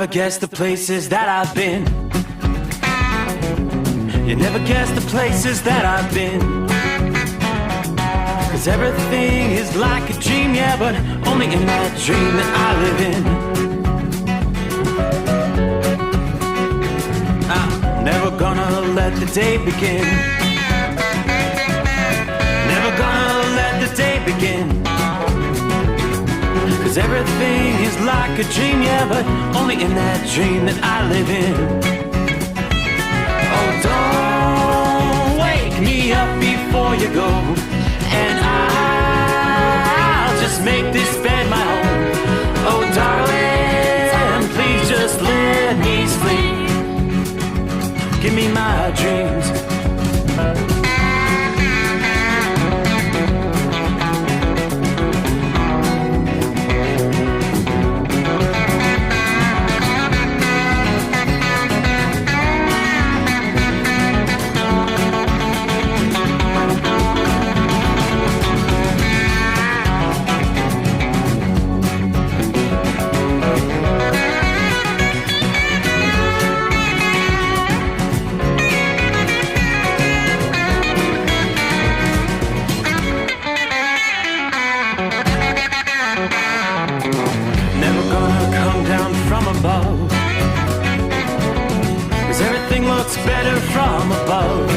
never guess the places that I've been. You never guess the places that I've been. 'Cause everything is like a dream, yeah, but only in that dream that I live in. I'm never gonna let the day begin. Never gonna let the day begin. 'Cause everything is like a dream, yeah, but only in that dream that I live in. Oh, don't wake me up before you go, and I'll just make this bed my home. Oh, darling, please just let me sleep. Give me my dreams. Better from above.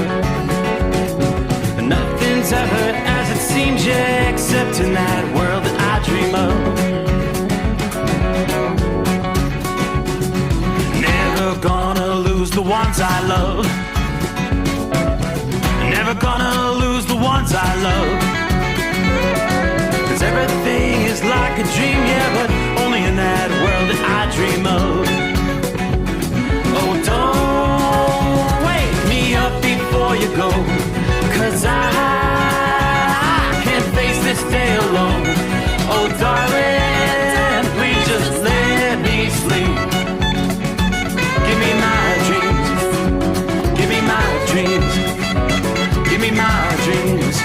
Nothing's ever as it seems, yeah, except in that world that I dream of. Never gonna lose the ones I love. Never gonna lose the ones I love. 'Cause everything is like a dream, yeah, but only in that world that I dream of. Oh, don't wake me up before you go, 'cause I can't face this day alone. Oh, darling, please just let me sleep. Give me my dreams. Give me my dreams. Give me my dreams.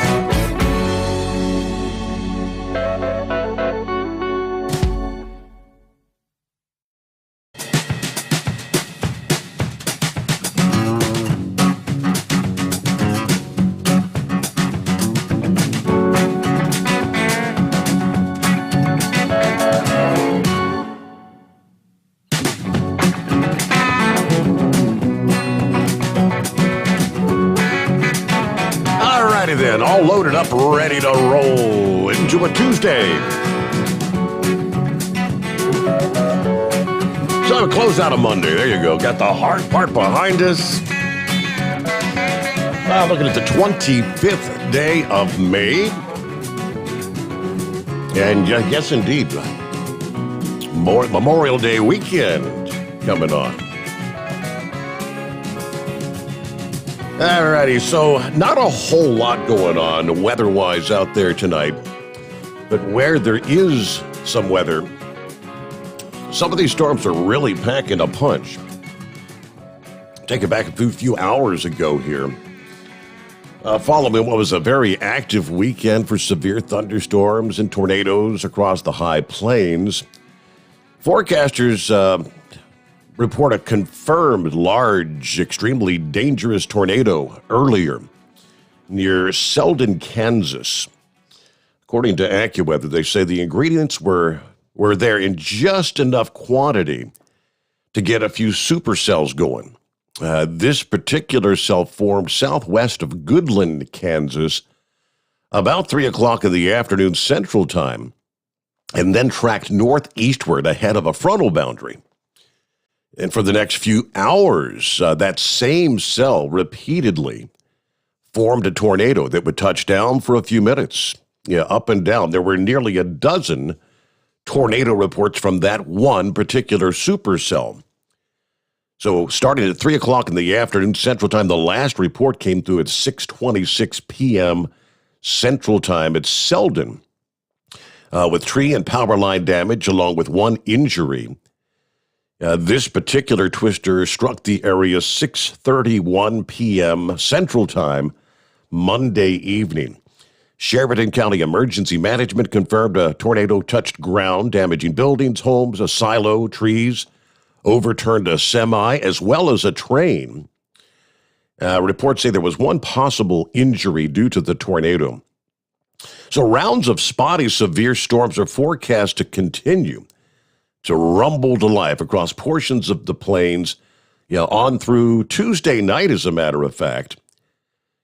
Then, all loaded up, ready to roll into a Tuesday. So close out a Monday. There you go. Got the hard part behind us. Looking at the 25th day of May. And yes, indeed, Memorial Day weekend coming on. Alrighty, so not a whole lot going on weather-wise out there tonight, but where there is some weather, some of these storms are really packing a punch. Take it back a few hours ago here. Following what was a very active weekend for severe thunderstorms and tornadoes across the high plains, forecasters report a confirmed large, extremely dangerous tornado earlier near Selden, Kansas. According to AccuWeather, they say the ingredients were there in just enough quantity to get a few supercells going. This particular cell formed southwest of Goodland, Kansas, about 3 o'clock in the afternoon Central Time, and then tracked northeastward ahead of a frontal boundary. And for the next few hours, that same cell repeatedly formed a tornado that would touch down for a few minutes. Yeah, up and down. There were nearly a dozen tornado reports from that one particular supercell. So starting at 3 o'clock in the afternoon Central Time, the last report came through at 6:26 p.m. Central Time at Selden, with tree and power line damage along with one injury. This particular twister struck the area 6:31 p.m. Central Time, Monday evening. Sheridan County Emergency Management confirmed a tornado touched ground, damaging buildings, homes, a silo, trees, overturned a semi as well as a train. Reports say there was one possible injury due to the tornado. So rounds of spotty severe storms are forecast to continue to rumble to life across portions of the plains, on through Tuesday night, as a matter of fact.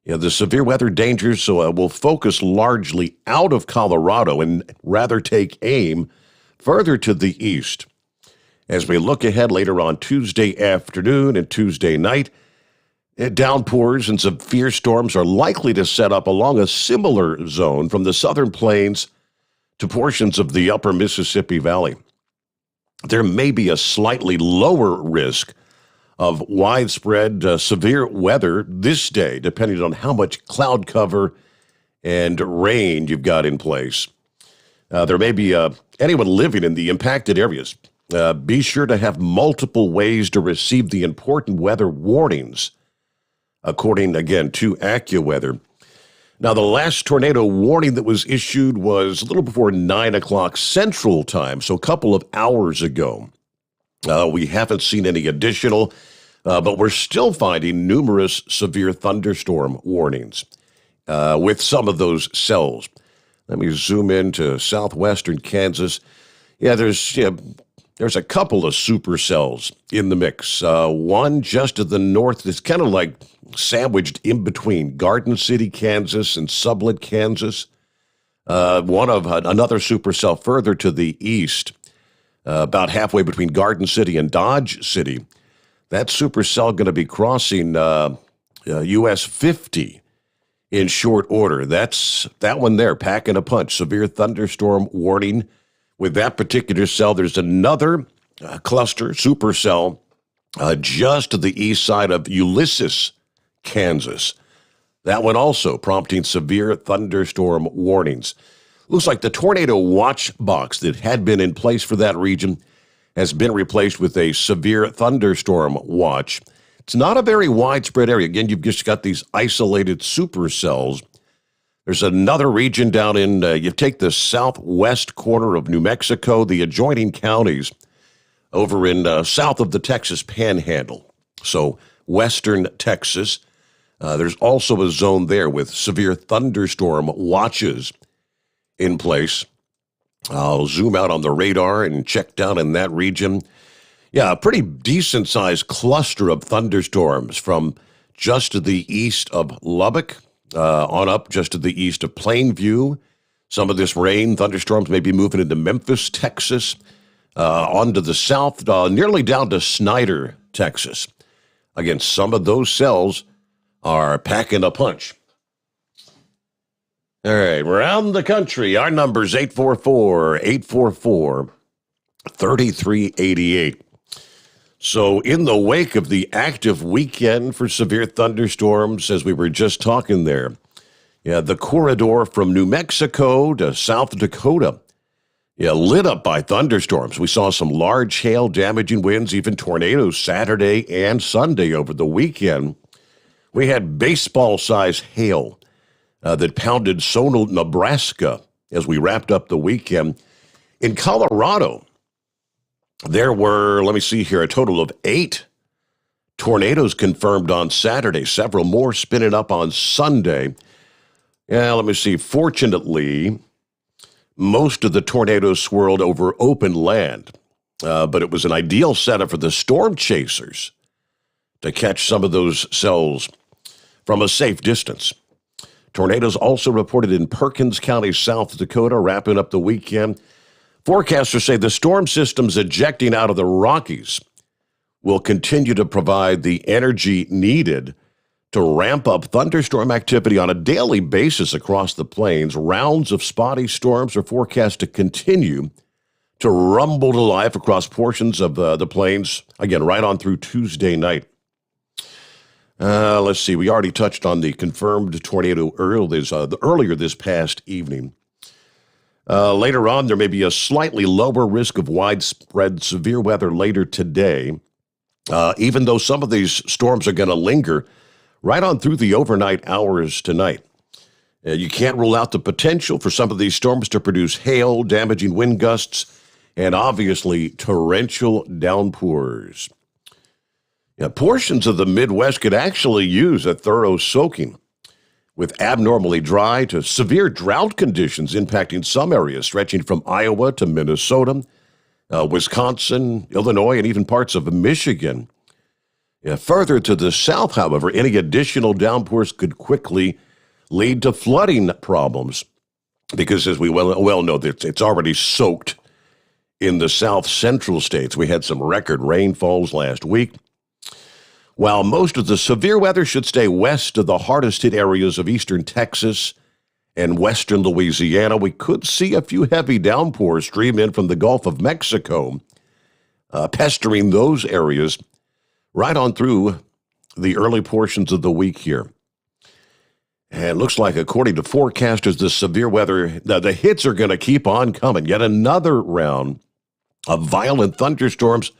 The severe weather dangers will focus largely out of Colorado and rather take aim further to the east. As we look ahead later on Tuesday afternoon and Tuesday night, downpours and severe storms are likely to set up along a similar zone from the southern plains to portions of the upper Mississippi Valley. There may be a slightly lower risk of widespread severe weather this day, depending on how much cloud cover and rain you've got in place. There may be anyone living in the impacted areas. Be sure to have multiple ways to receive the important weather warnings, according, again, to AccuWeather. Now, the last tornado warning that was issued was a little before 9 o'clock Central Time, so a couple of hours ago. We haven't seen any additional, but we're still finding numerous severe thunderstorm warnings with some of those cells. Let me zoom into southwestern Kansas. There's a couple of supercells in the mix. One just to the north that's kind of like sandwiched in between Garden City, Kansas, and Sublette, Kansas. One of another supercell further to the east, about halfway between Garden City and Dodge City. That supercell going to be crossing US 50 in short order. That's that one there, packing a punch. Severe thunderstorm warning. With that particular cell, there's another cluster, supercell, just to the east side of Ulysses, Kansas. That one also prompting severe thunderstorm warnings. Looks like the tornado watch box that had been in place for that region has been replaced with a severe thunderstorm watch. It's not a very widespread area. Again, you've just got these isolated supercells. There's another region down in, you take the southwest corner of New Mexico, the adjoining counties over in south of the Texas Panhandle. So western Texas. There's also a zone there with severe thunderstorm watches in place. I'll zoom out on the radar and check down in that region. Yeah, a pretty decent-sized cluster of thunderstorms from just to the east of Lubbock, on up just to the east of Plainview. Some of this rain, thunderstorms may be moving into Memphis, Texas, on to the south, nearly down to Snyder, Texas. Again, some of those cells are packing a punch. All right, around the country, our number's 844-844-3388. So in the wake of the active weekend for severe thunderstorms, as we were just talking there, the corridor from New Mexico to South Dakota, lit up by thunderstorms. We saw some large hail, damaging winds, even tornadoes Saturday and Sunday over the weekend. We had baseball-sized hail that pounded Sonal, Nebraska as we wrapped up the weekend. In Colorado, there were, let me see here, a total of 8 tornadoes confirmed on Saturday, several more spinning up on Sunday. Let me see. Fortunately, most of the tornadoes swirled over open land, but it was an ideal setup for the storm chasers to catch some of those cells from a safe distance. Tornadoes also reported in Perkins County, South Dakota, wrapping up the weekend. Forecasters say the storm systems ejecting out of the Rockies will continue to provide the energy needed to ramp up thunderstorm activity on a daily basis across the plains. Rounds of spotty storms are forecast to continue to rumble to life across portions of the plains, again, right on through Tuesday night. Let's see. We already touched on the confirmed tornado earlier this past evening. Later on, there may be a slightly lower risk of widespread severe weather later today, even though some of these storms are going to linger right on through the overnight hours tonight. You can't rule out the potential for some of these storms to produce hail, damaging wind gusts, and obviously torrential downpours. Now, portions of the Midwest could actually use a thorough soaking, with abnormally dry to severe drought conditions impacting some areas stretching from Iowa to Minnesota, Wisconsin, Illinois, and even parts of Michigan. Further to the south, however, any additional downpours could quickly lead to flooding problems because, as we well know, it's already soaked in the south central states. We had some record rainfalls last week. While most of the severe weather should stay west of the hardest hit areas of eastern Texas and western Louisiana, we could see a few heavy downpours stream in from the Gulf of Mexico, pestering those areas right on through the early portions of the week here. And it looks like, according to forecasters, the severe weather, the hits are going to keep on coming. Yet another round of violent thunderstorms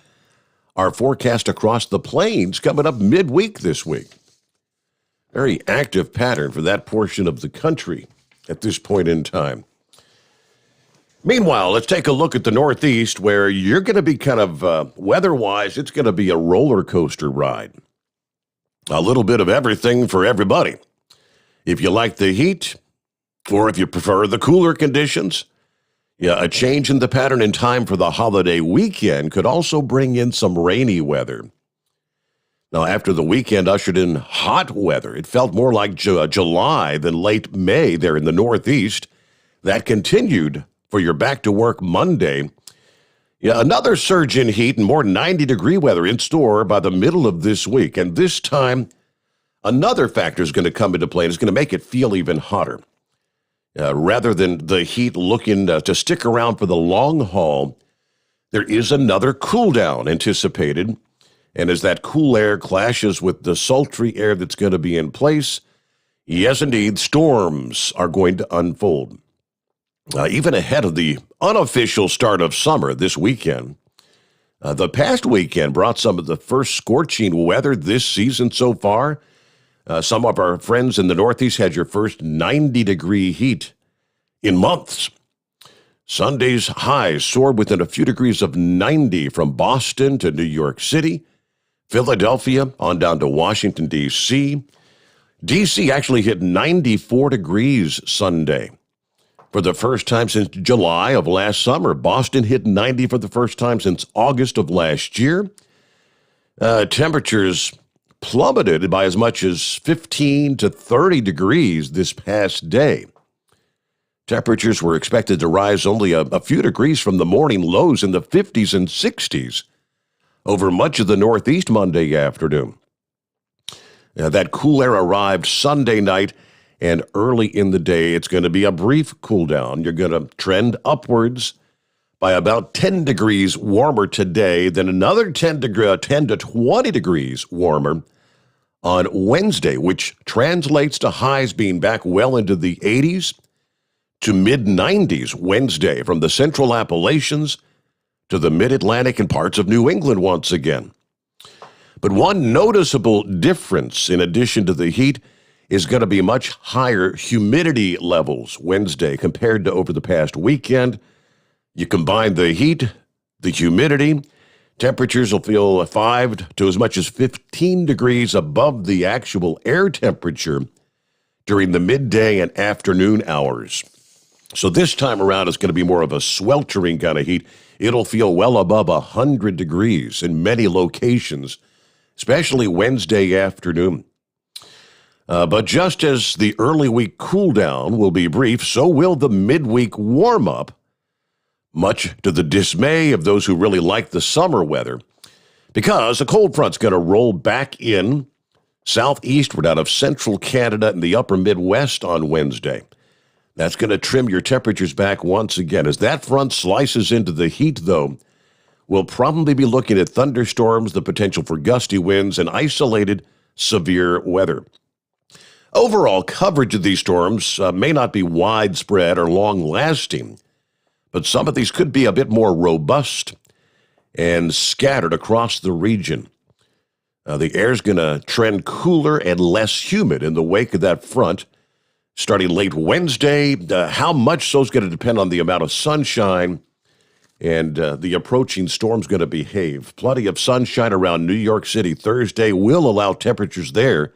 are forecast across the plains coming up midweek this week. Very active pattern for that portion of the country at this point in time. Meanwhile, let's take a look at the Northeast, where you're going to be kind of, weather-wise, it's going to be a roller coaster ride. A little bit of everything for everybody. If you like the heat, or if you prefer the cooler conditions, a change in the pattern in time for the holiday weekend could also bring in some rainy weather. Now, after the weekend ushered in hot weather, it felt more like July than late May there in the Northeast. That continued for your back-to-work Monday. Another surge in heat and more 90-degree weather in store by the middle of this week. And this time, another factor is going to come into play, and it's going to make it feel even hotter. Rather than the heat looking to stick around for the long haul, there is another cool down anticipated. And as that cool air clashes with the sultry air that's going to be in place, yes, indeed, storms are going to unfold. Even ahead of the unofficial start of summer this weekend, the past weekend brought some of the first scorching weather this season so far. Some of our friends in the Northeast had your first 90-degree heat in months. Sunday's highs soared within a few degrees of 90 from Boston to New York City, Philadelphia, on down to Washington, D.C. D.C. actually hit 94 degrees Sunday. For the first time since July of last summer, Boston hit 90 for the first time since August of last year. Temperatures plummeted by as much as 15 to 30 degrees this past day. Temperatures were expected to rise only a few degrees from the morning lows in the 50s and 60s over much of the Northeast Monday afternoon. That cool air arrived Sunday night, and early in the day, it's going to be a brief cool down. You're going to trend upwards by about 10 degrees warmer today, then another 10 to 20 degrees warmer on Wednesday, which translates to highs being back well into the 80s to mid-90s Wednesday, from the central Appalachians to the mid-Atlantic and parts of New England once again. But one noticeable difference, in addition to the heat, is going to be much higher humidity levels Wednesday compared to over the past weekend. You combine the heat, the humidity, temperatures will feel 5 to as much as 15 degrees above the actual air temperature during the midday and afternoon hours. So this time around, it's going to be more of a sweltering kind of heat. It'll feel well above 100 degrees in many locations, especially Wednesday afternoon. But just as the early week cool down will be brief, so will the midweek warm up, much to the dismay of those who really like the summer weather, because a cold front's going to roll back in southeastward out of central Canada and the upper Midwest on Wednesday. That's going to trim your temperatures back once again. As that front slices into the heat, though, we'll probably be looking at thunderstorms, the potential for gusty winds, and isolated severe weather. Overall, coverage of these storms may not be widespread or long-lasting, but some of these could be a bit more robust and scattered across the region. The air's going to trend cooler and less humid in the wake of that front starting late Wednesday. How much so is going to depend on the amount of sunshine and the approaching storm's going to behave. Plenty of sunshine around New York City Thursday will allow temperatures there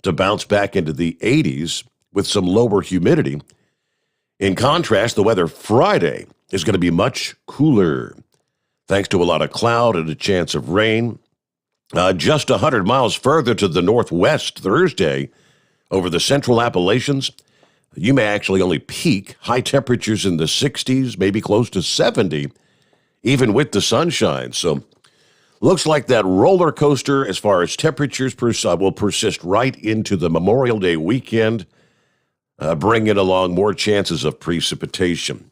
to bounce back into the 80s with some lower humidity. In contrast, the weather Friday is going to be much cooler, thanks to a lot of cloud and a chance of rain. Just 100 miles further to the northwest Thursday, over the central Appalachians, you may actually only peak high temperatures in the 60s, maybe close to 70, even with the sunshine. So looks like that roller coaster as far as temperatures will persist right into the Memorial Day weekend, bringing along more chances of precipitation.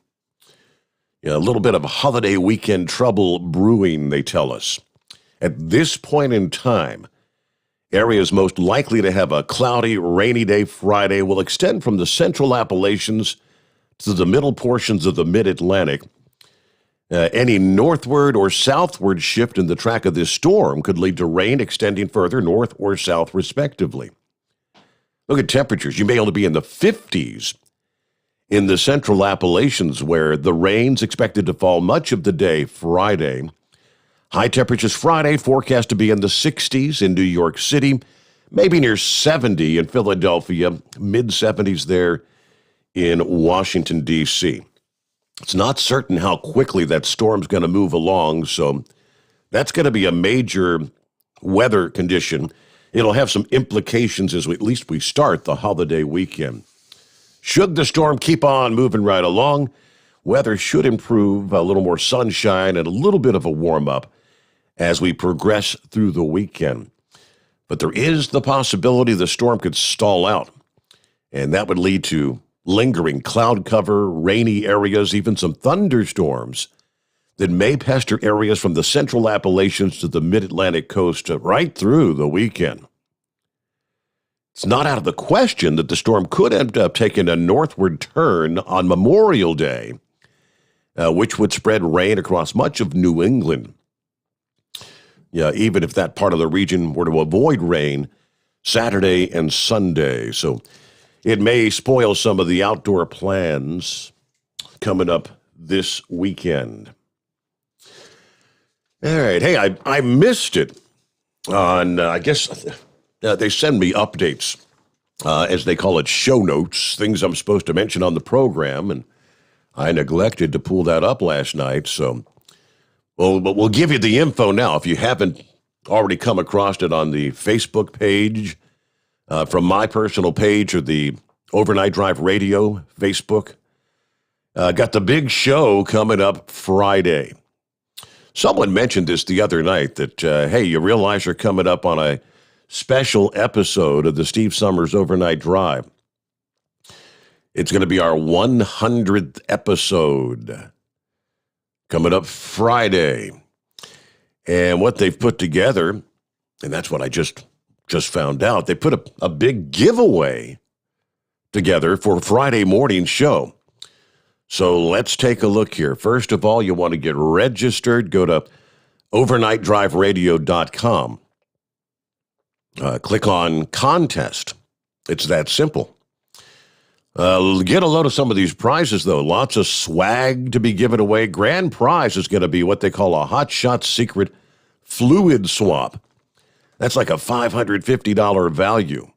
A little bit of holiday weekend trouble brewing, they tell us. At this point in time, areas most likely to have a cloudy, rainy day Friday will extend from the central Appalachians to the middle portions of the mid-Atlantic. Any northward or southward shift in the track of this storm could lead to rain extending further north or south, respectively. Look at temperatures. You may only be in the 50s in the central Appalachians, where the rain's expected to fall much of the day Friday. High temperatures Friday forecast to be in the 60s in New York City, maybe near 70 in Philadelphia, mid-70s there in Washington, D.C. It's not certain how quickly that storm's going to move along, so that's going to be a major weather condition. It'll have some implications as at least we start the holiday weekend. Should the storm keep on moving right along, weather should improve, a little more sunshine and a little bit of a warm-up as we progress through the weekend. But there is the possibility the storm could stall out, and that would lead to lingering cloud cover, rainy areas, even some thunderstorms that may pester areas from the central Appalachians to the mid-Atlantic coast right through the weekend. It's not out of the question that the storm could end up taking a northward turn on Memorial Day, which would spread rain across much of New England. Yeah, even if that part of the region were to avoid rain Saturday and Sunday. So it may spoil some of the outdoor plans coming up this weekend. All right. Hey, I missed it on, I guess they send me updates, as they call it, show notes, things I'm supposed to mention on the program, and I neglected to pull that up last night. So but we'll give you the info now if you haven't already come across it on the Facebook page, from my personal page or the Overnight Drive Radio Facebook. Got the big show coming up Friday. Someone mentioned this the other night that, hey, you realize you're coming up on a special episode of the Steve Sommers Overnight Drive. It's going to be our 100th episode coming up Friday. And what they've put together, and that's what I just found out, they put a big giveaway together for Friday morning show. So let's take a look here. First of all, you want to get registered. Go to overnightdriveradio.com. Click on contest. It's that simple. Get a load of some of these prizes, though. Lots of swag to be given away. Grand prize is going to be what they call a Hot Shot Secret fluid swap. That's like a $550 value.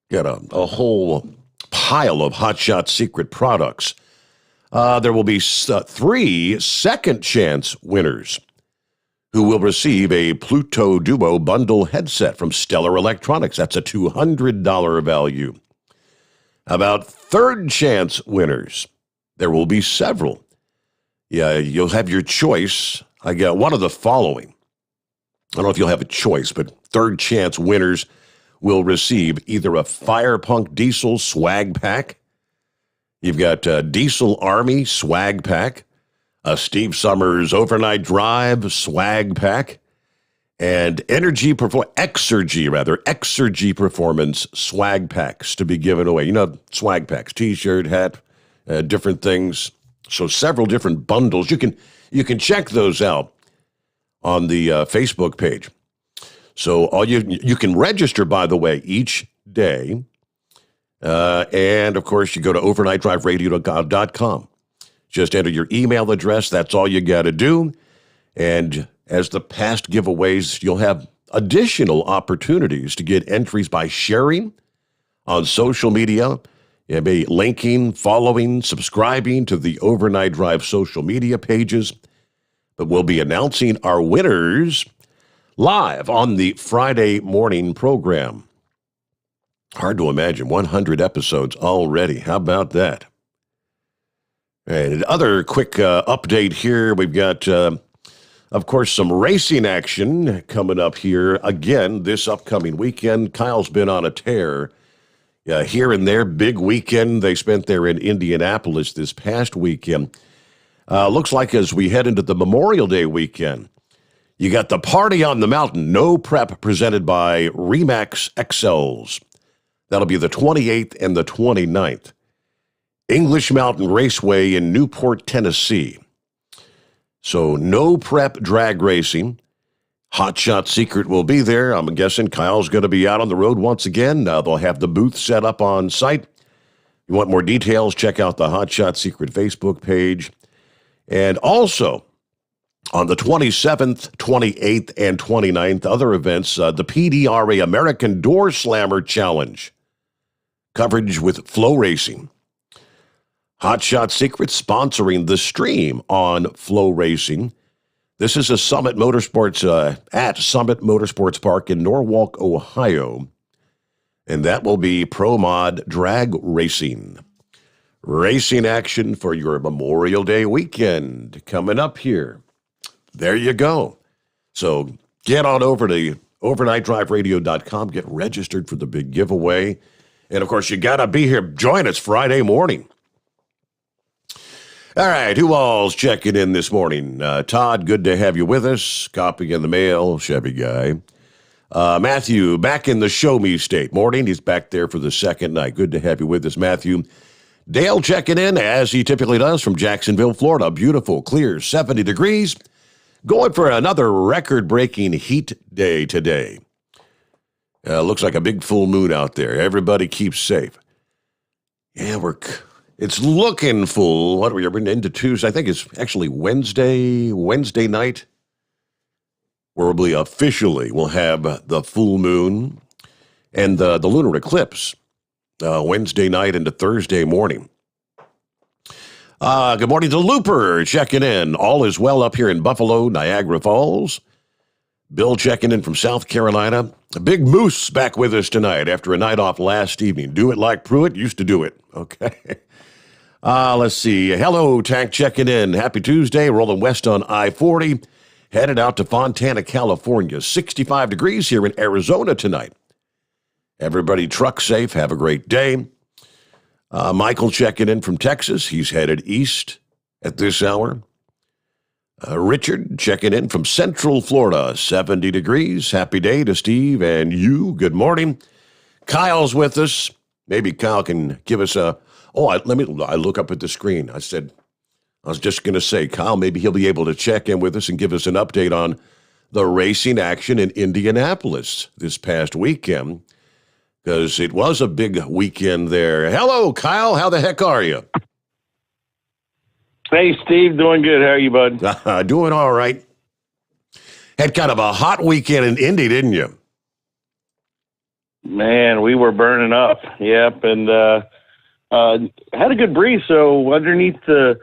Get a whole pile of Hot Shot Secret products. There will be 3 second chance winners who will receive a Pluto Duo bundle headset from Stellar Electronics. That's a $200 value. About third chance winners, there will be several. Yeah, you'll have your choice. I got one of the following. I don't know if you'll have a choice, but third chance winners will receive either a Fire Punk Diesel swag pack. You've got Diesel Army swag pack, a Steve Sommers Overnight Drive swag pack, and Exergy Performance swag packs to be given away. You know, swag packs, T-shirt, hat, different things. So several different bundles. You can check those out on the Facebook page. So you can register, by the way, each day. And, of course, you go to overnightdriveradio.com. Just enter your email address. That's all you got to do. And as the past giveaways, you'll have additional opportunities to get entries by sharing on social media. You'll be linking, following, subscribing to the Overnight Drive social media pages. But we'll be announcing our winners live on the Friday morning program. Hard to imagine, 100 episodes already. How about that? And another quick update here. We've got, of course, some racing action coming up here again this upcoming weekend. Kyle's been on a tear here and there. Big weekend they spent there in Indianapolis this past weekend. Looks like as we head into the Memorial Day weekend, you got the Party on the Mountain, No Prep, presented by Remax XLs. That'll be the 28th and the 29th. English Mountain Raceway in Newport, Tennessee. So no prep drag racing. Hot Shot Secret will be there. I'm guessing Kyle's going to be out on the road once again. They'll have the booth set up on site. You want more details, check out the Hot Shot Secret Facebook page. And also, on the 27th, 28th, and 29th, other events, the PDRA American Door Slammer Challenge. Coverage with Flow Racing. Hot Shot Secret sponsoring the stream on Flow Racing. This is a Summit Motorsports at Summit Motorsports Park in Norwalk, Ohio. And that will be Pro Mod Drag Racing. Racing action for your Memorial Day weekend coming up here. There you go. So get on over to overnightdriveradio.com. Get registered for the big giveaway. And, of course, you got to be here. Join us Friday morning. All right, who all's checking in this morning? Todd, good to have you with us. Copy in the mail, Chevy guy. Matthew, back in the Show Me State. Morning, he's back there for the second night. Good to have you with us, Matthew. Dale checking in, as he typically does, from Jacksonville, Florida. Beautiful, clear, 70 degrees. Going for another record-breaking heat day today. Looks like a big full moon out there. Everybody keep safe. Yeah, it's looking full. What are we into Tuesday? I think it's actually Wednesday night, where we'll have the full moon and the lunar eclipse Wednesday night into Thursday morning. Good morning to Looper checking in. All is well up here in Buffalo, Niagara Falls. Bill checking in from South Carolina. A big moose back with us tonight after a night off last evening. Do it like Pruitt used to do it. Okay. Let's see. Hello, Tank checking in. Happy Tuesday. Rolling west on I-40. Headed out to Fontana, California. 65 degrees here in Arizona tonight. Everybody truck safe. Have a great day. Michael checking in from Texas. He's headed east at this hour. Richard checking in from Central Florida, 70 degrees. Happy day to Steve and you. Good morning. Kyle's with us. Maybe Kyle can give us I look up at the screen. I was just going to say, Kyle, maybe he'll be able to check in with us and give us an update on the racing action in Indianapolis this past weekend, because it was a big weekend there. Hello, Kyle. How the heck are you? Hey, Steve, doing good. How are you, bud? Doing all right. Had kind of a hot weekend in Indy, didn't you? Man, we were burning up. Yep, and had a good breeze, so underneath the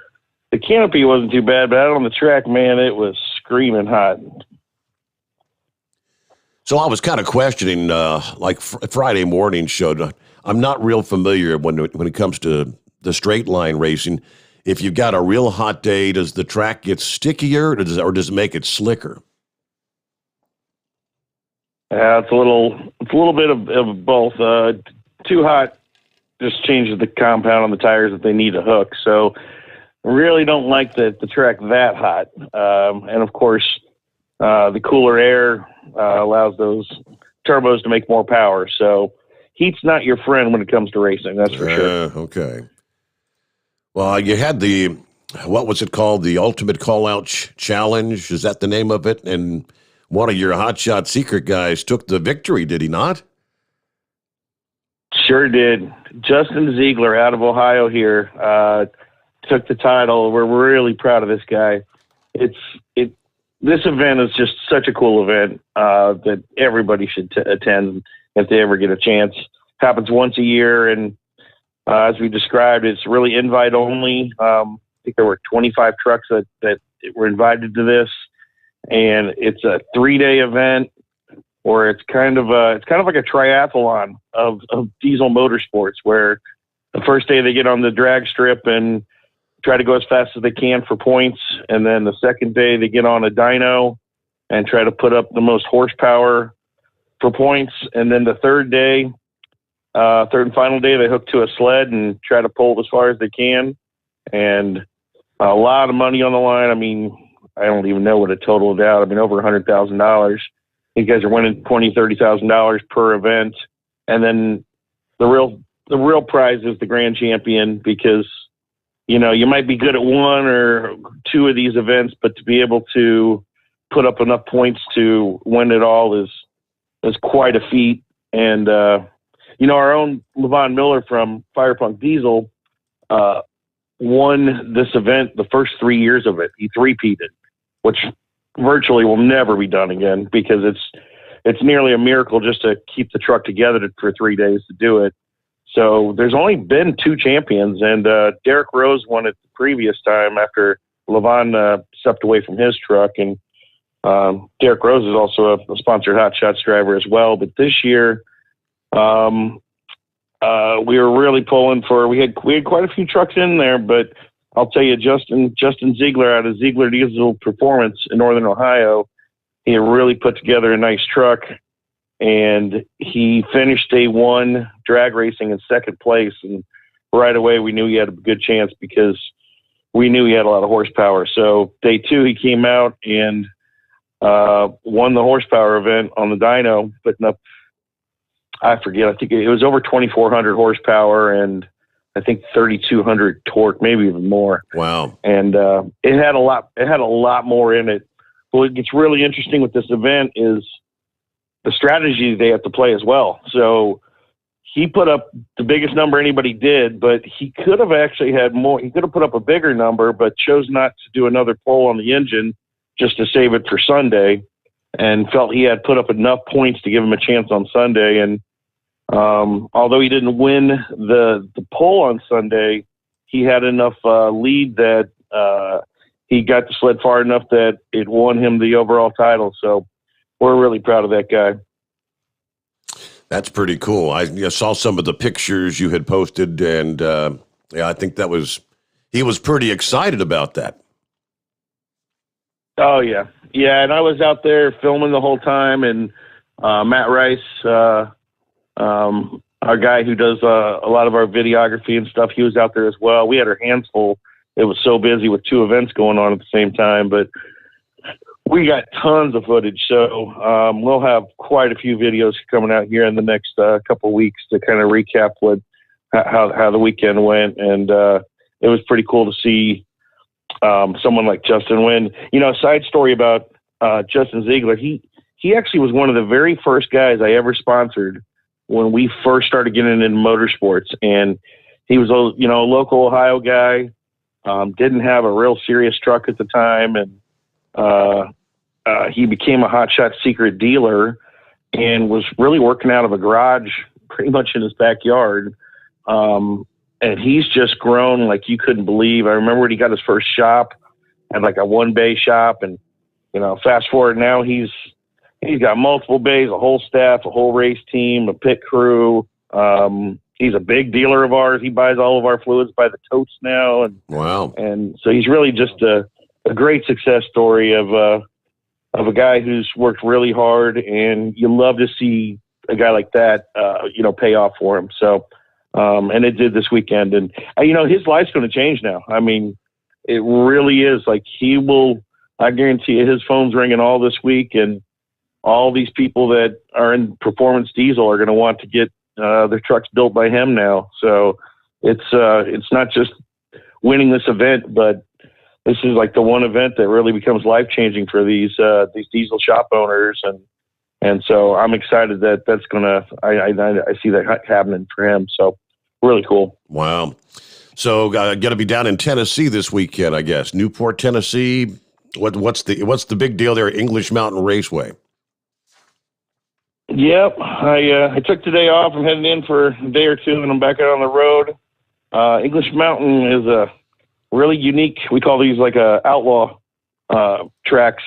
canopy wasn't too bad, but out on the track, man, it was screaming hot. So I was kind of questioning, Friday morning show. I'm not real familiar when it comes to the straight line racing. If you've got a real hot day, does the track get stickier or does it make it slicker? It's a little bit of both. Too hot just changes the compound on the tires that they need to hook. So really don't like the track that hot. And of course, the cooler air allows those turbos to make more power. So heat's not your friend when it comes to racing. That's for sure. Okay. Well, you had what was it called? The Ultimate Call-Out Challenge. Is that the name of it? And one of your Hot Shot Secret guys took the victory, did he not? Sure did. Justin Ziegler out of Ohio here took the title. We're really proud of this guy. This event is just such a cool event that everybody should attend if they ever get a chance. Happens once a year, and as we described, it's really invite only. I think there were 25 trucks that were invited to this, and it's a 3-day event where it's kind of like a triathlon of diesel motorsports, where the first day they get on the drag strip and try to go as fast as they can for points. And then the second day they get on a dyno and try to put up the most horsepower for points. And then the third and final day, they hook to a sled and try to pull as far as they can. And a lot of money on the line. I mean, I don't even know what it totaled out. I mean, over $100,000. You guys are winning $20,000, $30,000 per event. And then the real prize is the grand champion, because you might be good at one or two of these events, but to be able to put up enough points to win it all is quite a feat. And, our own Levon Miller from Firepunk Diesel won this event the first 3 years of it. He three-peated, which virtually will never be done again, because it's nearly a miracle just to keep the truck together for 3 days to do it. So there's only been 2 champions, and Derek Rose won it the previous time after Levon stepped away from his truck. And Derek Rose is also a sponsored Hot Shots driver as well. But this year, we were really pulling for. We had quite a few trucks in there, but I'll tell you, Justin Ziegler out of Ziegler Diesel Performance in Northern Ohio, he really put together a nice truck. And he finished day 1 drag racing in second place. And right away, we knew he had a good chance, because we knew he had a lot of horsepower. So day 2, he came out and won the horsepower event on the dyno, putting up, I forget, I think it was over 2,400 horsepower and I think 3,200 torque, maybe even more. Wow. And it had a lot more in it. What gets really interesting with this event is the strategy they have to play as well. So he put up the biggest number anybody did, but he could have actually had more. He could have put up a bigger number, but chose not to do another pull on the engine just to save it for Sunday, and felt he had put up enough points to give him a chance on Sunday. And although he didn't win the pull on Sunday, he had enough lead that he got the sled far enough that it won him the overall title. So we're really proud of that guy. That's pretty cool. I saw some of the pictures you had posted, and I think he was pretty excited about that. Oh, yeah. Yeah, and I was out there filming the whole time, and Matt Rice, our guy who does a lot of our videography and stuff, he was out there as well. We had our hands full. It was so busy with 2 events going on at the same time, but we got tons of footage. So we'll have quite a few videos coming out here in the next couple of weeks to kind of recap how the weekend went. And it was pretty cool to see someone like Justin win. A side story about Justin Ziegler, he actually was one of the very first guys I ever sponsored when we first started getting into motorsports. And he was a local Ohio guy, didn't have a real serious truck at the time. And he became a Hot Shot secret dealer and was really working out of a garage pretty much in his backyard. And he's just grown like you couldn't believe. I remember when he got his first shop, had like a 1-bay shop, and fast forward now, he's got multiple bays, a whole staff, a whole race team, a pit crew. He's a big dealer of ours. He buys all of our fluids by the totes now, and wow. And so he's really just a great success story of a guy who's worked really hard, and you love to see a guy like that, pay off for him. So. And it did this weekend. And, his life's going to change now. I mean, it really is. Like, I guarantee you, his phone's ringing all this week, and all these people that are in performance diesel are going to want to get their trucks built by him now. So it's not just winning this event, but this is like the one event that really becomes life-changing for these diesel shop owners. And so I'm excited that that's going to, I see that happening for him. So really cool. Wow. So going to be down in Tennessee this weekend, I guess. Newport, Tennessee. What's the big deal there? English Mountain Raceway. Yep, I took today off. I'm heading in for a day or two, and I'm back out on the road. English Mountain is a really unique. We call these like outlaw tracks.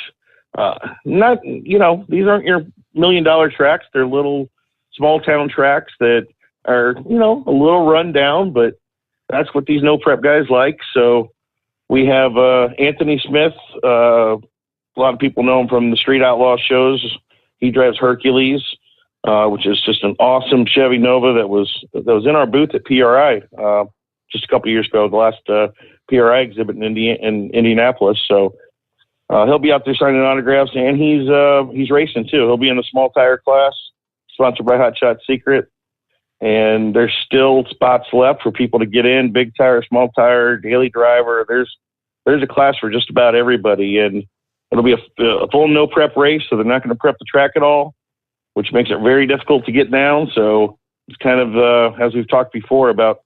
Not these aren't your $1 million tracks. They're little small town tracks that are a little run down, but that's what these no prep guys like. So we have Anthony Smith. A lot of people know him from the Street Outlaw shows. He drives Hercules, which is just an awesome Chevy Nova that was in our booth at PRI just a couple of years ago, the last PRI exhibit in Indianapolis. So he'll be out there signing autographs, and he's racing too. He'll be in the small tire class, sponsored by Hot Shot Secret. And there's still spots left for people to get in, big tire, small tire, daily driver. There's a class for just about everybody, and it'll be a full no prep race, so they're not going to prep the track at all, which makes it very difficult to get down. So it's kind of, as we've talked before, about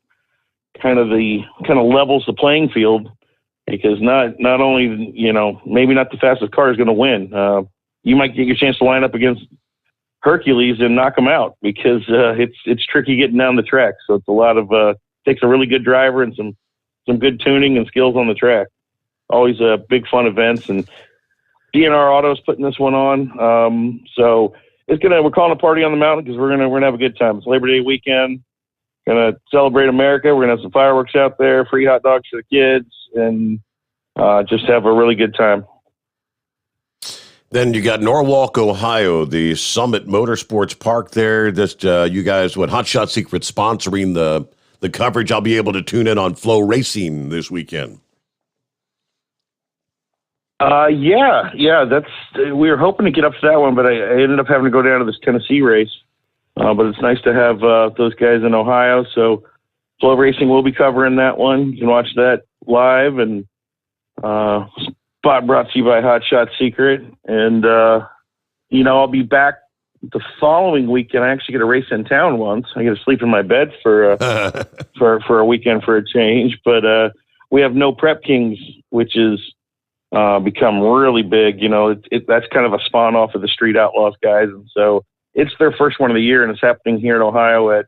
kind of levels the playing field, because not only, maybe not the fastest car is going to win. You might get your chance to line up against Hercules and knock them out, because it's tricky getting down the track. So it's a lot of takes a really good driver and some good tuning and skills on the track. Always big fun events, and DNR Auto's putting this one on. So we're calling a party on the mountain because we're gonna have a good time. It's Labor Day weekend. Gonna celebrate America. We're gonna have some fireworks out there, free hot dogs for the kids, and just have a really good time. Then you got Norwalk, Ohio, the Summit Motorsports Park there. Just you guys, Hot Shot Secret sponsoring the coverage. I'll be able to tune in on Flow Racing this weekend. Yeah. We were hoping to get up to that one, but I ended up having to go down to this Tennessee race. But it's nice to have those guys in Ohio. So Flow Racing will be covering that one. You can watch that live, and spot brought to you by Hot Shot Secret. And I'll be back the following weekend. I actually get a race in town once. I get to sleep in my bed for a weekend for a change. But we have No Prep Kings, which is become really big. That's kind of a spawn off of the Street Outlaws guys, and so it's their first one of the year, and it's happening here in Ohio at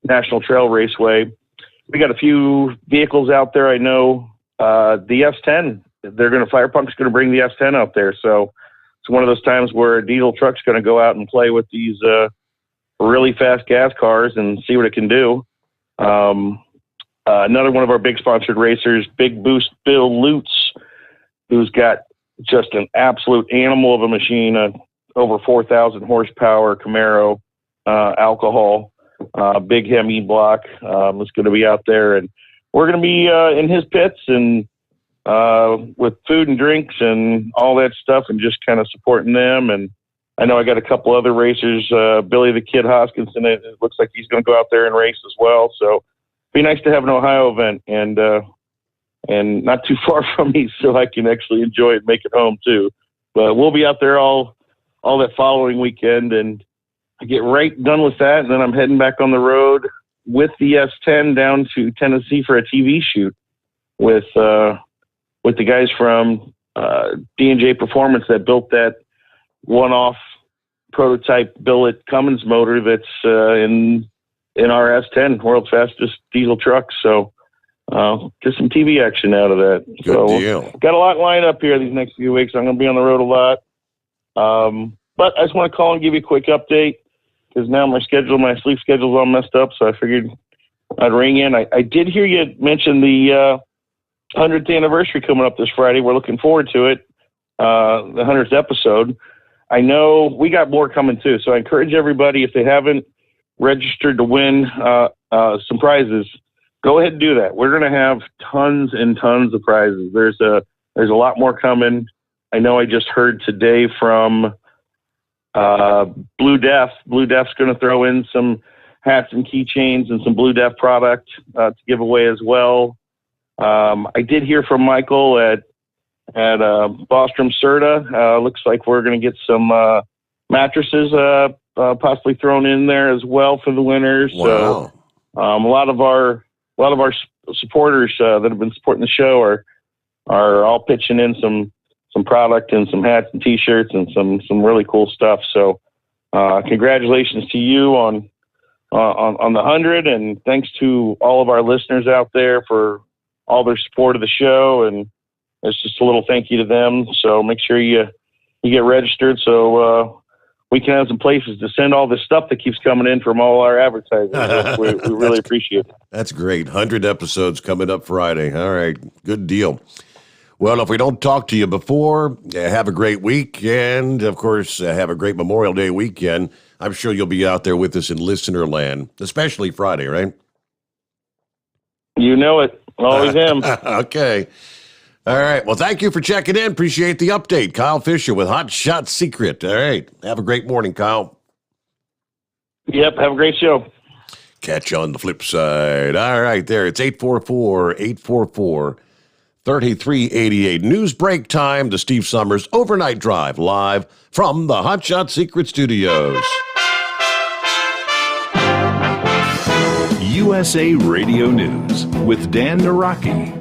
National Trail Raceway. We got a few vehicles out there. I know the S10. Firepunk's going to bring the S10 out there, so it's one of those times where a diesel truck's going to go out and play with these really fast gas cars and see what it can do. Another one of our big sponsored racers, Big Boost Bill Lutz, who's got just an absolute animal of a machine, over 4,000 horsepower Camaro, alcohol, big Hemi block, is going to be out there. And we're going to be in his pits and with food and drinks and all that stuff, and just kind of supporting them. And I know I got a couple other racers, Billy the Kid Hoskinson. It looks like he's going to go out there and race as well. So it'd be nice to have an Ohio event, and not too far from me, so I can actually enjoy it and make it home too. But we'll be out there all that following weekend, and I get right done with that, and then I'm heading back on the road with the S10 down to Tennessee for a TV shoot with the guys from D&J Performance that built that one-off prototype billet Cummins motor that's in our S10, world's fastest diesel truck. So get some TV action out of that. Good deal. Got a lot lined up here these next few weeks. I'm going to be on the road a lot. But I just want to call and give you a quick update, because now my sleep schedule's all messed up, so I figured I'd ring in. I did hear you mention the 100th anniversary coming up this Friday. We're looking forward to it, the 100th episode. I know we got more coming too, so I encourage everybody, if they haven't registered to win some prizes, go ahead and do that. We're going to have tons and tons of prizes. There's a lot more coming. I know I just heard today from Blue Death. Blue Death's going to throw in some hats and keychains and some Blue Death product to give away as well. I did hear from Michael at Bostrom Serta. Looks like we're going to get some mattresses possibly thrown in there as well for the winners. Wow. So a lot of our lot of our supporters that have been supporting the show are all pitching in some product and some hats and T-shirts and some really cool stuff. So congratulations to you on the 100, and thanks to all of our listeners out there for all their support of the show. And it's just a little thank you to them. So make sure you get registered so we can have some places to send all this stuff that keeps coming in from all our advertisers. we really appreciate it. That's great. 100 episodes coming up Friday. All right. Good deal. Well, if we don't talk to you before, have a great week. And, of course, have a great Memorial Day weekend. I'm sure you'll be out there with us in listener land, especially Friday, right? You know it. Always am. Okay. All right. Well, thank you for checking in. Appreciate the update. Kyle Fisher with Hot Shot Secret. All right. Have a great morning, Kyle. Yep. Have a great show. Catch you on the flip side. All right. There. It's 844-844-3388. News break time. The Steve Sommers Overnight Drive live from the Hot Shot Secret Studios. USA Radio News with Dan Naraki.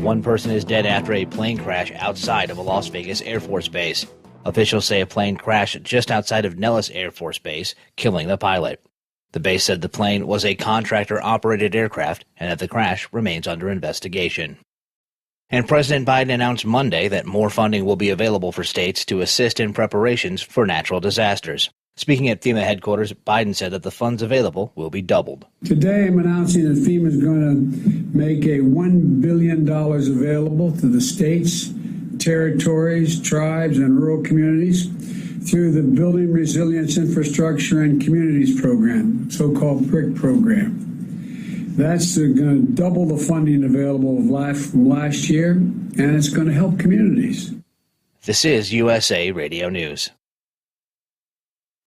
One person is dead after a plane crash outside of a Las Vegas Air Force base. Officials say a plane crashed just outside of Nellis Air Force Base, killing the pilot. The base said the plane was a contractor-operated aircraft and that the crash remains under investigation. And President Biden announced Monday that more funding will be available for states to assist in preparations for natural disasters. Speaking at FEMA headquarters, Biden said that the funds available will be doubled. Today, I'm announcing that FEMA is going to make $1 billion available to the states, territories, tribes, and rural communities through the Building Resilience Infrastructure and Communities Program, so-called BRIC program. That's going to double the funding available from last year, and it's going to help communities. This is USA Radio News.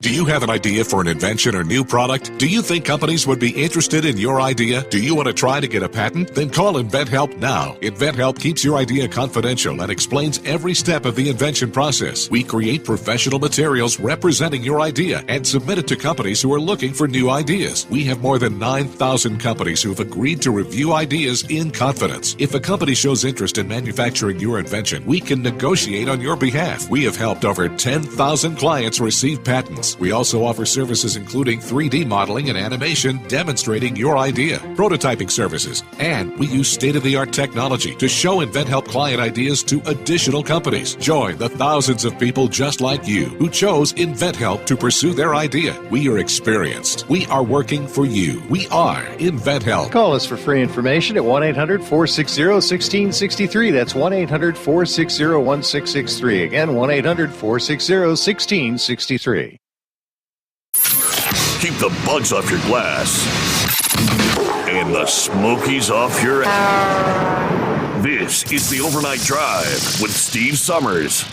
Do you have an idea for an invention or new product? Do you think companies would be interested in your idea? Do you want to try to get a patent? Then call InventHelp now. InventHelp keeps your idea confidential and explains every step of the invention process. We create professional materials representing your idea and submit it to companies who are looking for new ideas. We have more than 9,000 companies who have agreed to review ideas in confidence. If a company shows interest in manufacturing your invention, we can negotiate on your behalf. We have helped over 10,000 clients receive patents. We also offer services including 3D modeling and animation demonstrating your idea, prototyping services, and we use state-of-the-art technology to show InventHelp client ideas to additional companies. Join the thousands of people just like you who chose InventHelp to pursue their idea. We are experienced. We are working for you. We are InventHelp. Call us for free information at 1-800-460-1663. That's 1-800-460-1663. Again, 1-800-460-1663. Keep the bugs off your glass and the smokies off your ass. This is the Overnight Drive with Steve Sommers.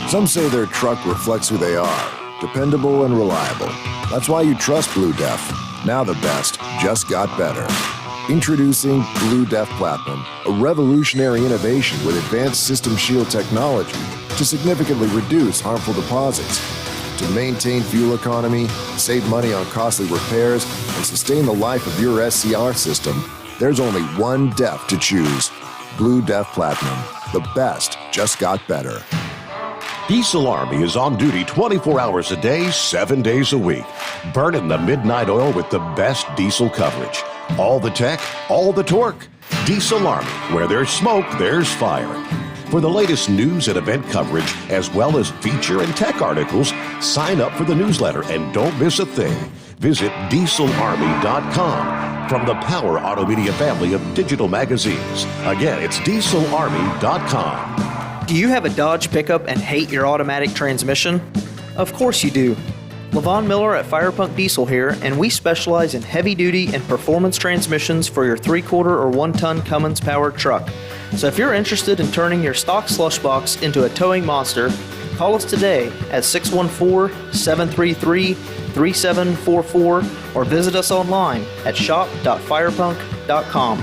Some say their truck reflects who they are, dependable and reliable. That's why you trust Blue Def. Now the best just got better. Introducing Blue Def Platinum, a revolutionary innovation with advanced system shield technology to significantly reduce harmful deposits. To maintain fuel economy, save money on costly repairs, and sustain the life of your SCR system, there's only one DEF to choose. Blue Def Platinum. The best just got better. Diesel Army is on duty 24 hours a day, 7 days a week. Burning the midnight oil with the best diesel coverage. All the tech, all the torque. Diesel Army, where there's smoke, there's fire. For the latest news and event coverage, as well as feature and tech articles, sign up for the newsletter and don't miss a thing. Visit dieselarmy.com from the Power Auto Media family of digital magazines. Again, it's dieselarmy.com. Do you have a Dodge pickup and hate your automatic transmission? Of course you do. LaVon Miller at Firepunk Diesel here, and we specialize in heavy-duty and performance transmissions for your 3/4 or 1-ton Cummins-powered truck. So if you're interested in turning your stock slush box into a towing monster, call us today at 614-733-3744 or visit us online at shop.firepunk.com.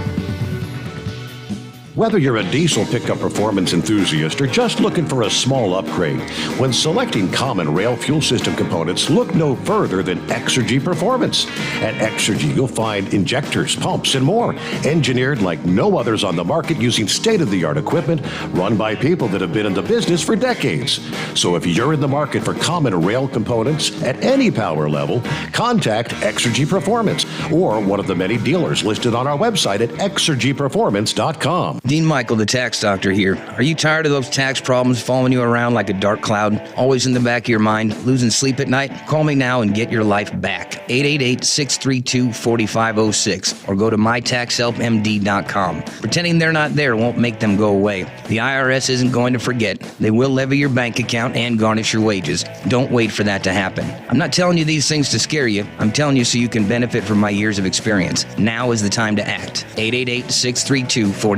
Whether you're a diesel pickup performance enthusiast or just looking for a small upgrade, when selecting common rail fuel system components, look no further than Exergy Performance. At Exergy, you'll find injectors, pumps, and more, engineered like no others on the market using state-of-the-art equipment run by people that have been in the business for decades. So if you're in the market for common rail components at any power level, contact Exergy Performance or one of the many dealers listed on our website at exergyperformance.com. Dean Michael, the tax doctor here. Are you tired of those tax problems following you around like a dark cloud, always in the back of your mind, losing sleep at night? Call me now and get your life back. 888-632-4506 or go to mytaxhelpmd.com. Pretending they're not there won't make them go away. The IRS isn't going to forget. They will levy your bank account and garnish your wages. Don't wait for that to happen. I'm not telling you these things to scare you. I'm telling you so you can benefit from my years of experience. Now is the time to act. 888-632-4506.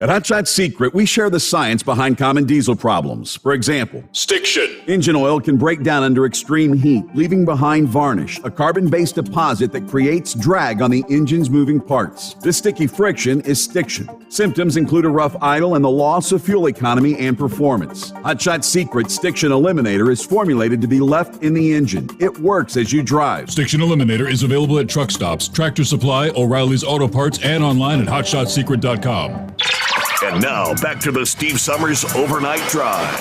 At Hot Shot Secret, we share the science behind common diesel problems. For example, Stiction. engine oil can break down under extreme heat, leaving behind varnish, a carbon-based deposit that creates drag on the engine's moving parts. This sticky friction is stiction. Symptoms include a rough idle and the loss of fuel economy and performance. Hot Shot Secret Stiction Eliminator is formulated to be left in the engine. It works as you drive. Stiction Eliminator is available at truck stops, Tractor Supply, O'Reilly's Auto Parts, and online at hotshotsecret.com. And now, back to the Steve Sommers Overnight Drive.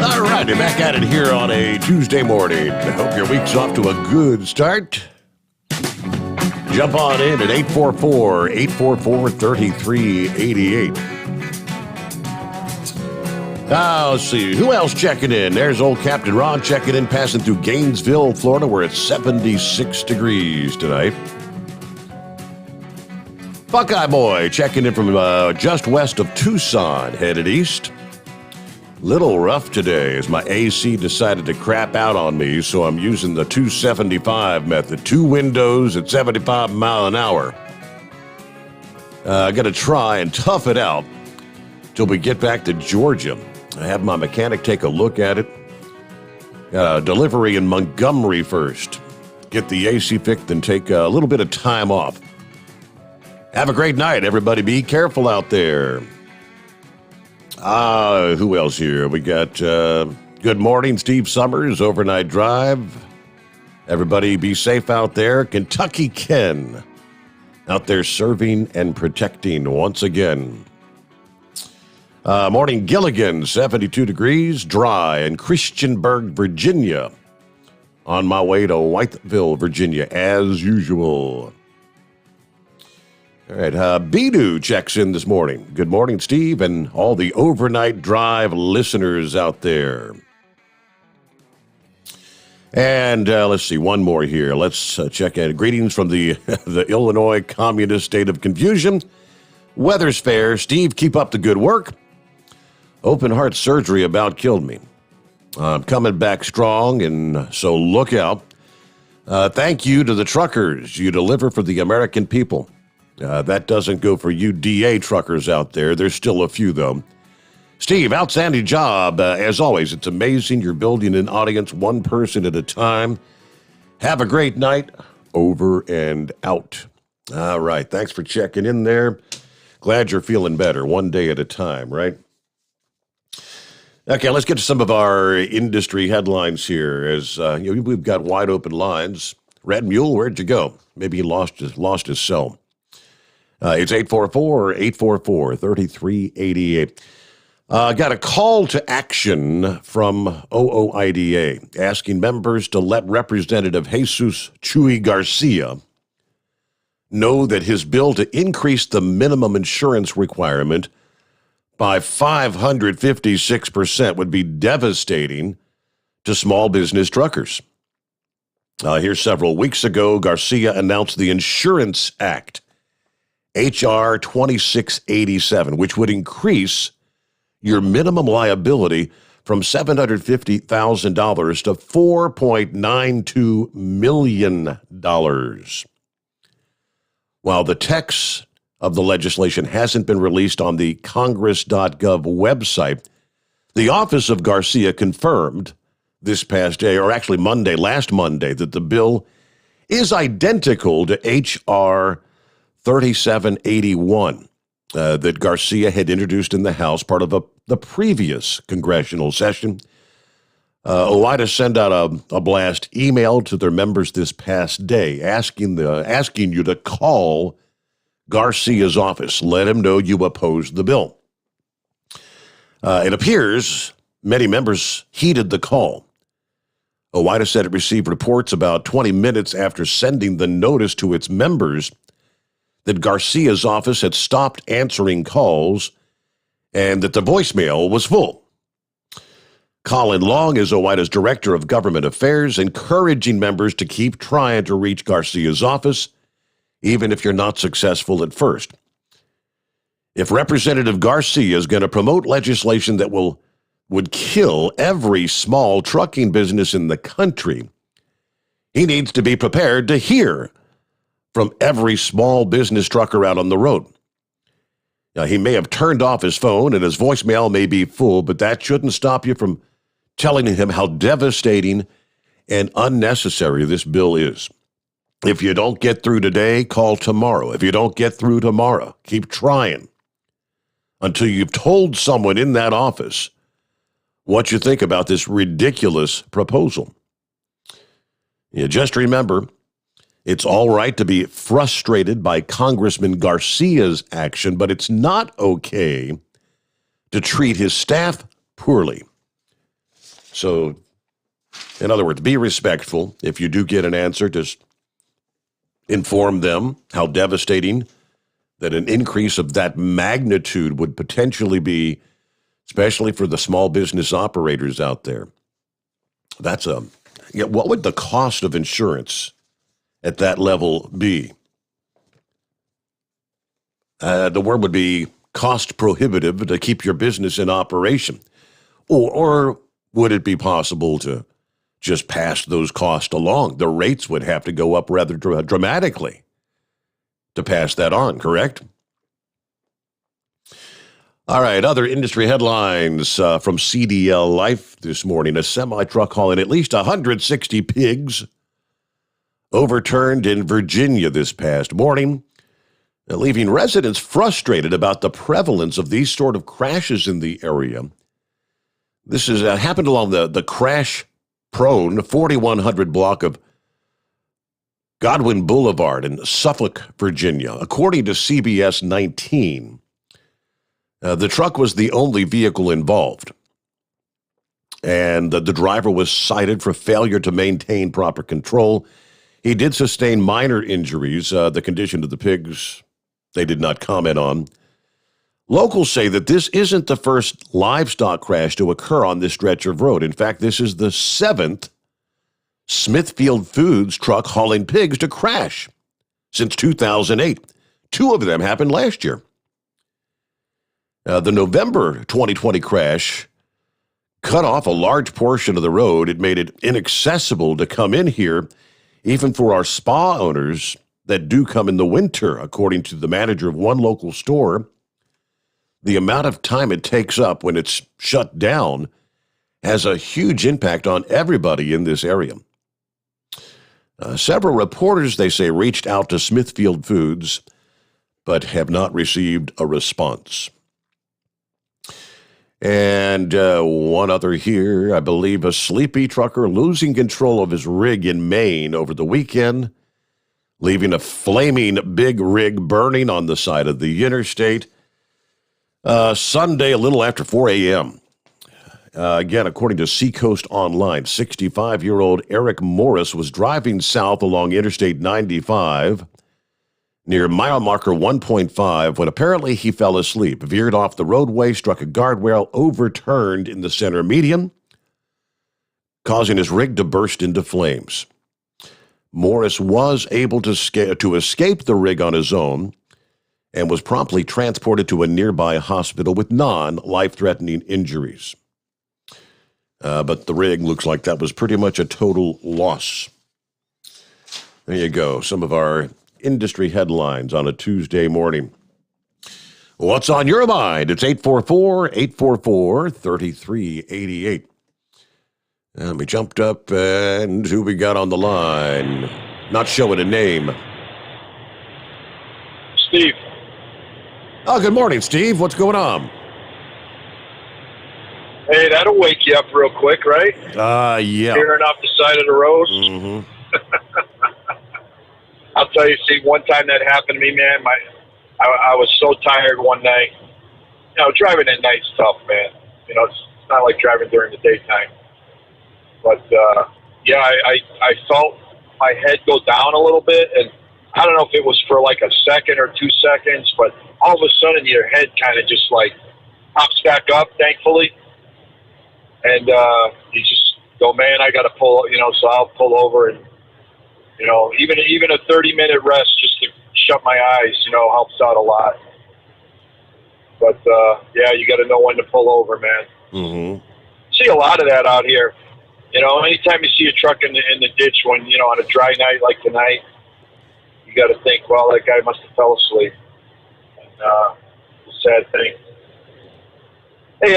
All right, you're back at it here on a Tuesday morning. I hope your week's off to a good start. Jump on in at 844-844-3388. Let's see. Who else checking in? There's old Captain Ron checking in, passing through Gainesville, Florida, where it's 76 degrees tonight. Buckeye Boy checking in from just west of Tucson, headed east. Little rough today as my AC decided to crap out on me, so I'm using the 275 method. 2 windows at 75 mile an hour. I got to try and tough it out till we get back to Georgia. I have my mechanic take a look at it. Delivery in Montgomery first. Get the AC fixed and take a little bit of time off. Have a great night, everybody. Be careful out there. Who else here? We got good morning, Steve Sommers, Overnight Drive. Everybody be safe out there. Kentucky Ken out there serving and protecting once again. Morning Gilligan, 72 degrees, dry in Christiansburg, Virginia. On my way to Whiteville, Virginia, as usual. All right, Bidu checks in this morning. Good morning, Steve, and all the Overnight Drive listeners out there. And let's see, one more here. Let's check in. Greetings from the Illinois Communist State of Confusion. Weather's fair. Steve, keep up the good work. Open heart surgery about killed me. I'm coming back strong, and so look out. Thank you to the truckers. You deliver for the American people. That doesn't go for you DA truckers out there. There's still a few, though. Steve, outstanding job. As always, it's amazing you're building an audience one person at a time. Have a great night. Over and out. All right. Thanks for checking in there. Glad you're feeling better one day at a time, right? Okay, let's get to some of our industry headlines here. As we've got wide open lines. Red Mule, where'd you go? Maybe he lost his cell. It's 844-844-3388. Got a call to action from OOIDA asking members to let Representative Jesus Chuy Garcia know that his bill to increase the minimum insurance requirement by 556% would be devastating to small business truckers. Here several weeks ago, Garcia announced the Insurance Act, H.R. 2687, which would increase your minimum liability from $750,000 to $4.92 million. While the text of the legislation hasn't been released on the Congress.gov website, The office of Garcia confirmed this past day, or actually last Monday, that the bill is identical to H.R. 3781 that Garcia had introduced in the House, part of the previous congressional session. OOIDA sent out a blast email to their members this past day asking you to call Garcia's office. Let him know you oppose the bill. It appears many members heeded the call. OOIDA said it received reports about 20 minutes after sending the notice to its members that Garcia's office had stopped answering calls and that the voicemail was full. Colin Long is OOIDA's Director of Government Affairs, encouraging members to keep trying to reach Garcia's office, even if you're not successful at first. If Representative Garcia is going to promote legislation that would kill every small trucking business in the country, he needs to be prepared to hear from every small business trucker out on the road. Now, he may have turned off his phone and his voicemail may be full, but that shouldn't stop you from telling him how devastating and unnecessary this bill is. If you don't get through today, call tomorrow. If you don't get through tomorrow, keep trying until you've told someone in that office what you think about this ridiculous proposal. Just remember, it's all right to be frustrated by Congressman Garcia's action, but it's not okay to treat his staff poorly. So, in other words, be respectful. If you do get an answer, just inform them how devastating that an increase of that magnitude would potentially be, especially for the small business operators out there. What would the cost of insurance at that level be? The word would be cost prohibitive to keep your business in operation. Or would it be possible to just pass those costs along? The rates would have to go up rather dramatically to pass that on, correct? All right, other industry headlines from CDL Life this morning. A semi-truck hauling at least 160 pigs overturned in Virginia this past morning, leaving residents frustrated about the prevalence of these sort of crashes in the area. This has happened along the crash-prone 4100 block of Godwin Boulevard in Suffolk, Virginia. According to CBS 19, the truck was the only vehicle involved, and the driver was cited for failure to maintain proper control. He did sustain minor injuries. The condition of the pigs, they did not comment on. Locals say that this isn't the first livestock crash to occur on this stretch of road. In fact, this is the 7th Smithfield Foods truck hauling pigs to crash since 2008. 2 of them happened last year. The November 2020 crash cut off a large portion of the road. It made it inaccessible to come in here, even for our spa owners that do come in the winter, according to the manager of one local store. The amount of time it takes up when it's shut down has a huge impact on everybody in this area. Several reporters, they say, reached out to Smithfield Foods, but have not received a response. And one other here, I believe a sleepy trucker losing control of his rig in Maine over the weekend, leaving a flaming big rig burning on the side of the interstate. Sunday, a little after 4 a.m. Again, according to Seacoast Online, 65-year-old Eric Morris was driving south along Interstate 95 near mile marker 1.5 when apparently he fell asleep, veered off the roadway, struck a guardrail, overturned in the center median, causing his rig to burst into flames. Morris was able to escape the rig on his own and was promptly transported to a nearby hospital with non-life-threatening injuries. But the rig looks like that was pretty much a total loss. There you go, some of our industry headlines on a Tuesday morning. What's on your mind? It's 844-844-3388. And we jumped up, and who we got on the line? Not showing a name. Steve. Oh, good morning, Steve. What's going on? Hey, that'll wake you up real quick, right? Yeah. Hearing off the side of the road. Mm-hmm. I'll tell you, Steve, one time that happened to me, man, I was so tired one night. You know, driving at night's tough, man. You know, it's not like driving during the daytime. But, yeah, I felt my head go down a little bit, and I don't know if it was for like a second or 2 seconds, but all of a sudden your head kind of just like pops back up, thankfully. And you just go, man, I got to pull, you know, so I'll pull over and, you know, even a 30-minute rest just to shut my eyes, you know, helps out a lot. But, yeah, you got to know when to pull over, man. Mm-hmm. See a lot of that out here. You know, anytime you see a truck in the ditch when, you know, on a dry night like tonight, you got to think, well, that guy must have fell asleep. And, it's a sad thing. Hey,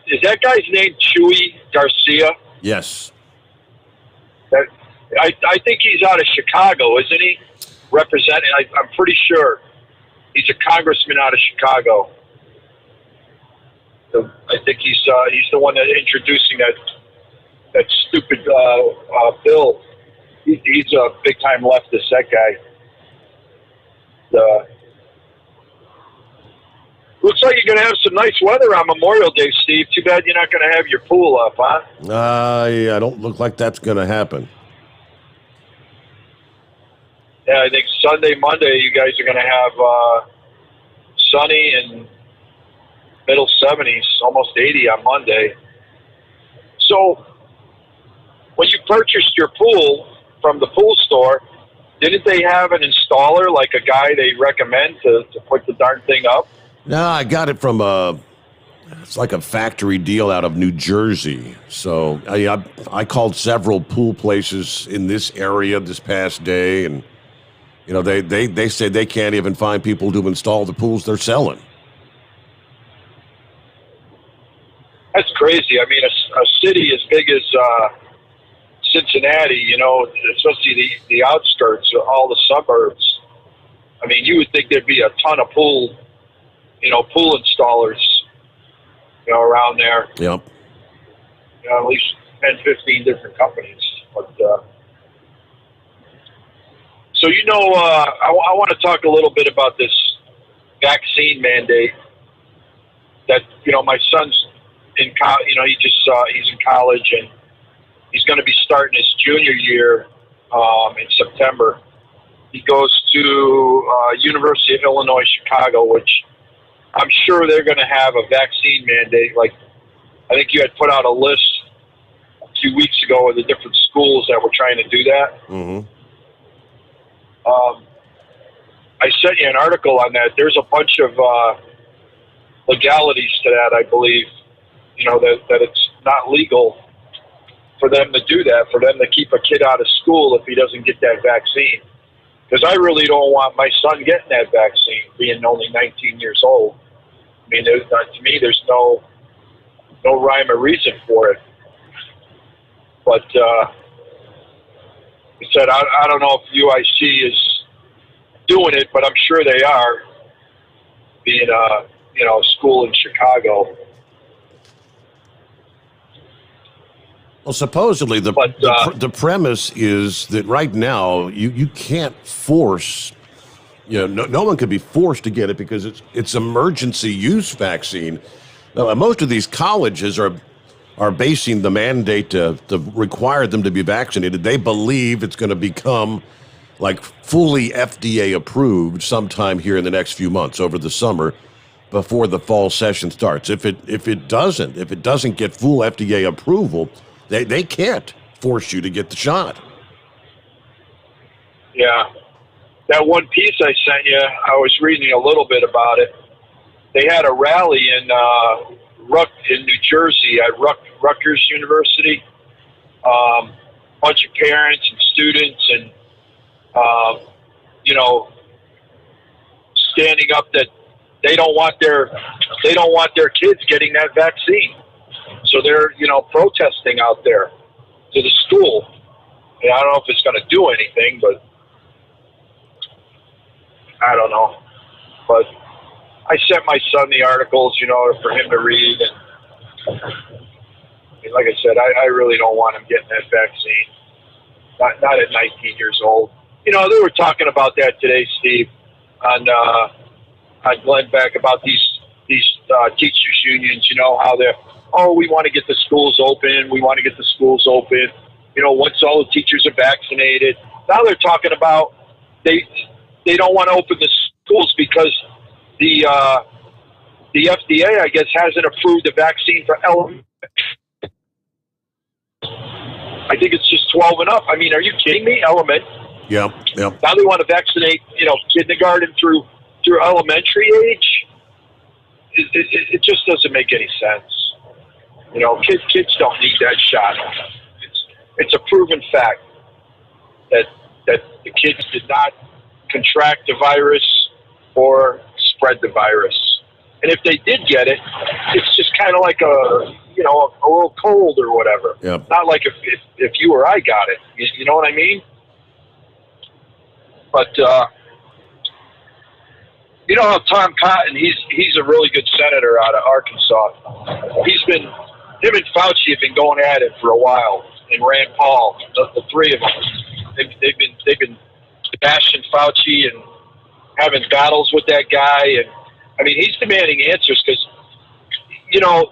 is that guy's name Chewy Garcia? Yes. I think he's out of Chicago, isn't he? Representing, I'm pretty sure he's a congressman out of Chicago. So I think he's the one that introducing that stupid bill. He's a big time leftist. That guy. Looks like you're going to have some nice weather on Memorial Day, Steve. Too bad you're not going to have your pool up, huh? Yeah, don't look like that's going to happen. Yeah, I think Sunday, Monday, you guys are going to have sunny and middle 70s, almost 80 on Monday. So, when you purchased your pool from the pool store, didn't they have an installer, like a guy they recommend to put the darn thing up? No, I got it from it's like a factory deal out of New Jersey. So I called several pool places in this area this past day, and you know they said they can't even find people to install the pools they're selling. That's crazy. I mean, a city as big as Cincinnati, you know, especially the outskirts, all the suburbs. I mean, you would think there'd be a ton of pool installers, you know, around there. Yep. You know, at least 10, 15 different companies. But so, you know, I want to talk a little bit about this vaccine mandate that, you know, my son's in college, you know, he's in college and he's going to be starting his junior year in September. He goes to University of Illinois, Chicago, which I'm sure they're going to have a vaccine mandate. Like, I think you had put out a list a few weeks ago of the different schools that were trying to do that. Mm-hmm. I sent you an article on that. There's a bunch of legalities to that, I believe. You know, that it's not legal for them to do that, for them to keep a kid out of school if he doesn't get that vaccine. Because I really don't want my son getting that vaccine, being only 19 years old. I mean, to me, there's no rhyme or reason for it. But he said, I don't know if UIC is doing it, but I'm sure they are, being a school in Chicago. Well, supposedly the premise is that right now you can't force, you know, no one could be forced to get it because it's emergency use vaccine. Now, most of these colleges are basing the mandate to require them to be vaccinated. They believe it's going to become like fully FDA approved sometime here in the next few months over the summer before the fall session starts. If it doesn't get full FDA approval, they can't force you to get the shot. Yeah. That one piece I sent you, I was reading a little bit about it. They had a rally in New Jersey at Rutgers University. Bunch of parents and students and, you know, standing up that they don't want their kids getting that vaccine. So they're, protesting out there to the school. And I don't know if it's going to do anything, but I don't know. But I sent my son the articles, for him to read. And like I said, I really don't want him getting that vaccine. Not at 19 years old. They were talking about that today, Steve, on Glenn Beck, about these teachers unions. How they're, we want to get the schools open. We want to get the schools open. Once all the teachers are vaccinated. Now they're talking about they don't want to open the schools because the FDA, I guess, hasn't approved the vaccine for elementary. I think it's just 12 and up. I mean, are you kidding me? Yep. Now they want to vaccinate, kindergarten through elementary age. It just doesn't make any sense. Kids don't need that shot. It's a proven fact that the kids did not contract the virus or spread the virus. And if they did get it, it's just kind of like a little cold or whatever. Yep. Not like if you or I got it. You know what I mean? But how Tom Cotton, he's a really good senator out of Arkansas. Him and Fauci have been going at it for a while, and Rand Paul, the three of them, they've been bashing Fauci and having battles with that guy. And I mean, he's demanding answers because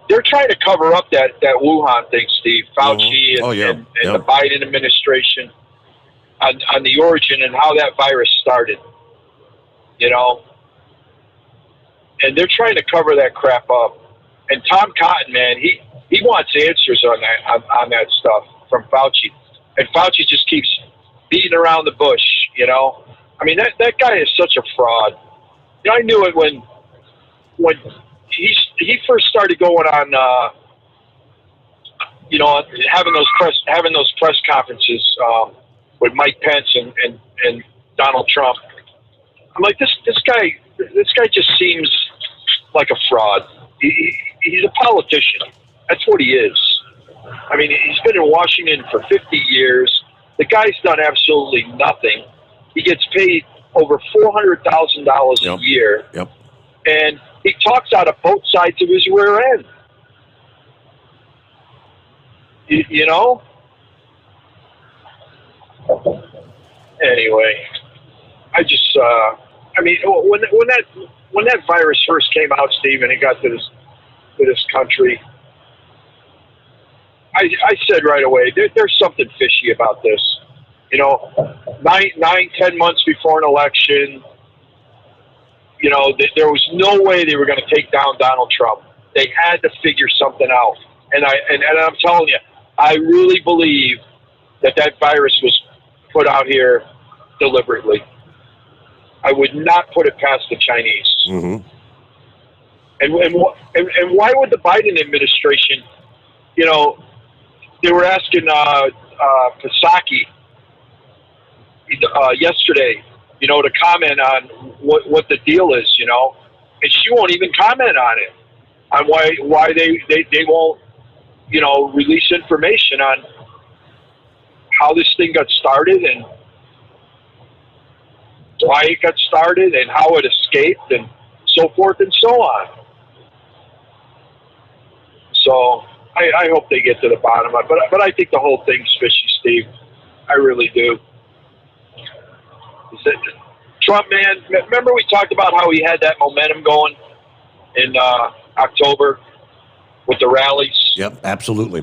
they're trying to cover up that Wuhan thing, Steve. Fauci and the Biden administration on the origin and how that virus started. And they're trying to cover that crap up. And Tom Cotton, man, he wants answers on that stuff from Fauci. And Fauci just keeps beating around the bush, I mean, that guy is such a fraud. I knew it when he first started going on, having those press conferences with Mike Pence and Donald Trump. I'm like, this guy just seems like a fraud. He's a politician. That's what he is. I mean, he's been in Washington for 50 years. The guy's done absolutely nothing. He gets paid over $400,000 a year. Yep. And he talks out of both sides of his rear end. Anyway, I just, when that virus first came out, Steve, and it got to this country, I said right away, there's something fishy about this. 9-10 months before an election, there was no way they were going to take down Donald Trump. They had to figure something out. And I'm telling you, I really believe that virus was put out here deliberately. I would not put it past the Chinese. Mm-hmm. And why would the Biden administration, they were asking Psaki yesterday, to comment on what the deal is, and she won't even comment on it, on why they won't, release information on how this thing got started and why it got started and how it escaped and so forth and so on. So I hope they get to the bottom of it. But I think the whole thing's fishy, Steve. I really do. Trump, man, remember we talked about how he had that momentum going in October with the rallies? Yep, absolutely.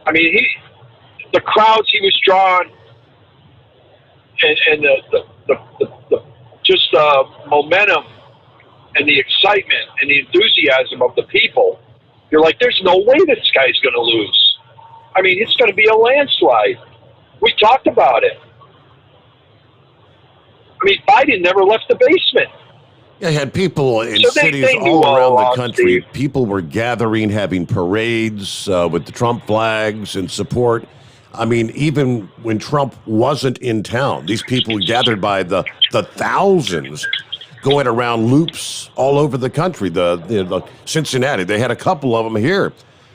I mean, the crowds he was drawing and the momentum and the excitement and the enthusiasm of the people, you're like, there's no way this guy's going to lose. I mean, it's going to be a landslide. We talked about it. I mean, Biden never left the basement. Yeah, you had people in cities all around the country. Steve. People were gathering, having parades with the Trump flags in support. I mean, even when Trump wasn't in town, these people gathered by the thousands going around loops all over the country. The Cincinnati, they had a couple of them here.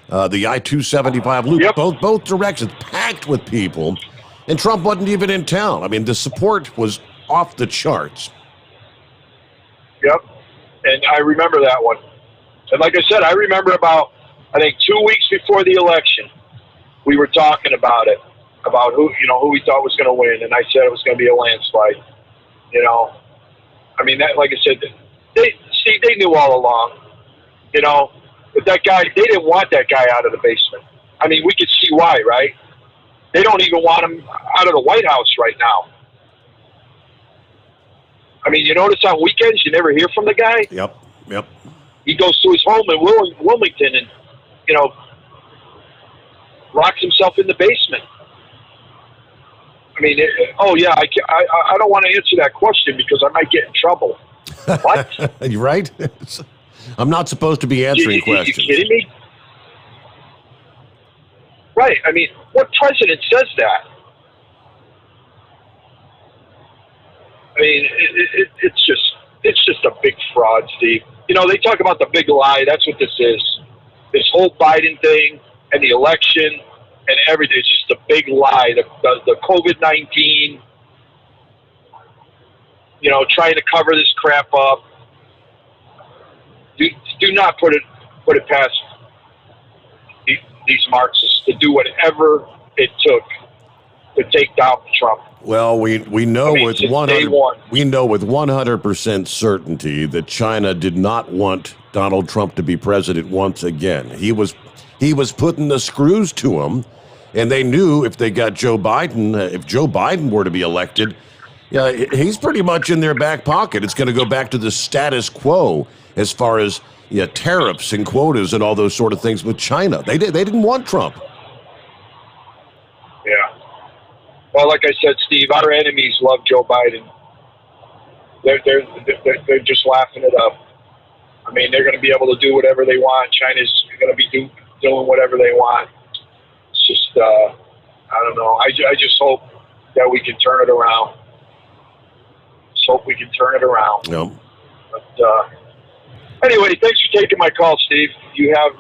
The I-275 loop, both directions, packed with people, and Trump wasn't even in town. I mean, the support was off the charts. Yep, and I remember that one. And like I said, I remember about, I think 2 weeks before the election, we were talking about it, about who we thought was going to win, and I said it was going to be a landslide. I mean, that, like I said, they knew all along, but that guy, they didn't want that guy out of the basement. I mean, we could see why, right? They don't even want him out of the White House right now. I mean, you notice on weekends you never hear from the guy? Yep. He goes to his home in Wilmington and, locks himself in the basement. I mean, I don't want to answer that question because I might get in trouble. What? You're right. I'm not supposed to be answering questions. You kidding me? Right. I mean, what president says that? I mean, it's just a big fraud, Steve. They talk about the big lie. That's what this is. This whole Biden thing and the election and everything is just a big lie. The COVID-19, trying to cover this crap up. Do not put it past these Marxists to do whatever it took to take down Trump. Well, we know with 100% certainty that China did not want Donald Trump to be president once again. He was putting the screws to him, and they knew if they got Joe Biden, if Joe Biden were to be elected, he's pretty much in their back pocket. It's going to go back to the status quo as far as tariffs and quotas and all those sort of things with China. They didn't want Trump. Yeah. Well, like I said, Steve, our enemies love Joe Biden. They're just laughing it up. I mean, they're going to be able to do whatever they want. China's going to be doing whatever they want. It's just, I don't know. I just hope that we can turn it around. Just hope we can turn it around. No. But anyway, thanks for taking my call, Steve. You have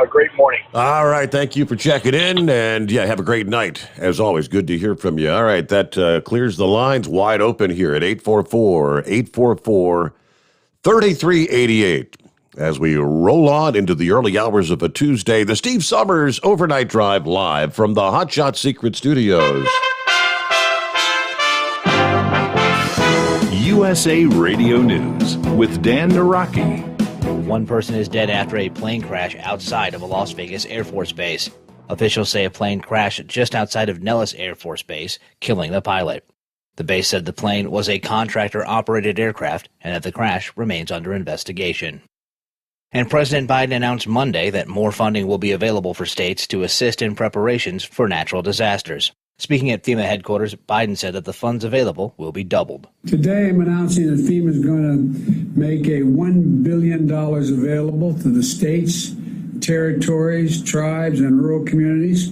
a great morning. All right. Thank you for checking in. And, have a great night. As always, good to hear from you. All right. That clears the lines wide open here at 844-844-3388. As we roll on into the early hours of a Tuesday, the Steve Sommers Overnight Drive live from the Hot Shot Secret Studios. USA Radio News with Dan Naraki. One person is dead after a plane crash outside of a Las Vegas Air Force Base. Officials say a plane crashed just outside of Nellis Air Force Base, killing the pilot. The base said the plane was a contractor-operated aircraft and that the crash remains under investigation. And President Biden announced Monday that more funding will be available for states to assist in preparations for natural disasters. Speaking at FEMA headquarters, Biden said that the funds available will be doubled. Today, I'm announcing that FEMA is going to make a $1 billion available to the states, territories, tribes, and rural communities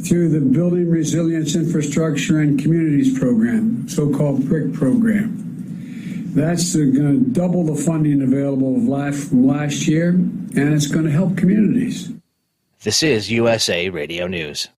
through the Building Resilience Infrastructure and Communities Program, so-called BRIC program. That's going to double the funding available from last year, and it's going to help communities. This is USA Radio News.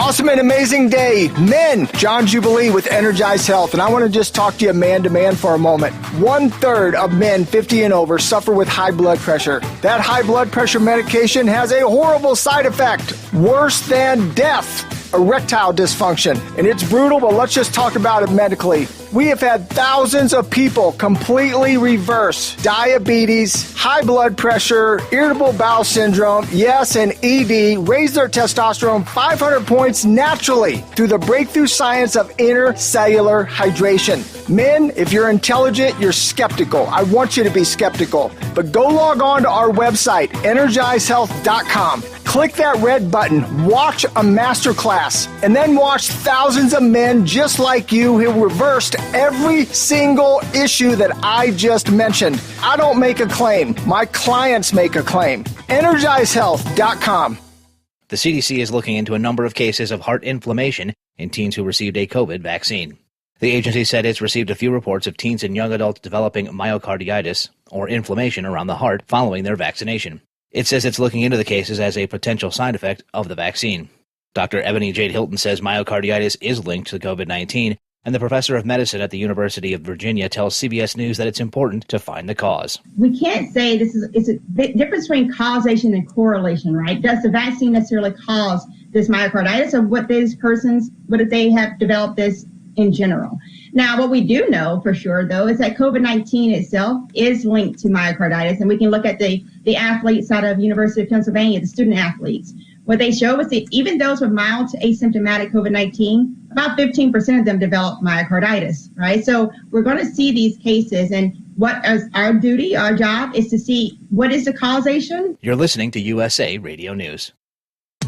Awesome and amazing day. Men, John Jubilee with Energize Health. And I want to just talk to you man to man for a moment. 1/3 of men 50 and over suffer with high blood pressure. That high blood pressure medication has a horrible side effect, worse than death. Erectile dysfunction. And it's brutal, but let's just talk about it medically. We have had thousands of people completely reverse diabetes, high blood pressure, irritable bowel syndrome, yes, and ED, raise their testosterone 500 points naturally through the breakthrough science of intercellular hydration. Men, if you're intelligent, you're skeptical. I want you to be skeptical. But go log on to our website, energizehealth.com. Click that red button, watch a masterclass, and then watch thousands of men just like you who reversed every single issue that I just mentioned. I don't make a claim. My clients make a claim. EnergizeHealth.com. The CDC is looking into a number of cases of heart inflammation in teens who received a COVID vaccine. The agency said it's received a few reports of teens and young adults developing myocarditis, or inflammation around the heart, following their vaccination. It says it's looking into the cases as a potential side effect of the vaccine. Dr. Ebony Jade Hilton says myocarditis is linked to COVID-19, and the professor of medicine at the University of Virginia tells CBS News that it's important to find the cause. We can't say it's a difference between causation and correlation, right? Does the vaccine necessarily cause this myocarditis, or what if they have developed this in general? Now, what we do know for sure, though, is that COVID-19 itself is linked to myocarditis, and we can look at the athletes out of University of Pennsylvania, the student athletes. What they show is that even those with mild to asymptomatic COVID-19, about 15% of them develop myocarditis, right? So we're going to see these cases, and what is our duty, our job, is to see what is the causation. You're listening to USA Radio News.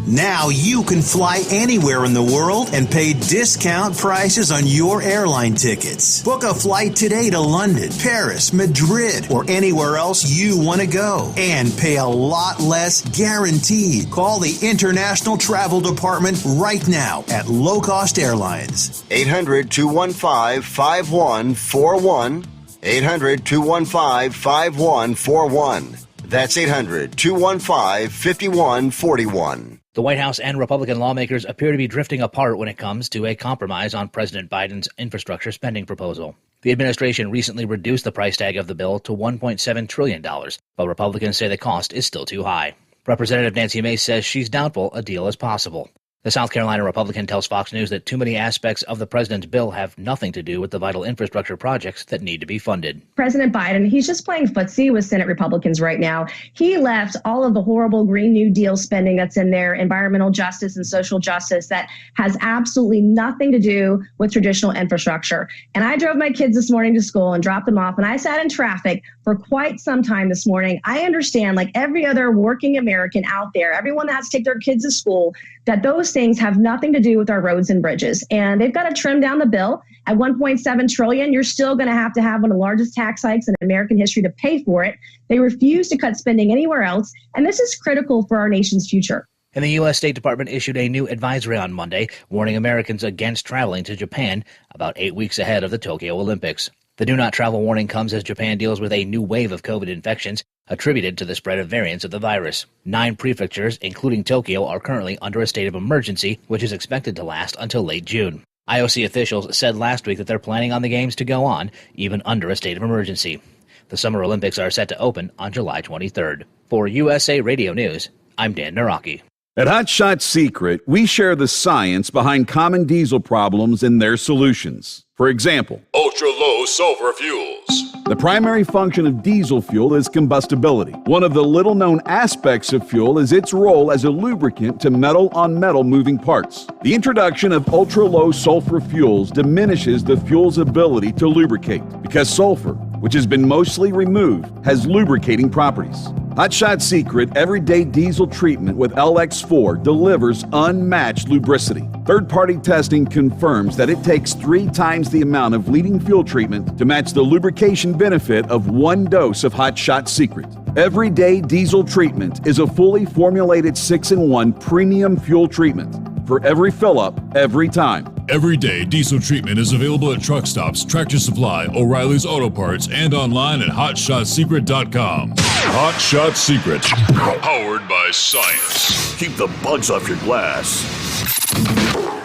Now you can fly anywhere in the world and pay discount prices on your airline tickets. Book a flight today to London, Paris, Madrid, or anywhere else you want to go. And pay a lot less guaranteed. Call the International Travel Department right now at Low Cost Airlines. 800-215-5141. 800-215-5141. That's 800-215-5141. The White House and Republican lawmakers appear to be drifting apart when it comes to a compromise on President Biden's infrastructure spending proposal. The administration recently reduced the price tag of the bill to $1.7 trillion, but Republicans say the cost is still too high. Representative Nancy Mace says she's doubtful a deal is possible. The South Carolina Republican tells Fox News that too many aspects of the president's bill have nothing to do with the vital infrastructure projects that need to be funded. President Biden, he's just playing footsie with Senate Republicans right now. He left all of the horrible Green New Deal spending that's in there, environmental justice and social justice, that has absolutely nothing to do with traditional infrastructure. And I drove my kids this morning to school and dropped them off, and I sat in traffic for quite some time this morning. I understand, like every other working American out there, everyone that has to take their kids to school, that those things have nothing to do with our roads and bridges. And they've got to trim down the bill. At $1.7 trillion, you're still going to have one of the largest tax hikes in American history to pay for it. They refuse to cut spending anywhere else. And this is critical for our nation's future. And the U.S. State Department issued a new advisory on Monday, warning Americans against traveling to Japan about 8 weeks ahead of the Tokyo Olympics. The do not travel warning comes as Japan deals with a new wave of COVID infections attributed to the spread of variants of the virus. 9 prefectures, including Tokyo, are currently under a state of emergency, which is expected to last until late June. IOC officials said last week that they're planning on the games to go on, even under a state of emergency. The Summer Olympics are set to open on July 23rd. For USA Radio News, I'm Dan Naraki. At Hot Shot Secret, we share the science behind common diesel problems and their solutions. For example, ultra-low sulfur fuels. The primary function of diesel fuel is combustibility. One of the little-known aspects of fuel is its role as a lubricant to metal-on-metal moving parts. The introduction of ultra-low sulfur fuels diminishes the fuel's ability to lubricate because sulfur, which has been mostly removed, has lubricating properties. Hot Shot Secret Everyday Diesel Treatment with LX4 delivers unmatched lubricity. Third-party testing confirms that it takes 3 times the amount of leading fuel treatment to match the lubrication benefit of 1 dose of Hot Shot Secret. Everyday Diesel Treatment is a fully formulated 6-in-1 premium fuel treatment for every fill-up, every time. Everyday Diesel Treatment is available at truck stops, Tractor Supply, O'Reilly's Auto Parts, and online at HotShotSecret.com. Hot Shot Secret, powered by science. Keep the bugs off your glass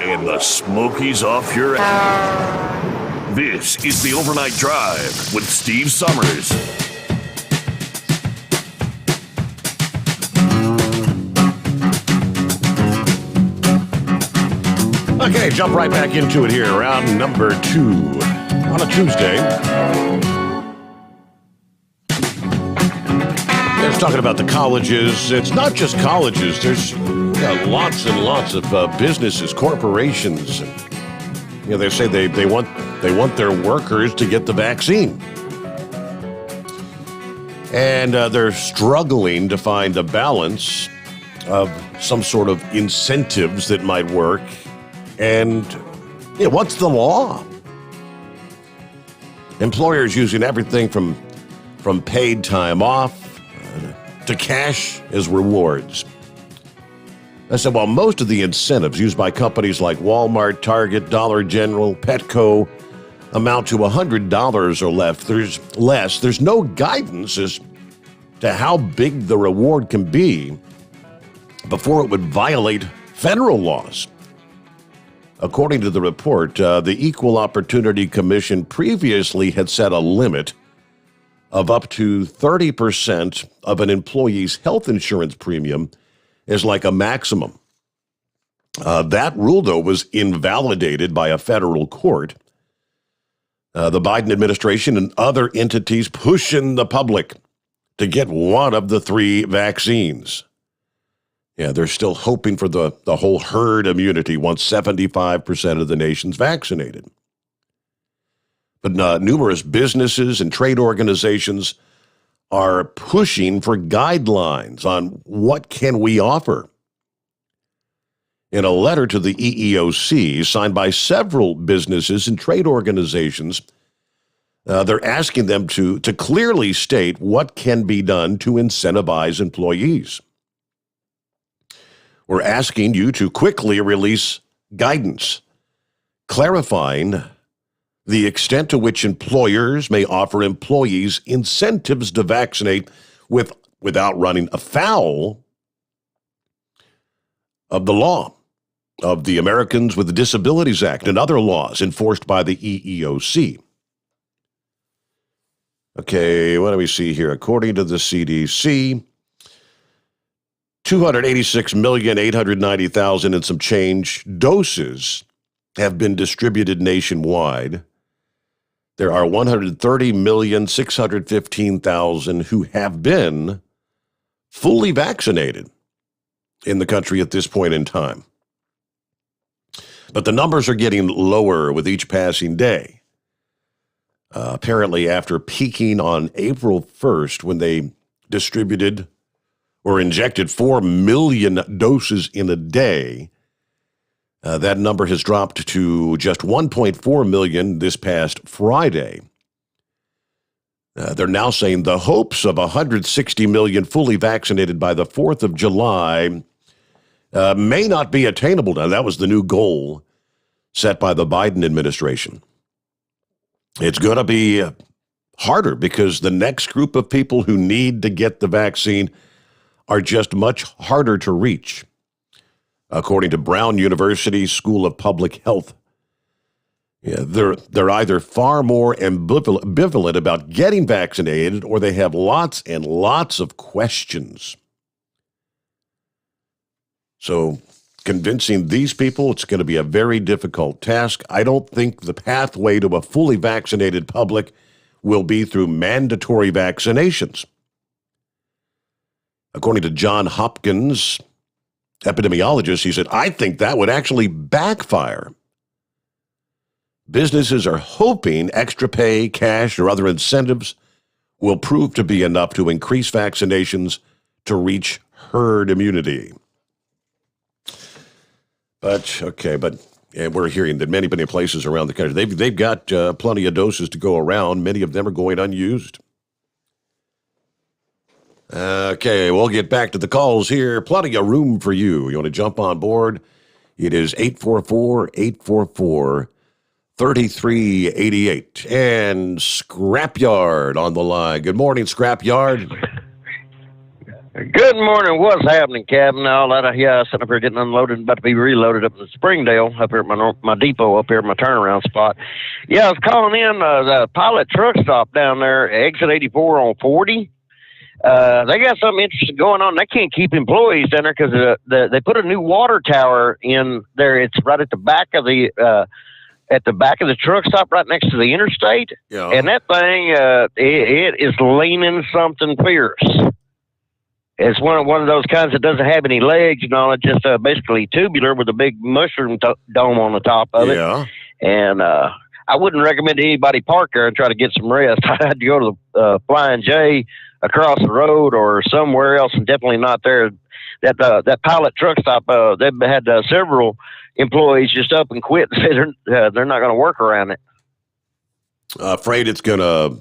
and the smokies off your ass. This is the Overnight Drive with Steve Sommers. Okay, jump right back into it here. Round number 2 on a Tuesday. It's talking about the colleges. It's not just colleges. There's lots and lots of businesses, corporations. They say they want their workers to get the vaccine. And they're struggling to find a balance of some sort of incentives that might work. And what's the law? Employers using everything from paid time off to cash as rewards. I said, while most of the incentives used by companies like Walmart, Target, Dollar General, Petco amount to $100 or less. There's no guidance as to how big the reward can be before it would violate federal laws. According to the report, the Equal Opportunity Commission previously had set a limit of up to 30% of an employee's health insurance premium as like a maximum. That rule, though, was invalidated by a federal court. The Biden administration and other entities pushing the public to get one of the 3 vaccines. Yeah, they're still hoping for the whole herd immunity once 75% of the nation's vaccinated. But numerous businesses and trade organizations are pushing for guidelines on what can we offer. In a letter to the EEOC signed by several businesses and trade organizations, they're asking them to clearly state what can be done to incentivize employees. We're asking you to quickly release guidance, clarifying the extent to which employers may offer employees incentives to vaccinate without running afoul of the law of the Americans with Disabilities Act and other laws enforced by the EEOC. Okay, what do we see here? According to the CDC, 286,890,000 and some change doses have been distributed nationwide. There are 130,615,000 who have been fully vaccinated in the country at this point in time. But the numbers are getting lower with each passing day. Apparently, after peaking on April 1st, when they distributed or injected 4 million doses in a day, that number has dropped to just 1.4 million this past Friday. They're now saying the hopes of 160 million fully vaccinated by the 4th of July may not be attainable now. That was the new goal set by the Biden administration. It's going to be harder because the next group of people who need to get the vaccine are just much harder to reach. According to Brown University School of Public Health, they're either far more ambivalent about getting vaccinated or they have lots and lots of questions. So convincing these people, it's going to be a very difficult task. I don't think the pathway to a fully vaccinated public will be through mandatory vaccinations. According to John Hopkins, epidemiologist, he said, I think that would actually backfire. Businesses are hoping extra pay, cash, or other incentives will prove to be enough to increase vaccinations to reach herd immunity. But we're hearing that many places around the country, they've got plenty of doses to go around. Many of them are going unused. Okay, we'll get back to the calls here. Plenty of room for you. You want to jump on board? It is 844-844-3388. And Scrapyard on the line. Good morning, Scrapyard. Good morning. What's happening, Captain? All that, yeah, sitting up here getting unloaded, about to be reloaded up in Springdale, up here at my depot, up here at my turnaround spot. Yeah, I was calling in the Pilot truck stop down there, exit 84 on 40. They got something interesting going on. They can't keep employees down there because they put a new water tower in there. It's right at the back of the truck stop, right next to the interstate. Yeah. And that thing, it is leaning something fierce. It's one of those kinds that doesn't have any legs, you know. It's just basically tubular with a big mushroom dome on the top of it. Yeah. And I wouldn't recommend anybody park there and try to get some rest. I had to go to the Flying J across the road or somewhere else, and definitely not there. That Pilot truck stop, they've had several employees just up and quit and say they're not going to work around it. Afraid it's gonna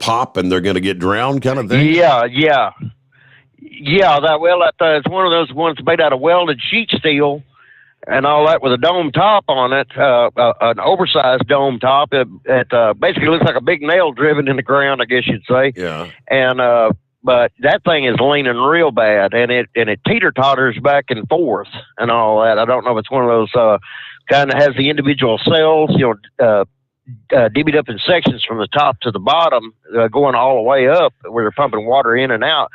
pop and they're gonna get drowned, kind of thing. Yeah. It's one of those ones made out of welded sheet steel, and all that with a dome top on it, an oversized dome top. It basically looks like a big nail driven in the ground, I guess you'd say. Yeah. And but that thing is leaning real bad, and it teeter-totters back and forth and all that. I don't know if it's one of those kind of has the individual cells, divvied up in sections from the top to the bottom, going all the way up where they're pumping water in and out.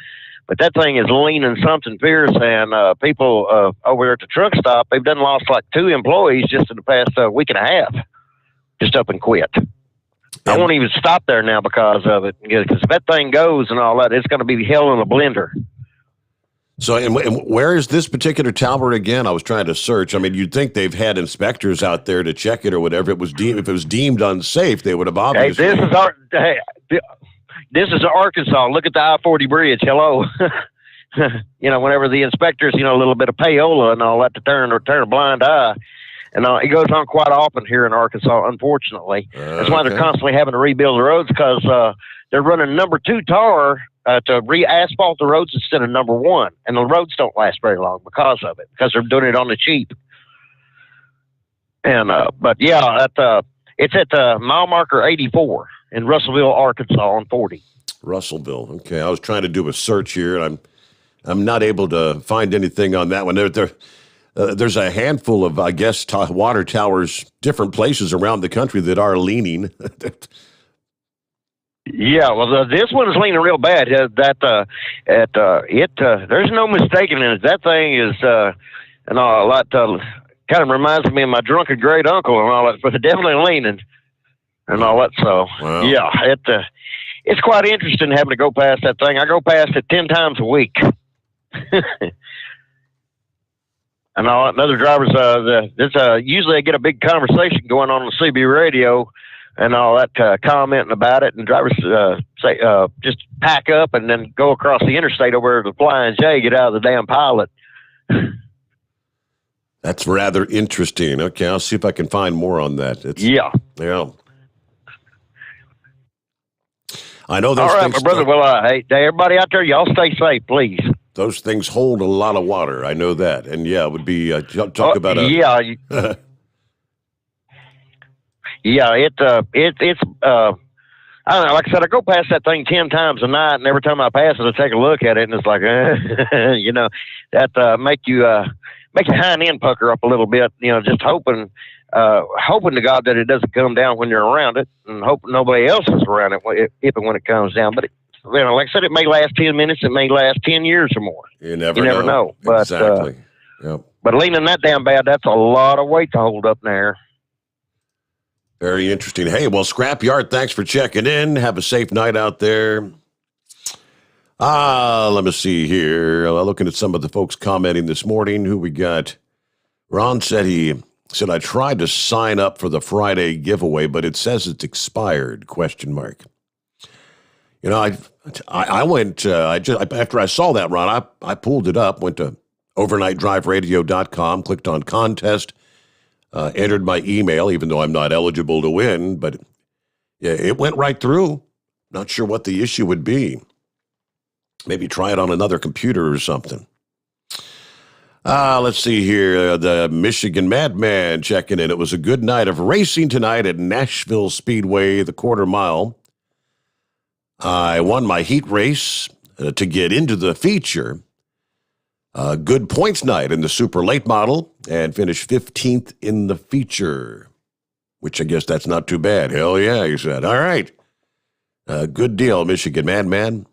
But that thing is leaning something fierce, and people over there at the truck stop, they've done lost like 2 employees just in the past week and a half, just up and quit. I won't even stop there now because of it, because if that thing goes and all that, it's going to be hell in a blender. So, and where is this particular tower again? I was trying to search. I mean, you'd think they've had inspectors out there to check it or whatever. If it was deemed unsafe, they would have obviously. This is Arkansas. Look at the I-40 bridge. Hello. Whenever the inspectors, a little bit of payola and all that to turn a blind eye. And it goes on quite often here in Arkansas, unfortunately. That's why they're constantly having to rebuild the roads, because they're running number 2 tar to re-asphalt the roads instead of number 1. And the roads don't last very long because of it, because they're doing it on the cheap. And but yeah, it's at mile marker 84 in Russellville, Arkansas on 40. Russellville. Okay, I was trying to do a search here, and I'm not able to find anything on that one. There's a handful of, I guess, water towers, different places around the country that are leaning. Yeah, well, this one is leaning real bad. There's no mistaking it. That thing is, a lot. Kind of reminds me of my drunken great uncle and all that, but definitely leaning and all that. So, wow. Yeah, it's quite interesting having to go past that thing. I go past it 10 times a week. And all other drivers, usually I get a big conversation going on the CB radio and all that, commenting about it. And drivers say, just pack up and then go across the interstate over to the Flying J, get out of the damn Pilot. That's rather interesting. Okay, I'll see if I can find more on that. Yeah. I know those. All right, things my brother. Well, hey, everybody out there, y'all stay safe, please. Those things hold a lot of water. I know that, and yeah, it would be talk about a yeah. Yeah, it's I don't know. Like I said, I go past that thing 10 times a night, and every time I pass it, I take a look at it, and it's like, that make your hind end pucker up a little bit. Just hoping to God that it doesn't come down when you're around it, and hope nobody else is around it if and when it comes down. But like I said, it may last 10 minutes, it may last 10 years or more. You never know. But, exactly. Yep. But leaning that damn bad, that's a lot of weight to hold up in there. Very interesting. Hey, well, Scrapyard, thanks for checking in. Have a safe night out there. Let me see here. Looking at some of the folks commenting this morning. Who we got? Ron said I tried to sign up for the Friday giveaway, but it says it's expired, ? I went, after I saw that, Ron, I pulled it up, went to overnightdriveradio.com, clicked on contest, entered my email, even though I'm not eligible to win, but yeah, it went right through. Not sure what the issue would be. Maybe try it on another computer or something. Let's see here. The Michigan Madman checking in. It was a good night of racing tonight at Nashville Speedway, the quarter mile. I won my heat race to get into the feature. Good points night in the super late model and finished 15th in the feature, which I guess that's not too bad. Hell yeah, he said. All right. Good deal, Michigan Madman.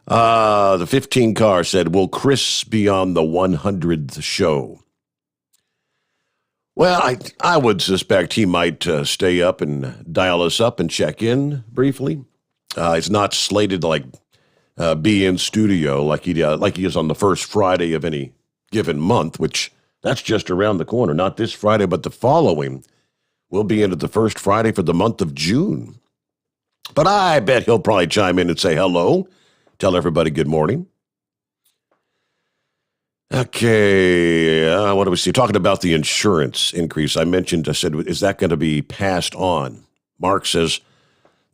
The 15 car said, will Chris be on the 100th show? Well, I would suspect he might stay up and dial us up and check in briefly. It's not slated to be in studio like he is on the first Friday of any given month, which that's just around the corner. Not this Friday, but the following. We'll be into the first Friday for the month of June. But I bet he'll probably chime in and say hello. Tell everybody good morning. Okay, what do we see? Talking about the insurance increase. I said, is that going to be passed on? Mark says,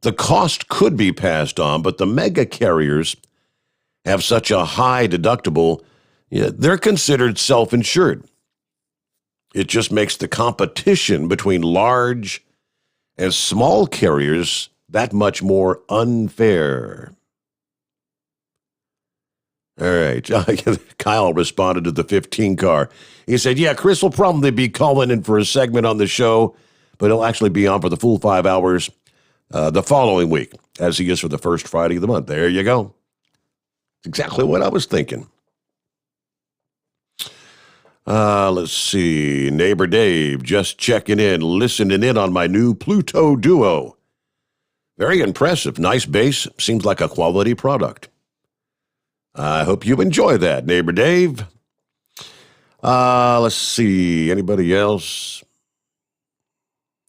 the cost could be passed on, but the mega carriers have such a high deductible, they're considered self-insured. It just makes the competition between large and small carriers that much more unfair. All right. Kyle responded to the 15 car. He said, yeah, Chris will probably be calling in for a segment on the show, but he'll actually be on for the full 5 hours the following week, as he is for the first Friday of the month. There you go. Exactly what I was thinking. Let's see. Neighbor Dave just checking in, listening in on my new Pluto Duo. Very impressive. Nice bass. Seems like a quality product. I hope you enjoy that, Neighbor Dave. Let's see. Anybody else?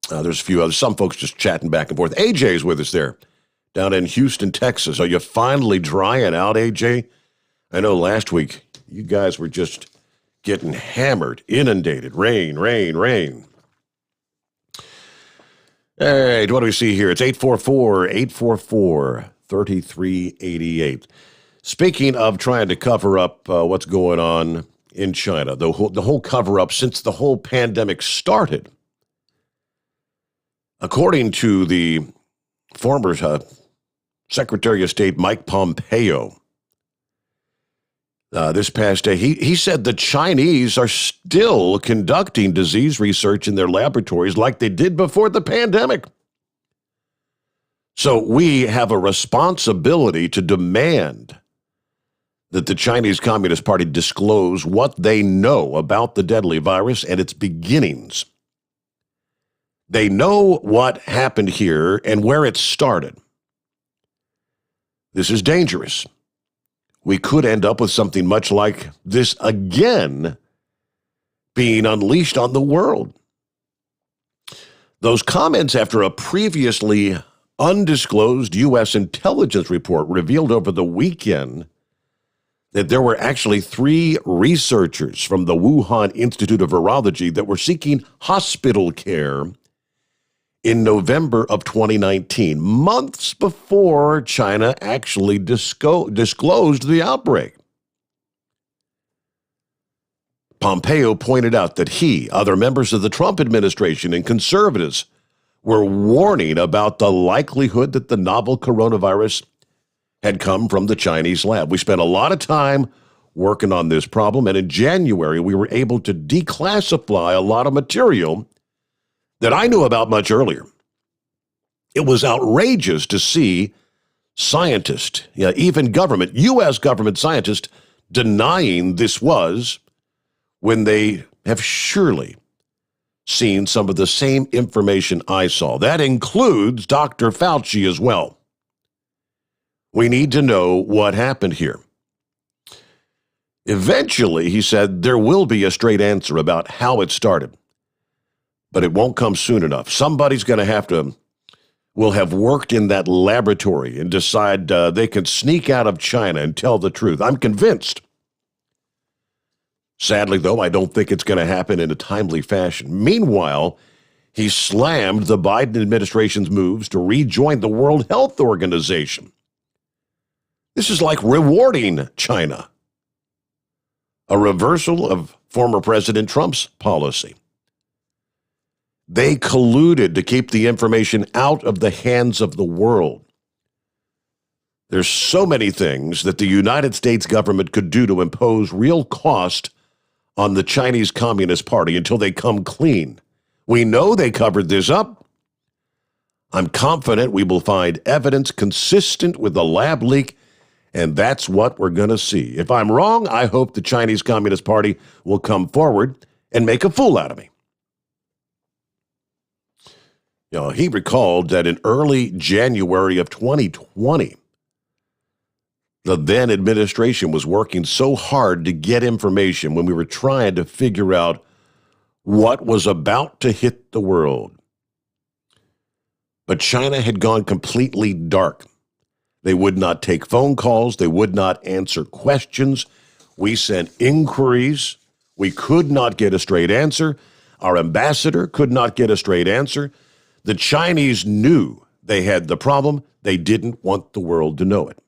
There's a few others. Some folks just chatting back and forth. AJ's with us there down in Houston, Texas. Are you finally drying out, AJ? I know last week you guys were just getting hammered, inundated. Rain, rain, rain. All right, what do we see here? It's 844-844-3388. Speaking of trying to cover up what's going on in China, the whole cover-up since the whole pandemic started, according to the former Secretary of State Mike Pompeo, this past day, he said the Chinese are still conducting disease research in their laboratories like they did before the pandemic. So we have a responsibility to demand that the Chinese Communist Party disclose what they know about the deadly virus and its beginnings. They know what happened here and where it started. This is dangerous. We could end up with something much like this again being unleashed on the world. Those comments after a previously undisclosed U.S. intelligence report revealed over the weekend that there were actually 3 researchers from the Wuhan Institute of Virology that were seeking hospital care in November of 2019, months before China actually disclosed the outbreak. Pompeo pointed out that he, other members of the Trump administration, and conservatives were warning about the likelihood that the novel coronavirus had come from the Chinese lab. We spent a lot of time working on this problem, and in January, we were able to declassify a lot of material that I knew about much earlier. It was outrageous to see scientists, even government, U.S. government scientists, denying this was when they have surely seen some of the same information I saw. That includes Dr. Fauci as well. We need to know what happened here. Eventually, he said, there will be a straight answer about how it started, but it won't come soon enough. Somebody's going to will have worked in that laboratory and decide they can sneak out of China and tell the truth. I'm convinced. Sadly, though, I don't think it's going to happen in a timely fashion. Meanwhile, he slammed the Biden administration's moves to rejoin the World Health Organization. This is like rewarding China. A reversal of former President Trump's policy. They colluded to keep the information out of the hands of the world. There's so many things that the United States government could do to impose real cost on the Chinese Communist Party until they come clean. We know they covered this up. I'm confident we will find evidence consistent with the lab leak, and that's what we're going to see. If I'm wrong, I hope the Chinese Communist Party will come forward and make a fool out of me. He recalled that in early January of 2020, the then administration was working so hard to get information when we were trying to figure out what was about to hit the world. But China had gone completely dark. They would not take phone calls. They would not answer questions. We sent inquiries. We could not get a straight answer. Our ambassador could not get a straight answer. The Chinese knew they had the problem. They didn't want the world to know it.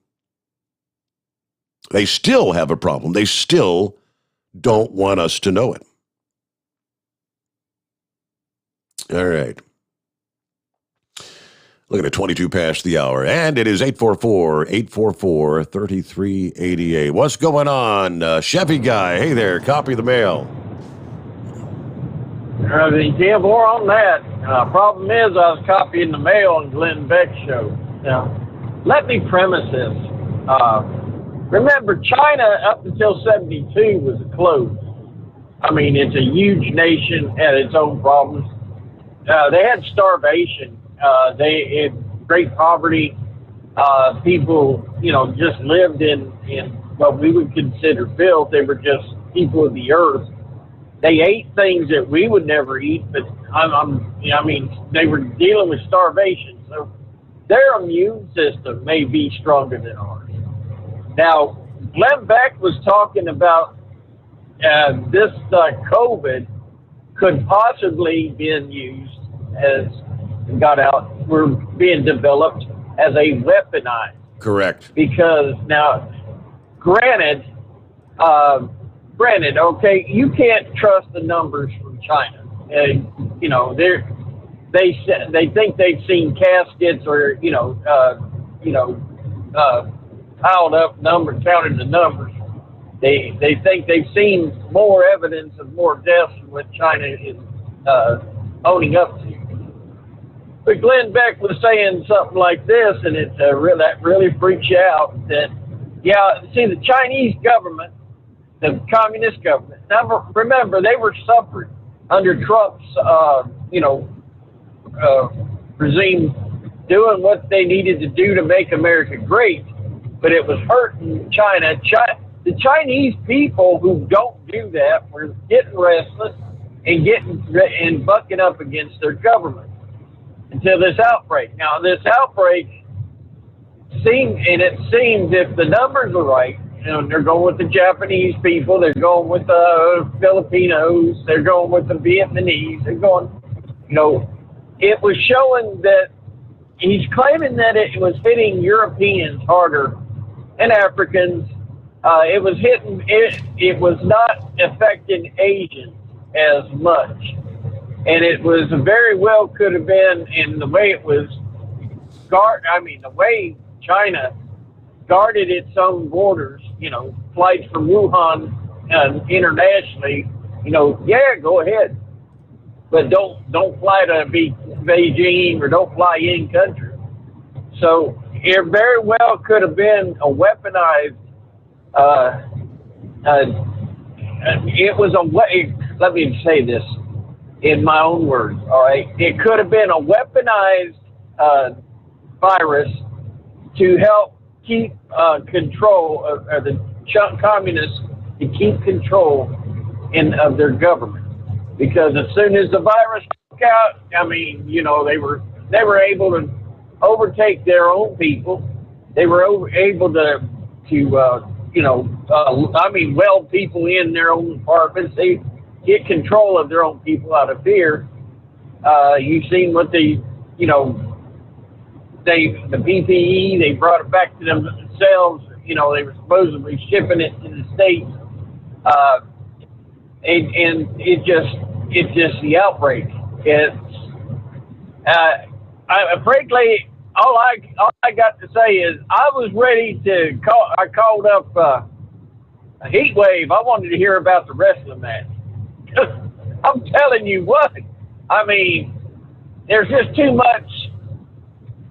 They still have a problem. They still don't want us to know it. All right. Looking at 22 past the hour, and it is 844-844-3388. What's going on? Chevy guy, hey there, copy the mail. Yeah, more on that. Problem is, I was copying the mail on Glenn Beck's show. Now, let me premise this. Remember, China up until 72 was closed. I mean, it's a huge nation, had its own problems. They had starvation. They had great poverty. People, just lived in what we would consider filth. They were just people of the earth. They ate things that we would never eat, but they were dealing with starvation. So their immune system may be stronger than ours. Now, Glenn Beck was talking about this COVID could possibly been used were being developed as a weaponized. Correct. Because now, granted, okay, you can't trust the numbers from China. They think they've seen caskets or piled up numbers, counted the numbers. They think they've seen more evidence of more deaths than what China is owning up to. But Glenn Beck was saying something like this, and that really freaks you out. That the Chinese government, the communist government. Now remember, they were suffering under Trump's regime, doing what they needed to do to make America great, but it was hurting China. The Chinese people who don't do that were getting restless and bucking up against their government until this outbreak. Now, this outbreak seemed if the numbers are right, they're going with the Japanese people, they're going with the Filipinos, they're going with the Vietnamese, they're going, it was showing that he's claiming that it was hitting Europeans harder and Africans. It was not affecting Asians as much. And it was very well could have been in the way it was the way China guarded its own borders, flights from Wuhan internationally, go ahead. But don't fly to Beijing or don't fly in country. So it very well could have been a weaponized, it was let me say this in my own words, all right? It could have been a weaponized virus to help keep control of the communists, to keep control of their government. Because as soon as the virus broke out, they were able to overtake their own people. They were able to weld people in their own apartments. They get control of their own people out of fear. You've seen what the PPE, they brought it back to themselves. They were supposedly shipping it to the States. And it's just the outbreak. Frankly, all I got to say is I was ready to call. I called up a heat wave. I wanted to hear about the rest of the match. I'm telling you what. There's just too much.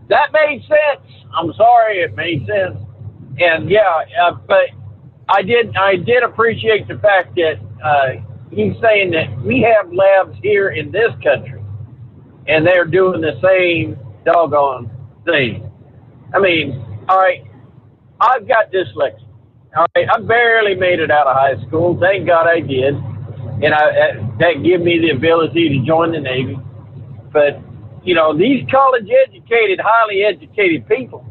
That made sense. I'm sorry, it made sense. And but I did appreciate the fact that he's saying that we have labs here in this country, and they're doing the same doggone thing. All right, I've got dyslexia. All right, I barely made it out of high school. Thank God I did, and that gave me the ability to join the Navy. But these college-educated, highly educated people,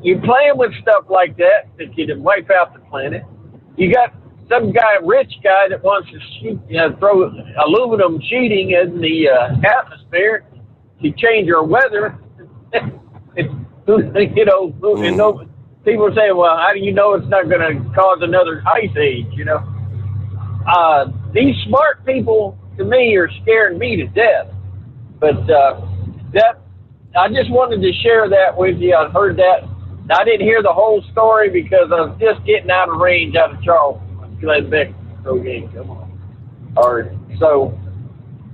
you're playing with stuff like that can wipe out the planet. You got some rich guy that wants to throw aluminum sheeting in the atmosphere to change our weather. And people say, well, how do you know it's not going to cause another ice age? These smart people to me are scaring me to death. But I just wanted to share that with you. I heard that. I didn't hear the whole story because I was just getting out of range out of Charleston. Glenn Beck game, come on. So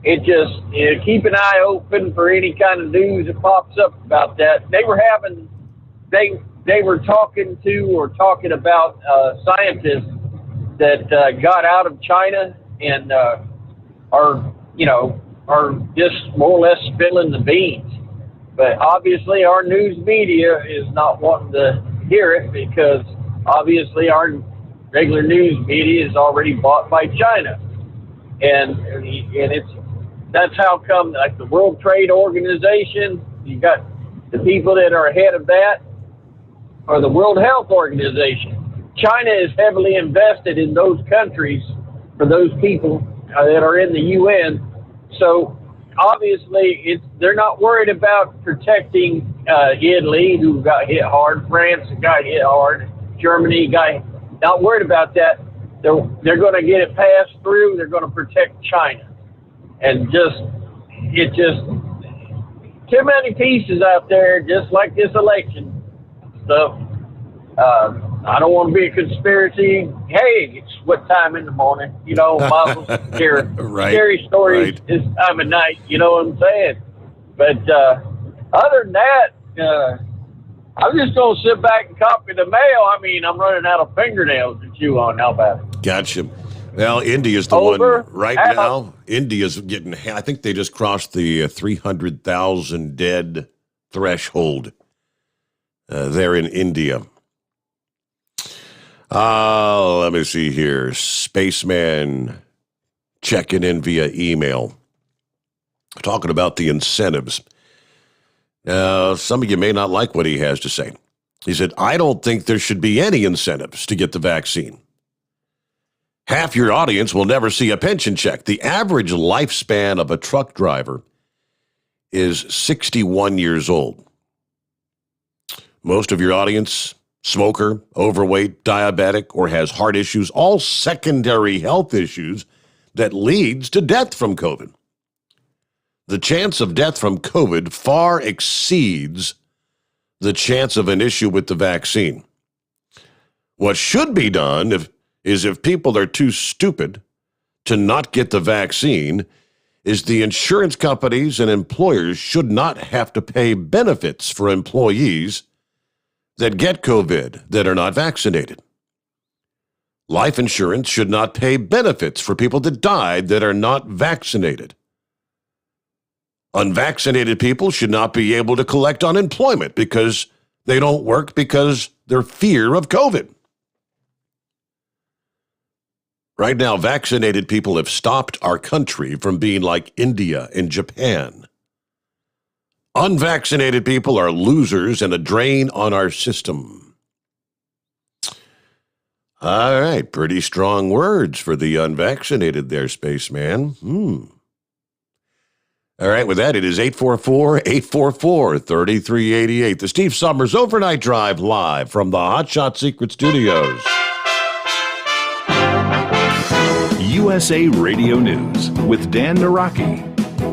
it just, keep an eye open for any kind of news that pops up about that. They were talking about scientists that got out of China and are just more or less spilling the beans. But obviously our news media is not wanting to hear it because obviously our regular news media is already bought by China. And that's how come, like the World Trade Organization, you got the people that are ahead of that, or the World Health Organization. China is heavily invested in those countries for those people that are in the UN. So obviously, they're not worried about protecting Italy, who got hit hard, France got hit hard, Germany not worried about that. They're going to get it passed through. They're going to protect China, and too many pieces out there, just like this election stuff. I don't want to be a conspiracy. Hey, it's what time in the morning? Bible scary stories this time of night. You know what I'm saying? But other than that, I'm just going to sit back and copy the mail. I mean, I'm running out of fingernails to chew on. How about it? Gotcha. Well, India's the one right now. India's getting, I think they just crossed the 300,000 dead threshold there in India. Let me see here. Spaceman checking in via email, talking about the incentives. Some of you may not like what he has to say. He said, I don't think there should be any incentives to get the vaccine. Half your audience will never see a pension check. The average lifespan of a truck driver is 61 years old. Most of your audience, smoker, overweight, diabetic, or has heart issues, all secondary health issues that leads to death from COVID. The chance of death from COVID far exceeds the chance of an issue with the vaccine. What should be done is if people are too stupid to not get the vaccine, is the insurance companies and employers should not have to pay benefits for employees that get COVID that are not vaccinated. Life insurance should not pay benefits for people that died that are not vaccinated. Unvaccinated people should not be able to collect unemployment because they don't work because their fear of COVID. Right now, vaccinated people have stopped our country from being like India and Japan. Unvaccinated people are losers and a drain on our system. All right, pretty strong words for the unvaccinated there, Spaceman. All right, with that, it is 844-844-3388. The Steve Sommers Overnight Drive live from the Hot Shot Secret Studios. USA Radio News with Dan Naraki.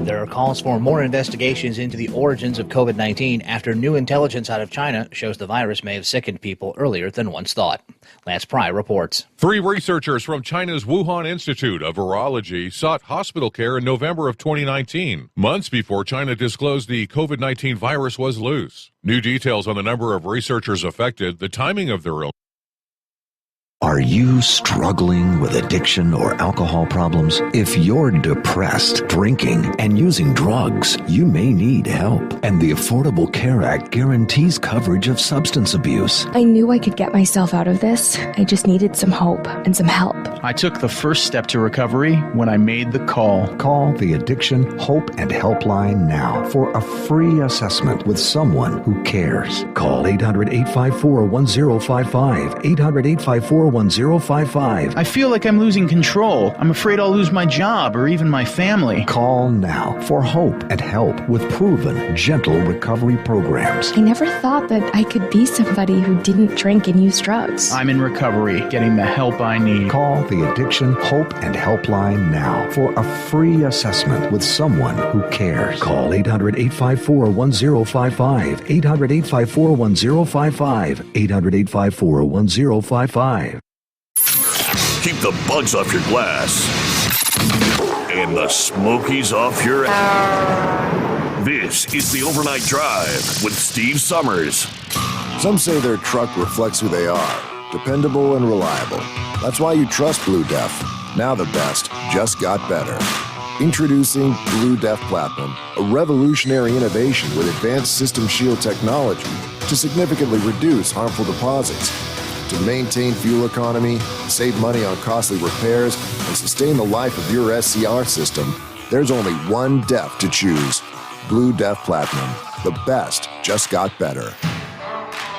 There are calls for more investigations into the origins of COVID-19 after new intelligence out of China shows the virus may have sickened people earlier than once thought. Lance Pry reports. 3 researchers from China's Wuhan Institute of Virology sought hospital care in November of 2019, months before China disclosed the COVID-19 virus was loose. New details on the number of researchers affected, the timing of their illness. Are you struggling with addiction or alcohol problems? If you're depressed, drinking, and using drugs, you may need help. And the Affordable Care Act guarantees coverage of substance abuse. I knew I could get myself out of this. I just needed some hope and some help. I took the first step to recovery when I made the call. Call the Addiction Hope and Helpline now for a free assessment with someone who cares. Call 800-854-1055, 800-854-1055. 888-554-1055. I feel like I'm losing control. I'm afraid I'll lose my job or even my family. Call now for hope and help with proven, gentle recovery programs. I never thought that I could be somebody who didn't drink and use drugs. I'm in recovery, getting the help I need. Call the Addiction Hope and Helpline now for a free assessment with someone who cares. Call 800-854-1055. 800-854-1055. 800-854-1055. Keep the bugs off your glass and the Smokies off your ass. This is the Overnight Drive with Steve Sommers. Some say their truck reflects who they are, dependable and reliable. That's why you trust Blue Def. Now the best just got better. Introducing Blue Def Platinum, a revolutionary innovation with advanced System Shield technology to significantly reduce harmful deposits. To maintain fuel economy, save money on costly repairs, and sustain the life of your SCR system, there's only one DEF to choose. Blue Def Platinum. The best just got better.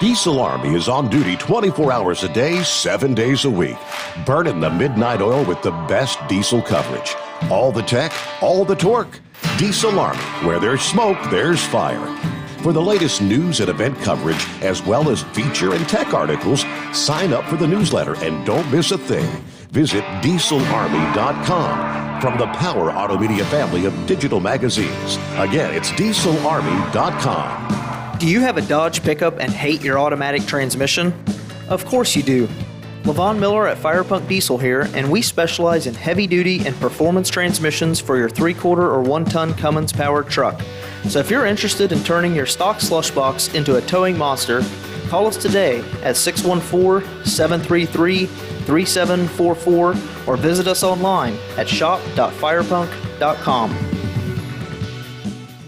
Diesel Army is on duty 24 hours a day, 7 days a week. Burning the midnight oil with the best diesel coverage. All the tech, all the torque. Diesel Army, where there's smoke, there's fire. For the latest news and event coverage, as well as feature and tech articles, sign up for the newsletter and don't miss a thing. Visit dieselarmy.com from the Power Auto Media family of digital magazines. Again, it's dieselarmy.com. Do you have a Dodge pickup and hate your automatic transmission? Of course you do. Levon Miller at Firepunk Diesel here, and we specialize in heavy-duty and performance transmissions for your 3/4 or 1-ton Cummins-powered truck. So if you're interested in turning your stock slush box into a towing monster, call us today at 614-733-3744 or visit us online at shop.firepunk.com.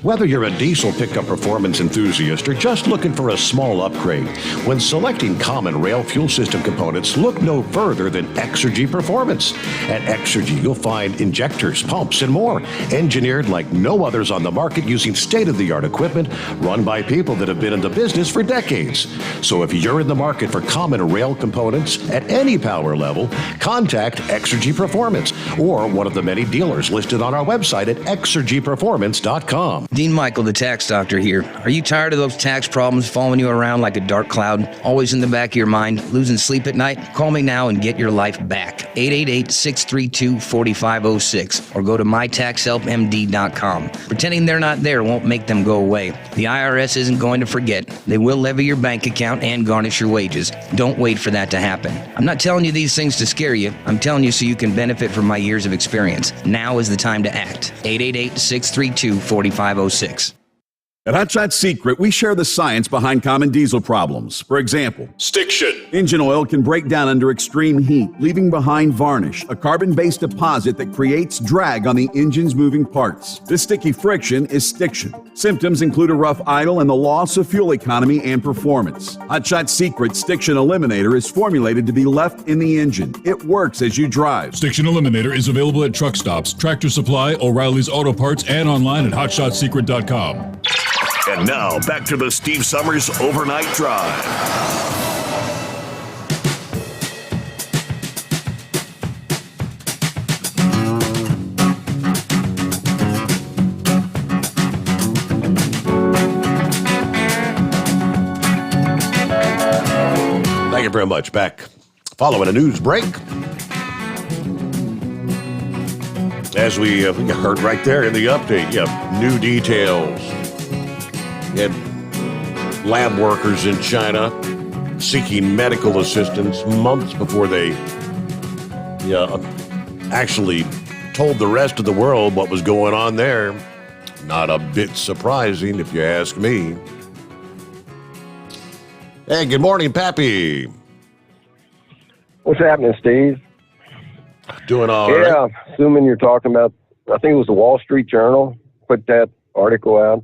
Whether you're a diesel pickup performance enthusiast or just looking for a small upgrade, when selecting common rail fuel system components, look no further than Exergy Performance. At Exergy, you'll find injectors, pumps, and more, engineered like no others on the market using state-of-the-art equipment run by people that have been in the business for decades. So if you're in the market for common rail components at any power level, contact Exergy Performance or one of the many dealers listed on our website at exergyperformance.com. Dean Michael, the tax doctor here. Are you tired of those tax problems following you around like a dark cloud, always in the back of your mind, losing sleep at night? Call me now and get your life back. 888-632-4506 or go to mytaxhelpmd.com. Pretending they're not there won't make them go away. The IRS isn't going to forget. They will levy your bank account and garnish your wages. Don't wait for that to happen. I'm not telling you these things to scare you. I'm telling you so you can benefit from my years of experience. Now is the time to act. 888-632-4506. At Hot Shot Secret, we share the science behind common diesel problems. For example, stiction. Engine oil can break down under extreme heat, leaving behind varnish, a carbon-based deposit that creates drag on the engine's moving parts. This sticky friction is stiction. Symptoms include a rough idle and the loss of fuel economy and performance. Hot Shot Secret Stiction Eliminator is formulated to be left in the engine. It works as you drive. Stiction Eliminator is available at truck stops, Tractor Supply, O'Reilly's Auto Parts, and online at hotshotsecret.com. And now, back to the Steve Sommers Overnight Drive. Thank you very much. Back following a news break. As we heard right there in the update, new details. You had lab workers in China seeking medical assistance months before they actually told the rest of the world what was going on there. Not a bit surprising, if you ask me. Hey, good morning, Pappy. What's happening, Steve? Doing all right. Yeah, assuming you're talking about, I think it was the Wall Street Journal put that article out.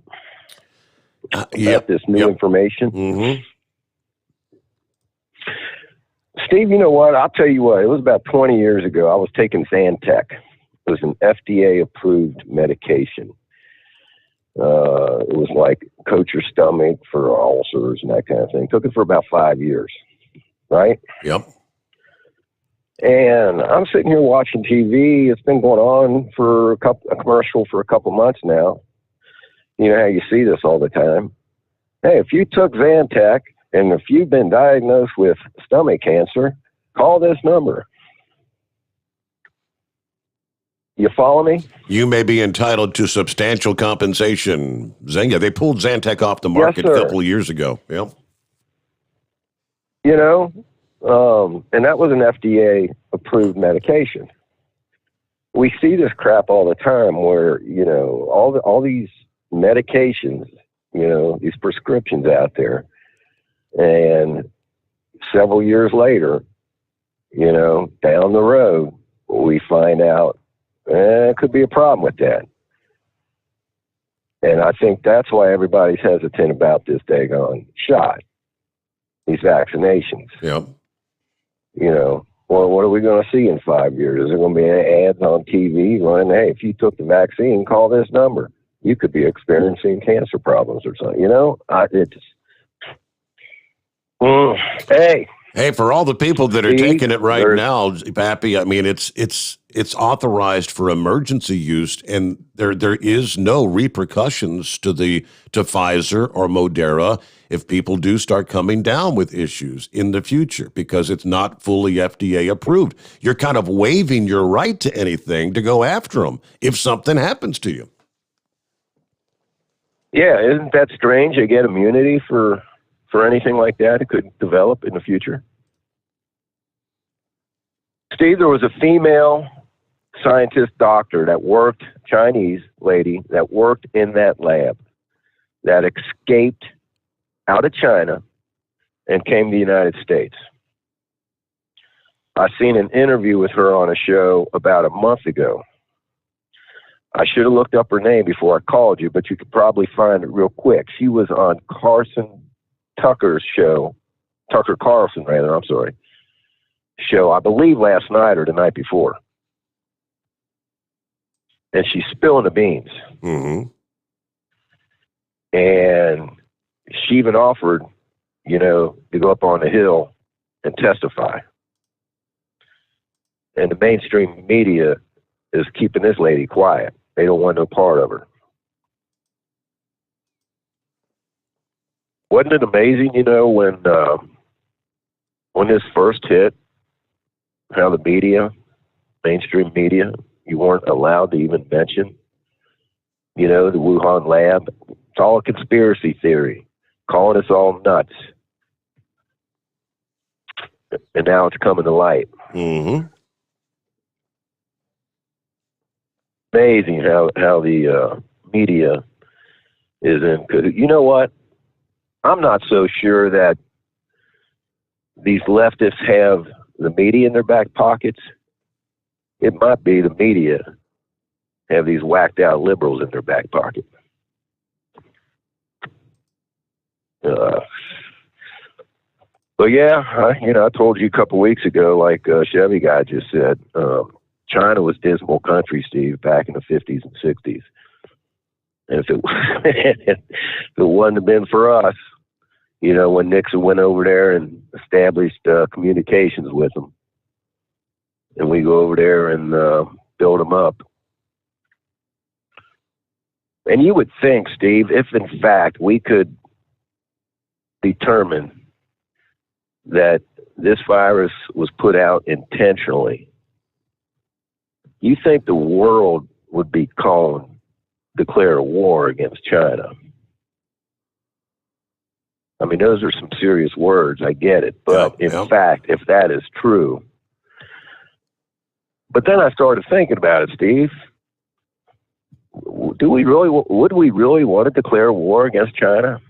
This new information. Mm-hmm. Steve, you know what? I'll tell you what. It was about 20 years ago. I was taking Zantac. It was an FDA-approved medication. It was like coat your stomach for ulcers and that kind of thing. Took it for about 5 years, right? Yep. And I'm sitting here watching TV. It's been going on for a commercial for a couple months now. You know how you see this all the time. Hey, if you took Zantac and if you've been diagnosed with stomach cancer, call this number. You follow me? You may be entitled to substantial compensation. Zynga, they pulled Zantac off the market a couple of years ago. Yep. You know, and that was an FDA-approved medication. We see this crap all the time where, you know, all these medications, you know, these prescriptions out there, and several years later, you know, down the road, we find out it could be a problem with that. And I think that's why everybody's hesitant about this daggone shot, these vaccinations. Yep. You know, well, what are we going to see in 5 years? Is there going to be ads on TV running, hey, if you took the vaccine, call this number. You could be experiencing cancer problems or something. You know, Hey, for all the people that are taking it right now, Pappy, I mean, it's authorized for emergency use, and there is no repercussions to Pfizer or Moderna if people do start coming down with issues in the future because it's not fully FDA approved. You're kind of waiving your right to anything to go after them if something happens to you. Yeah, isn't that strange? You get immunity for anything like that. It could develop in the future. Steve, there was a female scientist doctor that worked, Chinese lady, that worked in that lab that escaped out of China and came to the United States. I seen an interview with her on a show about a month ago. I should have looked up her name before I called you, but you could probably find it real quick. She was on Tucker Carlson, show, I believe last night or the night before. And she's spilling the beans. Mm-hmm. And she even offered, you know, to go up on the Hill and testify. And the mainstream media is keeping this lady quiet. They don't want no part of her. Wasn't it amazing, you know, when this first hit, how the media, mainstream media, you weren't allowed to even mention, you know, the Wuhan lab. It's all a conspiracy theory, calling us all nuts. And now it's coming to light. Mm-hmm. Amazing how the media is in. You know what? I'm not so sure that these leftists have the media in their back pockets. It might be the media have these whacked out liberals in their back pocket. But yeah, I told you a couple weeks ago, like Chevy guy just said, China was dismal country, Steve, back in the 50s and 60s. And if it wouldn't have been for us, you know, when Nixon went over there and established communications with them, and we go over there and build them up. And you would think, Steve, if in fact we could determine that this virus was put out intentionally, you think the world would be declare a war against China. I mean, those are some serious words. I get it. But in fact, if that is true. But then I started thinking about it, Steve. Would we really want to declare war against China?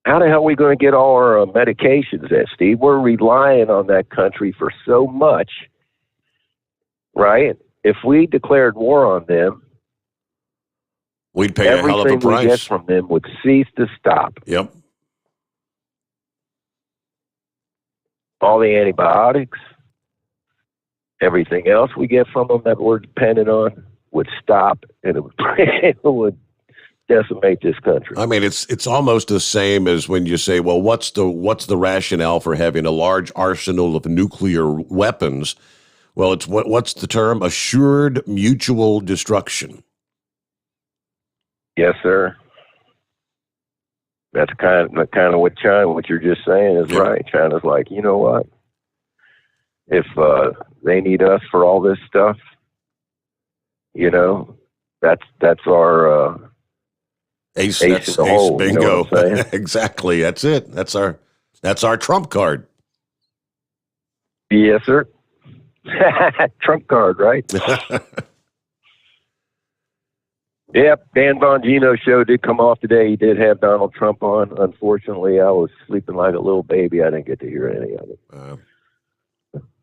How the hell are we going to get all our medications at, Steve? We're relying on that country for so much, right? If we declared war on them, we'd pay a hell of a price. Everything we get from them would cease to stop. Yep. All the antibiotics, everything else we get from them that we're dependent on would stop, and it would decimate this country. I mean, it's almost the same as when you say, well, what's the rationale for having a large arsenal of nuclear weapons? Well, it's what's the term? Assured mutual destruction. Yes, sir. That's kind of what you're just saying is right. China's like, you know what? If they need us for all this stuff, you know, that's our ace in the hole. Bingo. You know what I'm saying? Exactly. That's it. That's our trump card. Yes, sir. Trump card, right? Yep, Dan Bongino's show did come off today. He did have Donald Trump on. Unfortunately, I was sleeping like a little baby. I didn't get to hear any of it.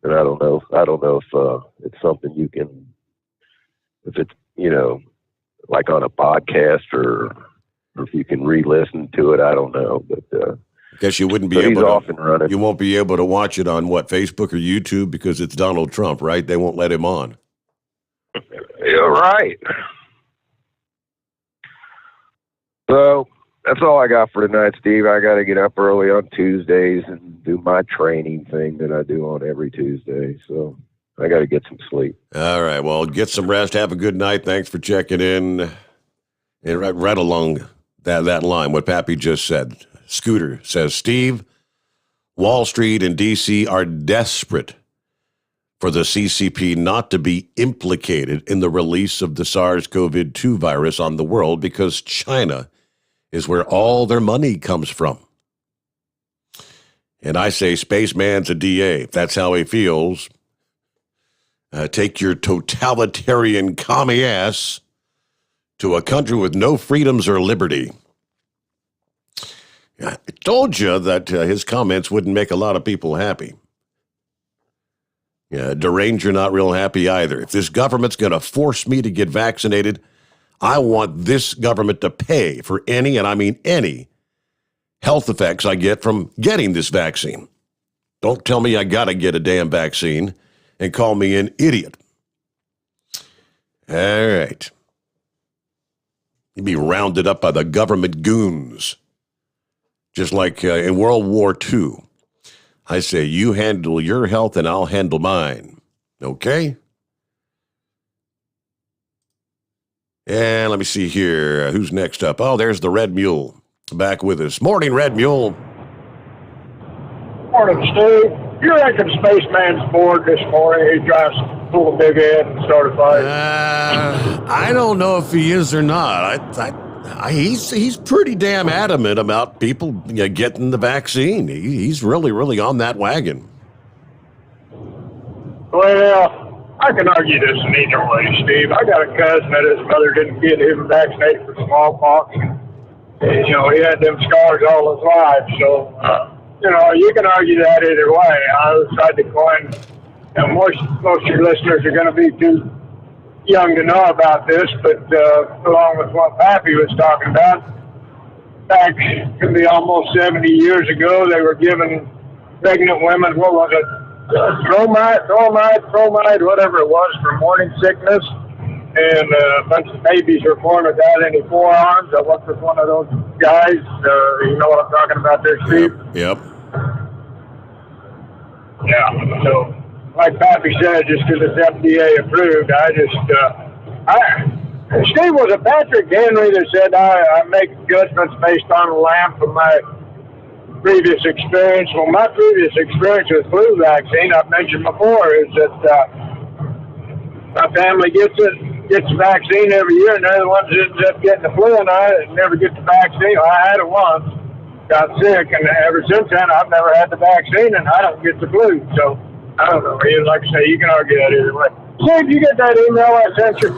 And I don't know if it's something you can, if it's, you know, like on a podcast or if you can re-listen to it. I don't know, but I guess you wouldn't be able to. You won't be able to watch it on Facebook or YouTube because it's Donald Trump, right? They won't let him on. You're right. So that's all I got for tonight, Steve. I got to get up early on Tuesdays and do my training thing that I do on every Tuesday. So I got to get some sleep. All right. Well, get some rest. Have a good night. Thanks for checking in. And right along that line, what Pappy just said. Scooter says, Steve, Wall Street and D.C. are desperate for the CCP not to be implicated in the release of the SARS-CoV-2 virus on the world because China is where all their money comes from. And I say, spaceman's a DA. If that's how he feels, take your totalitarian commie ass to a country with no freedoms or liberty. I told you that his comments wouldn't make a lot of people happy. Yeah, deranged are not real happy either. If this government's going to force me to get vaccinated, I want this government to pay for any, and I mean any, health effects I get from getting this vaccine. Don't tell me I got to get a damn vaccine and call me an idiot. All right. You'd be rounded up by the government goons. Just like in World War II. I say, you handle your health and I'll handle mine. Okay? And let me see here. Who's next up? Oh, there's the Red Mule back with us. Morning, Red Mule. Morning, Steve. You reckon Spaceman's bored this morning? He drives full of big head and started fighting. I don't know if he is or not. He's pretty damn adamant about people getting the vaccine. He's really on that wagon. Well, I can argue this in either way, Steve. I got a cousin that his mother didn't get him vaccinated for smallpox. And, you know, he had them scars all his life. So, you know, you can argue that either way. I was trying to coin, and most of your listeners are going to be too young to know about this, but along with what Pappy was talking about, back could be almost 70 years ago, they were giving pregnant women, what was it, bromide, whatever it was, for morning sickness, and a bunch of babies were born without any forearms. I worked with one of those guys. You know what I'm talking about there, Steve? Yep. Yeah, so like Pappy said, just because it's FDA approved, Steve, was it Patrick Henry that said I make judgments based on the lamp of my previous experience? Well, my previous experience with flu vaccine, I've mentioned before, is that my family gets the vaccine every year, and they're the ones that ends up getting the flu, and I never get the vaccine. I had it once, got sick, and ever since then, I've never had the vaccine, and I don't get the flu. So, I don't know. Like I say, you can argue that either way. Did you get that email I sent you?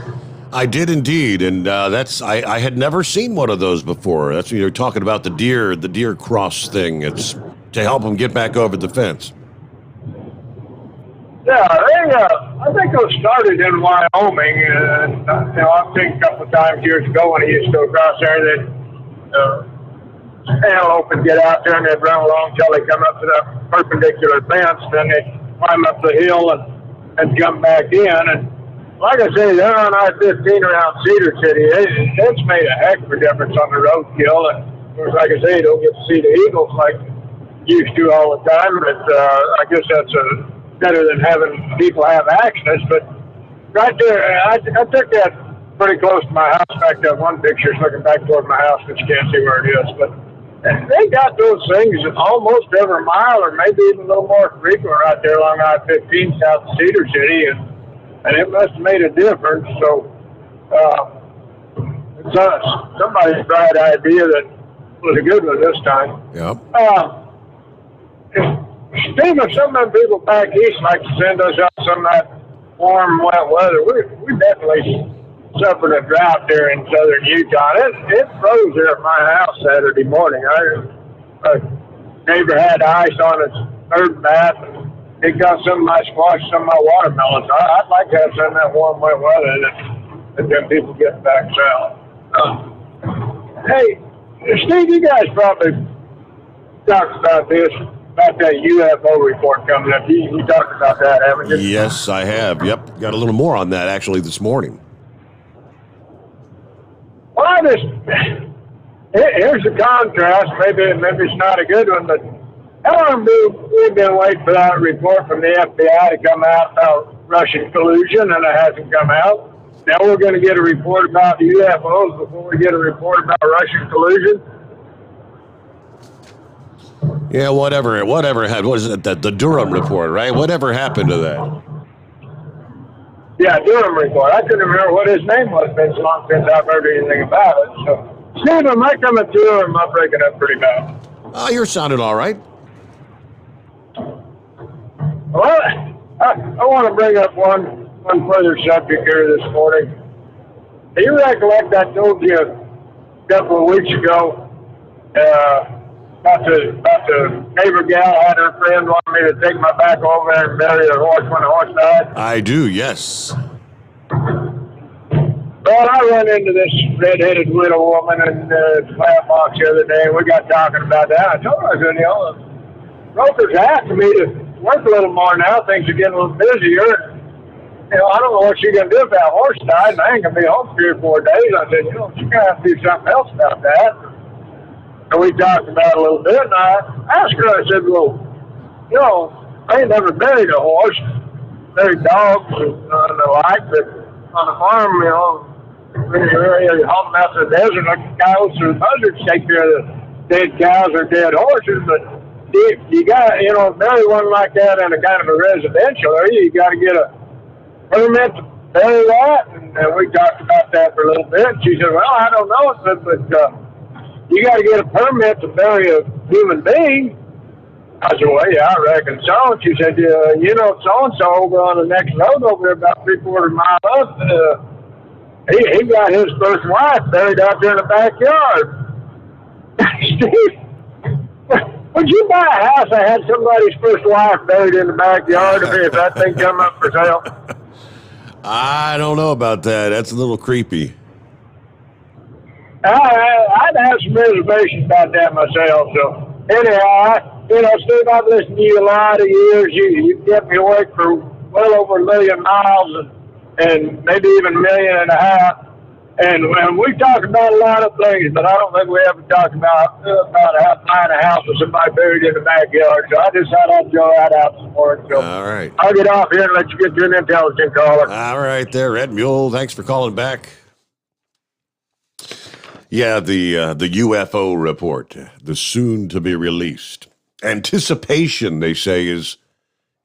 I did indeed, and I had never seen one of those before. That's when you're talking about the deer cross thing. It's to help them get back over the fence. Yeah, I think it started in Wyoming. I've seen a couple of times years ago when I used to go across there that antelope would get out there and they'd run along until they come up to that perpendicular fence, then they'd climb up the hill and come back in. And like I say, they're on I-15 around Cedar City. It's made a heck of a difference on the roadkill. And of course, like I say, you don't get to see the eagles like you used to all the time. But I guess that's better than having people have accidents. But right there, I took that pretty close to my house. Back that one picture is looking back toward my house, but you can't see where it is. But they got those things almost every mile, or maybe even a little more frequent right there along I-15 south of Cedar City, and it must have made a difference. So it's somebody's bright idea that was a good one this time. Yep. Steve, if some of them people back east like to send us out some of that warm, wet weather, we definitely suffered a drought there in southern Utah. It froze there at my house Saturday morning. A neighbor had ice on his third bath, and it got some of my squash, some of my watermelons. I'd like to have some of that warm, wet weather that them people get back south. Hey, Steve, you guys probably talked about this, about that UFO report coming up. You talked about that, haven't you? Yes, I have. Yep. Got a little more on that actually this morning. Well, here's the contrast. Maybe it's not a good one, but how long we've been waiting for that report from the FBI to come out about Russian collusion, and it hasn't come out. Now we're going to get a report about the UFOs before we get a report about Russian collusion. Yeah, whatever happened. What is it? The Durham report, right? Whatever happened to that? Yeah, Durham report. I couldn't remember what his name was. It's been so long since I've heard anything about it. So, Steve, am I coming through or am I breaking up pretty bad? You're sounding all right. Well, I want to bring up one further subject here this morning. Do you recollect I told you a couple of weeks ago about the neighbor gal had her friend want me to take my back over there and bury the horse when the horse died? I do, yes. Well, I ran into this red-headed widow woman in the plant box the other day, and we got talking about that. I told her, I said, the broker's asking me to work a little more now. Things are getting a little busier. I don't know what she's going to do if that horse died, and I ain't going to be home 3 or 4 days. I said, she's going to have to do something else about that. And we talked about it a little bit, and I asked her, I said, well, I ain't never buried a horse, buried dogs and the like, but on the farm, when you're home out to the desert, like the cows or the buzzards take care of the dead cows or dead horses, but you got to, bury one like that in a kind of a residential area, you got to get a permit to bury that, and we talked about that for a little bit. She said, well, I don't know, but you got to get a permit to bury a human being. I said, well, yeah, I reckon so. And she said, so-and-so over on the next road over there about 3/4 mile up, he got his first wife buried out there in the backyard. Steve, would you buy a house that had somebody's first wife buried in the backyard if that thing come up for sale? I don't know about that. That's a little creepy. I'd have some reservations about that myself. So anyhow, Steve, I've listened to you a lot of years. You kept me awake for well over 1 million miles and maybe even 1.5 million. And we talked about a lot of things, but I don't think we ever talked about how to find a house with somebody buried in the backyard. So I decided I'd go right out some more. So all right. I'll get off here and let you get to an intelligent caller. All right there, Red Mule. Thanks for calling back. Yeah, the UFO report, the soon-to-be released. Anticipation, they say, is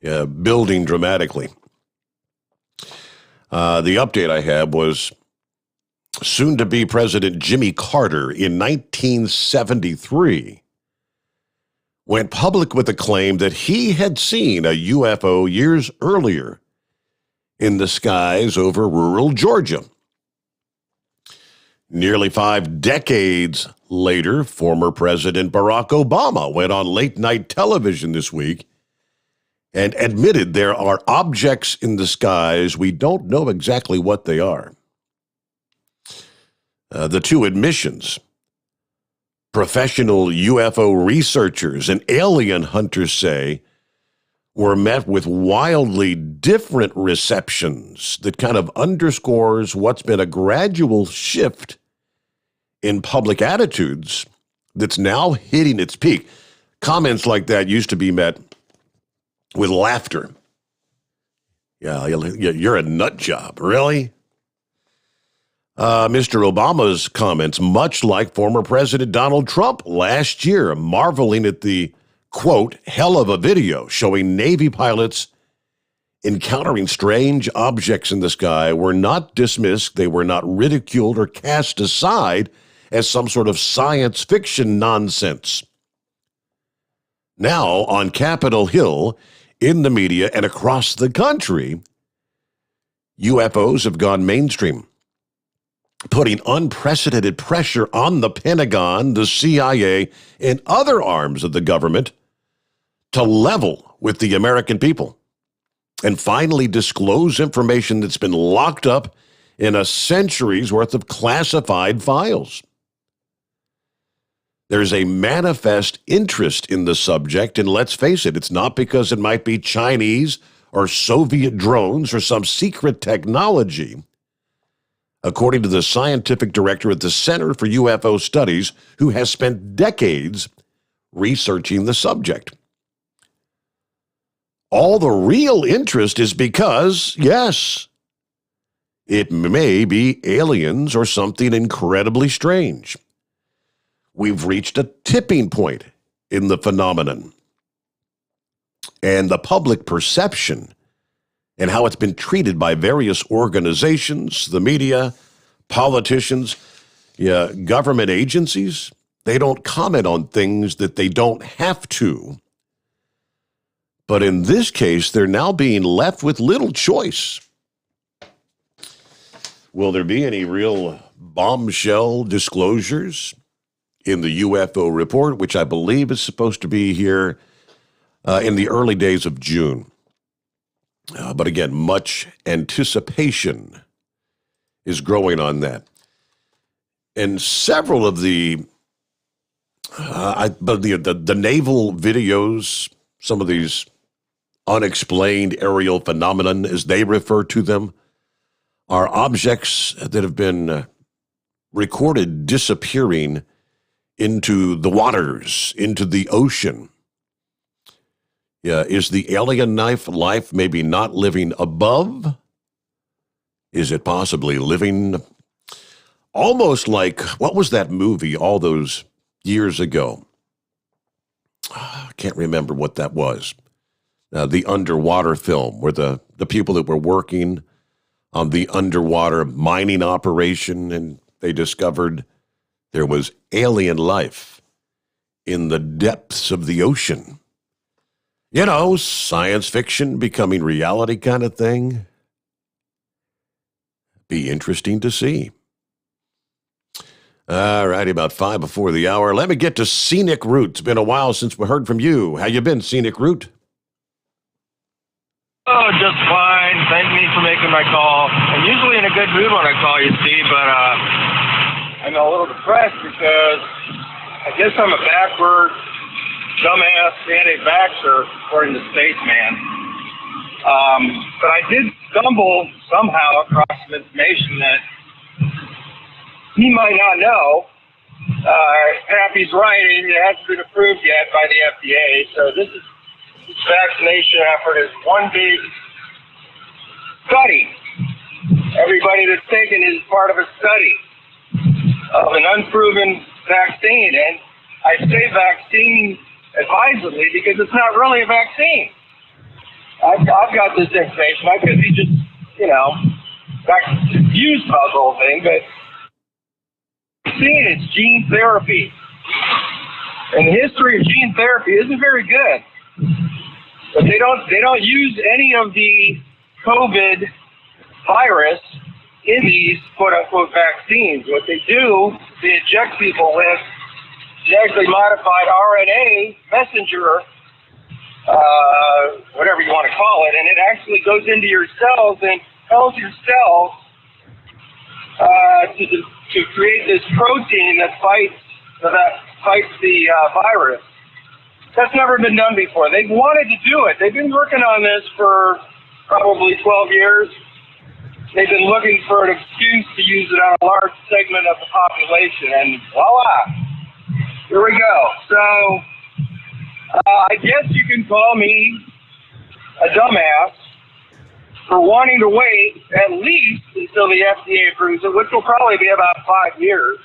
building dramatically. The update I had was soon-to-be President Jimmy Carter in 1973 went public with a claim that he had seen a UFO years earlier in the skies over rural Georgia. Nearly 5 decades later, former President Barack Obama went on late-night television this week and admitted there are objects in the skies. We don't know exactly what they are. The two admissions, professional UFO researchers and alien hunters say, were met with wildly different receptions that kind of underscores what's been a gradual shift in public attitudes that's now hitting its peak. Comments like that used to be met with laughter. Yeah, you're a nut job, really? Mr. Obama's comments, much like former President Donald Trump last year, marveling at the, quote, hell of a video showing Navy pilots encountering strange objects in the sky, were not dismissed, they were not ridiculed or cast aside as some sort of science fiction nonsense. Now, on Capitol Hill, in the media, and across the country, UFOs have gone mainstream, putting unprecedented pressure on the Pentagon, the CIA, and other arms of the government to level with the American people and finally disclose information that's been locked up in a century's worth of classified files. There's a manifest interest in the subject, and let's face it, it's not because it might be Chinese or Soviet drones or some secret technology. According to the scientific director at the Center for UFO Studies, who has spent decades researching the subject. All the real interest is because, yes, it may be aliens or something incredibly strange. We've reached a tipping point in the phenomenon. And the public perception and how it's been treated by various organizations, the media, politicians, government agencies, they don't comment on things that they don't have to. But in this case, they're now being left with little choice. Will there be any real bombshell disclosures in the UFO report, which I believe is supposed to be here in the early days of June? But again, much anticipation is growing on that. And several of the naval videos, some of these unexplained aerial phenomenon, as they refer to them, are objects that have been recorded disappearing into the waters, into the ocean. Is the alien life maybe not living above? Is it possibly living almost like, what was that movie all those years ago? I can't remember what that was. The underwater film where the people that were working on the underwater mining operation, and they discovered there was alien life in the depths of the ocean. You know, science fiction becoming reality kind of thing. Be interesting to see. All righty, about 5 before the hour. Let me get to Scenic Route. It's been a while since we heard from you. How you been, Scenic Route? Oh, just fine. Thank me for making my call. I'm usually in a good mood when I call you, Steve, but I'm a little depressed because I guess I'm a backward, dumbass, anti-vaxxer, according to Spaceman. But I did stumble somehow across some information that he might not know. Pappy's right, it hasn't been approved yet by the FDA, so this vaccination effort is one big study. Everybody that's taken is part of a study of an unproven vaccine. And I say vaccine advisedly because it's not really a vaccine. I've got this information. I could be just, confused about the whole thing, but vaccine is gene therapy. And the history of gene therapy isn't very good. But they don't use any of the COVID virus in these quote-unquote vaccines. What they do, they inject people with genetically modified RNA messenger, whatever you want to call it, and it actually goes into your cells and tells your cells to create this protein that fights the virus. That's never been done before. They've wanted to do it. They've been working on this for probably 12 years. They've been looking for an excuse to use it on a large segment of the population, and voila, here we go. So I guess you can call me a dumbass for wanting to wait at least until the FDA approves it, which will probably be about 5 years,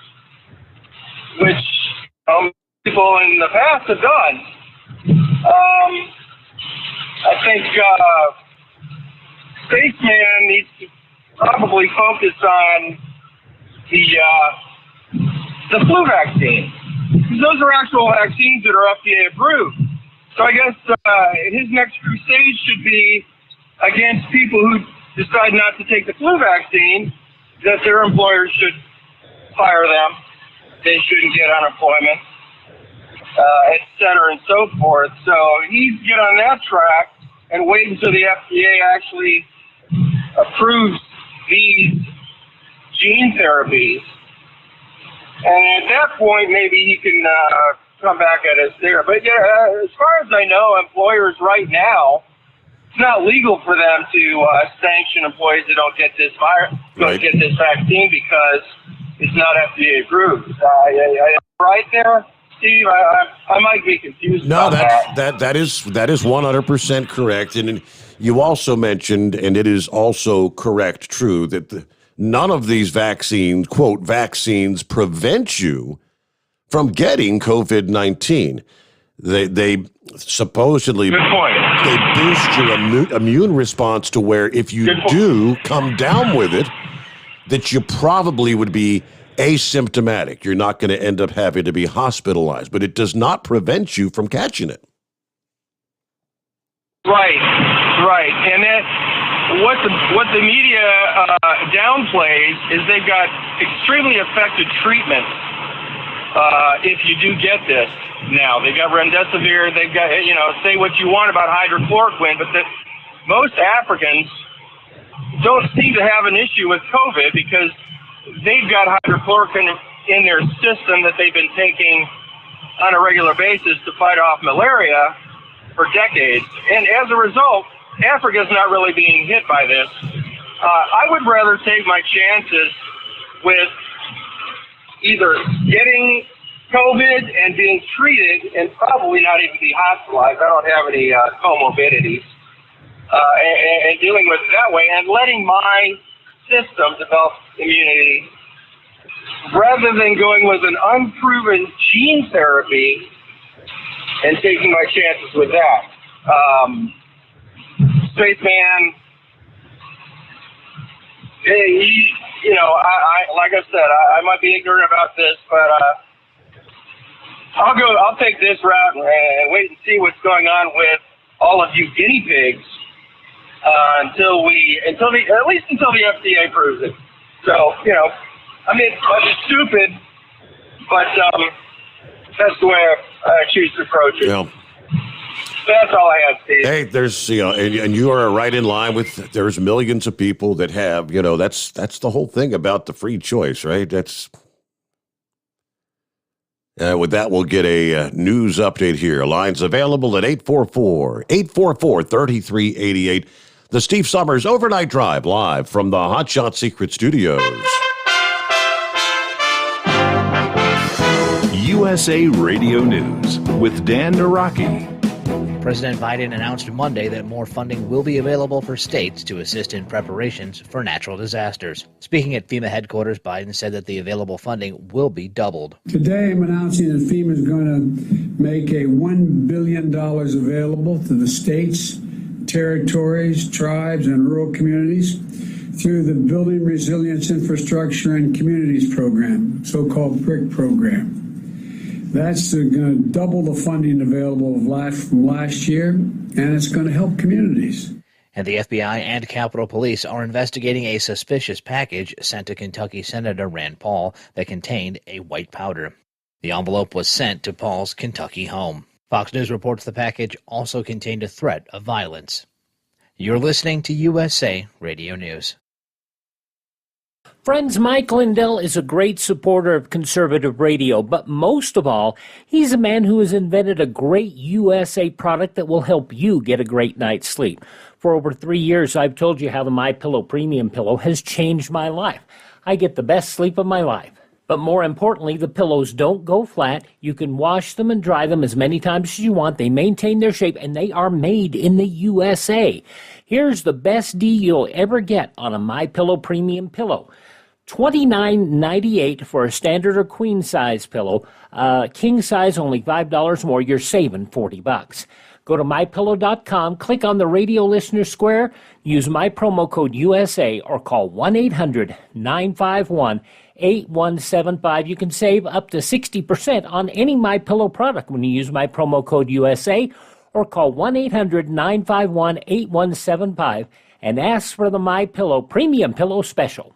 which people in the past have done. I think Spaceman needs to probably focus on the flu vaccine. Those are actual vaccines that are FDA approved. So I guess his next crusade should be against people who decide not to take the flu vaccine, that their employers should fire them. They shouldn't get unemployment, et cetera, and so forth. So he's get on that track and wait until the FDA actually approves these gene therapies. And at that point, maybe he can come back at us there. But yeah, as far as I know, employers right now, it's not legal for them to sanction employees that don't get this don't get this vaccine because it's not FDA approved. Right there, Steve, I might be confused. No, about that is 100% correct. And you also mentioned, and it is also correct, true, that none of these vaccines, quote, vaccines prevent you from getting COVID-19. They supposedly they boost your immune response to where if you do come down with it, that you probably would be asymptomatic. You're not going to end up having to be hospitalized, but it does not prevent you from catching it. Right. And what the media downplays is they've got extremely effective treatment if you do get this. Now they've got remdesivir. They've got say what you want about hydrochloroquine, but most Africans don't seem to have an issue with COVID because they've got hydrochloroquine in their system that they've been taking on a regular basis to fight off malaria for decades. And as a result, Africa's not really being hit by this. I would rather take my chances with either getting COVID and being treated and probably not even be hospitalized. I don't have any comorbidities. And dealing with it that way and letting my system develop immunity rather than going with an unproven gene therapy and taking my chances with that. Spaceman, I like I said, I might be ignorant about this, but I'll take this route and wait and see what's going on with all of you guinea pigs until the FDA approves it. So, I mean, it's stupid, but that's the way I choose to approach it. Yeah. That's all I have, Steve. Hey, there's, and you are right in line with, there's millions of people that have, that's the whole thing about the free choice, right? That's, with that, we'll get a news update here. Lines available at 844-3388. The Steve Sommers Overnight Drive, live from the Hot Shot Secret Studios. USA Radio News with Dan Naraki. President Biden announced Monday that more funding will be available for states to assist in preparations for natural disasters. Speaking at FEMA headquarters, Biden said that the available funding will be doubled. Today, I'm announcing that FEMA is going to make $1 billion available to the states, territories, tribes, and rural communities through the Building Resilience Infrastructure and Communities Program, so-called BRIC program. That's going to double the funding available from last year, and it's going to help communities. And the FBI and Capitol Police are investigating a suspicious package sent to Kentucky Senator Rand Paul that contained a white powder. The envelope was sent to Paul's Kentucky home. Fox News reports the package also contained a threat of violence. You're listening to USA Radio News. Friends, Mike Lindell is a great supporter of conservative radio, but most of all, he's a man who has invented a great USA product that will help you get a great night's sleep. For over 3 years, I've told you how the MyPillow Premium Pillow has changed my life. I get the best sleep of my life. But more importantly, the pillows don't go flat. You can wash them and dry them as many times as you want. They maintain their shape, and they are made in the USA. Here's the best deal you'll ever get on a MyPillow Premium Pillow. $29.98 for a standard or queen size pillow. King size only $5 more. You're saving $40. Go to mypillow.com, click on the radio listener square, use my promo code USA, or call 1-800-951-8175. You can save up to 60% on any MyPillow product when you use my promo code USA, or call 1-800-951-8175 and ask for the MyPillow Premium Pillow Special.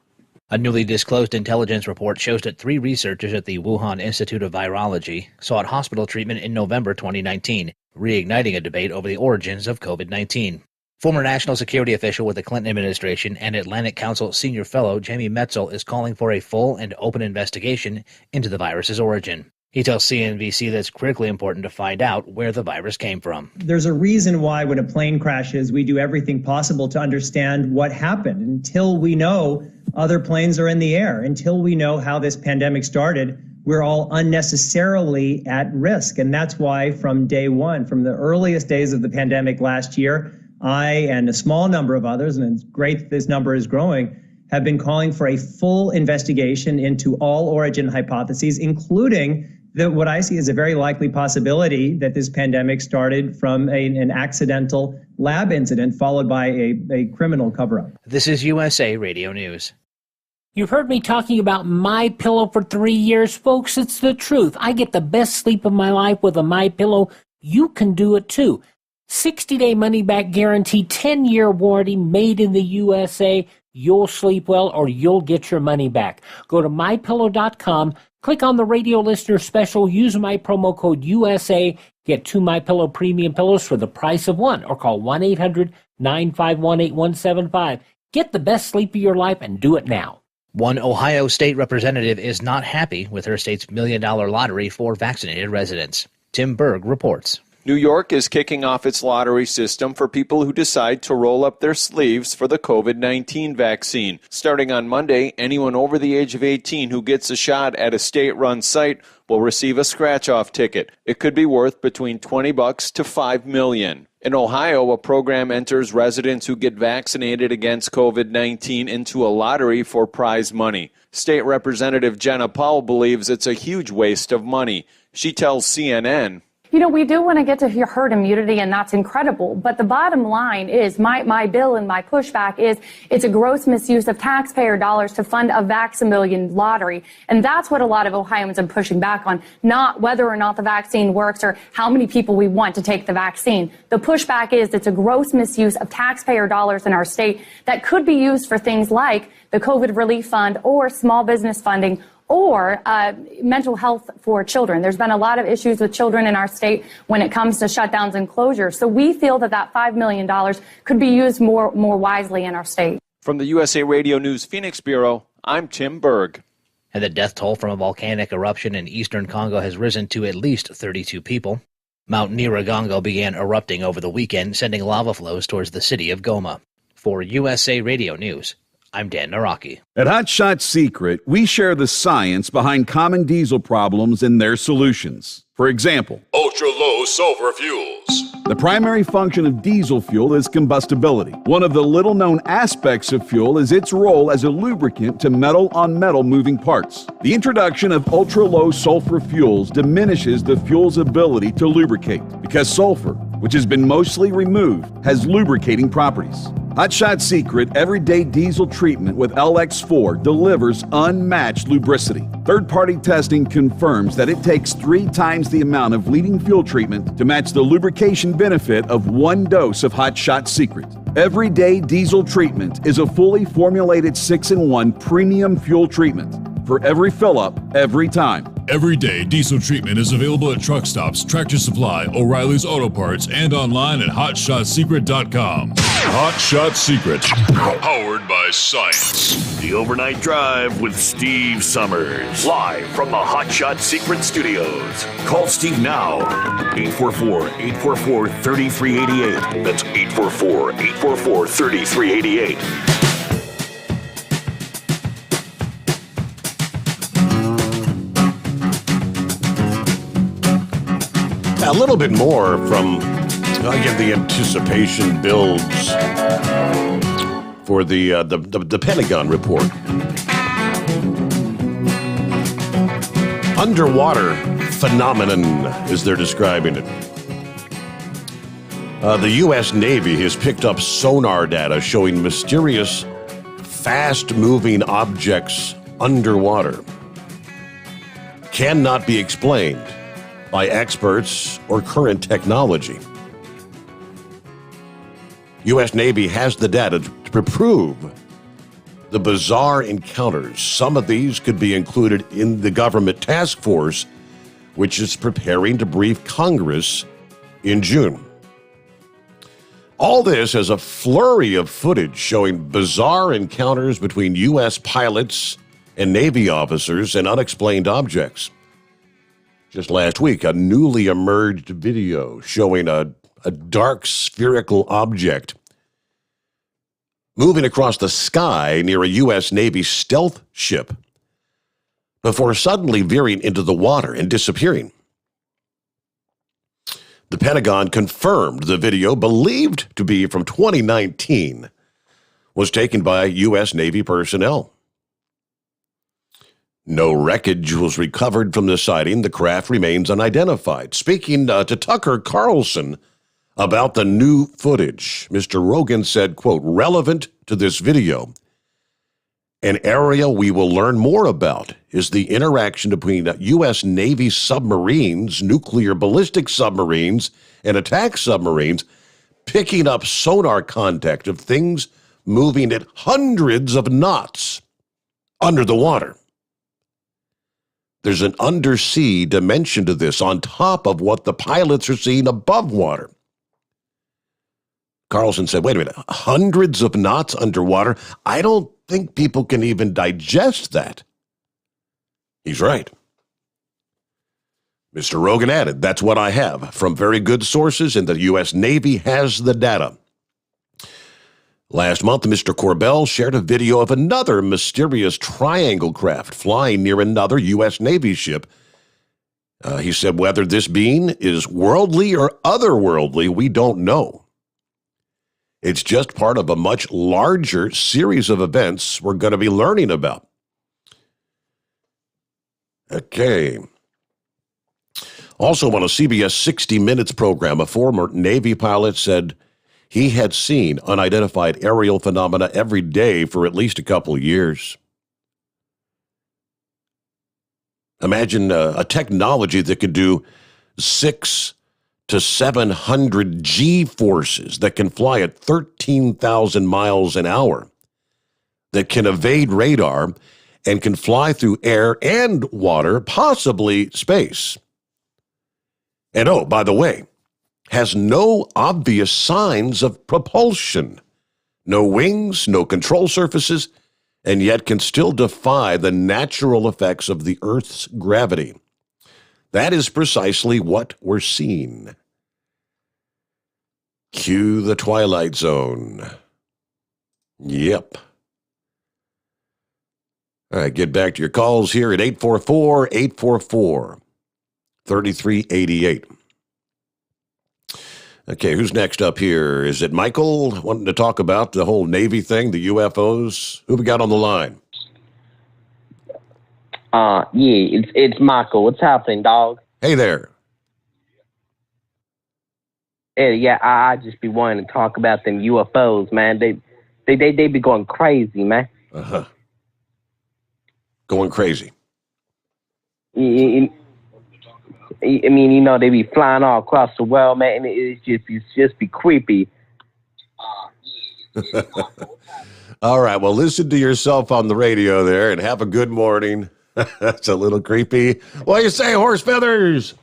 A newly disclosed intelligence report shows that 3 researchers at the Wuhan Institute of Virology sought hospital treatment in November 2019, reigniting a debate over the origins of COVID-19. Former national security official with the Clinton administration and Atlantic Council senior fellow Jamie Metzel is calling for a full and open investigation into the virus's origin. He tells CNBC that it's critically important to find out where the virus came from. There's a reason why when a plane crashes, we do everything possible to understand what happened. Until we know other planes are in the air, until we know how this pandemic started, we're all unnecessarily at risk. And that's why from day one, from the earliest days of the pandemic last year, I and a small number of others, and it's great this number is growing, have been calling for a full investigation into all origin hypotheses, including what I see as a very likely possibility that this pandemic started from an accidental lab incident followed by a criminal cover-up. This is USA Radio News. You've heard me talking about MyPillow for 3 years, folks. It's the truth. I get the best sleep of my life with a MyPillow. You can do it too. 60-day money-back guarantee, 10-year warranty, made in the USA. You'll sleep well or you'll get your money back. Go to mypillow.com. Click on the radio listener special, use my promo code USA, get 2 MyPillow premium pillows for the price of one, or call 1-800-951-8175. Get the best sleep of your life and do it now. One Ohio state representative is not happy with her state's $1 million lottery for vaccinated residents. Tim Berg reports. New York is kicking off its lottery system for people who decide to roll up their sleeves for the COVID-19 vaccine. Starting on Monday, anyone over the age of 18 who gets a shot at a state-run site will receive a scratch-off ticket. It could be worth between $20 to $5 million. In Ohio, a program enters residents who get vaccinated against COVID-19 into a lottery for prize money. State Representative Jenna Powell believes it's a huge waste of money. She tells CNN, you know, we do want to get to herd immunity, and that's incredible. But the bottom line is my bill and my pushback is it's a gross misuse of taxpayer dollars to fund a Vax-A-Million lottery. And that's what a lot of Ohioans are pushing back on, not whether or not the vaccine works or how many people we want to take the vaccine. The pushback is it's a gross misuse of taxpayer dollars in our state that could be used for things like the COVID relief fund or small business funding or mental health for children. There's been a lot of issues with children in our state when it comes to shutdowns and closures. So we feel that $5 million could be used more wisely in our state. From the USA Radio News Phoenix Bureau, I'm Tim Berg. And the death toll from a volcanic eruption in eastern Congo has risen to at least 32 people. Mount Nyiragongo began erupting over the weekend, sending lava flows towards the city of Goma. For USA Radio News, I'm Dan Naraki. At Hot Shot Secret, we share the science behind common diesel problems and their solutions. For example, ultra-low sulfur fuels. The primary function of diesel fuel is combustibility. One of the little-known aspects of fuel is its role as a lubricant to metal-on-metal moving parts. The introduction of ultra-low sulfur fuels diminishes the fuel's ability to lubricate because sulfur, which has been mostly removed, has lubricating properties. Hot Shot Secret Everyday Diesel Treatment with LX4 delivers unmatched lubricity. Third-party testing confirms that it takes 3 times the amount of leading fuel treatment to match the lubrication benefit of 1 dose of Hot Shot Secret. Everyday Diesel Treatment is a fully formulated 6-in-1 premium fuel treatment for every fill-up, every time. Everyday diesel treatment is available at truck stops, Tractor Supply, O'Reilly's Auto Parts, and online at HotShotSecret.com. Hot Shot Secret, powered by science. The Overnight Drive with Steve Summers. Live from the Hot Shot Secret Studios. Call Steve now. 844-844-3388. That's 844-844-3388. A little bit more from, again, the anticipation builds for the Pentagon report. Underwater phenomenon, as they're describing it. The U.S. Navy has picked up sonar data showing mysterious, fast-moving objects underwater. Cannot be explained by experts or current technology. U.S. Navy has the data to prove the bizarre encounters. Some of these could be included in the government task force, which is preparing to brief Congress in June. All this as a flurry of footage showing bizarre encounters between U.S. pilots and Navy officers and unexplained objects. Just last week, a newly emerged video showing a dark spherical object moving across the sky near a U.S. Navy stealth ship before suddenly veering into the water and disappearing. The Pentagon confirmed the video, believed to be from 2019, was taken by U.S. Navy personnel. No wreckage was recovered from the sighting. The craft remains unidentified. Speaking to Tucker Carlson about the new footage, Mr. Rogan said, quote, relevant to this video, an area we will learn more about is the interaction between U.S. Navy submarines, nuclear ballistic submarines, and attack submarines, picking up sonar contact of things moving at hundreds of knots under the water. There's an undersea dimension to this on top of what the pilots are seeing above water. Carlson said, wait a minute, hundreds of knots underwater? I don't think people can even digest that. He's right. Mr. Rogan added, that's what I have from very good sources, and the U.S. Navy has the data. Last month, Mr. Corbell shared a video of another mysterious triangle craft flying near another U.S. Navy ship. He said whether this being is worldly or otherworldly, we don't know. It's just part of a much larger series of events we're going to be learning about. Okay. Also on a CBS 60 Minutes program, a former Navy pilot said he had seen unidentified aerial phenomena every day for at least a couple of years. Imagine a technology that could do 600 to 700 G-forces, that can fly at 13,000 miles an hour, that can evade radar and can fly through air and water, possibly space. And oh, by the way, has no obvious signs of propulsion, no wings, no control surfaces, and yet can still defy the natural effects of the Earth's gravity. That is precisely what we're seeing. Cue the Twilight Zone. Yep. All right, get back to your calls here at 844-844-3388. Okay, who's next up here? Is it Michael wanting to talk about the whole Navy thing, the UFOs? Who we got on the line? Yeah, it's Michael. What's happening, dog? Hey there. Yeah, I just be wanting to talk about them UFOs, man. They be going crazy, man. Uh-huh. Going crazy. I mean, you know, they be flying all across the world, man, and it's just be creepy. All right, well, listen to yourself on the radio there and have a good morning. That's a little creepy. What do you say, horse feathers?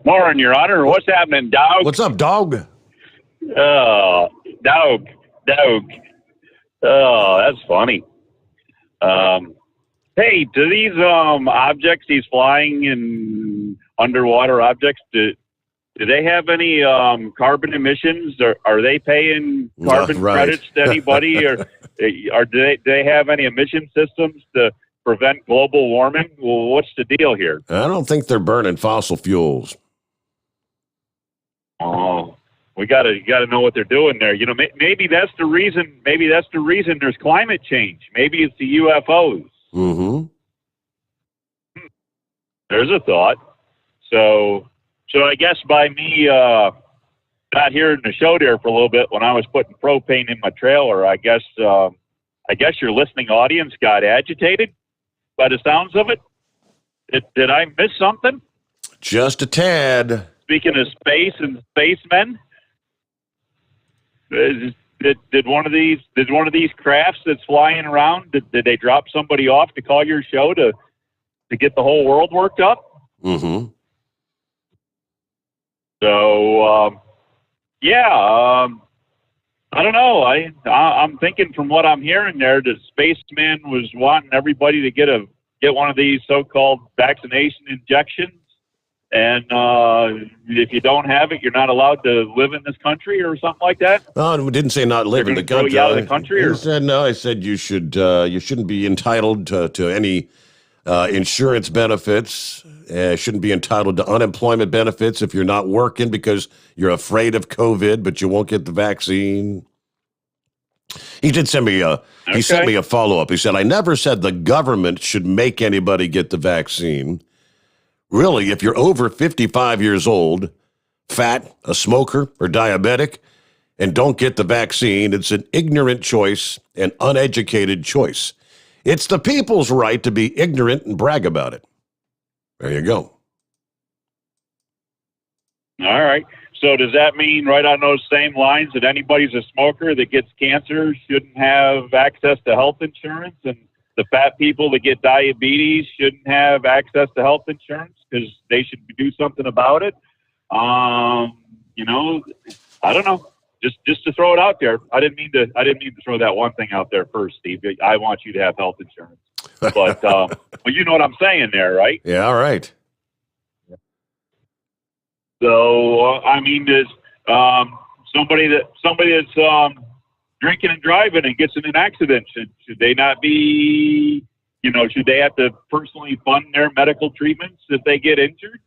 Morning, Your Honor. What's happening, dog? What's up, dog? Dog. Oh, that's funny. Hey, do these objects, these flying and underwater objects, do they have any carbon emissions? Or are they paying carbon credits to anybody, or do they have any emission systems to prevent global warming? Well, what's the deal here? I don't think they're burning fossil fuels. Oh, you got to know what they're doing there. You know, maybe that's the reason. Maybe that's the reason there's climate change. Maybe it's the UFOs. Mm-hmm. There's a thought. So I guess by me not hearing the show there for a little bit when I was putting propane in my trailer, I guess your listening audience got agitated by the sounds of it. Did I miss something? Just a tad. Speaking of space and spacemen, did one of these crafts that's flying around, did they drop somebody off to call your show to get the whole world worked up? Mm-hmm. So I don't know. I'm thinking from what I'm hearing there, the spaceman was wanting everybody to get one of these so-called vaccination injections. And if you don't have it, you're not allowed to live in this country or something like that. No, we didn't say not live in the country. Throw you out of the country? I said no. I said you shouldn't be entitled to any insurance benefits. Shouldn't be entitled to unemployment benefits if you're not working because you're afraid of COVID, but you won't get the vaccine. He did send me he sent me a follow-up. He said, I never said the government should make anybody get the vaccine. Really, if you're over 55 years old, fat, a smoker, or diabetic, and don't get the vaccine, it's an ignorant choice, an uneducated choice. It's the people's right to be ignorant and brag about it. There you go. All right. So does that mean, right on those same lines, that anybody's a smoker that gets cancer shouldn't have access to health insurance, and the fat people that get diabetes shouldn't have access to health insurance because they should do something about it? You know, I don't know. Just to throw it out there. I didn't mean to throw that one thing out there first, Steve. I want you to have health insurance, but well, you know what I'm saying there, right? Yeah. All right. So I mean, there's somebody that's drinking and driving and gets in an accident. Should they not be? You know, should they have to personally fund their medical treatments if they get injured?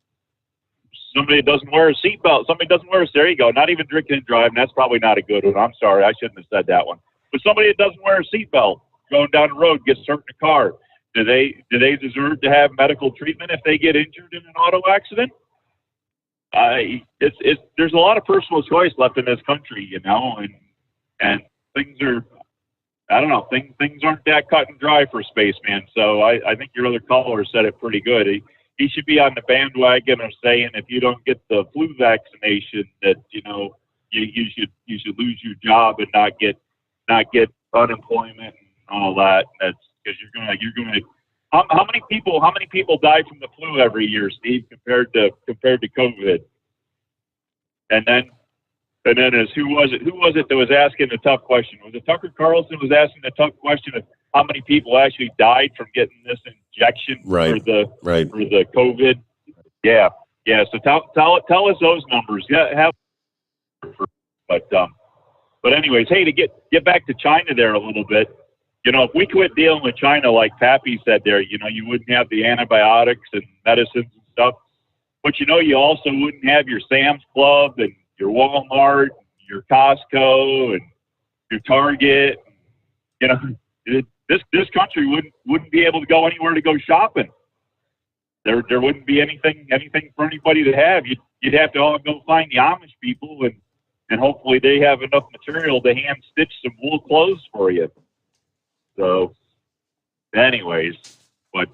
Somebody that doesn't wear a seatbelt. Somebody doesn't wear a. There you go. Not even drinking and driving. That's probably not a good one. I'm sorry. I shouldn't have said that one. But somebody that doesn't wear a seatbelt going down the road gets hurt in a car. Do they deserve to have medical treatment if they get injured in an auto accident? There's a lot of personal choice left in this country, you know, and things are. I don't know. Things aren't that cut and dry for Spaceman. So I think your other caller said it pretty good. He should be on the bandwagon of saying if you don't get the flu vaccination, that you know you should lose your job and not get unemployment and all that. That's because you're gonna. How many people die from the flu every year, Steve, compared to COVID? And then who was it that was asking the tough question? Was it Tucker Carlson was asking the tough question of how many people actually died from getting this injection for the COVID? Yeah. So tell us those numbers. Yeah, but anyways, hey, to get back to China there a little bit. You know, if we quit dealing with China, like Pappy said there, you know, you wouldn't have the antibiotics and medicines and stuff. But, you know, you also wouldn't have your Sam's Club and your Walmart, your Costco and your Target. You know, this country wouldn't be able to go anywhere to go shopping. There wouldn't be anything for anybody to have. You'd have to all go find the Amish people and hopefully they have enough material to hand stitch some wool clothes for you. So, anyways, but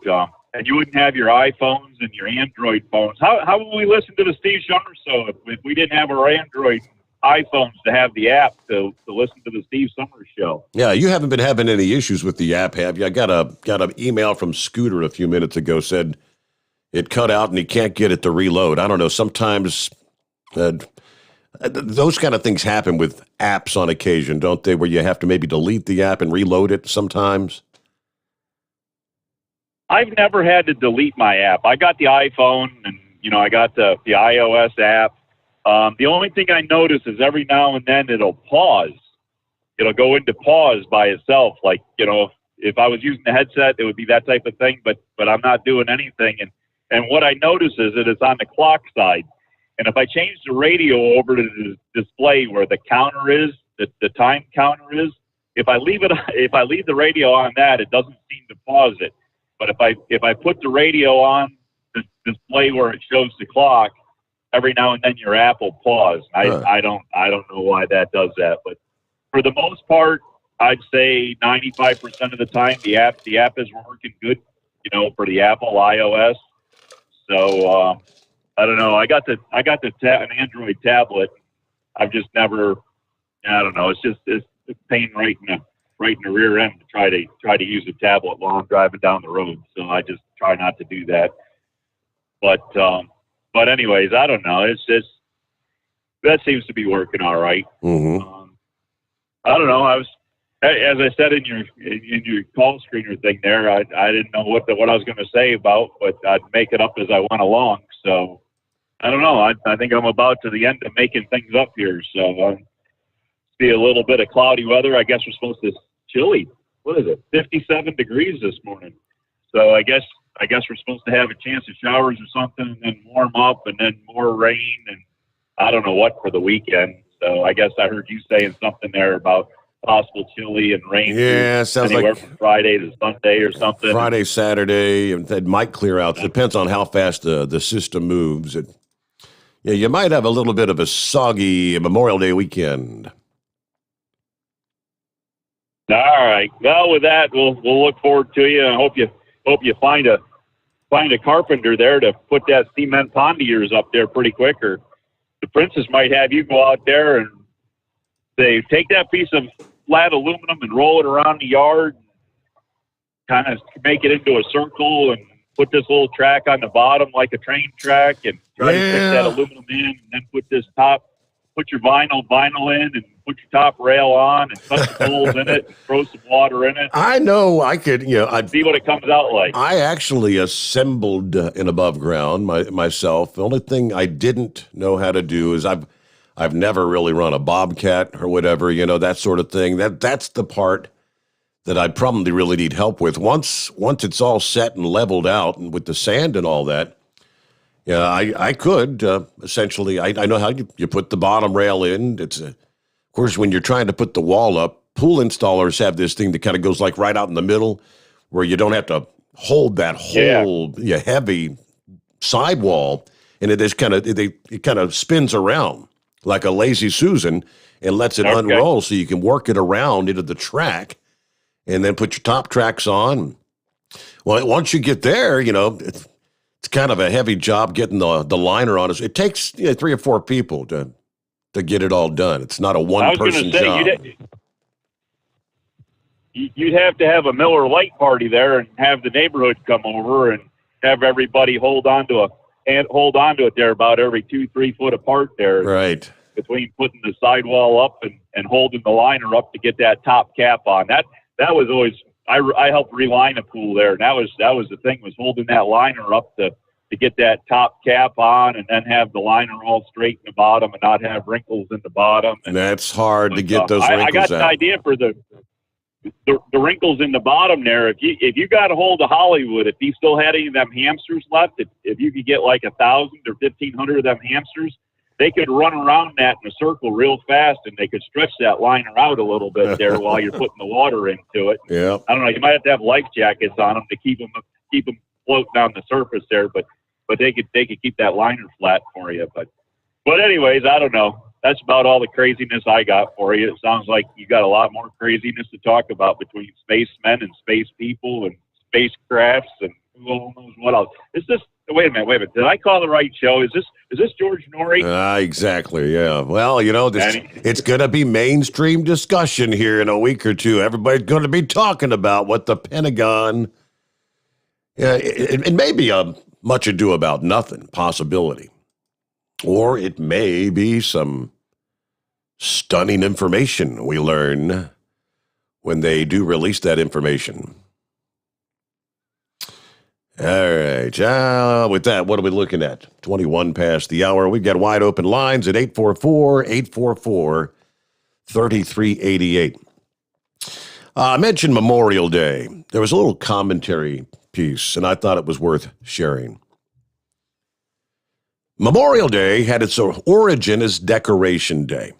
and you wouldn't have your iPhones and your Android phones. How would we listen to the Steve Sommers show if we didn't have our Android iPhones to have the app to listen to the Steve Summers show. Yeah, you haven't been having any issues with the app, have you? I got an email from Scooter a few minutes ago, said it cut out and he can't get it to reload. I don't know. Sometimes those kind of things happen with apps on occasion, don't they? Where you have to maybe delete the app and reload it sometimes. I've never had to delete my app. I got the iPhone and, I got the iOS app. The only thing I notice is every now and then it'll pause. It'll go into pause by itself. Like, if I was using the headset, it would be that type of thing, but I'm not doing anything. And what I notice is that it's on the clock side. And if I change the radio over to the display where the counter is, the time counter is, if I leave the radio on that, it doesn't seem to pause it. But if I put the radio on the display where it shows the clock, every now and then your app will pause. I don't know why that does that, but for the most part, I'd say 95% of the time the app is working good, for the Apple iOS. So I don't know. I got an Android tablet. I've just never. I don't know. It's a pain right in the rear end to try to use a tablet while I'm driving down the road. So I just try not to do that. But anyways, I don't know. It's just that seems to be working all right. Mm-hmm. I don't know. As I said in your call screener thing there, I didn't know what I was going to say about, but I'd make it up as I went along. So I don't know. I think I'm about to the end of making things up here. So see a little bit of cloudy weather. I guess we're supposed to chilly. What is it? 57 degrees this morning. So I guess we're supposed to have a chance of showers or something, and then warm up, and then more rain, and I don't know what for the weekend. So I guess I heard you saying something there about possible chilly and rain. Yeah, sounds anywhere like from Friday to Sunday or something. Friday, Saturday, and it might clear out. Depends on how fast the system moves. You might have a little bit of a soggy Memorial Day weekend. All right. Well, with that, we'll look forward to you. I hope you find a carpenter there to put that cement pond of yours up there pretty quick, or the Princess might have you go out there and say, take that piece of flat aluminum and roll it around the yard, kind of make it into a circle, and put this little track on the bottom like a train track, and try to stick that aluminum in, and then put your vinyl in, and put your top rail on, and cut some holes in it, and throw some water in it. I know I could, I'd see what it comes out like. I actually assembled an above ground myself. The only thing I didn't know how to do is I've never really run a Bobcat or whatever, that sort of thing. That's the part that I'd probably really need help with. Once it's all set and leveled out, and with the sand and all that, I could essentially. I know how you put the bottom rail in. Of course, when you're trying to put the wall up, pool installers have this thing that kind of goes like right out in the middle, where you don't have to hold that whole heavy sidewall, and it kind of spins around like a lazy Susan and lets it unroll, so you can work it around into the track, and then put your top tracks on. Well, once you get there, it's kind of a heavy job getting the liner on it. It takes 3 or 4 people to get it all done. It's not a one-person job. You'd have to have a Miller Lite party there and have the neighborhood come over and have everybody hold on to it there about every 2-3 foot apart there. Right. Between putting the sidewall up and holding the liner up to get that top cap on. That was always, I helped reline a pool there, and that was the thing, was holding that liner up to get that top cap on, and then have the liner all straight in the bottom and not have wrinkles in the bottom. And that's hard to get those wrinkles out. I got the idea for the wrinkles in the bottom there. If you got a hold of Hollywood, if he still had any of them hamsters left, if you could get like 1,000 or 1,500 of them hamsters, they could run around that in a circle real fast, and they could stretch that liner out a little bit there while you're putting the water into it. Yeah. I don't know. You might have to have life jackets on them to keep them floating on the surface there, but they could keep that liner flat for you. But anyways, I don't know. That's about all the craziness I got for you. It sounds like you got a lot more craziness to talk about between spacemen and space people and spacecrafts and who knows what else. Is Wait a minute. Did I call the right show? Is this George Norrie? Exactly, yeah. Well, it's going to be mainstream discussion here in a week or two. Everybody's going to be talking about what the Pentagon, it may be a much ado about nothing possibility. Or it may be some stunning information we learn when they do release that information. All right. With that, what are we looking at? 21 past the hour. We've got wide open lines at 844-844-3388. I mentioned Memorial Day. There was a little commentary piece, and I thought it was worth sharing. Memorial Day had its origin as Decoration Day,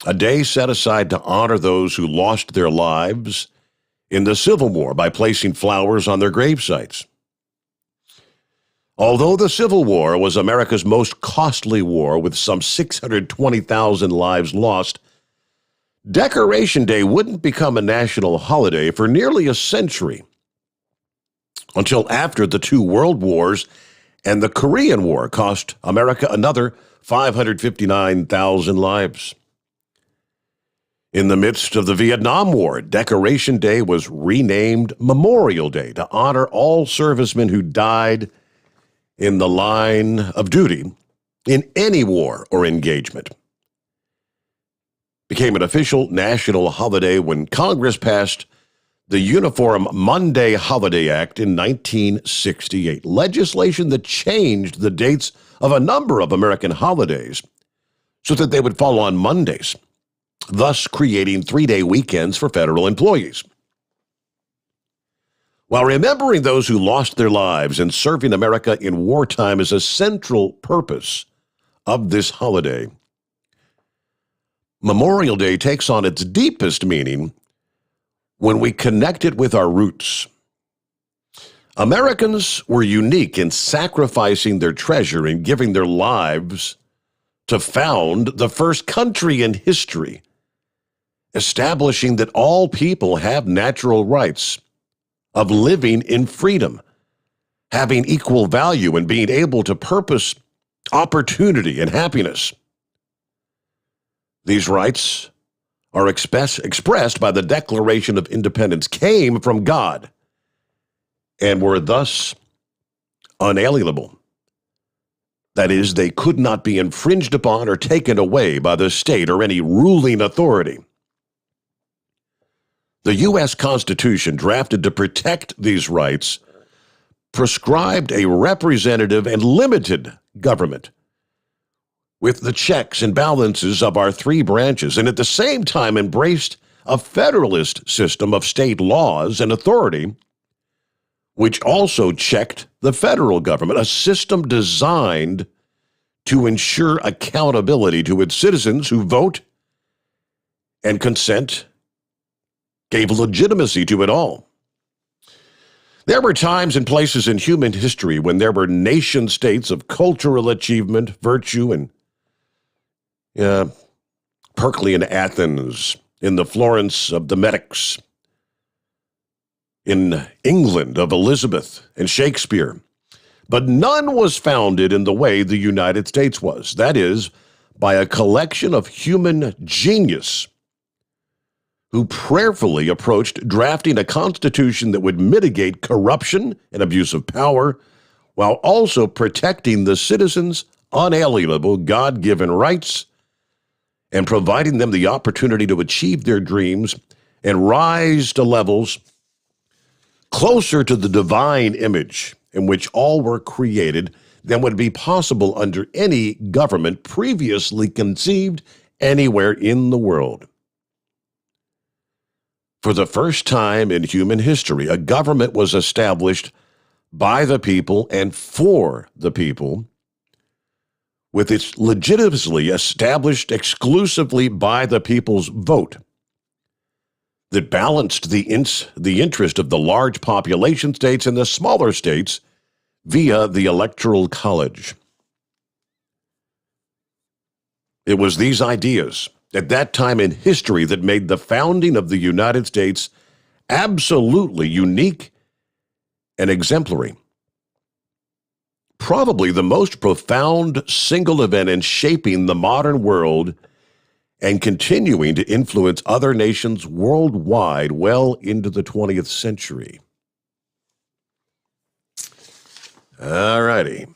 a day set aside to honor those who lost their lives in the Civil War by placing flowers on their grave sites. Although the Civil War was America's most costly war with some 620,000 lives lost, Decoration Day wouldn't become a national holiday for nearly a century until after the two world wars and the Korean War cost America another 559,000 lives. In the midst of the Vietnam War, Decoration Day was renamed Memorial Day to honor all servicemen who died in the line of duty in any war or engagement. Became an official national holiday when Congress passed the Uniform Monday Holiday Act in 1968, legislation that changed the dates of a number of American holidays so that they would fall on Mondays, thus creating 3-day weekends for federal employees. While remembering those who lost their lives and serving America in wartime is a central purpose of this holiday, Memorial Day takes on its deepest meaning when we connect it with our roots. Americans were unique in sacrificing their treasure and giving their lives to found the first country in history, establishing that all people have natural rights of living in freedom, having equal value, and being able to purpose opportunity and happiness. These rights are expressed by the Declaration of Independence, came from God, and were thus unalienable. That is, they could not be infringed upon or taken away by the state or any ruling authority. The U.S. Constitution, drafted to protect these rights, prescribed a representative and limited government with the checks and balances of our three branches, and at the same time embraced a federalist system of state laws and authority, which also checked the federal government, a system designed to ensure accountability to its citizens who vote and consent, gave legitimacy to it all. There were times and places in human history when there were nation states of cultural achievement, virtue, and Periclean Athens, in the Florence of the Medics, in England of Elizabeth and Shakespeare. But none was founded in the way the United States was, that is, by a collection of human genius who prayerfully approached drafting a constitution that would mitigate corruption and abuse of power while also protecting the citizens' unalienable God-given rights and providing them the opportunity to achieve their dreams and rise to levels closer to the divine image in which all were created than would be possible under any government previously conceived anywhere in the world. For the first time in human history, a government was established by the people and for the people, with its legitimacy established exclusively by the people's vote, that balanced the interest of the large population states and the smaller states via the Electoral College. It was these ideas at that time in history that made the founding of the United States absolutely unique and exemplary. probably the most profound single event in shaping the modern world and continuing to influence other nations worldwide well into the 20th century. All righty.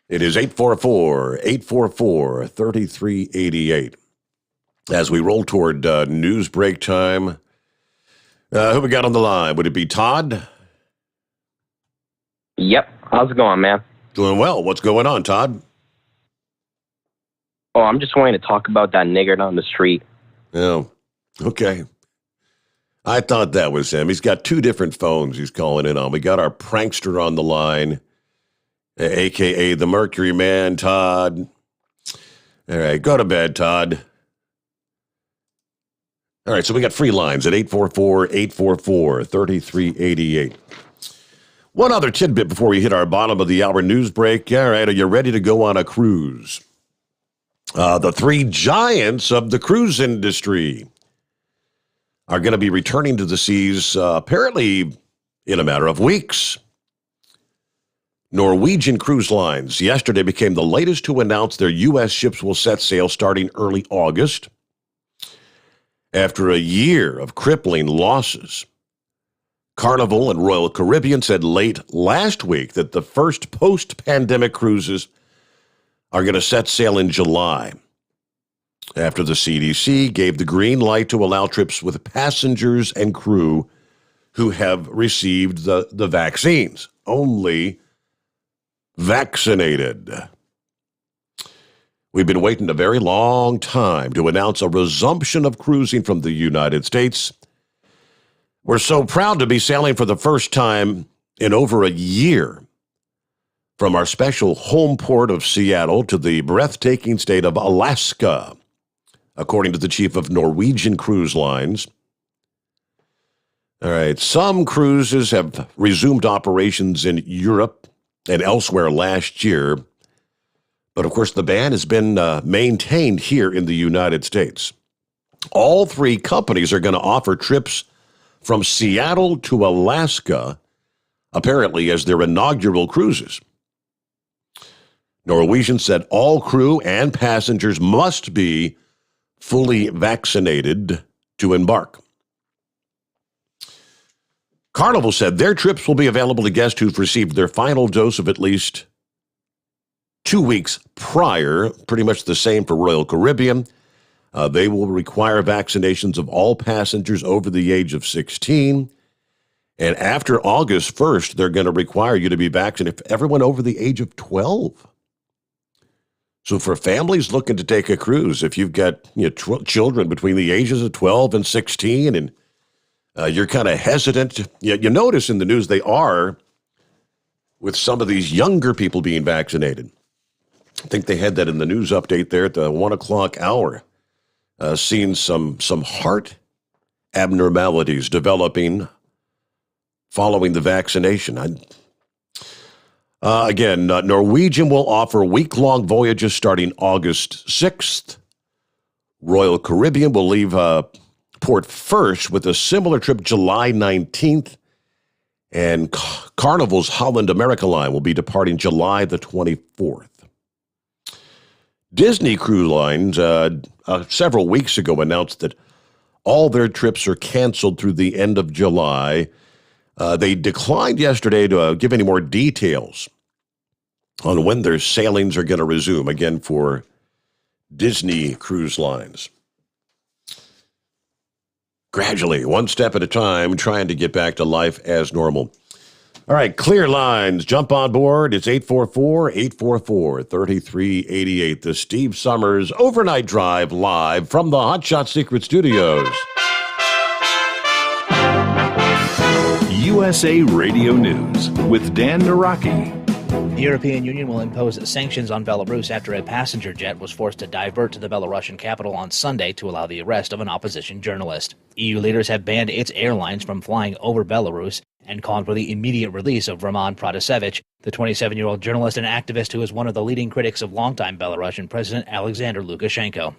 It is 844-844-3388. As we roll toward news break time, who we got on the line? Would it be Todd? Yep. How's it going, man? Doing well. What's going on, Todd? Oh, I'm just wanting to talk about that nigger down the street. Oh, okay. I thought that was him. He's got two different phones he's calling in on. We got our prankster on the line, a.k.a. the Mercury Man, Todd. All right, go to bed, Todd. All right, so we got free lines at 844-844-3388. One other tidbit before we hit our bottom of the hour news break. All right, are you ready to go on a cruise? The three giants of the cruise industry are going to be returning to the seas apparently in a matter of weeks. Norwegian Cruise Lines yesterday became the latest to announce their U.S. ships will set sail starting early August. After a year of crippling losses, Carnival and Royal Caribbean said late last week that the first post-pandemic cruises are going to set sail in July, after the CDC gave the green light to allow trips with passengers and crew who have received the vaccines. Only vaccinated. We've been waiting a very long time to announce a resumption of cruising from the United States. We're so proud to be sailing for the first time in over a year from our special home port of Seattle to the breathtaking state of Alaska, according to the chief of Norwegian Cruise Lines. All right, some cruises have resumed operations in Europe and elsewhere last year, but of course the ban has been maintained here in the United States. All three companies are going to offer trips from Seattle to Alaska, apparently as their inaugural cruises. Norwegian said all crew and passengers must be fully vaccinated to embark. Carnival said their trips will be available to guests who've received their final dose of at least 2 weeks prior, pretty much the same for Royal Caribbean. They will require vaccinations of all passengers over the age of 16. And after August 1st, they're going to require you to be vaccinated for everyone over the age of 12. So for families looking to take a cruise, if you've got children between the ages of 12 and 16 and you're kind of hesitant, you notice in the news they are with some of these younger people being vaccinated. I think they had that in the news update there at the 1 o'clock hour. Seeing some heart abnormalities developing following the vaccination. Again, Norwegian will offer week-long voyages starting August 6th. Royal Caribbean will leave port first with a similar trip July 19th. And Carnival's Holland America line will be departing July the 24th. Disney Cruise Lines several weeks ago announced that all their trips are canceled through the end of July. They declined yesterday to give any more details on when their sailings are going to resume, again, for Disney Cruise Lines. Gradually, one step at a time, trying to get back to life as normal. All right, clear lines. Jump on board. It's 844-844-3388. The Steve Sommers Overnight Drive live from the Hot Shot Secret Studios. USA Radio News with Dan Naraki. The European Union will impose sanctions on Belarus after a passenger jet was forced to divert to the Belarusian capital on Sunday to allow the arrest of an opposition journalist. EU leaders have banned its airlines from flying over Belarus and called for the immediate release of Roman Protasevich, the 27-year-old journalist and activist who is one of the leading critics of longtime Belarusian President Alexander Lukashenko.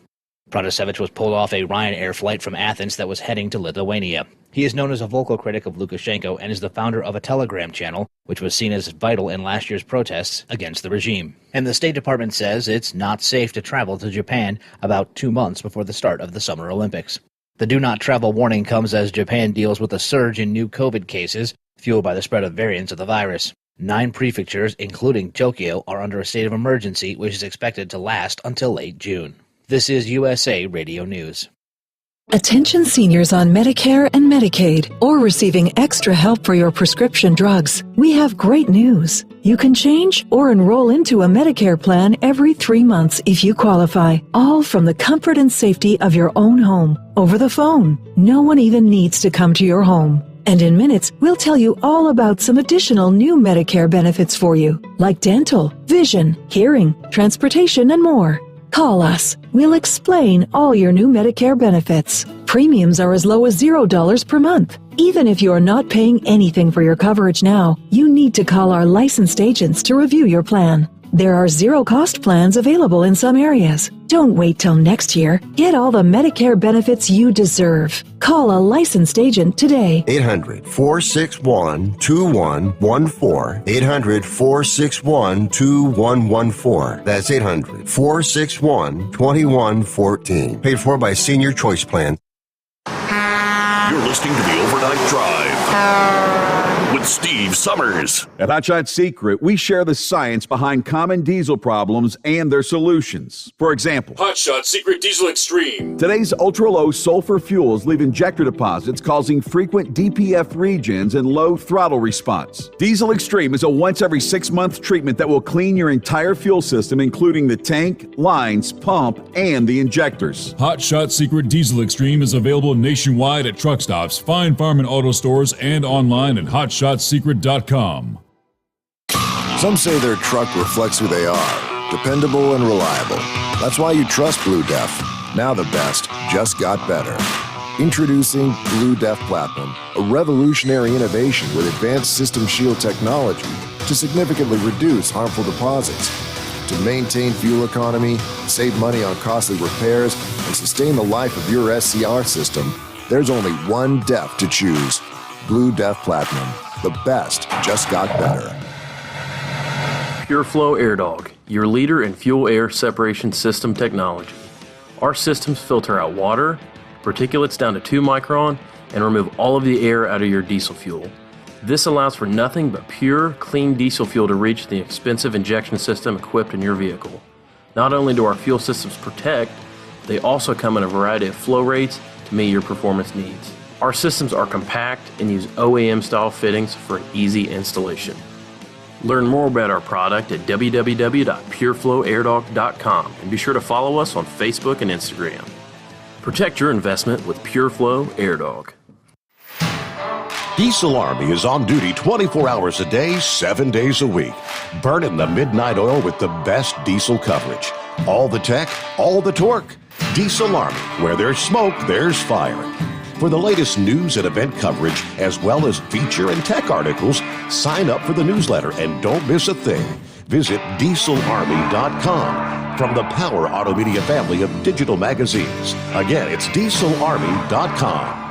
Protasevich was pulled off a Ryanair flight from Athens that was heading to Lithuania. He is known as a vocal critic of Lukashenko and is the founder of a Telegram channel, which was seen as vital in last year's protests against the regime. And the State Department says it's not safe to travel to Japan about 2 months before the start of the Summer Olympics. The do not travel warning comes as Japan deals with a surge in new COVID cases, fueled by the spread of variants of the virus. 9 prefectures, including Tokyo, are under a state of emergency, which is expected to last until late June. This is USA Radio News. Attention seniors on Medicare and Medicaid or receiving extra help for your prescription drugs. We have great news. You can change or enroll into a Medicare plan every 3 months if you qualify, all from the comfort and safety of your own home, over the phone. No one even needs to come to your home. And in minutes, we'll tell you all about some additional new Medicare benefits for you, like dental, vision, hearing, transportation, and more. Call us. We'll explain all your new Medicare benefits. Premiums are as low as $0 per month. Even if you are not paying anything for your coverage now, you need to call our licensed agents to review your plan. There are zero-cost plans available in some areas. Don't wait till next year. Get all the Medicare benefits you deserve. Call a licensed agent today. 800-461-2114. 800-461-2114. That's 800-461-2114. Paid for by Senior Choice Plan. You're listening to the Overnight Drive with Steve Summers. At Hot Shot Secret, we share the science behind common diesel problems and their solutions. For example, Hot Shot Secret Diesel Extreme. Today's ultra-low sulfur fuels leave injector deposits causing frequent DPF regens and low throttle response. Diesel Extreme is a once every 6-month treatment that will clean your entire fuel system, including the tank, lines, pump, and the injectors. Hot Shot Secret Diesel Extreme is available nationwide at truck stops, fine farm and auto stores, and online at hotshotsecret.com. Some say their truck reflects who they are, dependable and reliable. That's why you trust Blue Def. Now the best just got better. Introducing Blue Def Platinum, a revolutionary innovation with advanced system shield technology to significantly reduce harmful deposits, to maintain fuel economy, save money on costly repairs, and sustain the life of your SCR system. There's only one DEF to choose. Blue Def Platinum. The best just got better. PureFlow Air Dog, your leader in fuel air separation system technology. Our systems filter out water, particulates down to 2 micron, and remove all of the air out of your diesel fuel. This allows for nothing but pure, clean diesel fuel to reach the expensive injection system equipped in your vehicle. Not only do our fuel systems protect, they also come in a variety of flow rates to meet your performance needs. Our systems are compact and use OEM-style fittings for easy installation. Learn more about our product at www.pureflowairdog.com and be sure to follow us on Facebook and Instagram. Protect your investment with PureFlow Air Dog. Diesel Army is on duty 24 hours a day, 7 days a week. Burning the midnight oil with the best diesel coverage. All the tech, all the torque. Diesel Army, where there's smoke, there's fire. For the latest news and event coverage, as well as feature and tech articles, sign up for the newsletter and don't miss a thing. Visit dieselarmy.com from the Power Auto Media family of digital magazines. Again, it's dieselarmy.com.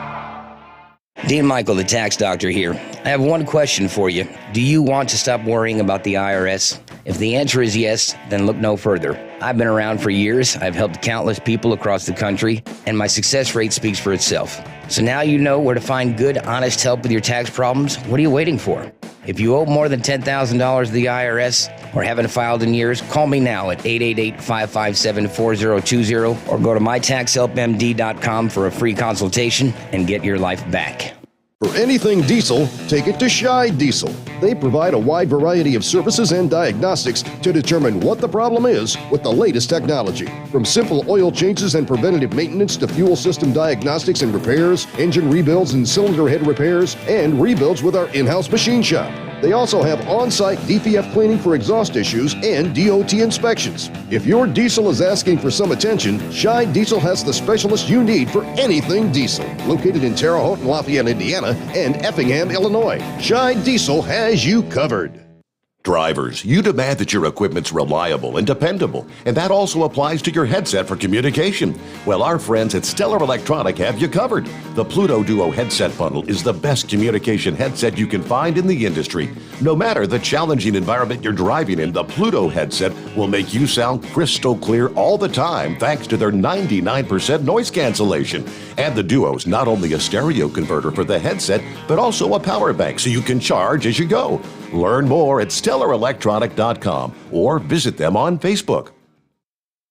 Dean Michael, the tax doctor here. I have one question for you. Do you want to stop worrying about the IRS? If the answer is yes, then look no further. I've been around for years, I've helped countless people across the country, and my success rate speaks for itself. So now you know where to find good, honest help with your tax problems. What are you waiting for? If you owe more than $10,000 to the IRS or haven't filed in years, call me now at 888-557-4020 or go to mytaxhelpmd.com for a free consultation and get your life back. For anything diesel, take it to Scheid Diesel. They provide a wide variety of services and diagnostics to determine what the problem is with the latest technology. From simple oil changes and preventative maintenance to fuel system diagnostics and repairs, engine rebuilds and cylinder head repairs, and rebuilds with our in-house machine shop. They also have on-site DPF cleaning for exhaust issues and DOT inspections. If your diesel is asking for some attention, Scheid Diesel has the specialist you need for anything diesel. Located in Terre Haute and Lafayette, Indiana, and Effingham, Illinois, Scheid Diesel has you covered. Drivers, you demand that your equipment's reliable and dependable, and that also applies to your headset for communication. Well, our friends at Stellar Electronic have you covered. The Pluto Duo headset bundle is the best communication headset you can find in the industry. No matter the challenging environment you're driving in, the Pluto headset will make you sound crystal clear all the time thanks to their 99% noise cancellation. And the Duo's not only a stereo converter for the headset, but also a power bank so you can charge as you go. Learn more at StellarElectronic.com or visit them on Facebook.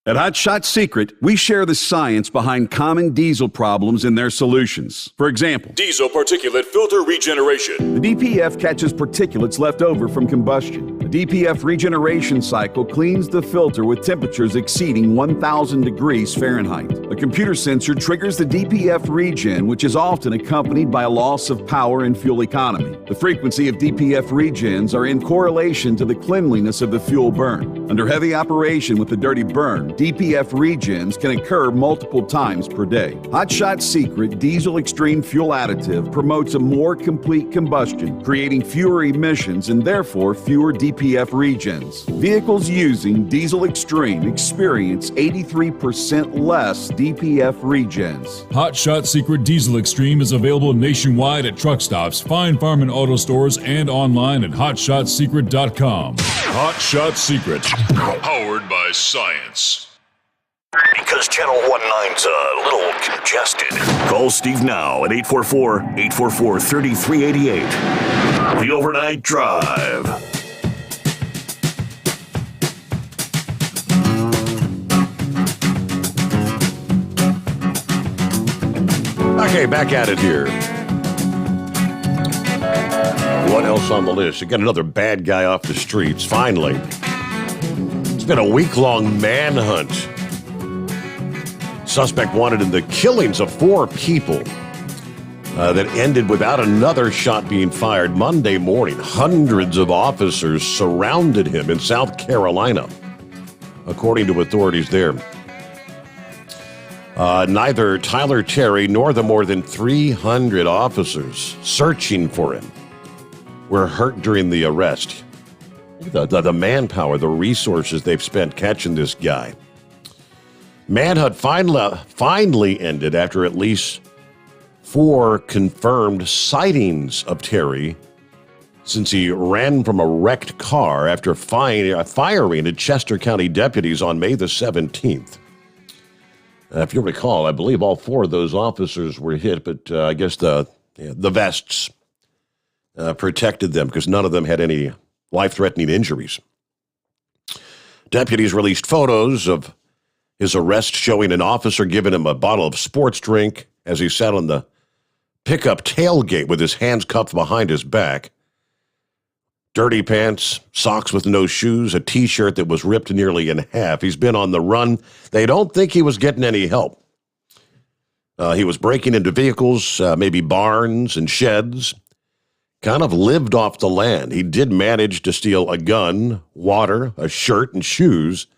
At Hot Shot Secret, we share the science behind common diesel problems and their solutions. For example, Diesel particulate filter regeneration. the DPF catches particulates left over from combustion. The DPF regeneration cycle cleans the filter with temperatures exceeding 1,000 degrees Fahrenheit. A computer sensor triggers the DPF regen, which is often accompanied by a loss of power and fuel economy. The frequency of DPF regens are in correlation to the cleanliness of the fuel burn. Under heavy operation with the dirty burn, DPF regens can occur multiple times per day. Hot Shot Secret Diesel Extreme Fuel Additive promotes a more complete combustion, creating fewer emissions and therefore fewer DPF regens. Vehicles using Diesel Extreme experience 83% less DPF regens. Hot Shot Secret Diesel Extreme is available nationwide at truck stops, fine farm and auto stores, and online at hotshotsecret.com. Hot Shot Secret, powered by science. Because Channel 19's a little congested. Call Steve now at 844-844-3388. The Overnight Drive. Okay, back at it here. What else on the list? You got another bad guy off the streets, finally. It's been a week-long manhunt. Suspect wanted in the killings of 4 people that ended without another shot being fired Monday morning. Hundreds of officers surrounded him in South Carolina, according to authorities there. Neither Tyler Terry nor the more than 300 officers searching for him were hurt during the arrest. The manpower, the resources they've spent catching this guy. Manhunt finally ended after at least 4 confirmed sightings of Terry since he ran from a wrecked car after firing at Chester County deputies on May the 17th. If you recall, I believe all 4 of those officers were hit, but I guess the vests protected them because none of them had any life-threatening injuries. Deputies released photos of his arrest showing an officer giving him a bottle of sports drink as he sat on the pickup tailgate with his hands cuffed behind his back. Dirty pants, socks with no shoes, a T-shirt that was ripped nearly in half. He's been on the run. They don't think he was getting any help. He was breaking into vehicles, maybe barns and sheds, kind of lived off the land. He did manage to steal a gun, water, a shirt, and shoes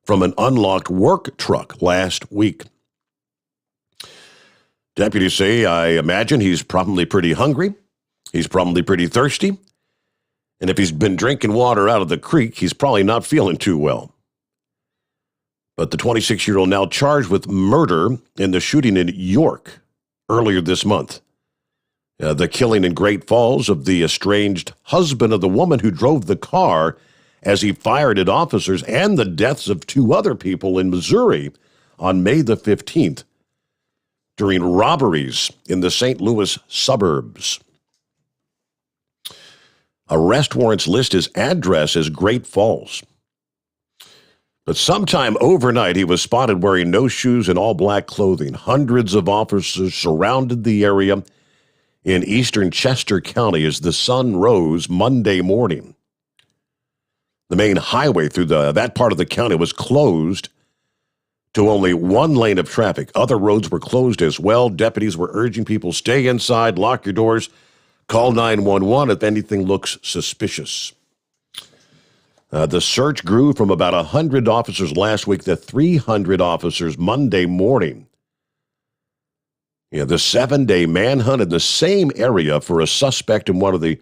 from an unlocked work truck last week. Deputies say, I imagine he's probably pretty hungry. He's probably pretty thirsty. And if he's been drinking water out of the creek, he's probably not feeling too well. But the 26-year-old now charged with murder in the shooting in York earlier this month. The killing in Great Falls of the estranged husband of the woman who drove the car as he fired at officers, and the deaths of 2 other people in Missouri on May the 15th during robberies in the St. Louis suburbs. Arrest warrants list his address as Great Falls. But sometime overnight, he was spotted wearing no shoes and all black clothing. Hundreds of officers surrounded the area in eastern Chester County as the sun rose Monday morning. The main highway through that part of the county was closed to only 1 lane of traffic. Other roads were closed as well. Deputies were urging people, stay inside, lock your doors, call 911 if anything looks suspicious. The search grew from about 100 officers last week to 300 officers Monday morning. The 7-day manhunt in the same area for a suspect in one of the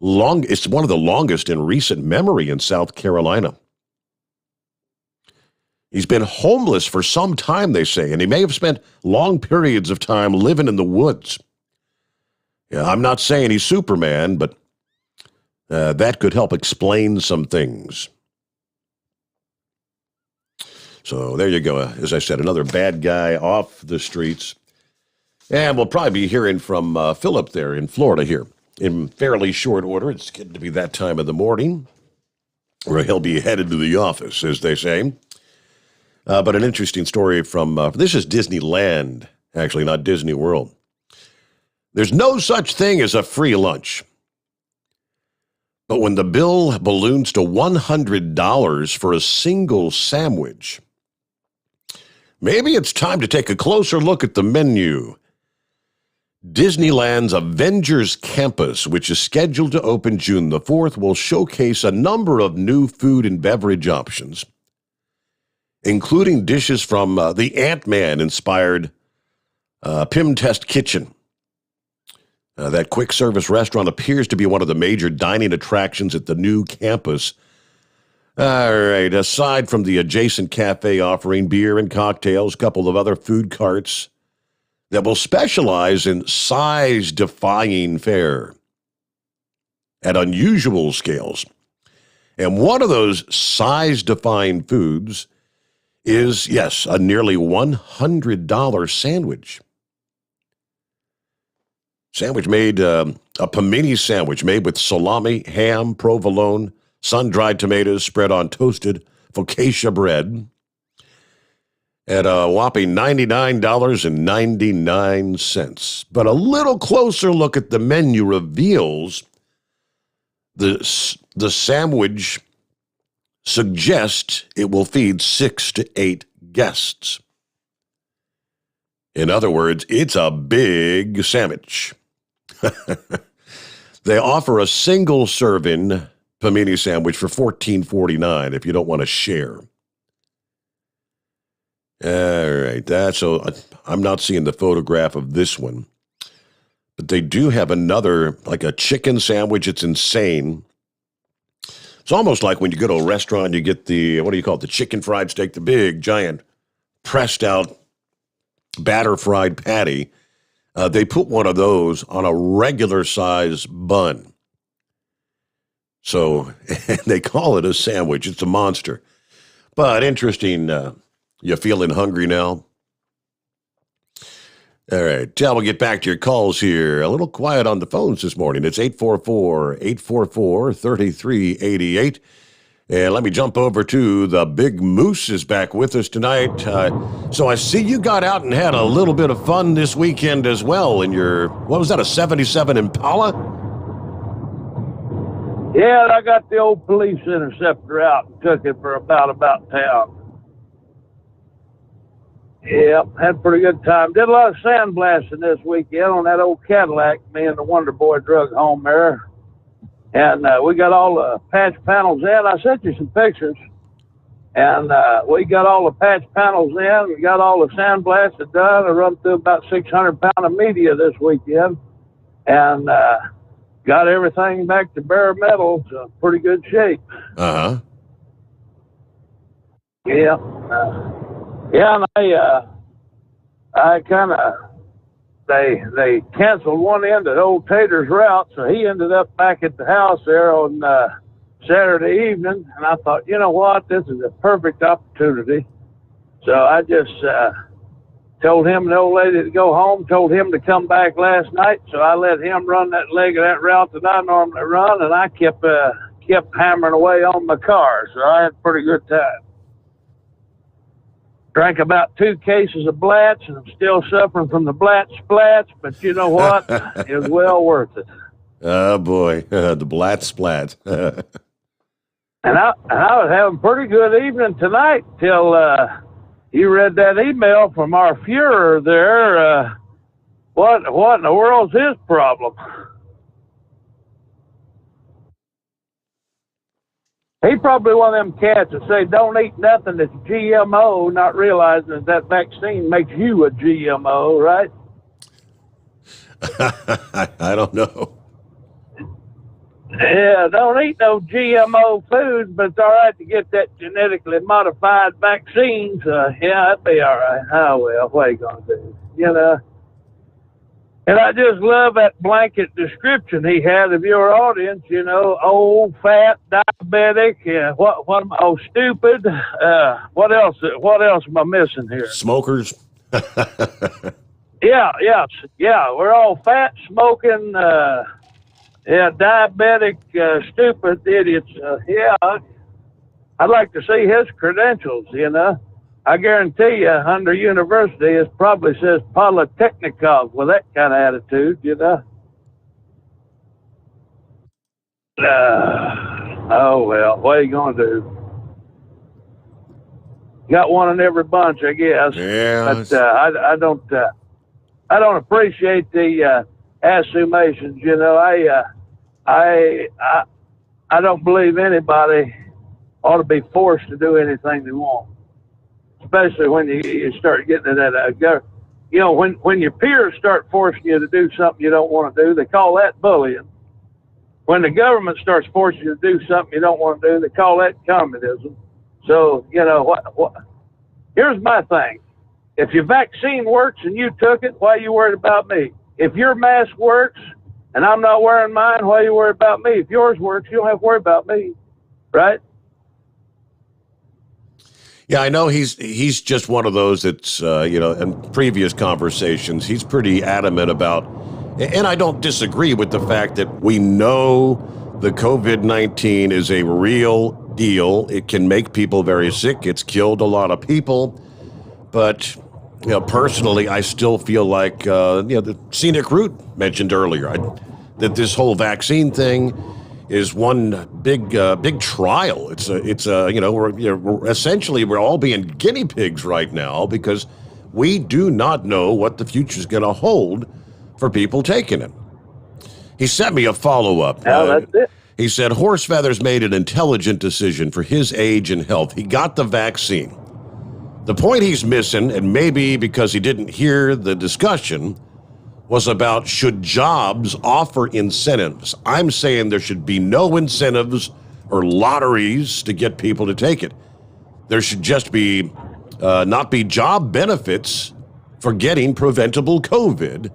It's one of the longest in recent memory in South Carolina. He's been homeless for some time, they say, and he may have spent long periods of time living in the woods. Yeah, I'm not saying he's Superman, but that could help explain some things. So there you go. As I said, another bad guy off the streets. And we'll probably be hearing from Philip there in Florida here in fairly short order. It's getting to be that time of the morning where he'll be headed to the office, as they say. But an interesting story from, this is Disneyland, actually, not Disney World. There's no such thing as a free lunch. But when the bill balloons to $100 for a single sandwich, maybe it's time to take a closer look at the menu. Disneyland's Avengers Campus, which is scheduled to open June the 4th, will showcase a number of new food and beverage options, including dishes from the Ant-Man inspired Pym Test Kitchen. That quick service restaurant appears to be one of the major dining attractions at the new campus. All right, aside from the adjacent cafe offering beer and cocktails, a couple of other food carts that will specialize in size-defying fare at unusual scales. And one of those size-defying foods is, yes, a nearly $100 sandwich. Sandwich made, a panini sandwich made with salami, ham, provolone, sun-dried tomatoes spread on toasted focaccia bread at a whopping $99.99. But a little closer look at the menu reveals the sandwich suggests it will feed 6 to 8 guests. In other words, it's a big sandwich. They offer a single-serving panini sandwich for $14.49 if you don't want to share. All right, I'm not seeing the photograph of this one, but they do have another, like a chicken sandwich. It's insane. It's almost like when you go to a restaurant, you get the, what do you call it, the chicken fried steak, the big, giant, pressed-out, batter-fried patty. They put one of those on a regular-size bun. So they call it a sandwich. It's a monster. But interesting, you feeling hungry now? All right, we'll get back to your calls here. A little quiet on the phones this morning. It's 844-844-3388. And let me jump over to the Big Moose is back with us tonight. So I see you got out and had a little bit of fun this weekend as well in your, what was that, a 77 Impala? Yeah, I got the old police interceptor out and took it for about town. Yeah, had a pretty good time. Did a lot of sandblasting this weekend on that old Cadillac me and the Wonder Boy drug home there. And we got all the patch panels in. I sent you some pictures. And we got all the patch panels in. We got all the sandblasted done. I run through about 600 pounds of media this weekend. And got everything back to bare metal. So pretty good shape. Uh-huh. Yeah. Yeah, and I kind of, they canceled one end of old Tater's route, so he ended up back at the house there on Saturday evening, and I thought, you know what, this is a perfect opportunity. So I just told him and the old lady to go home, told him to come back last night, so I let him run that leg of that route that I normally run, and I kept hammering away on my car, so I had a pretty good time. Drank about 2 cases of Blatz, and I'm still suffering from the Blatz splats, but you know what? It was well worth it. Oh, boy. The Blatz splat. And I was having a pretty good evening tonight till you read that email from our Fuhrer there. What in the world's his problem? He probably one of them cats that say don't eat nothing that's GMO, not realizing that vaccine makes you a GMO, right? I don't know. Yeah, don't eat no GMO foods, but it's all right to get that genetically modified vaccines. Yeah, that'd be all right. Oh, well, what are you going to do? You know? And I just love that blanket description he had of your audience, you know, old, fat, diabetic, stupid. What else am I missing here? Smokers. Yeah. We're all fat, smoking, diabetic, stupid idiots. I'd like to see his credentials, you know. I guarantee you, under university, it probably says Polytechnikov with that kind of attitude, you know. Oh, well, what are you going to do? Got one in every bunch, I guess. Yeah. But I don't appreciate the assumations, you know. I don't believe anybody ought to be forced to do anything they want. Especially when you start getting to that, you know, when your peers start forcing you to do something you don't want to do, they call that bullying. When the government starts forcing you to do something you don't want to do, they call that communism. So, you know, what? Here's my thing. If your vaccine works and you took it, why are you worried about me? If your mask works and I'm not wearing mine, why are you worried about me? If yours works, you don't have to worry about me, right? Yeah, I know he's just one of those that's, you know, in previous conversations, he's pretty adamant about, and I don't disagree with the fact that we know the COVID-19 is a real deal. It can make people very sick. It's killed a lot of people. But, you know, personally, I still feel like, you know, the scenic route mentioned earlier, that this whole vaccine thing is one big trial. It's you know, we're essentially all being guinea pigs right now because we do not know what the future is going to hold for people taking it. He sent me a follow-up. That's it. He said Horsefeather's made an intelligent decision for his age and health. He got the vaccine. The point he's missing, and maybe because he didn't hear the discussion, was about should jobs offer incentives. I'm saying there should be no incentives or lotteries to get people to take it. There should just be not be job benefits for getting preventable COVID,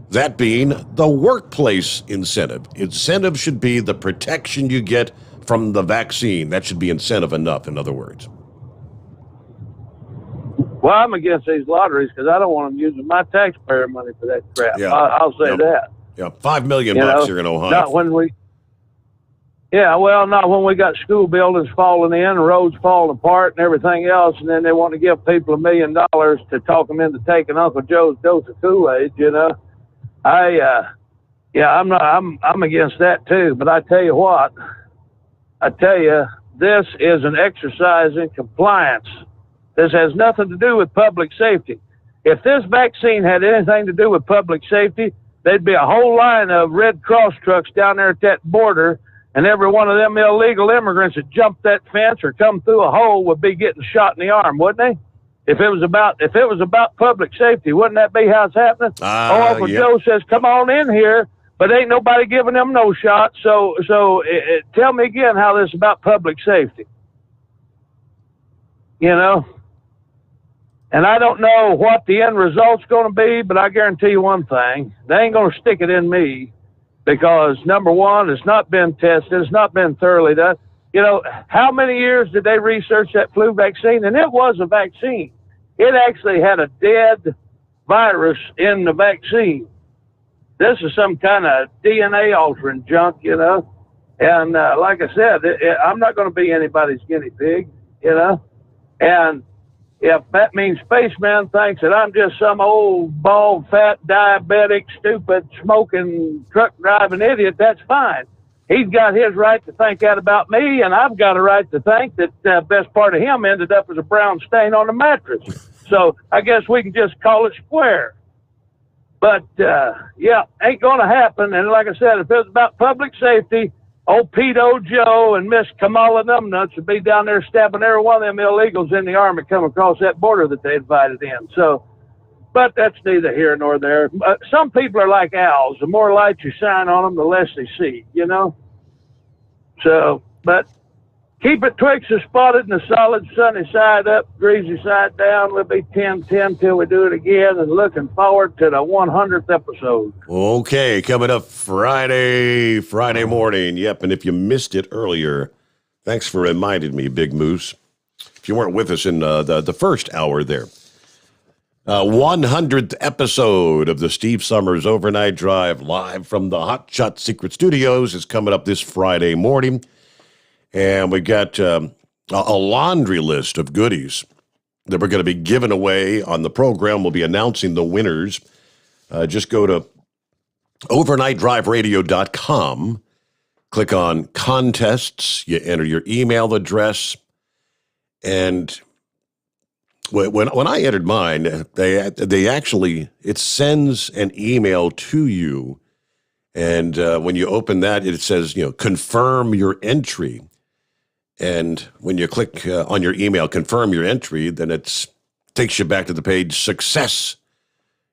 that being the workplace incentive. Incentive should be the protection you get from the vaccine. That should be incentive enough, in other words. Well, I'm against these lotteries because I don't want them using my taxpayer money for that crap. Yeah. I'll say that. Yeah, $5 million here in Ohio. Not when we got school buildings falling in, roads falling apart, and everything else, and then they want to give people $1 million to talk them into taking Uncle Joe's dose of Kool-Aid. You know, I'm against that too. But I tell you what, this is an exercise in compliance. This has nothing to do with public safety. If this vaccine had anything to do with public safety, there'd be a whole line of Red Cross trucks down there at that border, and every one of them illegal immigrants that jumped that fence or come through a hole would be getting shot in the arm, wouldn't they? If it was about public safety, wouldn't that be how it's happening? Uncle Joe says, "Come on in here," but ain't nobody giving them no shot. So tell me again how this is about public safety. You know. And I don't know what the end result's going to be, but I guarantee you one thing. They ain't going to stick it in me because, number one, it's not been tested. It's not been thoroughly done. You know, how many years did they research that flu vaccine? And it was a vaccine. It actually had a dead virus in the vaccine. This is some kind of DNA altering junk, you know. And like I said, I'm not going to be anybody's guinea pig, you know. And if that means Spaceman thinks that I'm just some old, bald, fat, diabetic, stupid, smoking, truck-driving idiot, that's fine. He's got his right to think that about me, and I've got a right to think that the best part of him ended up as a brown stain on the mattress. So I guess we can just call it square. But, ain't going to happen. And like I said, if it was about public safety, old Pedo Joe and Miss Kamala Numbnuts would be down there stabbing every one of them illegals in the arm that come across that border that they invited in. So, but that's neither here nor there. Some people are like owls. The more light you shine on them, the less they see, you know? So, but keep it twixt or spotted in the solid sunny side up, greasy side down. We'll be 10-10 till we do it again, and looking forward to the 100th episode. Okay, coming up Friday morning. Yep, and if you missed it earlier, thanks for reminding me, Big Moose. If you weren't with us in the first hour there. 100th episode of the Steve Sommers Overnight Drive, live from the Hot Shot Secret Studios, is coming up this Friday morning. And we got a laundry list of goodies that we're going to be giving away on the program. We'll be announcing the winners. Just go to overnightdriveradio.com, click on contests, you enter your email address, and when I entered mine, they actually, it sends an email to you, and when you open that, it says, confirm your entry. And when you click on your email, confirm your entry, then it takes you back to the page, success.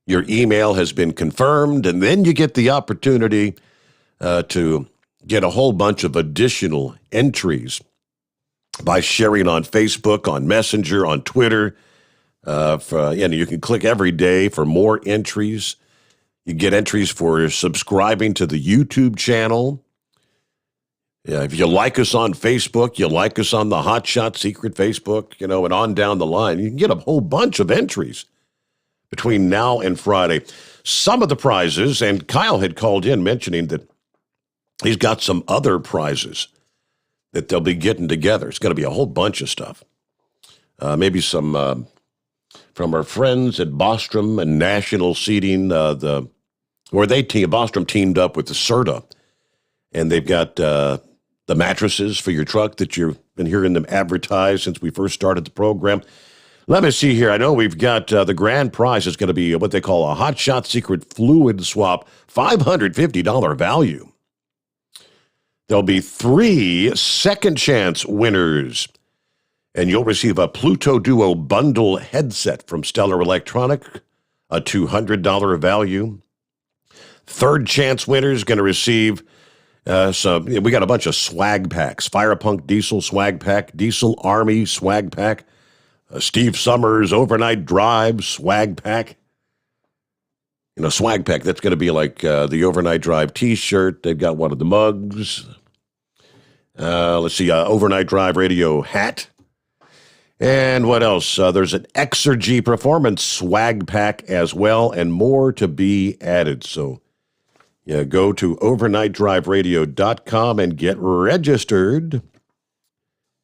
Your email has been confirmed, and then you get the opportunity to get a whole bunch of additional entries by sharing on Facebook, on Messenger, on Twitter. You can click every day for more entries. You get entries for subscribing to the YouTube channel. Yeah, if you like us on Facebook, you like us on the Hot Shot Secret Facebook, and on down the line, you can get a whole bunch of entries between now and Friday. Some of the prizes, and Kyle had called in mentioning that he's got some other prizes that they'll be getting together. It's going to be a whole bunch of stuff. Maybe some from our friends at Bostrom and National Seating, Bostrom teamed up with the CERTA, and they've got the mattresses for your truck that you've been hearing them advertise since we first started the program. Let me see here. I know we've got the grand prize is going to be what they call a Hot Shot Secret Fluid Swap, $550 value. There'll be 3 second chance winners, and you'll receive a Pluto Duo bundle headset from Stellar Electronic, a $200 value. Third chance winners going to receive we got a bunch of swag packs. Firepunk Diesel swag pack, Diesel Army swag pack, Steve Sommers Overnight Drive swag pack. Swag pack, that's going to be like the Overnight Drive t-shirt. They've got one of the mugs. Let's see, Overnight Drive radio hat. And what else? There's an Exergy Performance swag pack as well, and more to be added. So go to overnightdriveradio.com and get registered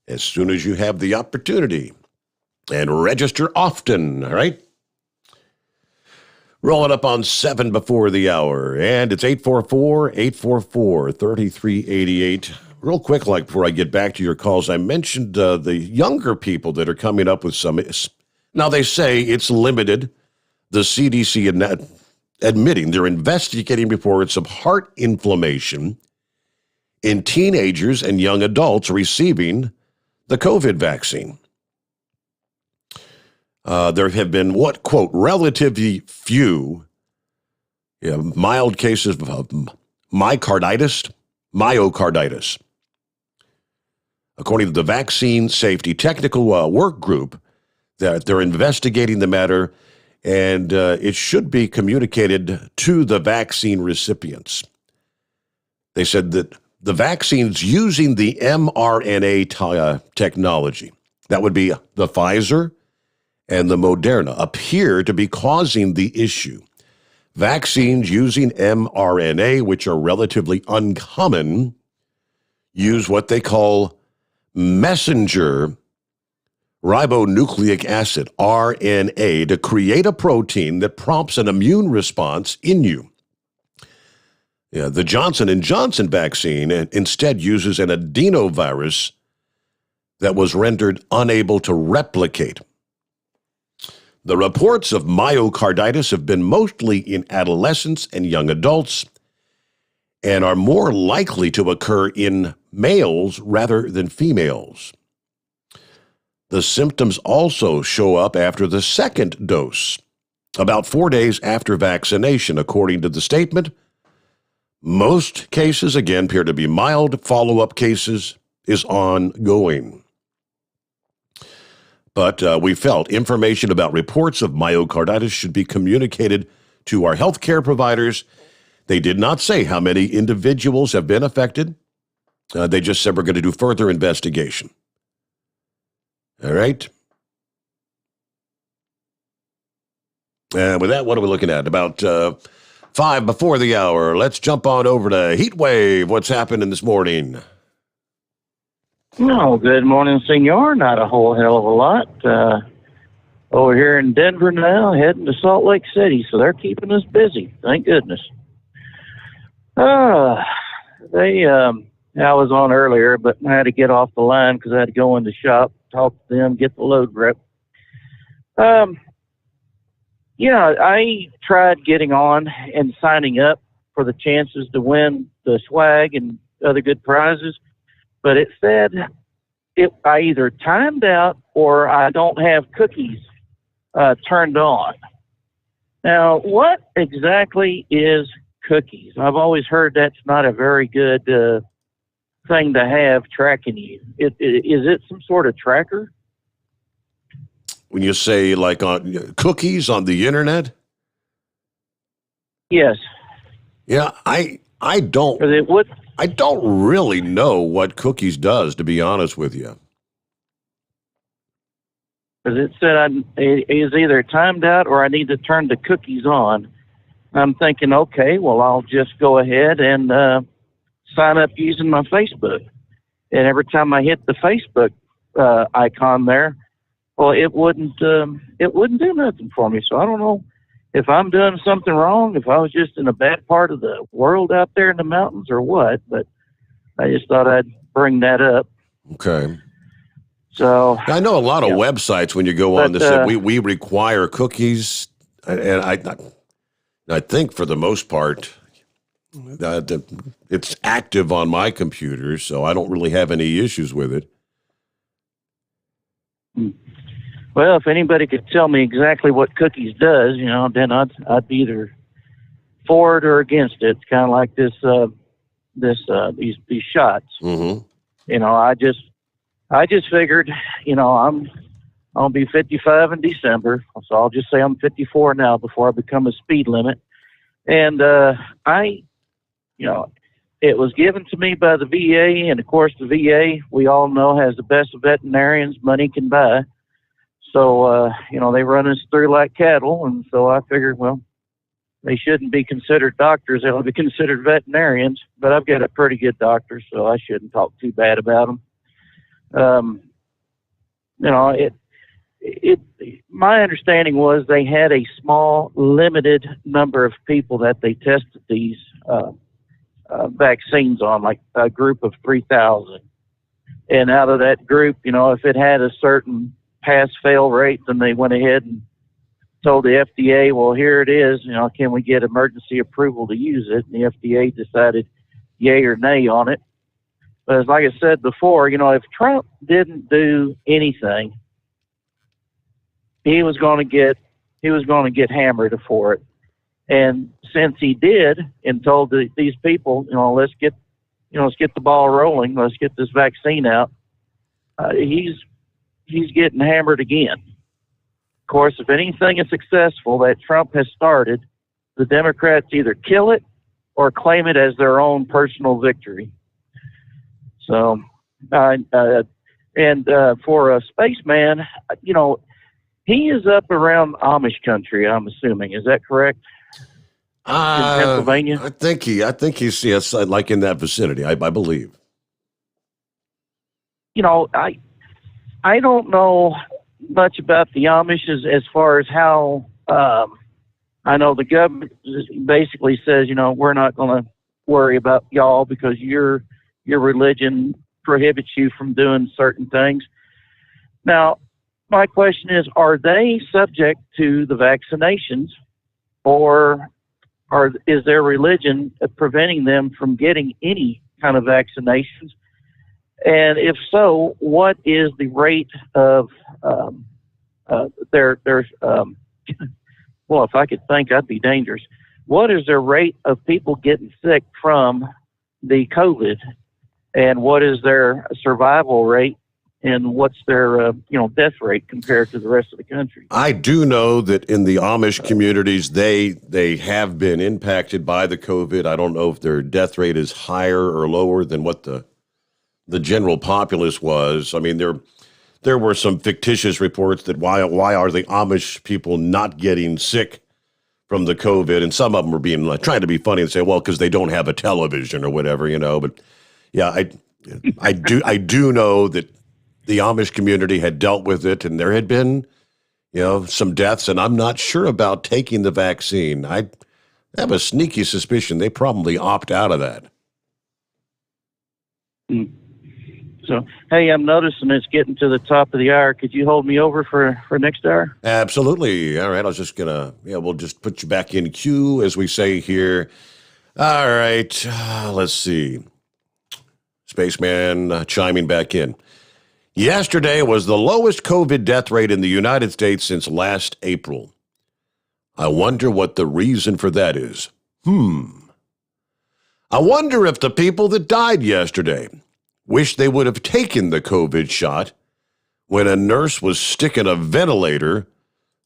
as soon as you have the opportunity. And register often, all right? Rolling up on 7 before the hour, and it's 844-844-3388. Real quick, before I get back to your calls, I mentioned the younger people that are coming up with some. Now, they say it's limited. The CDC admitting they're investigating reports of heart inflammation in teenagers and young adults receiving the COVID vaccine. There have been, quote, relatively few mild cases of myocarditis. According to the Vaccine Safety Technical Work Group, that they're investigating the matter, and it should be communicated to the vaccine recipients. They said that the vaccines using the mRNA technology, that would be the Pfizer and the Moderna, appear to be causing the issue. Vaccines using mRNA, which are relatively uncommon, use what they call messenger ribonucleic acid, RNA, to create a protein that prompts an immune response in you. The Johnson & Johnson vaccine instead uses an adenovirus that was rendered unable to replicate. The reports of myocarditis have been mostly in adolescents and young adults and are more likely to occur in males rather than females. The symptoms also show up after the second dose, about 4 days after vaccination, according to the statement. Most cases, again, appear to be mild. Follow-up cases is ongoing. But we felt information about reports of myocarditis should be communicated to our healthcare providers. They did not say how many individuals have been affected. They just said we're going to do further investigation. All right. And with that, what are we looking at? About 5 before the hour. Let's jump on over to Heat Wave. What's happening this morning? No, good morning, senor. Not a whole hell of a lot. Over here in Denver now, heading to Salt Lake City, so they're keeping us busy. Thank goodness. I was on earlier, but I had to get off the line because I had to go in the shop, talk to them, get the load rep. Yeah, I tried getting on and signing up for the chances to win the swag and other good prizes, but it said I either timed out or I don't have cookies turned on. Now, what exactly is cookies? I've always heard that's not a very good thing to have tracking you. Is it some sort of tracker? When you say like on cookies on the internet? Yes. Yeah, I don't. I don't really know what cookies does, to be honest with you. Because it said it is either timed out or I need to turn the cookies on. I'm thinking, okay, well, I'll just go ahead and sign up using my Facebook. And every time I hit the Facebook icon there, well, it wouldn't do nothing for me. So I don't know if I'm doing something wrong, if I was just in a bad part of the world out there in the mountains or what. But I just thought I'd bring that up. Okay. So I know a lot of websites when you go on this, we require cookies, and I think for the most part that it's active on my computer, so I don't really have any issues with it. Well, if anybody could tell me exactly what cookies does, then I'd be either for it or against it. It's kind of like these shots. Mm-hmm. I just figured, I'll be 55 in December, so I'll just say I'm 54 now before I become a speed limit. And it was given to me by the VA, and of course the VA, we all know, has the best veterinarians money can buy. So, they run us through like cattle, and so I figured, well, they shouldn't be considered doctors. They'll be considered veterinarians, but I've got a pretty good doctor, so I shouldn't talk too bad about them. My understanding was they had a small, limited number of people that they tested these vaccines on, like a group of 3,000. And out of that group, if it had a certain pass-fail rate, then they went ahead and told the FDA, well, here it is, can we get emergency approval to use it? And the FDA decided yay or nay on it. But as like I said before, if Trump didn't do anything, he was going to get hammered for it. And since he did and told these people, let's get the ball rolling, let's get this vaccine out, he's getting hammered again. Of course, if anything is successful that Trump has started, the Democrats either kill it or claim it as their own personal victory. So, for a spaceman, he is up around Amish country, I'm assuming. Is that correct? In Pennsylvania? I think he's yes, like in that vicinity, I believe. I don't know much about the Amish as far as how I know the government basically says, we're not going to worry about y'all because your religion prohibits you from doing certain things. Now, my question is, are they subject to the vaccinations, or is their religion preventing them from getting any kind of vaccinations? And if so, what is the rate of their well, if I could think, I'd be dangerous. what is their rate of people getting sick from the COVID, and what is their survival rate, and what's their death rate compared to the rest of the country? I do know that in the Amish communities, they have been impacted by the COVID. I don't know if their death rate is higher or lower than what the general populace was. I mean, there were some fictitious reports that why are the Amish people not getting sick from the COVID, and some of them were being trying to be funny and say, well, because they don't have a television or whatever, But yeah, I do know that the Amish community had dealt with it, and there had been, some deaths, and I'm not sure about taking the vaccine. I have a sneaky suspicion they probably opt out of that. So, hey, I'm noticing it's getting to the top of the hour. Could you hold me over for next hour? Absolutely. All right, I was just we'll just put you back in queue, as we say here. All right, let's see. Spaceman chiming back in. Yesterday was the lowest COVID death rate in the United States since last April. I wonder what the reason for that is. I wonder if the people that died yesterday wish they would have taken the COVID shot when a nurse was sticking a ventilator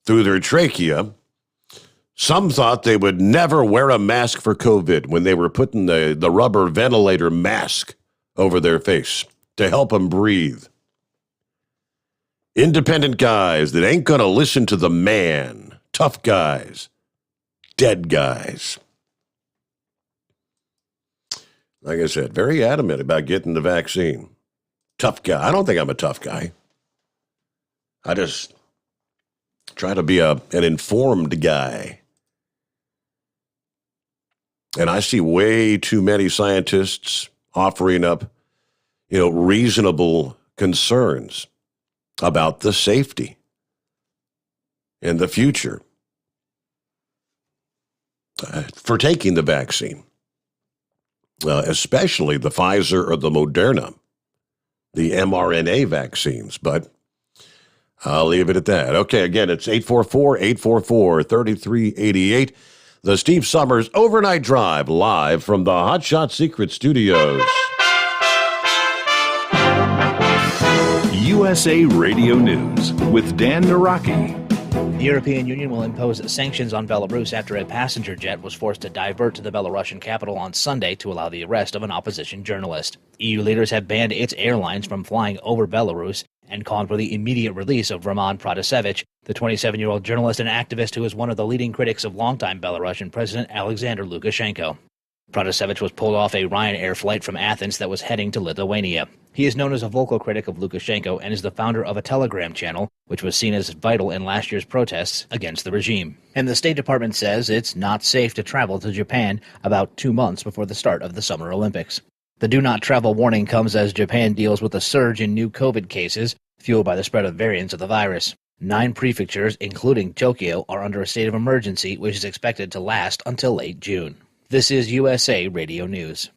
through their trachea. Some thought they would never wear a mask for COVID when they were putting the rubber ventilator mask over their face to help them breathe. Independent guys that ain't going to listen to the man. Tough guys. Dead guys. Like I said, very adamant about getting the vaccine. Tough guy. I don't think I'm a tough guy. I just try to be an informed guy. And I see way too many scientists offering up, reasonable concerns about the safety and the future for taking the vaccine. Especially the Pfizer or the Moderna, the mRNA vaccines. But I'll leave it at that. Okay, again, it's 844-844-3388. The Steve Sommers Overnight Drive, live from the Hot Shot Secret Studios. USA Radio News with Dan Naraki. The European Union will impose sanctions on Belarus after a passenger jet was forced to divert to the Belarusian capital on Sunday to allow the arrest of an opposition journalist. EU leaders have banned its airlines from flying over Belarus and called for the immediate release of Roman Protasevich, the 27-year-old journalist and activist who is one of the leading critics of longtime Belarusian President Alexander Lukashenko. Protasevich was pulled off a Ryanair flight from Athens that was heading to Lithuania. He is known as a vocal critic of Lukashenko and is the founder of a Telegram channel, which was seen as vital in last year's protests against the regime. And the State Department says it's not safe to travel to Japan about 2 months before the start of the Summer Olympics. The do not travel warning comes as Japan deals with a surge in new COVID cases, fueled by the spread of variants of the virus. 9 prefectures, including Tokyo, are under a state of emergency, which is expected to last until late June. This is USA Radio News.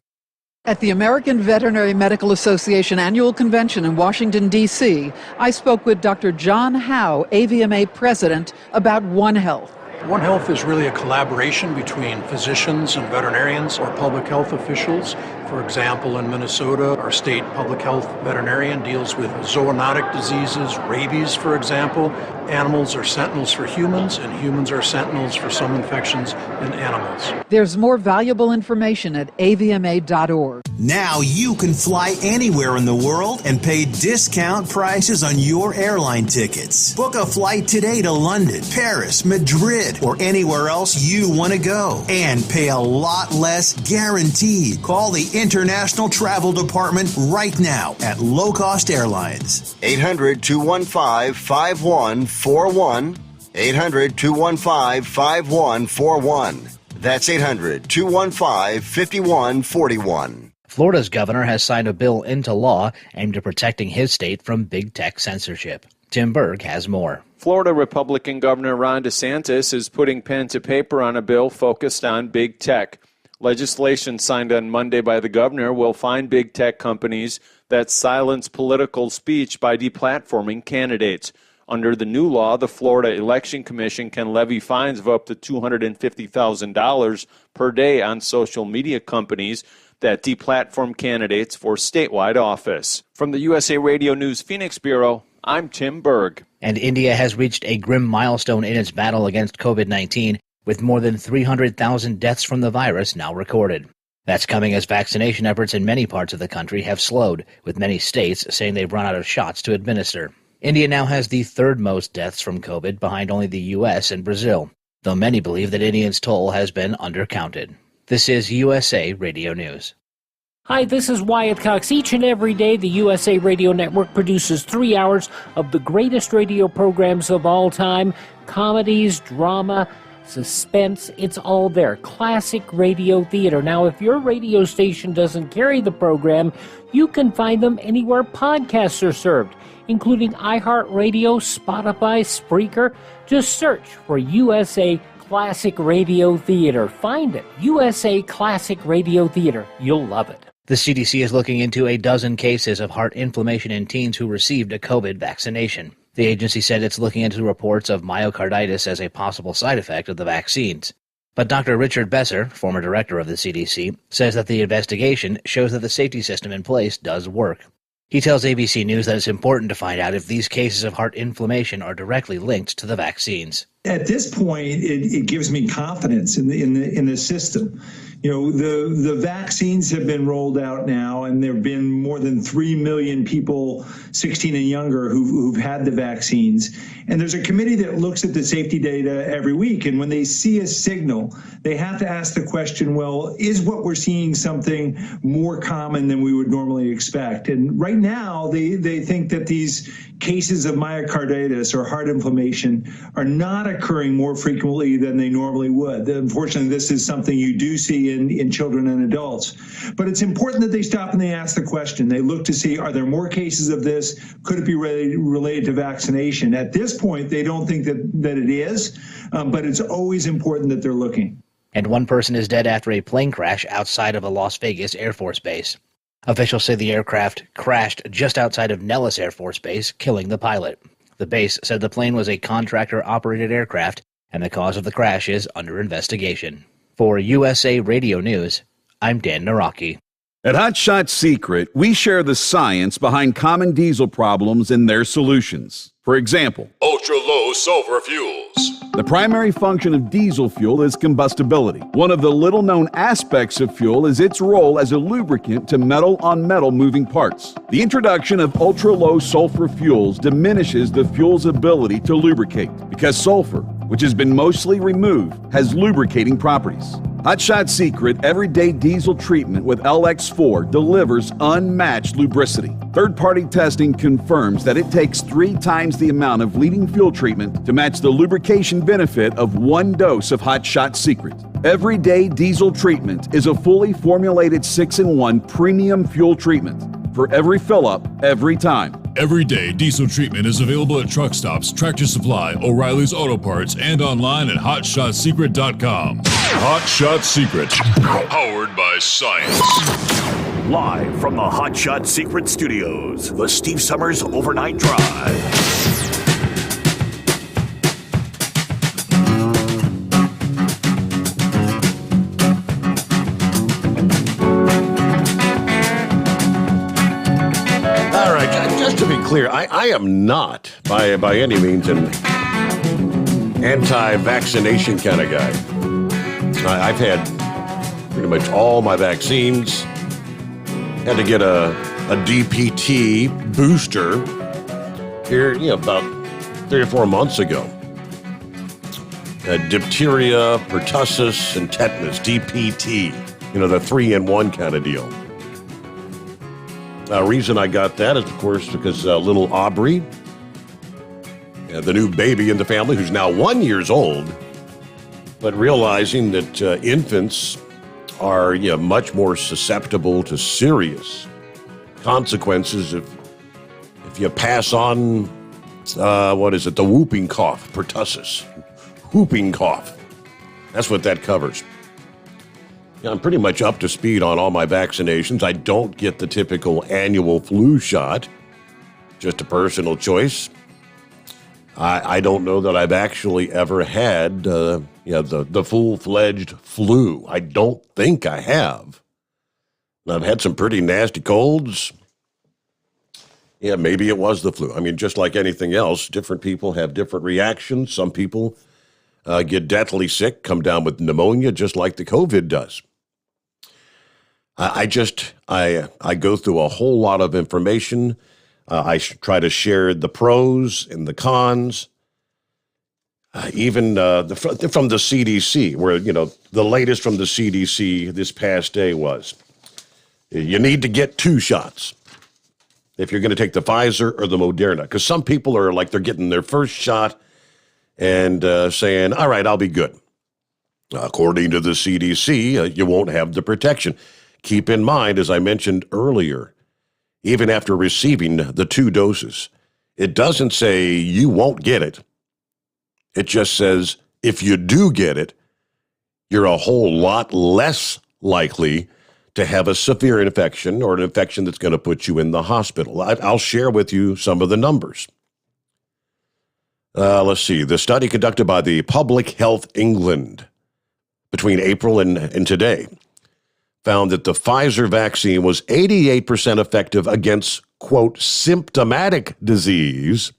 At the American Veterinary Medical Association Annual Convention in Washington, D.C., I spoke with Dr. John Howe, AVMA president, about One Health. One Health is really a collaboration between physicians and veterinarians or public health officials. For example, in Minnesota, our state public health veterinarian deals with zoonotic diseases, rabies, for example. Animals are sentinels for humans, and humans are sentinels for some infections in animals. There's more valuable information at avma.org. Now you can fly anywhere in the world and pay discount prices on your airline tickets. Book a flight today to London, Paris, Madrid, or anywhere else you want to go, and pay a lot less guaranteed. Call the International Travel Department right now at Low Cost Airlines. 800-215-5141. 800-215-5141. That's 800-215-5141. Florida's governor has signed a bill into law aimed at protecting his state from big tech censorship. Tim Berg has more. Florida Republican Governor Ron DeSantis is putting pen to paper on a bill focused on big tech. Legislation signed on Monday by the governor will fine big tech companies that silence political speech by deplatforming candidates. Under the new law, the Florida Election Commission can levy fines of up to $250,000 per day on social media companies that deplatform candidates for statewide office. From the USA Radio News Phoenix Bureau, I'm Tim Berg. And India has reached a grim milestone in its battle against COVID-19, with more than 300,000 deaths from the virus now recorded. That's coming as vaccination efforts in many parts of the country have slowed, with many states saying they've run out of shots to administer. India now has the third most deaths from COVID, behind only the U.S. and Brazil, though many believe that India's toll has been undercounted. This is USA Radio News. Hi, this is Wyatt Cox. Each and every day, the USA Radio Network produces 3 hours of the greatest radio programs of all time. Comedies, drama, suspense, it's all there. Classic radio theater. Now, if your radio station doesn't carry the program, you can find them anywhere podcasts are served, including iHeartRadio, Spotify, Spreaker. Just search for USA Classic Radio Theater. Find it. USA Classic Radio Theater. You'll love it. The CDC is looking into a dozen cases of heart inflammation in teens who received a COVID vaccination. The agency said it's looking into reports of myocarditis as a possible side effect of the vaccines. But Dr. Richard Besser, former director of the CDC, says that the investigation shows that the safety system in place does work. He tells ABC News that it's important to find out if these cases of heart inflammation are directly linked to the vaccines. At this point, it gives me confidence in the system. You know, the vaccines have been rolled out now, and there have been more than 3 million people 16 and younger who've had the vaccines. And there's a committee that looks at the safety data every week. And when they see a signal, they have to ask the question, well, is what we're seeing something more common than we would normally expect? And right now, they think that these cases of myocarditis or heart inflammation are not occurring more frequently than they normally would. Unfortunately, this is something you do see in children and adults. But it's important that they stop and they ask the question. They look to see, are there more cases of this? Could it be related to vaccination? At this point, they don't think that it is, but it's always important that they're looking. And one person is dead after a plane crash outside of a Las Vegas Air Force base. Officials say the aircraft crashed just outside of Nellis Air Force Base, killing the pilot. The base said the plane was a contractor-operated aircraft, and the cause of the crash is under investigation. For USA Radio News, I'm Dan Naraki. At Hot Shot Secret, we share the science behind common diesel problems and their solutions. For example, ultra-low sulfur fuels. The primary function of diesel fuel is combustibility. One of the little-known aspects of fuel is its role as a lubricant to metal-on-metal moving parts. The introduction of ultra-low sulfur fuels diminishes the fuel's ability to lubricate because sulfur, which has been mostly removed, has lubricating properties. Hot Shot Secret Everyday Diesel Treatment with LX4 delivers unmatched lubricity. Third-party testing confirms that it takes 3 times the amount of leading fuel treatment to match the lubrication benefit of 1 dose of Hot Shot Secret. Everyday Diesel Treatment is a fully formulated 6-in-1 premium fuel treatment for every fill-up, every time. Everyday Diesel Treatment is available at truck stops, Tractor Supply, O'Reilly's Auto Parts, and online at HotShotSecret.com. Hot Shot Secret, powered by science. Live from the Hot Shot Secret Studios, the Steve Summers Overnight Drive. To be clear, I am not, by any means, an anti-vaccination kind of guy. I've had pretty much all my vaccines. Had to get a DPT booster here, about 3 or 4 months ago. Diphtheria, pertussis, and tetanus, DPT. The 3-in-1 kind of deal. Reason I got that is, of course, because little Aubrey, the new baby in the family, who's now 1 year old, but realizing that infants are much more susceptible to serious consequences if you pass on, the whooping cough, pertussis. Whooping cough. That's what that covers. I'm pretty much up to speed on all my vaccinations. I don't get the typical annual flu shot, just a personal choice. I don't know that I've actually ever had the full-fledged flu. I don't think I have. I've had some pretty nasty colds. Yeah, maybe it was the flu. I mean, just like anything else, different people have different reactions. Some people get deathly sick, come down with pneumonia, just like the COVID does. I go through a whole lot of information. I try to share the pros and the cons, even from the CDC, where, the latest from the CDC this past day was, you need to get 2 shots if you're going to take the Pfizer or the Moderna, because some people are like, they're getting their first shot and saying, all right, I'll be good. According to the CDC, you won't have the protection. Keep in mind, as I mentioned earlier, even after receiving the 2 doses, it doesn't say you won't get it. It just says if you do get it, you're a whole lot less likely to have a severe infection or an infection that's going to put you in the hospital. I'll share with you some of the numbers. Let's see. The study conducted by the Public Health England between April and today found that the Pfizer vaccine was 88% effective against, quote, symptomatic disease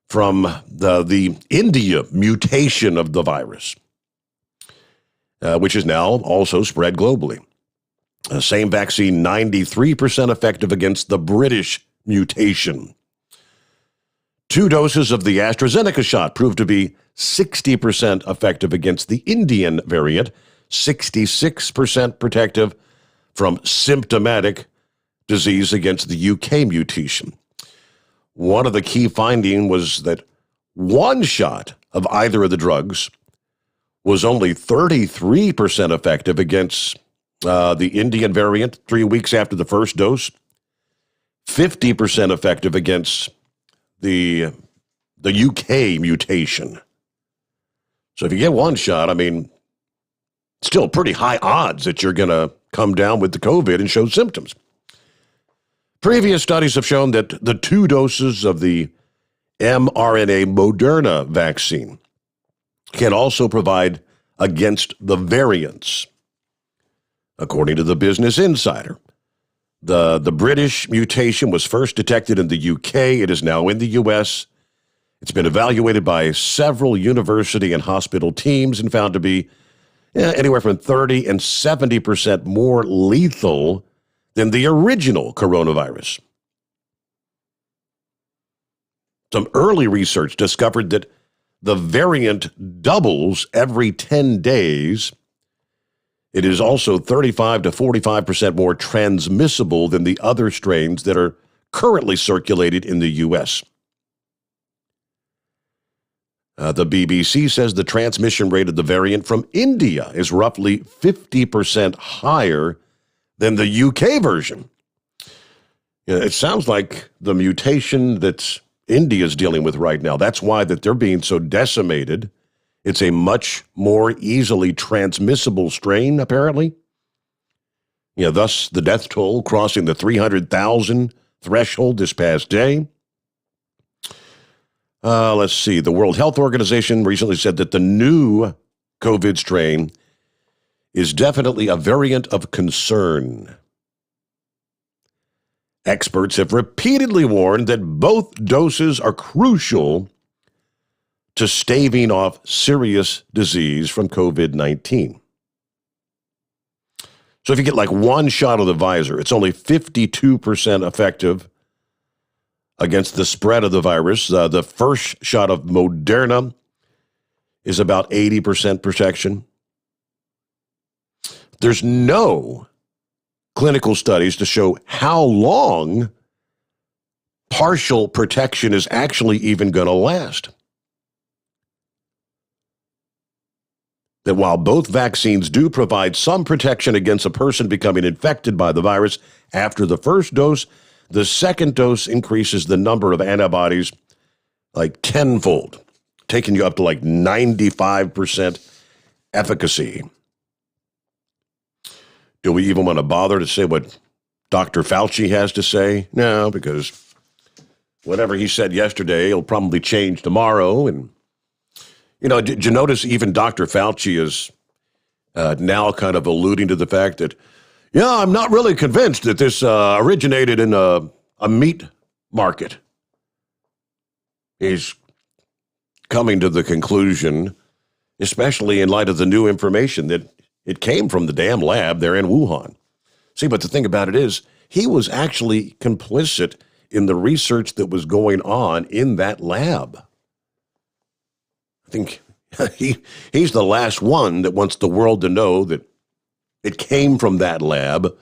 from the India mutation of the virus, which is now also spread globally. Same vaccine, 93% effective against the British mutation. 2 doses of the AstraZeneca shot proved to be 60% effective against the Indian variant, 66% protective from symptomatic disease against the UK mutation. One of the key findings was that 1 shot of either of the drugs was only 33% effective against the Indian variant 3 weeks after the first dose, 50% effective against the UK mutation. So if you get 1 shot, I mean, still pretty high odds that you're going to come down with the COVID and show symptoms. Previous studies have shown that the 2 doses of the mRNA Moderna vaccine can also provide against the variants. According to the Business Insider, the British mutation was first detected in the UK. It is now in the US. It's been evaluated by several university and hospital teams and found to be anywhere from 30 and 70% more lethal than the original coronavirus. Some early research discovered that the variant doubles every 10 days. It is also 35 to 45% more transmissible than the other strains that are currently circulated in the U.S. The BBC says the transmission rate of the variant from India is roughly 50% higher than the UK version. It sounds like the mutation that India is dealing with right now, that's why that they're being so decimated. It's a much more easily transmissible strain, apparently. Thus the death toll crossing the 300,000 threshold this past day. Let's see. The World Health Organization recently said that the new COVID strain is definitely a variant of concern. Experts have repeatedly warned that both doses are crucial to staving off serious disease from COVID-19. So if you get like 1 shot of the Pfizer, it's only 52% effective against the spread of the virus. The first shot of Moderna is about 80% protection. There's no clinical studies to show how long partial protection is actually even going to last. That while both vaccines do provide some protection against a person becoming infected by the virus after the first dose, the second dose increases the number of antibodies like tenfold, taking you up to like 95% efficacy. Do we even want to bother to say what Dr. Fauci has to say? No, because, whatever he said yesterday, he'll probably change tomorrow. And, did you notice even Dr. Fauci is now kind of alluding to the fact that, I'm not really convinced that this originated in a meat market. He's coming to the conclusion, especially in light of the new information, that it came from the damn lab there in Wuhan. See, but the thing about it is, he was actually complicit in the research that was going on in that lab. I think he's the last one that wants the world to know that it came from that lab,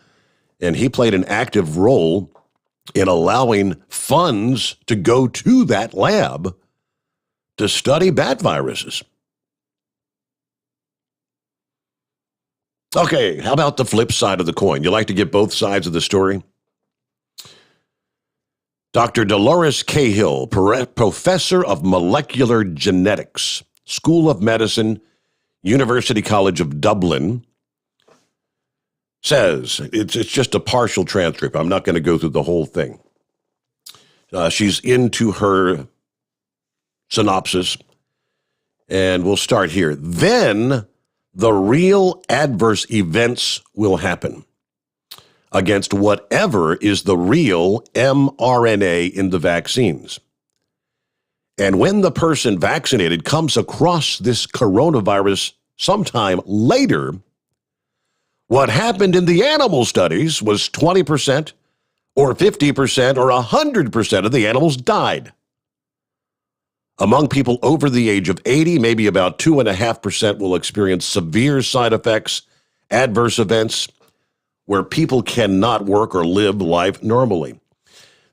and he played an active role in allowing funds to go to that lab to study bat viruses. Okay, how about the flip side of the coin? You like to get both sides of the story? Dr. Dolores Cahill, professor of molecular genetics, School of Medicine, University College of Dublin, says, it's just a partial transcript. I'm not going to go through the whole thing. She's into her synopsis, and we'll start here. Then the real adverse events will happen against whatever is the real mRNA in the vaccines. And when the person vaccinated comes across this coronavirus sometime later, what happened in the animal studies was 20% or 50% or 100% of the animals died. Among people over the age of 80, maybe about 2.5% will experience severe side effects, adverse events, where people cannot work or live life normally.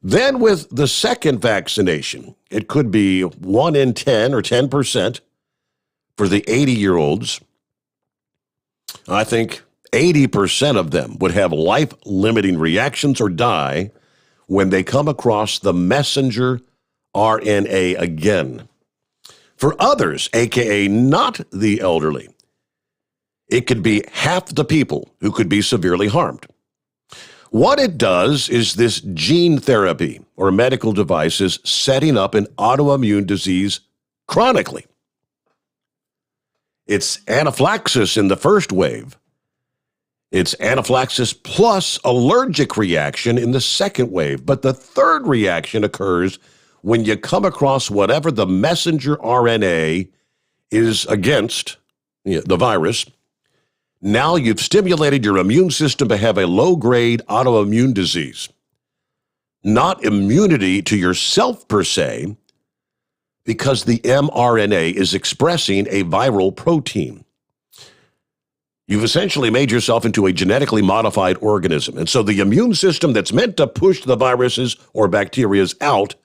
Then with the second vaccination, it could be 1 in 10 or 10% for the 80-year-olds. I think 80% of them would have life-limiting reactions or die when they come across the messenger RNA again. For others, aka not the elderly, it could be half the people who could be severely harmed. What it does is this gene therapy or medical device is setting up an autoimmune disease chronically. It's anaphylaxis in the first wave. It's anaphylaxis plus allergic reaction in the second wave. But the third reaction occurs when you come across whatever the messenger RNA is against the virus. Now you've stimulated your immune system to have a low-grade autoimmune disease. Not immunity to yourself per se, because the mRNA is expressing a viral protein. You've essentially made yourself into a genetically modified organism. And so the immune system that's meant to push the viruses or bacteria out,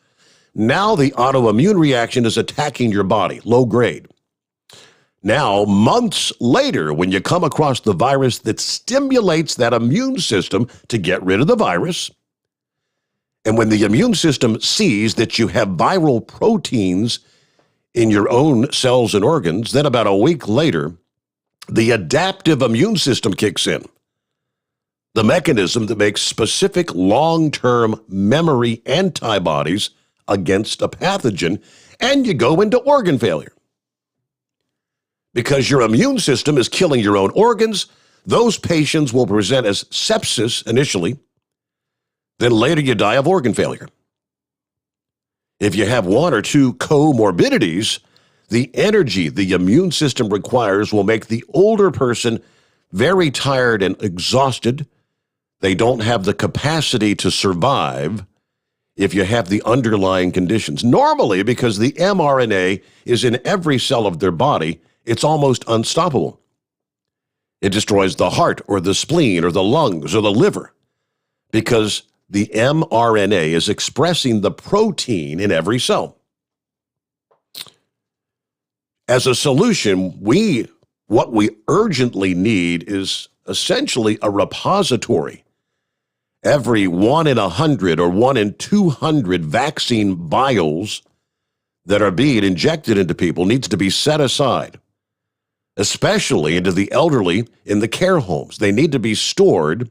now the autoimmune reaction is attacking your body, low grade. Now, months later, when you come across the virus that stimulates that immune system to get rid of the virus, and when the immune system sees that you have viral proteins in your own cells and organs, then about a week later, the adaptive immune system kicks in, the mechanism that makes specific long-term memory antibodies against a pathogen, and you go into organ failure. Because your immune system is killing your own organs, those patients will present as sepsis initially, then later you die of organ failure. If you have one or two comorbidities, the energy the immune system requires will make the older person very tired and exhausted. They don't have the capacity to survive if you have the underlying conditions. Normally, because the mRNA is in every cell of their body, it's almost unstoppable. It destroys the heart or the spleen or the lungs or the liver because the mRNA is expressing the protein in every cell. As a solution, what we urgently need is essentially a repository. Every 1 in 100 or 1 in 200 vaccine vials that are being injected into people needs to be set aside, especially into the elderly in the care homes. They need to be stored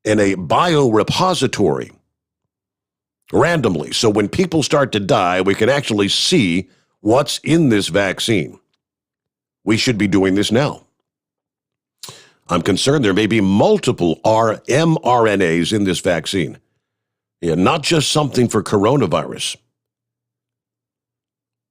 in a biorepository randomly. So when people start to die, we can actually see what's in this vaccine. We should be doing this now. I'm concerned there may be multiple mRNAs in this vaccine. Yeah, not just something for coronavirus.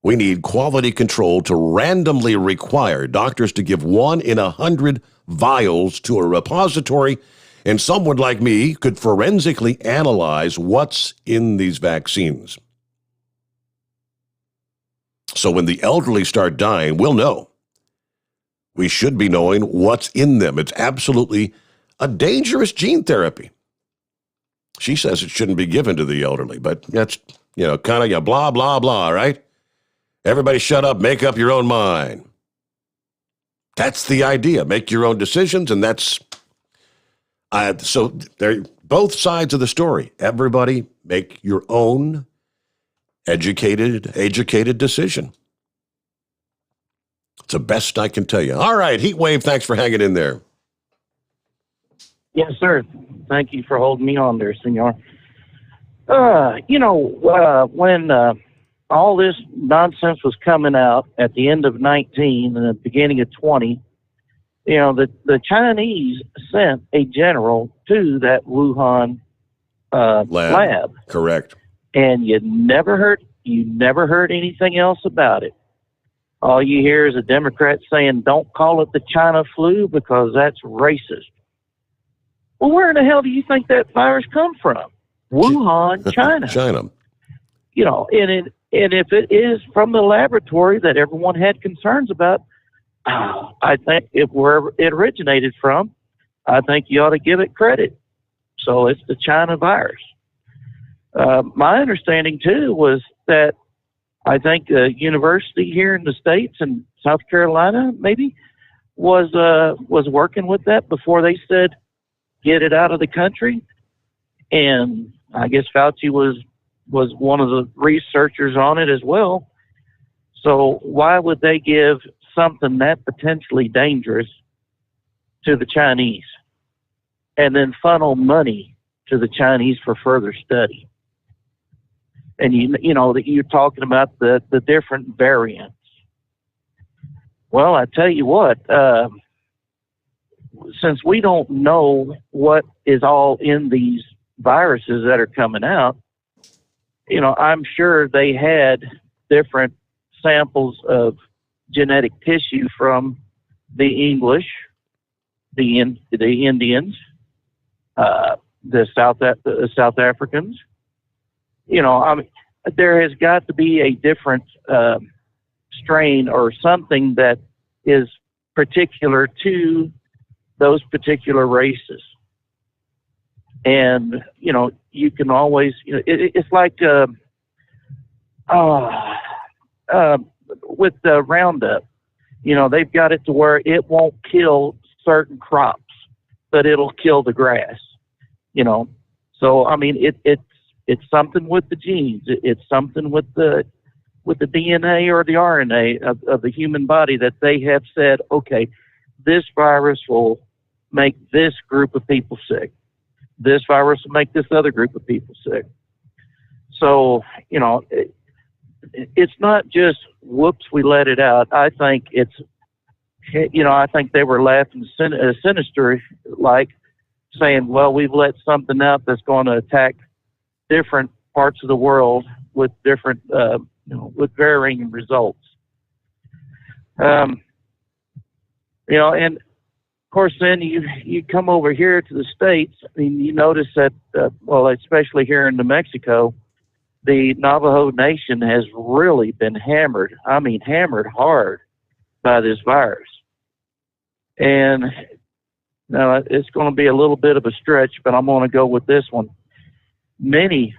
We need quality control to randomly require doctors to give 1 in 100 vials to a repository, and someone like me could forensically analyze what's in these vaccines. So when the elderly start dying, we'll know. We should be knowing what's in them. It's absolutely a dangerous gene therapy. She says it shouldn't be given to the elderly, but that's, kind of blah, blah, blah, right? Everybody shut up, make up your own mind. That's the idea. Make your own decisions, and that's... so they're both sides of the story. Everybody make your own educated decision. It's the best I can tell you. All right, Heat Wave, thanks for hanging in there. Yes, sir. Thank you for holding me on there, senor. When all this nonsense was coming out at the end of 19 and the beginning of 20, the Chinese sent a general to that Wuhan lab. Correct. And you never heard anything else about it. All you hear is a Democrat saying, "Don't call it the China flu because that's racist." Well, where in the hell do you think that virus come from? Wuhan, China. China. And if it is from the laboratory that everyone had concerns about, I think if wherever it originated from, I think you ought to give it credit. So it's the China virus. My understanding, too, was that I think a university here in the States, in South Carolina, maybe, was working with that before they said, get it out of the country. And I guess Fauci was one of the researchers on it as well. So why would they give something that potentially dangerous to the Chinese and then funnel money to the Chinese for further study? And that you're talking about the different variants. Well, I tell you what, since we don't know what is all in these viruses that are coming out, I'm sure they had different samples of genetic tissue from the English, the Indians, the South Africans. There has got to be a different strain or something that is particular to those particular races. And, you can always, it's like with the Roundup, they've got it to where it won't kill certain crops, but it'll kill the grass, So, it's something with the genes. It's something with the DNA or the RNA of the human body that they have said, okay, this virus will make this group of people sick. This virus will make this other group of people sick. So, it's not just, whoops, we let it out. I think I think they were laughing sinister, like saying, well, we've let something out that's going to attack different parts of the world with different, with varying results. And of course, then you come over here to the States, and you notice that, especially here in New Mexico, the Navajo Nation has really been hammered hard by this virus. And now it's going to be a little bit of a stretch, but I'm going to go with this one. Many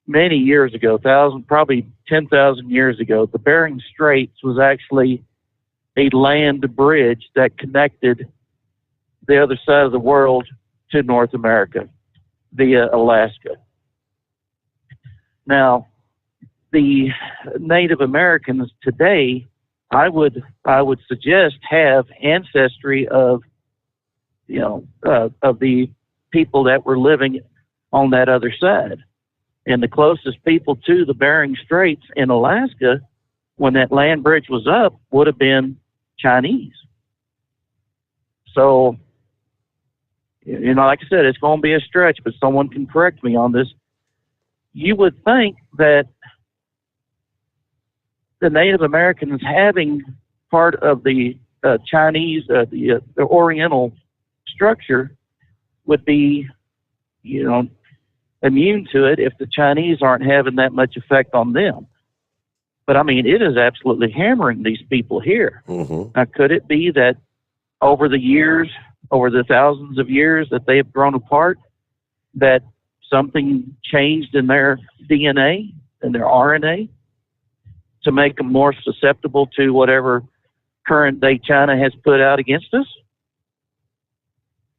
years ago, probably 10,000 years ago, the Bering Straits was actually a land bridge that connected the other side of the world to North America via Alaska. Now, the Native Americans today, I would suggest, have ancestry of the people that were living on that other side. And the closest people to the Bering Straits in Alaska, when that land bridge was up, would have been Chinese. So, like I said, it's going to be a stretch, but someone can correct me on this. You would think that the Native Americans having part of the Chinese, the Oriental structure would be, immune to it if the Chinese aren't having that much effect on them. But, I mean, it is absolutely hammering these people here. Mm-hmm. Now, could it be that over the years, over the thousands of years that they have grown apart, that something changed in their DNA and their RNA to make them more susceptible to whatever current day China has put out against us?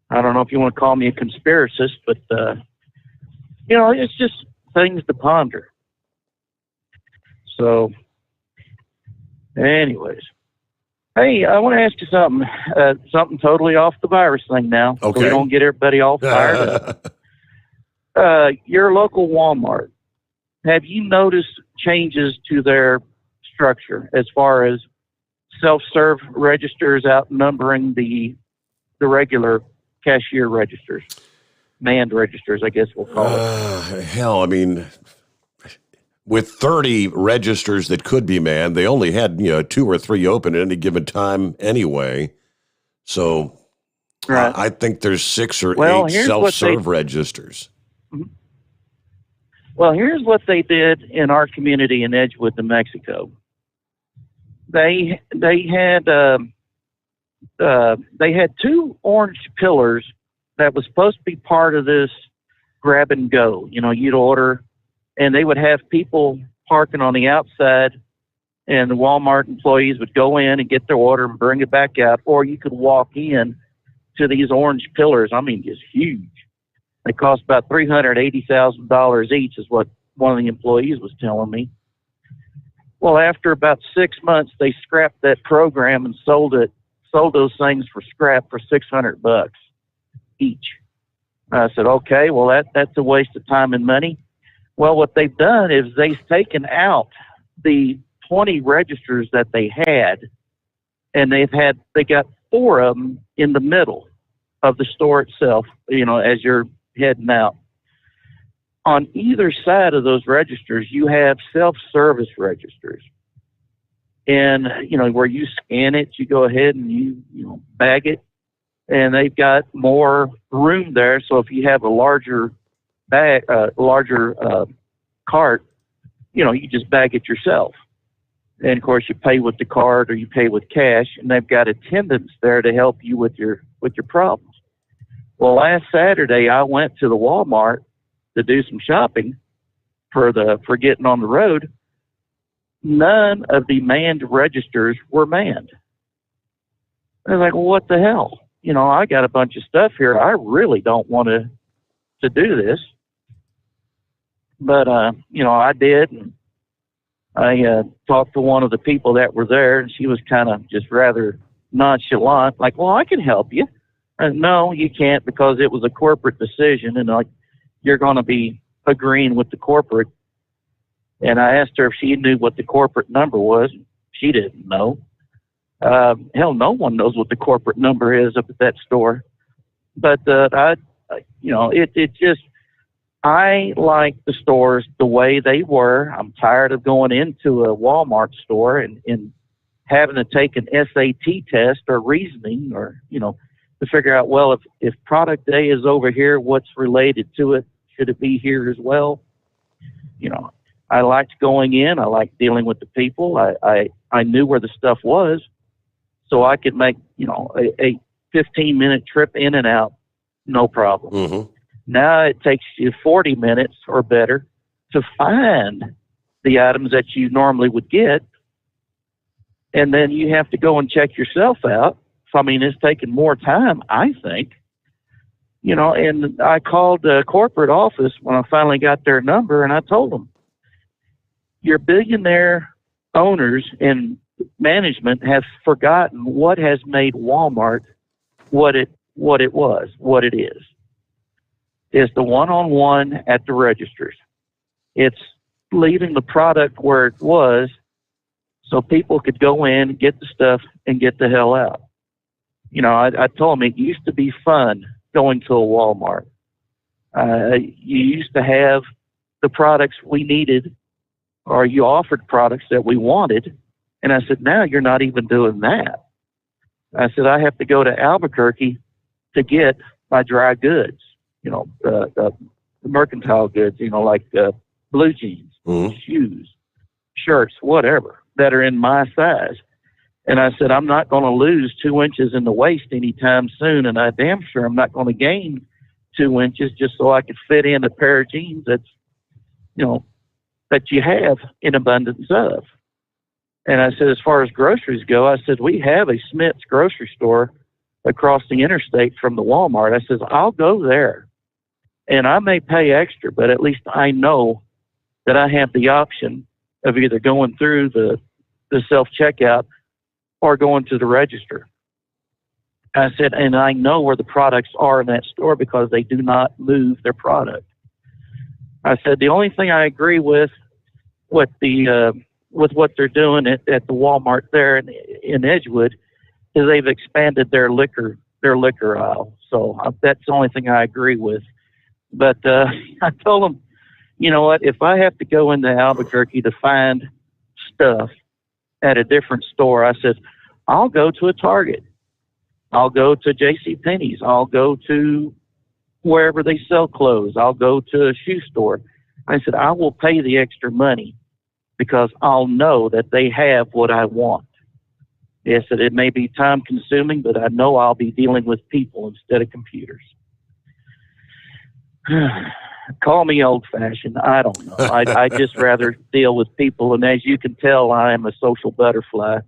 I don't know if you want to call me a conspiracist, but, it's just things to ponder. So, anyways. Hey, I want to ask you something. Something totally off the virus thing now. Okay. So we don't get everybody all fired up. Your local Walmart, have you noticed changes to their structure as far as self-serve registers outnumbering the regular cashier registers? Manned registers, I guess we'll call it. Hell, I mean, with 30 registers that could be manned, they only had 2 or 3 open at any given time anyway. So right. I think there's 6 or 8 self-serve registers. Well, here's what they did in our community in Edgewood, New Mexico. They had 2 orange pillars that was supposed to be part of this grab and go. You'd order, and they would have people parking on the outside, and the Walmart employees would go in and get their order and bring it back out, or you could walk in to these orange pillars. I mean, just huge. They cost about $380,000 each, is what one of the employees was telling me. Well, after about 6 months, they scrapped that program and sold those things for scrap for $600 each. I said, okay, well, that's a waste of time and money. Well, what they've done is they've taken out the 20 registers that they had, and they got 4 of them in the middle of the store itself, as you're heading out. On either side of those registers, you have self-service registers. And, where you scan it, you go ahead and you bag it, and they've got more room there. So if you have a larger cart, you just bag it yourself. And of course you pay with the card or you pay with cash, and they've got attendants there to help you with your problems. Well, last Saturday I went to the Walmart to do some shopping for getting on the road. None of the manned registers were manned. I was like, well, what the hell? I got a bunch of stuff here. I really don't want to do this. But, I did. And I talked to one of the people that were there, and she was kind of just rather nonchalant, like, well, I can help you. No, you can't, because it was a corporate decision, and you're going to be agreeing with the corporate. And I asked her if she knew what the corporate number was. She didn't know. Hell, no one knows what the corporate number is up at that store. But I like the stores the way they were. I'm tired of going into a Walmart store and having to take an SAT test or reasoning or, to figure out, well, if product A is over here, what's related to it? Should it be here as well? I liked going in. I liked dealing with the people. I knew where the stuff was, so I could make, a 15-minute trip in and out, no problem. Mm-hmm. Now it takes you 40 minutes or better to find the items that you normally would get, and then you have to go and check yourself out. So, it's taking more time, I think. And I called the corporate office when I finally got their number, and I told them, your billionaire owners and management have forgotten what has made Walmart what it is. Is the one-on-one at the registers. It's leaving the product where it was so people could go in, get the stuff, and get the hell out. You know, I told them it used to be fun going to a Walmart. You used to have the products we needed, or you offered products that we wanted. And I said, now you're not even doing that. I said, I have to go to Albuquerque to get my dry goods, you know, the mercantile goods, you know, like blue jeans, shoes, shirts, whatever, that are in my size. And I said, I'm not going to lose 2 inches in the waist anytime soon, and I damn sure I'm not going to gain 2 inches just so I could fit in a pair of jeans that's, you know, that you have in abundance of. And I said, as far as groceries go, I said, we have a Smith's grocery store across the interstate from the Walmart. I said, I'll go there, and I may pay extra, but at least I know that I have the option of either going through the self-checkout or going to the register. I said, and I know where the products are in that store because they do not move their product. I said, the only thing I agree with what they're doing at the Walmart there in Edgewood is they've expanded their liquor aisle. So that's the only thing I agree with. But I told them, you know what, if I have to go into Albuquerque to find stuff at a different store, I said, I'll go to a Target. I'll go to JCPenney's. I'll go to wherever they sell clothes. I'll go to a shoe store. I said, I will pay the extra money because I'll know that they have what I want. Yes, it may be time consuming, but I know I'll be dealing with people instead of computers. Call me old-fashioned. I don't know. I just rather deal with people, and as you can tell, I am a social butterfly.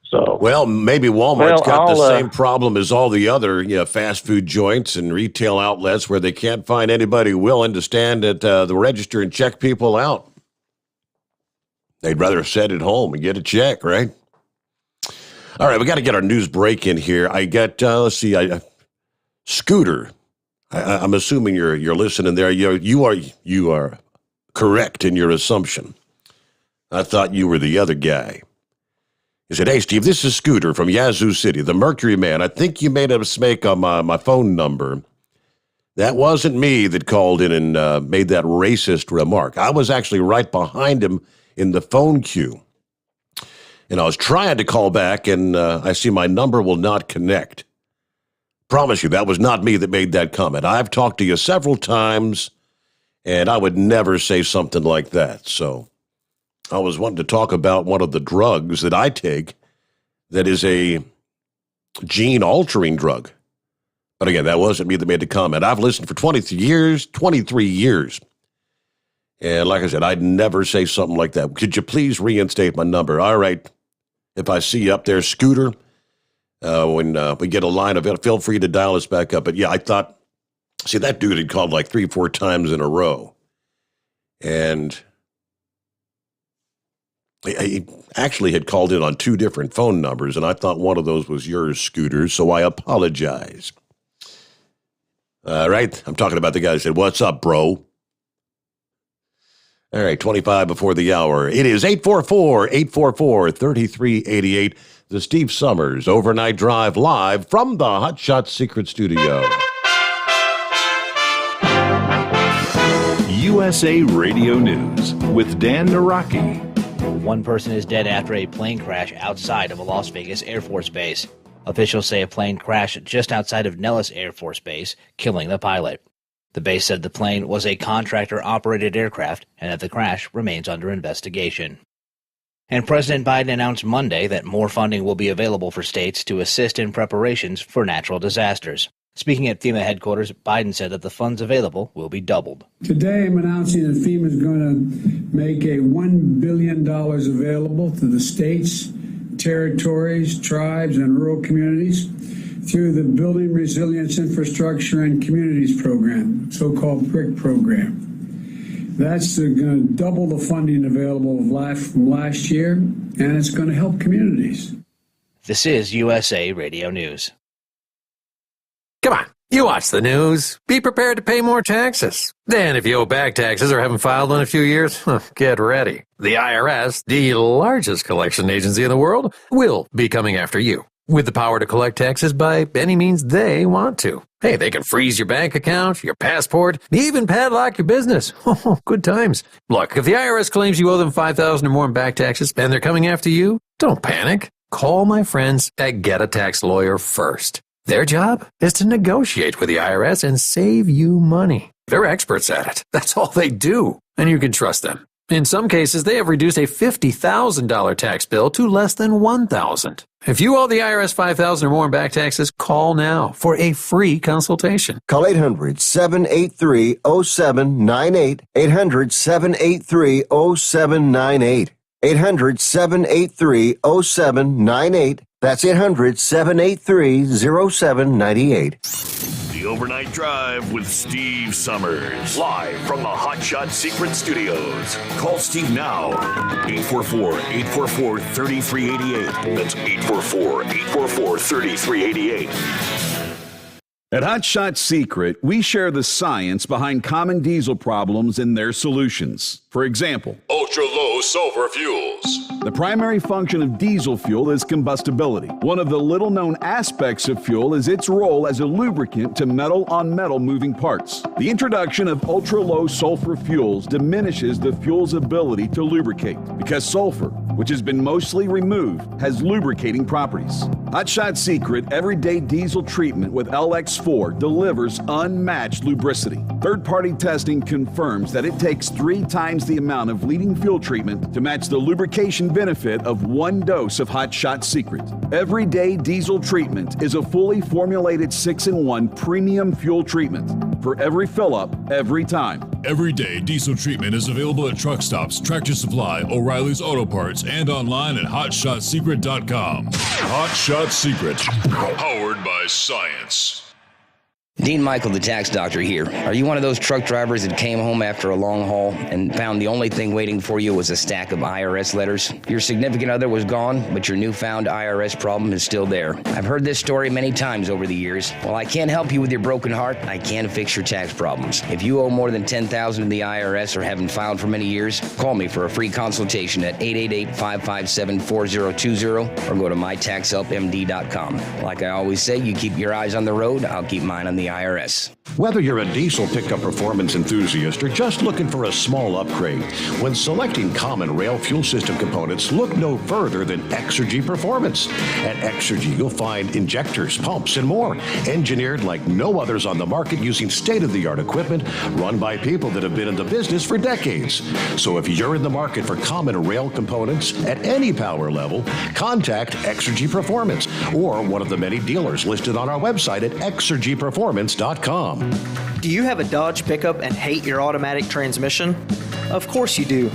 So, well, maybe Walmart's got the same problem as all the other fast food joints and retail outlets where they can't find anybody willing to stand at the register and check people out. They'd rather sit at home and get a check, right? All right, we got to get our news break in here. I got, Scooter. I'm assuming you're listening there. You are correct in your assumption. I thought you were the other guy. He said, hey, Steve, this is Scooter from Yazoo City, the Mercury Man. I think you made a mistake on my phone number. That wasn't me that called in and made that racist remark. I was actually right behind him in the phone queue. And I was trying to call back, and I see my number will not connect. Promise you, that was not me that made that comment. I've talked to you several times, and I would never say something like that. So I was wanting to talk about one of the drugs that I take that is a gene-altering drug. But again, that wasn't me that made the comment. I've listened for 23 years. And like I said, I'd never say something like that. Could you please reinstate my number? All right. If I see you up there, Scooter, when we get a line of it, feel free to dial us back up. But yeah, I thought, see, that dude had called like 3-4 times in a row. And he actually had called in on 2 different phone numbers, and I thought one of those was yours, Scooter, so I apologize. All right, I'm talking about the guy who said, what's up, bro? All right, 25 before the hour. It is 844-3388, the Steve Sommers Overnight Drive live from the Hot Shot Secret Studio. USA Radio News with Dan Naraki. One person is dead after a plane crash outside of a Las Vegas Air Force base. Officials say a plane crashed just outside of Nellis Air Force Base, killing the pilot. The base said the plane was a contractor-operated aircraft and that the crash remains under investigation. And President Biden announced Monday that more funding will be available for states to assist in preparations for natural disasters. Speaking at FEMA headquarters, Biden said that the funds available will be doubled. Today, I'm announcing that FEMA is going to make $1 billion available to the states, territories, tribes, and rural communities through the Building Resilience Infrastructure and Communities Program, so-called BRIC program. That's going to double the funding available from last year, and it's going to help communities. This is USA Radio News. Come on. You watch the news. Be prepared to pay more taxes. Then if you owe back taxes or haven't filed in a few years, get ready. The IRS, the largest collection agency in the world, will be coming after you with the power to collect taxes by any means they want to. Hey, they can freeze your bank account, your passport, even padlock your business. Good times. Look, if the IRS claims you owe them $5,000 or more in back taxes and they're coming after you, don't panic. Call my friends at Get a Tax Lawyer first. Their job is to negotiate with the IRS and save you money. They're experts at it. That's all they do, and you can trust them. In some cases, they have reduced a $50,000 tax bill to less than $1,000. If you owe the IRS $5,000 or more in back taxes, call now for a free consultation. Call 800-783-0798. 800-783-0798. 800-783-0798. That's 800-783-0798. The Overnight Drive with Steve Summers. Live from the Hot Shot Secret Studios. Call Steve now. 844-844-3388. That's 844-844-3388. At Hot Shot Secret, we share the science behind common diesel problems and their solutions. For example, ultra-low sulfur fuels. The primary function of diesel fuel is combustibility. One of the little-known aspects of fuel is its role as a lubricant to metal-on-metal moving parts. The introduction of ultra-low sulfur fuels diminishes the fuel's ability to lubricate because sulfur, which has been mostly removed, has lubricating properties. Hot Shot Secret Everyday Diesel Treatment with LX4 delivers unmatched lubricity. Third-party testing confirms that it takes 3 times the amount of leading fuel treatment to match the lubrication benefit of 1 dose of Hot Shot Secret. Everyday Diesel Treatment is a fully formulated 6-in-1 premium fuel treatment for every fill-up, every time. Everyday Diesel Treatment is available at truck stops, Tractor Supply, O'Reilly's Auto Parts, and online at HotShotSecret.com. Hot Shot Secret, powered by science. Dean Michael, the tax doctor here. Are you one of those truck drivers that came home after a long haul and found the only thing waiting for you was a stack of IRS letters? Your significant other was gone, but your newfound IRS problem is still there. I've heard this story many times over the years. While I can't help you with your broken heart, I can fix your tax problems. If you owe more than $10,000 to the IRS or haven't filed for many years, call me for a free consultation at 888-557-4020 or go to mytaxhelpmd.com. Like I always say, you keep your eyes on the road, I'll keep mine on the IRS. Whether you're a diesel pickup performance enthusiast or just looking for a small upgrade, when selecting common rail fuel system components, look no further than Exergy Performance. At Exergy, you'll find injectors, pumps, and more, engineered like no others on the market using state-of-the-art equipment run by people that have been in the business for decades. So if you're in the market for common rail components at any power level, contact Exergy Performance or one of the many dealers listed on our website at exergyperformance.com. Do you have a Dodge pickup and hate your automatic transmission? Of course you do.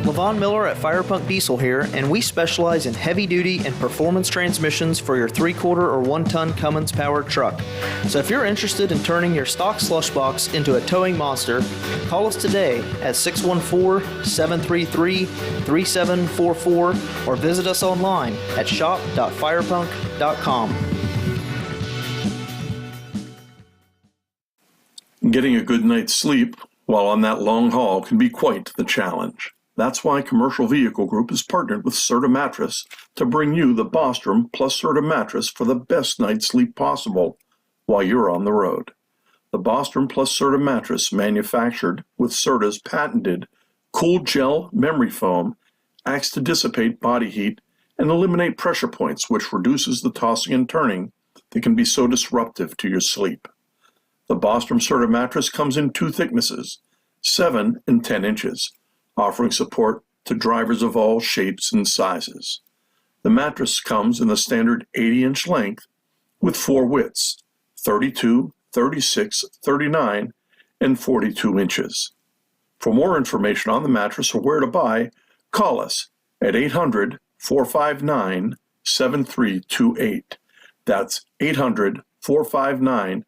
LaVon Miller at Firepunk Diesel here, and we specialize in heavy-duty and performance transmissions for your 3-quarter or 1-ton Cummins-powered truck. So if you're interested in turning your stock slush box into a towing monster, call us today at 614-733-3744 or visit us online at shop.firepunk.com. Getting a good night's sleep while on that long haul can be quite the challenge. That's why Commercial Vehicle Group has partnered with Serta Mattress to bring you the Bostrom plus Serta mattress for the best night's sleep possible while you're on the road. The Bostrom plus Serta mattress, manufactured with Serta's patented Cool Gel memory foam, acts to dissipate body heat and eliminate pressure points, which reduces the tossing and turning that can be so disruptive to your sleep. The Bostrom Serta mattress comes in 2 thicknesses, 7 and 10 inches, offering support to drivers of all shapes and sizes. The mattress comes in the standard 80-inch length with 4 widths, 32, 36, 39, and 42 inches. For more information on the mattress or where to buy, call us at 800-459-7328. That's 800-459-7328.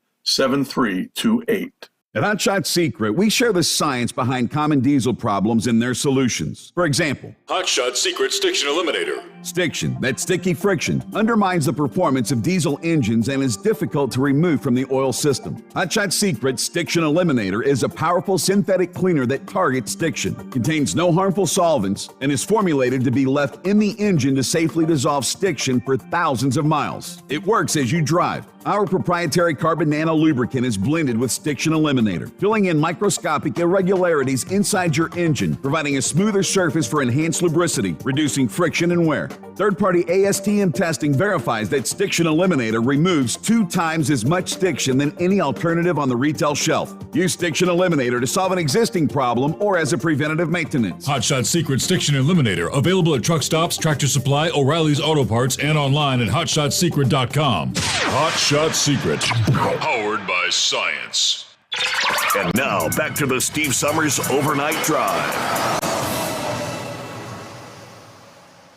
At Hot Shot Secret, we share the science behind common diesel problems and their solutions. For example, Hot Shot Secret Stiction Eliminator. Stiction, that sticky friction, undermines the performance of diesel engines and is difficult to remove from the oil system. Hot Shot Secret Stiction Eliminator is a powerful synthetic cleaner that targets stiction, contains no harmful solvents, and is formulated to be left in the engine to safely dissolve stiction for thousands of miles. It works as you drive. Our proprietary carbon nano lubricant is blended with Stiction Eliminator, filling in microscopic irregularities inside your engine, providing a smoother surface for enhanced lubricity, reducing friction and wear. Third-party ASTM testing verifies that Stiction Eliminator removes 2 times as much stiction than any alternative on the retail shelf. Use Stiction Eliminator to solve an existing problem or as a preventative maintenance. Hot Shot Secret Stiction Eliminator, available at truck stops, Tractor Supply, O'Reilly's Auto Parts, and online at hotshotsecret.com. Hot Shot Secret, powered by science. And now, back to the Steve Summers Overnight Drive.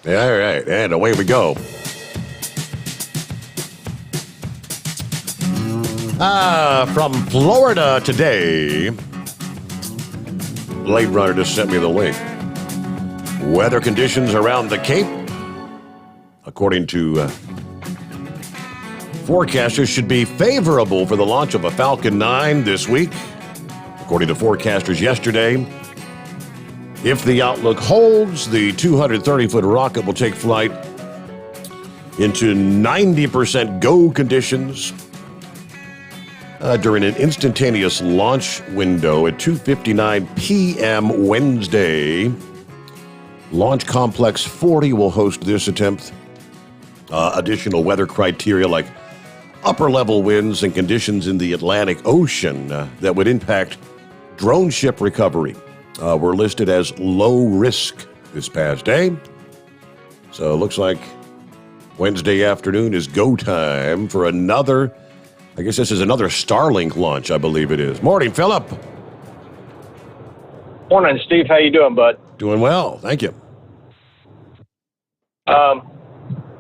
All right, and away we go. From Florida today, Blade Runner just sent me the link. Weather conditions around the Cape, according to forecasters, should be favorable for the launch of a Falcon 9 this week, according to forecasters yesterday. If the outlook holds, the 230-foot rocket will take flight into 90% go conditions during an instantaneous launch window at 2:59 p.m. Wednesday. Launch Complex 40 will host this attempt. Additional weather criteria like upper-level winds and conditions in the Atlantic Ocean that would impact drone ship recovery were listed as low risk this past day. So it looks like Wednesday afternoon is go time for another, I guess this is another Starlink launch, I believe it is. Morning, Philip. Morning, Steve. How you doing, bud? Doing well, thank you.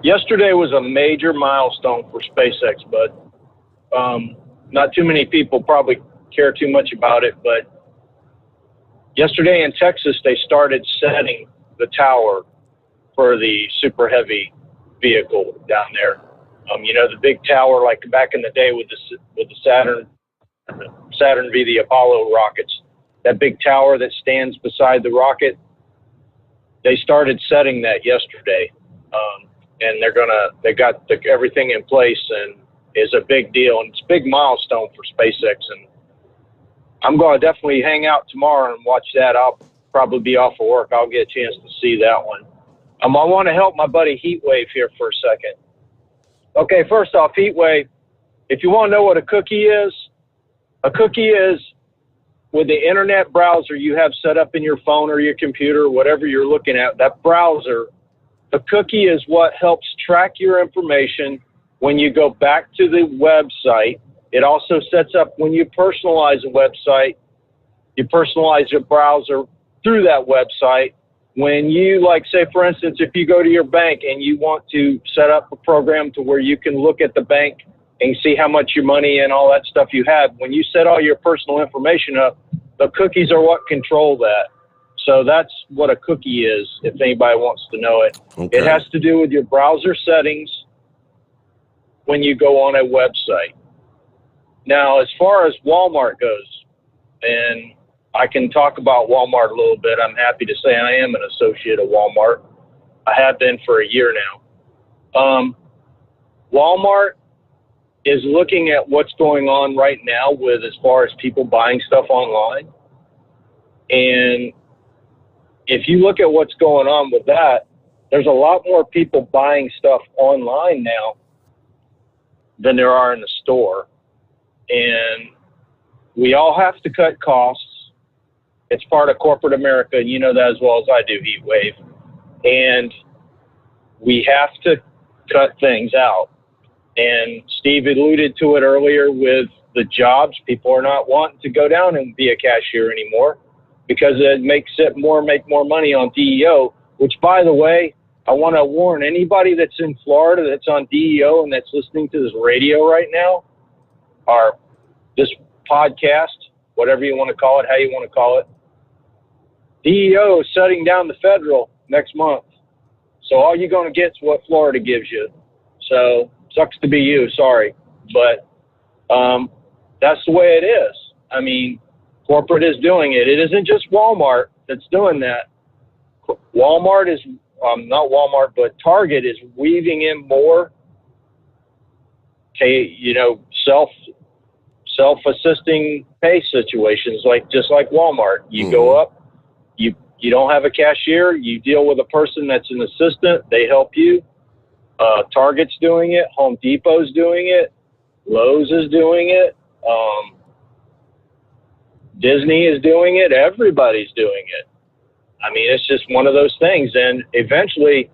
Yesterday was a major milestone for SpaceX, bud. Not too many people probably care too much about it, but yesterday in Texas, they started setting the tower for the super heavy vehicle down there. You know, the big tower, like back in the day with the Saturn V, the Apollo rockets, that big tower that stands beside the rocket, they started setting that yesterday. And they got everything in place, and is a big deal, and it's a big milestone for SpaceX. And I'm going to definitely hang out tomorrow and watch that. I'll probably be off of work. I'll get a chance to see that one. I want to help my buddy Heatwave here for a second. Okay, first off, Heatwave, if you want to know what a cookie is with the internet browser you have set up in your phone or your computer, or whatever you're looking at, that browser, the cookie is what helps track your information when you go back to the website. It also sets up when you personalize a website, you personalize your browser through that website. When you, like, say, for instance, if you go to your bank and you want to set up a program to where you can look at the bank and see how much your money and all that stuff you have, when you set all your personal information up, the cookies are what control that. So that's what a cookie is, if anybody wants to know it. Okay. It has to do with your browser settings when you go on a website. Now, as far as Walmart goes, and I can talk about Walmart a little bit. I'm happy to say I am an associate of Walmart. I have been for a year now. Walmart is looking at what's going on right now with as far as people buying stuff online. And if you look at what's going on with that, there's a lot more people buying stuff online now than there are in the store. And we all have to cut costs. It's part of corporate America, and you know that as well as I do, Heatwave. And we have to cut things out. And Steve alluded to it earlier with the jobs. People are not wanting to go down and be a cashier anymore because it makes it make more money on DEO, which, by the way, I want to warn anybody that's in Florida that's on DEO and that's listening to this radio right now, or this podcast, whatever you want to call it, how you want to call it. DEO is shutting down the federal next month. So all you're going to get is what Florida gives you. So sucks to be you, sorry. But that's the way it is. I mean, corporate is doing it. It isn't just Walmart that's doing that. Walmart is, not Walmart, but Target is weaving in more, self-assisting pay situations, just like Walmart. You go up, you don't have a cashier, you deal with a person that's an assistant, they help you. Target's doing it, Home Depot's doing it, Lowe's is doing it, Disney is doing it, everybody's doing it. I mean, it's just one of those things. And eventually,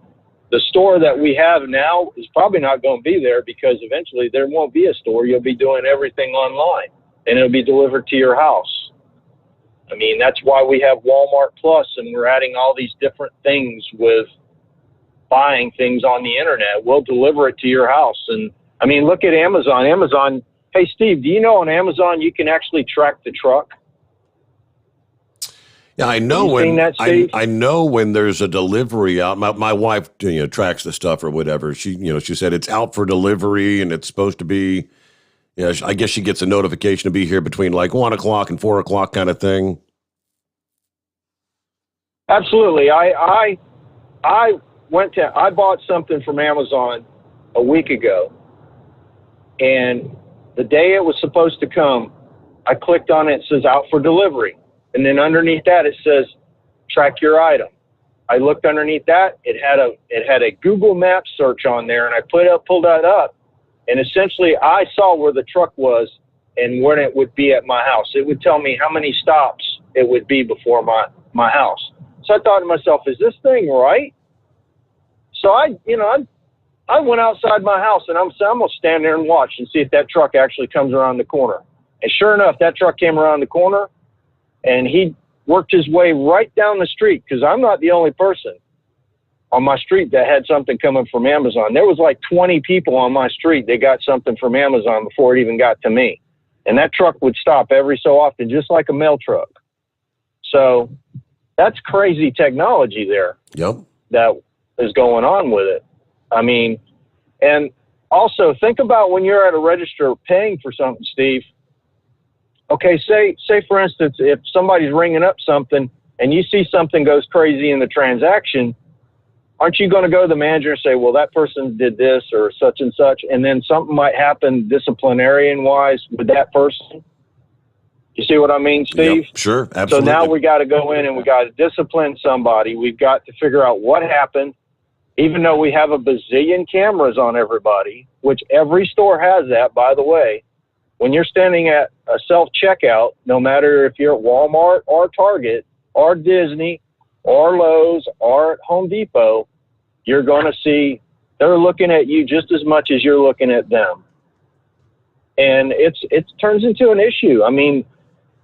the store that we have now is probably not going to be there, because eventually there won't be a store. You'll be doing everything online, and it'll be delivered to your house. I mean, that's why we have Walmart Plus, and we're adding all these different things with buying things on the internet. We'll deliver it to your house. And I mean, look at Amazon. Amazon, hey, Steve, do you know on Amazon you can actually track the truck? Yeah, I know when I know when there's a delivery out. My wife, tracks the stuff or whatever. She said it's out for delivery, and it's supposed to be. I guess she gets a notification to be here between like 1 o'clock and 4 o'clock, kind of thing. Absolutely. I bought something from Amazon a week ago, and the day it was supposed to come, I clicked on it. It says out for delivery. And then underneath that, it says, track your item. I looked underneath that. It had a Google Maps search on there, and I pulled that up. And essentially, I saw where the truck was and when it would be at my house. It would tell me how many stops it would be before my house. So I thought to myself, is this thing right? So I went outside my house, and I'm going to stand there and watch and see if that truck actually comes around the corner. And sure enough, that truck came around the corner. And he worked his way right down the street, because I'm not the only person on my street that had something coming from Amazon. There was like 20 people on my street that got something from Amazon before it even got to me. And that truck would stop every so often, just like a mail truck. So that's crazy technology there. Yep. That is going on with it. I mean, and also think about when you're at a register paying for something, Steve. Okay, say for instance, if somebody's ringing up something and you see something goes crazy in the transaction, aren't you going to go to the manager and say, well, that person did this or such and such, and then something might happen disciplinarian-wise with that person? You see what I mean, Steve? Yep, sure, absolutely. So now we got to go in and we got to discipline somebody. We've got to figure out what happened, even though we have a bazillion cameras on everybody, which every store has that, by the way. When you're standing at a self-checkout, no matter if you're at Walmart or Target or Disney or Lowe's or at Home Depot, you're going to see they're looking at you just as much as you're looking at them. And it turns into an issue. I mean,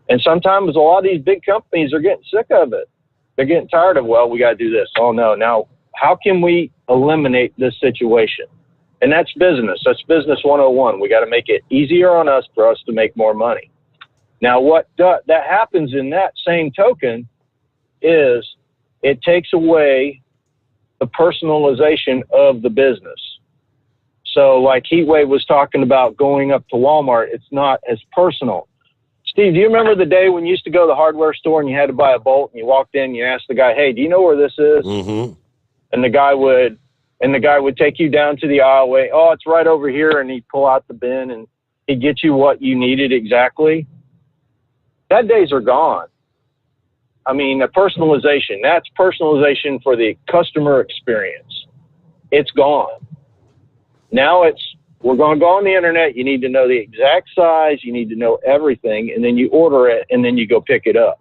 and sometimes a lot of these big companies are getting sick of it. They're getting tired of, well, we got to do this. Oh, no. Now, how can we eliminate this situation? And that's business. That's business 101. We got to make it easier on us for us to make more money. Now, what that happens in that same token is it takes away the personalization of the business. So like Heatwave was talking about going up to Walmart, it's not as personal. Steve, do you remember the day when you used to go to the hardware store and you had to buy a bolt, and you walked in and you asked the guy, hey, do you know where this is? Mm-hmm. And the guy would take you down to the aisleway. Oh, it's right over here. And he'd pull out the bin and he'd get you what you needed exactly. That days are gone. I mean, the personalization, that's personalization for the customer experience. It's gone. Now we're going to go on the internet. You need to know the exact size. You need to know everything. And then you order it and then you go pick it up.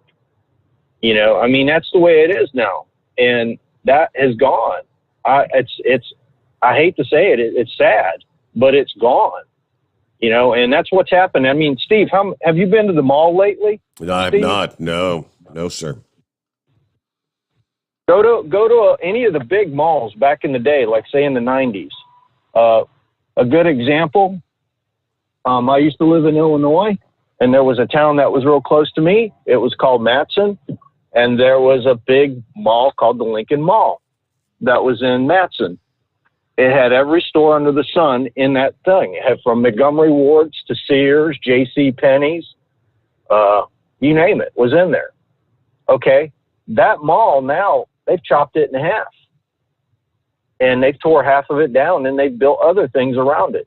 I mean, that's the way it is now. And that has gone. I hate to say it, it's sad, but it's gone, and that's what's happened. I mean, Steve, have you been to the mall lately? I have not. No, sir. Go to any of the big malls back in the day, like say in the 90s. A good example, I used to live in Illinois, and there was a town that was real close to me. It was called Matson, and there was a big mall called the Lincoln Mall. that was in Matson. It had every store under the sun in that thing. It had from Montgomery Ward's to Sears, J.C. Penney's, you name it, was in there. Okay, that mall now, they've chopped it in half. And they've tore half of it down, and they've built other things around it.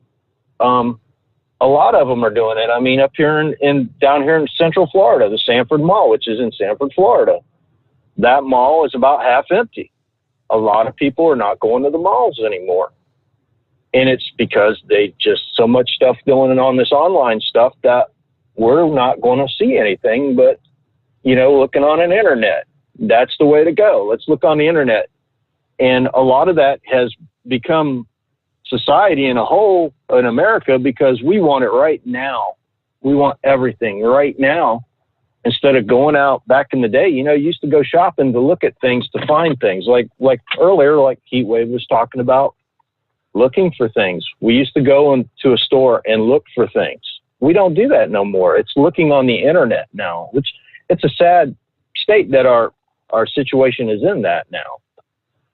A lot of them are doing it. I mean, up here down here in Central Florida, the Sanford Mall, which is in Sanford, Florida, that mall is about half empty. A lot of people are not going to the malls anymore. And it's because they just so much stuff going on this online stuff that we're not going to see anything but, looking on an internet. That's the way to go. Let's look on the internet. And a lot of that has become society in a whole in America because we want it right now. We want everything right now. Instead of going out back in the day, you used to go shopping to look at things, to find things. Like earlier, like Heatwave was talking about, looking for things. We used to go into a store and look for things. We don't do that no more. It's looking on the internet now, which it's a sad state that our situation is in that now.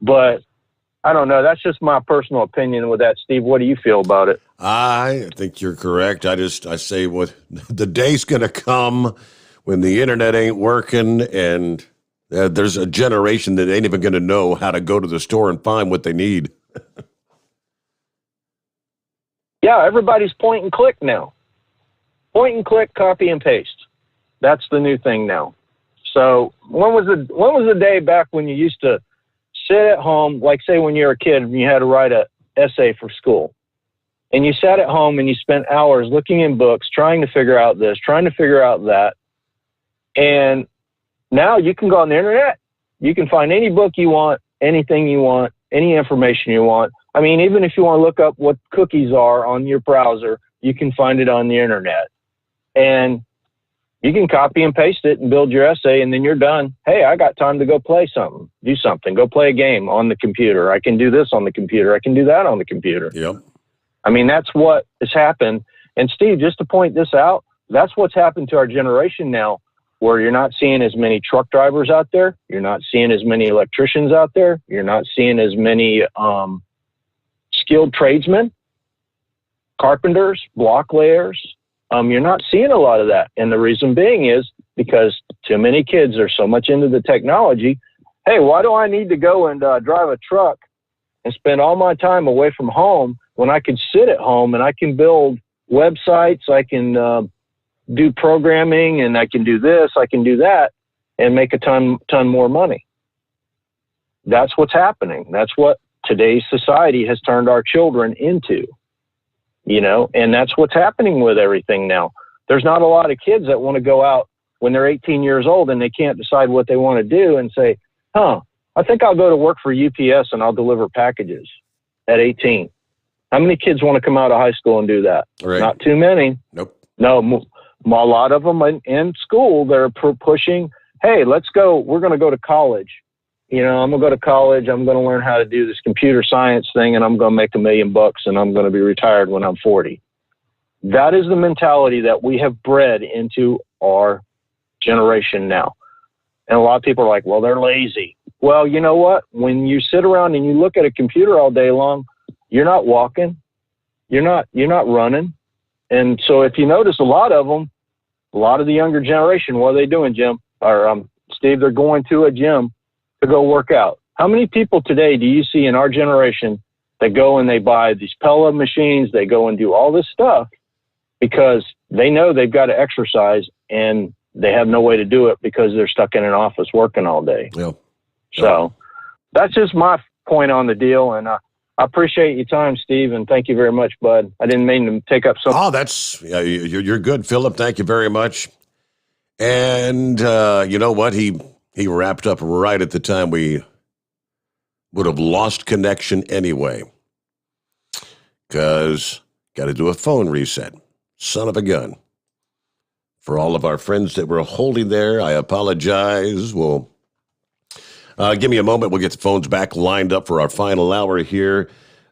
But I don't know. That's just my personal opinion with that, Steve. What do you feel about it? I think you're correct. I say what the day's going to come when the internet ain't working and there's a generation that ain't even going to know how to go to the store and find what they need. Yeah, everybody's point and click now. Point and click, copy and paste. That's the new thing now. So when was the day back when you used to sit at home, like say when you were a kid and you had to write an essay for school, and you sat at home and you spent hours looking in books, trying to figure out this, trying to figure out that, and now you can go on the internet. You can find any book you want, anything you want, any information you want. I mean, even if you want to look up what cookies are on your browser, you can find it on the internet. And you can copy and paste it and build your essay, and then you're done. Hey, I got time to go play something, do something, go play a game on the computer. I can do this on the computer. I can do that on the computer. Yep. I mean, that's what has happened. And Steve, just to point this out, that's what's happened to our generation now, where you're not seeing as many truck drivers out there. You're not seeing as many electricians out there. You're not seeing as many skilled tradesmen, carpenters, block layers. You're not seeing a lot of that. And the reason being is because too many kids are so much into the technology. Hey, why do I need to go and drive a truck and spend all my time away from home when I can sit at home and I can build websites, I can do programming, and I can do this, I can do that, and make a ton more money? That's what's happening. That's what today's society has turned our children into. And that's what's happening with everything now. There's not a lot of kids that want to go out when they're 18 years old and they can't decide what they want to do and say, I think I'll go to work for UPS and I'll deliver packages at 18. How many kids want to come out of high school and do that? Right. Not too many. Nope. No, a lot of them in school, they're pushing, hey, let's go. We're going to go to college. I'm going to go to college. I'm going to learn how to do this computer science thing, and I'm going to make $1 million and I'm going to be retired when I'm 40. That is the mentality that we have bred into our generation now. And a lot of people are like, well, they're lazy. Well, you know what? When you sit around and you look at a computer all day long, you're not walking. You're not running. And so if you notice a lot of the younger generation, what are they doing, Jim? Or Steve, they're going to a gym to go work out. How many people today do you see in our generation that go and they buy these Pella machines, they go and do all this stuff because they know they've got to exercise and they have no way to do it because they're stuck in an office working all day. Yeah. So that's just my point on the deal. And I appreciate your time, Steve, and thank you very much, bud. I didn't mean to take up so much. You're good, Philip. Thank you very much. And you know what? He wrapped up right at the time we would have lost connection anyway. Because got to do a phone reset. Son of a gun. For all of our friends that were holding there, I apologize. Well, give me a moment. We'll get the phones back lined up for our final hour here.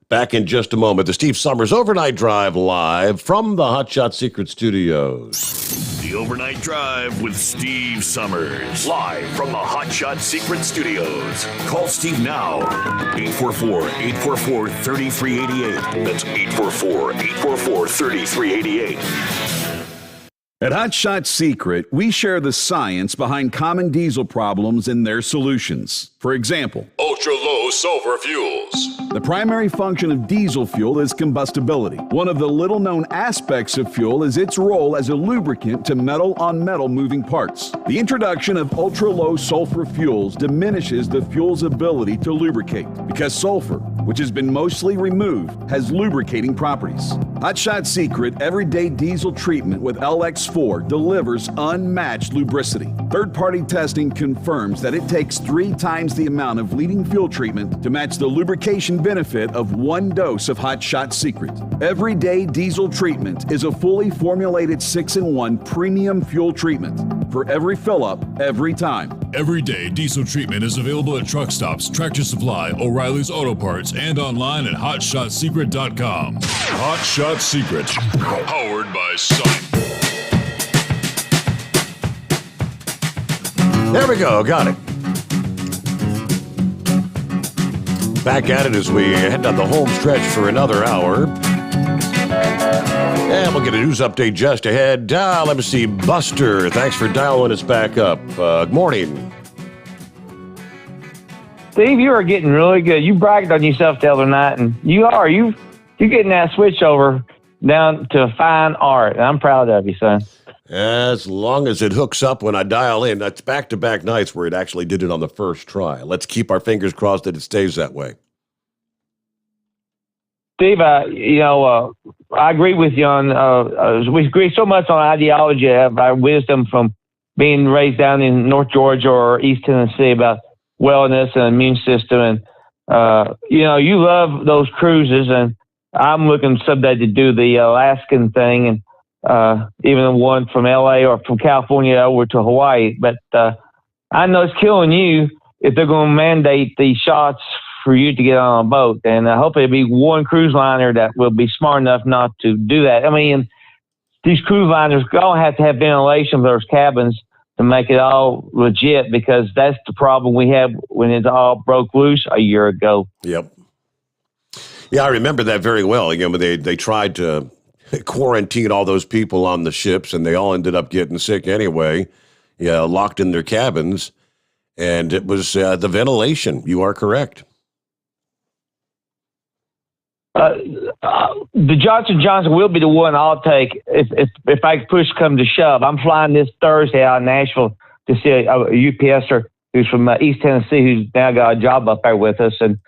Back in just a moment. The Steve Sommers Overnight Drive live from the Hot Shot Secret Studios. The Overnight Drive with Steve Summers. Live from the Hot Shot Secret Studios. Call Steve now. 844-844-3388. That's 844-844-3388. At Hot Shot Secret, we share the science behind common diesel problems and their solutions. For example, Ultra-low sulfur fuels. the primary function of diesel fuel is combustibility. One of the little-known aspects of fuel is its role as a lubricant to metal-on-metal moving parts. The introduction of ultra-low sulfur fuels diminishes the fuel's ability to lubricate because sulfur, which has been mostly removed, has lubricating properties. Hot Shot Secret Everyday Diesel Treatment with LX4 delivers unmatched lubricity. Third-party testing confirms that it takes 3 times the amount of leading fuel treatment to match the lubrication benefit of 1 dose of Hot Shot Secret. Everyday Diesel Treatment is a fully formulated 6-in-1 premium fuel treatment for every fill-up, every time. Everyday diesel treatment is available at truck stops, Tractor Supply, O'Reilly's Auto Parts, and online at HotShotSecret.com. Hot Shot Secret, powered by Science. There we go. Got it. Back at it as we head down the home stretch for another hour. And we'll get a news update just ahead. Let me see. Buster, thanks for dialing us back up. Good morning. Steve, you are getting really good. You bragged on yourself the other night, and you're getting that switch over down to fine art. And I'm proud of you, son. As long as it hooks up when I dial in. That's back-to-back nights where it actually did it on the first try. Let's keep our fingers crossed that it stays that way. Steve, I agree with you on, we agree so much on ideology, our wisdom from being raised down in North Georgia or East Tennessee about wellness and immune system. And, you love those cruises, and I'm looking someday to do the Alaskan thing, and even the one from LA or from California over to Hawaii. But I know it's killing you if they're going to mandate these shots for you to get on a boat. And hopefully it'll be one cruise liner that will be smart enough not to do that. I mean, these cruise liners going to have ventilation for those cabins to make it all legit, because that's the problem we had when it all broke loose a year ago. Yep. Yeah, I remember that very well. Again, when they tried to quarantine all those people on the ships, and they all ended up getting sick anyway, locked in their cabins, and it was the ventilation. You are correct. The Johnson & Johnson will be the one I'll take if I push come to shove. I'm flying this Thursday out of Nashville to see a UPSer who's from East Tennessee, who's now got a job up there with us, and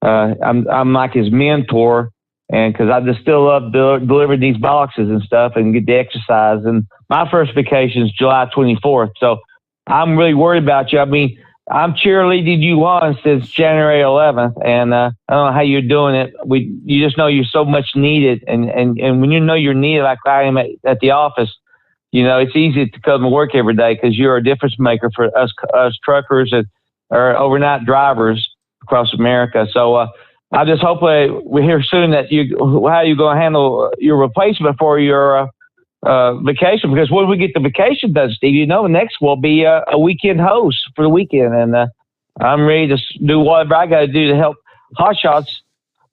I'm like his mentor, and because I just still love delivering these boxes and stuff and get the exercise. And my first vacation is July 24th, so I'm really worried about you. I mean, I'm cheerleading you on since January 11th, and I don't know how you're doing it. You just know you're so much needed, and when you know you're needed like I am at the office, it's easy to come to work every day because you're a difference maker for us truckers or overnight drivers across America. So I just hope we hear soon that how you're going to handle your replacement for your vacation, because when we get the vacation done, Steve, next will be a weekend host for the weekend, and I'm ready to do whatever I got to do to help Hot Shots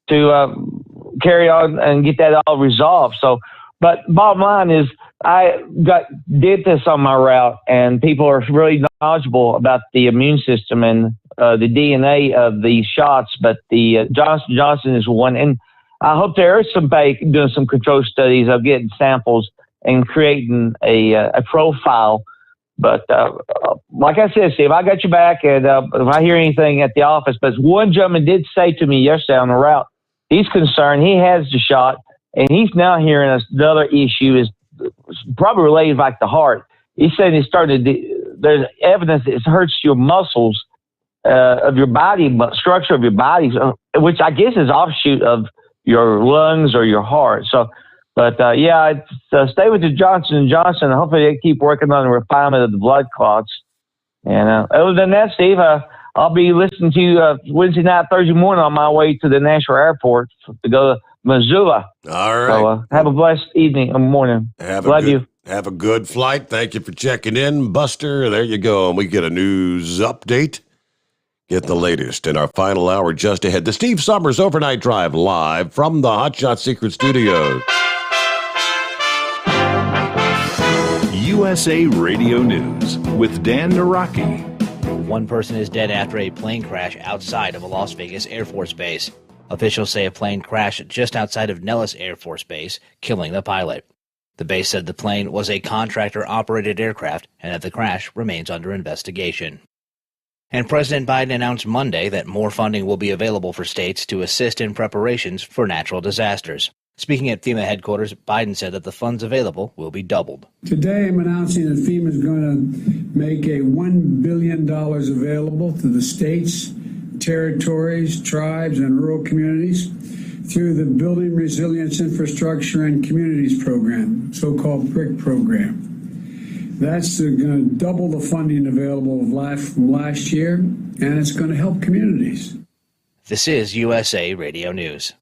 to carry on and get that all resolved. So, but bottom line is, I did this on my route, and people are really knowledgeable about the immune system and the DNA of these shots. But the Johnson & Johnson is one, and I hope there is somebody doing some control studies of getting samples and creating a profile. But like I said, Steve, I got your back, and if I hear anything at the office, but one gentleman did say to me yesterday on the route, he's concerned, he has the shot, and he's now hearing another issue is probably related like the heart. He said there's evidence that it hurts your muscles of your body, structure of your body, which I guess is offshoot of your lungs or your heart. So, but stay with the Johnson & Johnson. Hopefully they keep working on the refinement of the blood clots. And other than that, Steve, I'll be listening to you Wednesday night, Thursday morning on my way to the Nashville airport to go to Missoula. All right. So have a blessed evening and morning. Have Love you. Have a good flight. Thank you for checking in, Buster. There you go. And we get a news update. Get the latest in our final hour just ahead. The Steve Sommers Overnight Drive live from the Hot Shot Secret Studios. USA Radio News with Dan Naraki. One person is dead after a plane crash outside of a Las Vegas Air Force base. Officials say a plane crashed just outside of Nellis Air Force Base, killing the pilot. The base said the plane was a contractor-operated aircraft and that the crash remains under investigation. And President Biden announced Monday that more funding will be available for states to assist in preparations for natural disasters. Speaking at FEMA headquarters, Biden said that the funds available will be doubled. Today, I'm announcing that FEMA is going to make a $1 billion available to the states, territories, tribes, and rural communities through the Building Resilience Infrastructure and Communities Program, so-called BRIC program. That's going to double the funding available from last year, and it's going to help communities. This is USA Radio News.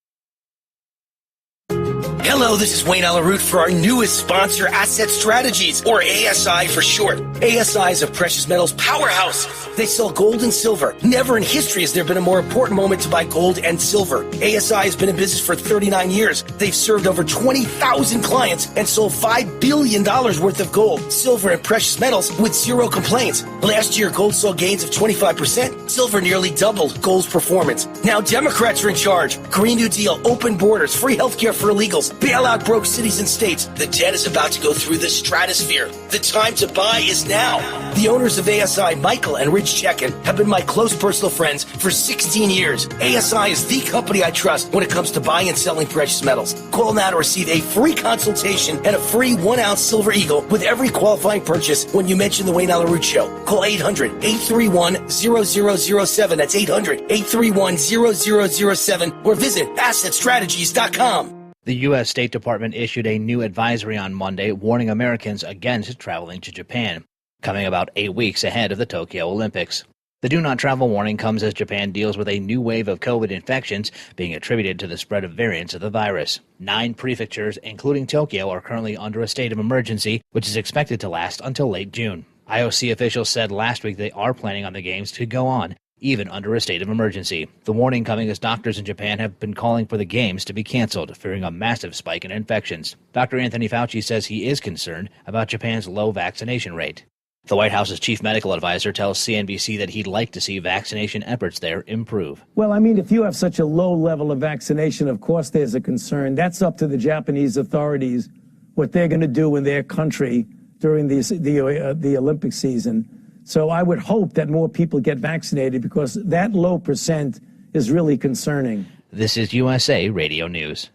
Hello, this is Wayne Alaroot for our newest sponsor, Asset Strategies, or ASI for short. ASI is a precious metals powerhouse. They sell gold and silver. Never in history has there been a more important moment to buy gold and silver. ASI has been in business for 39 years. They've served over 20,000 clients and sold $5 billion worth of gold, silver, and precious metals with zero complaints. Last year, gold saw gains of 25%. Silver nearly doubled gold's performance. Now Democrats are in charge. Green New Deal, open borders, free healthcare for illegals, bailout broke cities and states. The debt is about to go through the stratosphere. The time to buy is now. The owners of ASI, Michael and Rich Chekin, have been my close personal friends for 16 years. ASI is the company I trust when it comes to buying and selling precious metals. Call now to receive a free consultation and a free 1-ounce silver eagle with every qualifying purchase when you mention the Wayne Alaroot Show. Call 800-831-0007. That's 800-831-0007 or visit AssetStrategies.com. The U.S. State Department issued a new advisory on Monday warning Americans against traveling to Japan, coming about 8 weeks ahead of the Tokyo Olympics. The do not travel warning comes as Japan deals with a new wave of COVID infections being attributed to the spread of variants of the virus. 9 prefectures, including Tokyo, are currently under a state of emergency, which is expected to last until late June. IOC officials said last week they are planning on the games to go on, even under a state of emergency. The warning coming as doctors in Japan have been calling for the games to be canceled, fearing a massive spike in infections. Dr. Anthony Fauci says he is concerned about Japan's low vaccination rate. The White House's chief medical advisor tells CNBC that he'd like to see vaccination efforts there improve. Well, I mean, if you have such a low level of vaccination, of course there's a concern. That's up to the Japanese authorities, what they're going to do in their country during the Olympic season. So I would hope that more people get vaccinated because that low percent is really concerning. This is USA Radio News.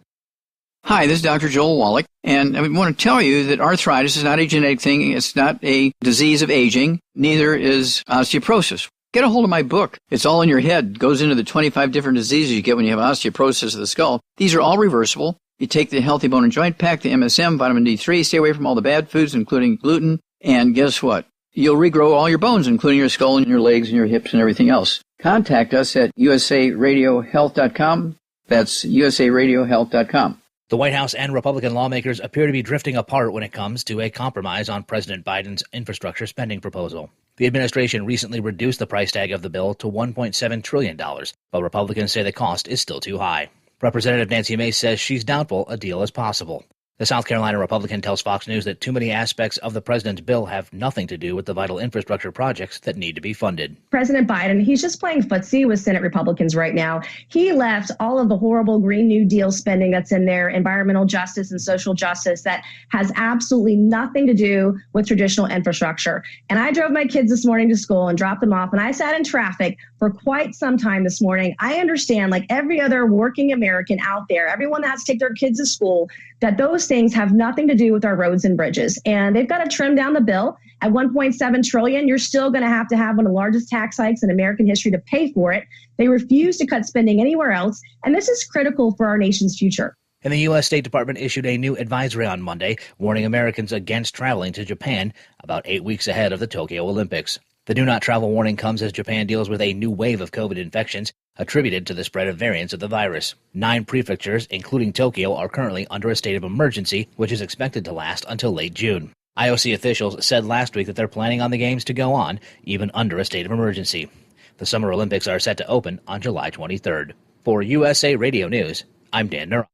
Hi, this is Dr. Joel Wallach, and I want to tell you that arthritis is not a genetic thing. It's not a disease of aging. Neither is osteoporosis. Get a hold of my book. It's all in your head. It goes into the 25 different diseases you get when you have osteoporosis of the skull. These are all reversible. You take the Healthy Bone and Joint Pack, the MSM, vitamin D3, stay away from all the bad foods, including gluten, and guess what? You'll regrow all your bones, including your skull and your legs and your hips and everything else. Contact us at usaradiohealth.com. That's usaradiohealth.com. The White House and Republican lawmakers appear to be drifting apart when it comes to a compromise on President Biden's infrastructure spending proposal. The administration recently reduced the price tag of the bill to $1.7 trillion, but Republicans say the cost is still too high. Representative Nancy Mace says she's doubtful a deal is possible. The South Carolina Republican tells Fox News that too many aspects of the president's bill have nothing to do with the vital infrastructure projects that need to be funded. President Biden, he's just playing footsie with Senate Republicans right now. He left all of the horrible Green New Deal spending that's in there, environmental justice and social justice, that has absolutely nothing to do with traditional infrastructure. And I drove my kids this morning to school and dropped them off, and I sat in traffic for quite some time this morning. I understand, like every other working American out there, everyone that has to take their kids to school, that those things have nothing to do with our roads and bridges. And they've got to trim down the bill at $1.7 trillion. You're still going to have one of the largest tax hikes in American history to pay for it. They refuse to cut spending anywhere else. And this is critical for our nation's future. And the U.S. State Department issued a new advisory on Monday, warning Americans against traveling to Japan about 8 weeks ahead of the Tokyo Olympics. The do not travel warning comes as Japan deals with a new wave of COVID infections attributed to the spread of variants of the virus. 9 prefectures, including Tokyo, are currently under a state of emergency, which is expected to last until late June. IOC officials said last week that they're planning on the games to go on, even under a state of emergency. The Summer Olympics are set to open on July 23rd. For USA Radio News, I'm Dan Nurra.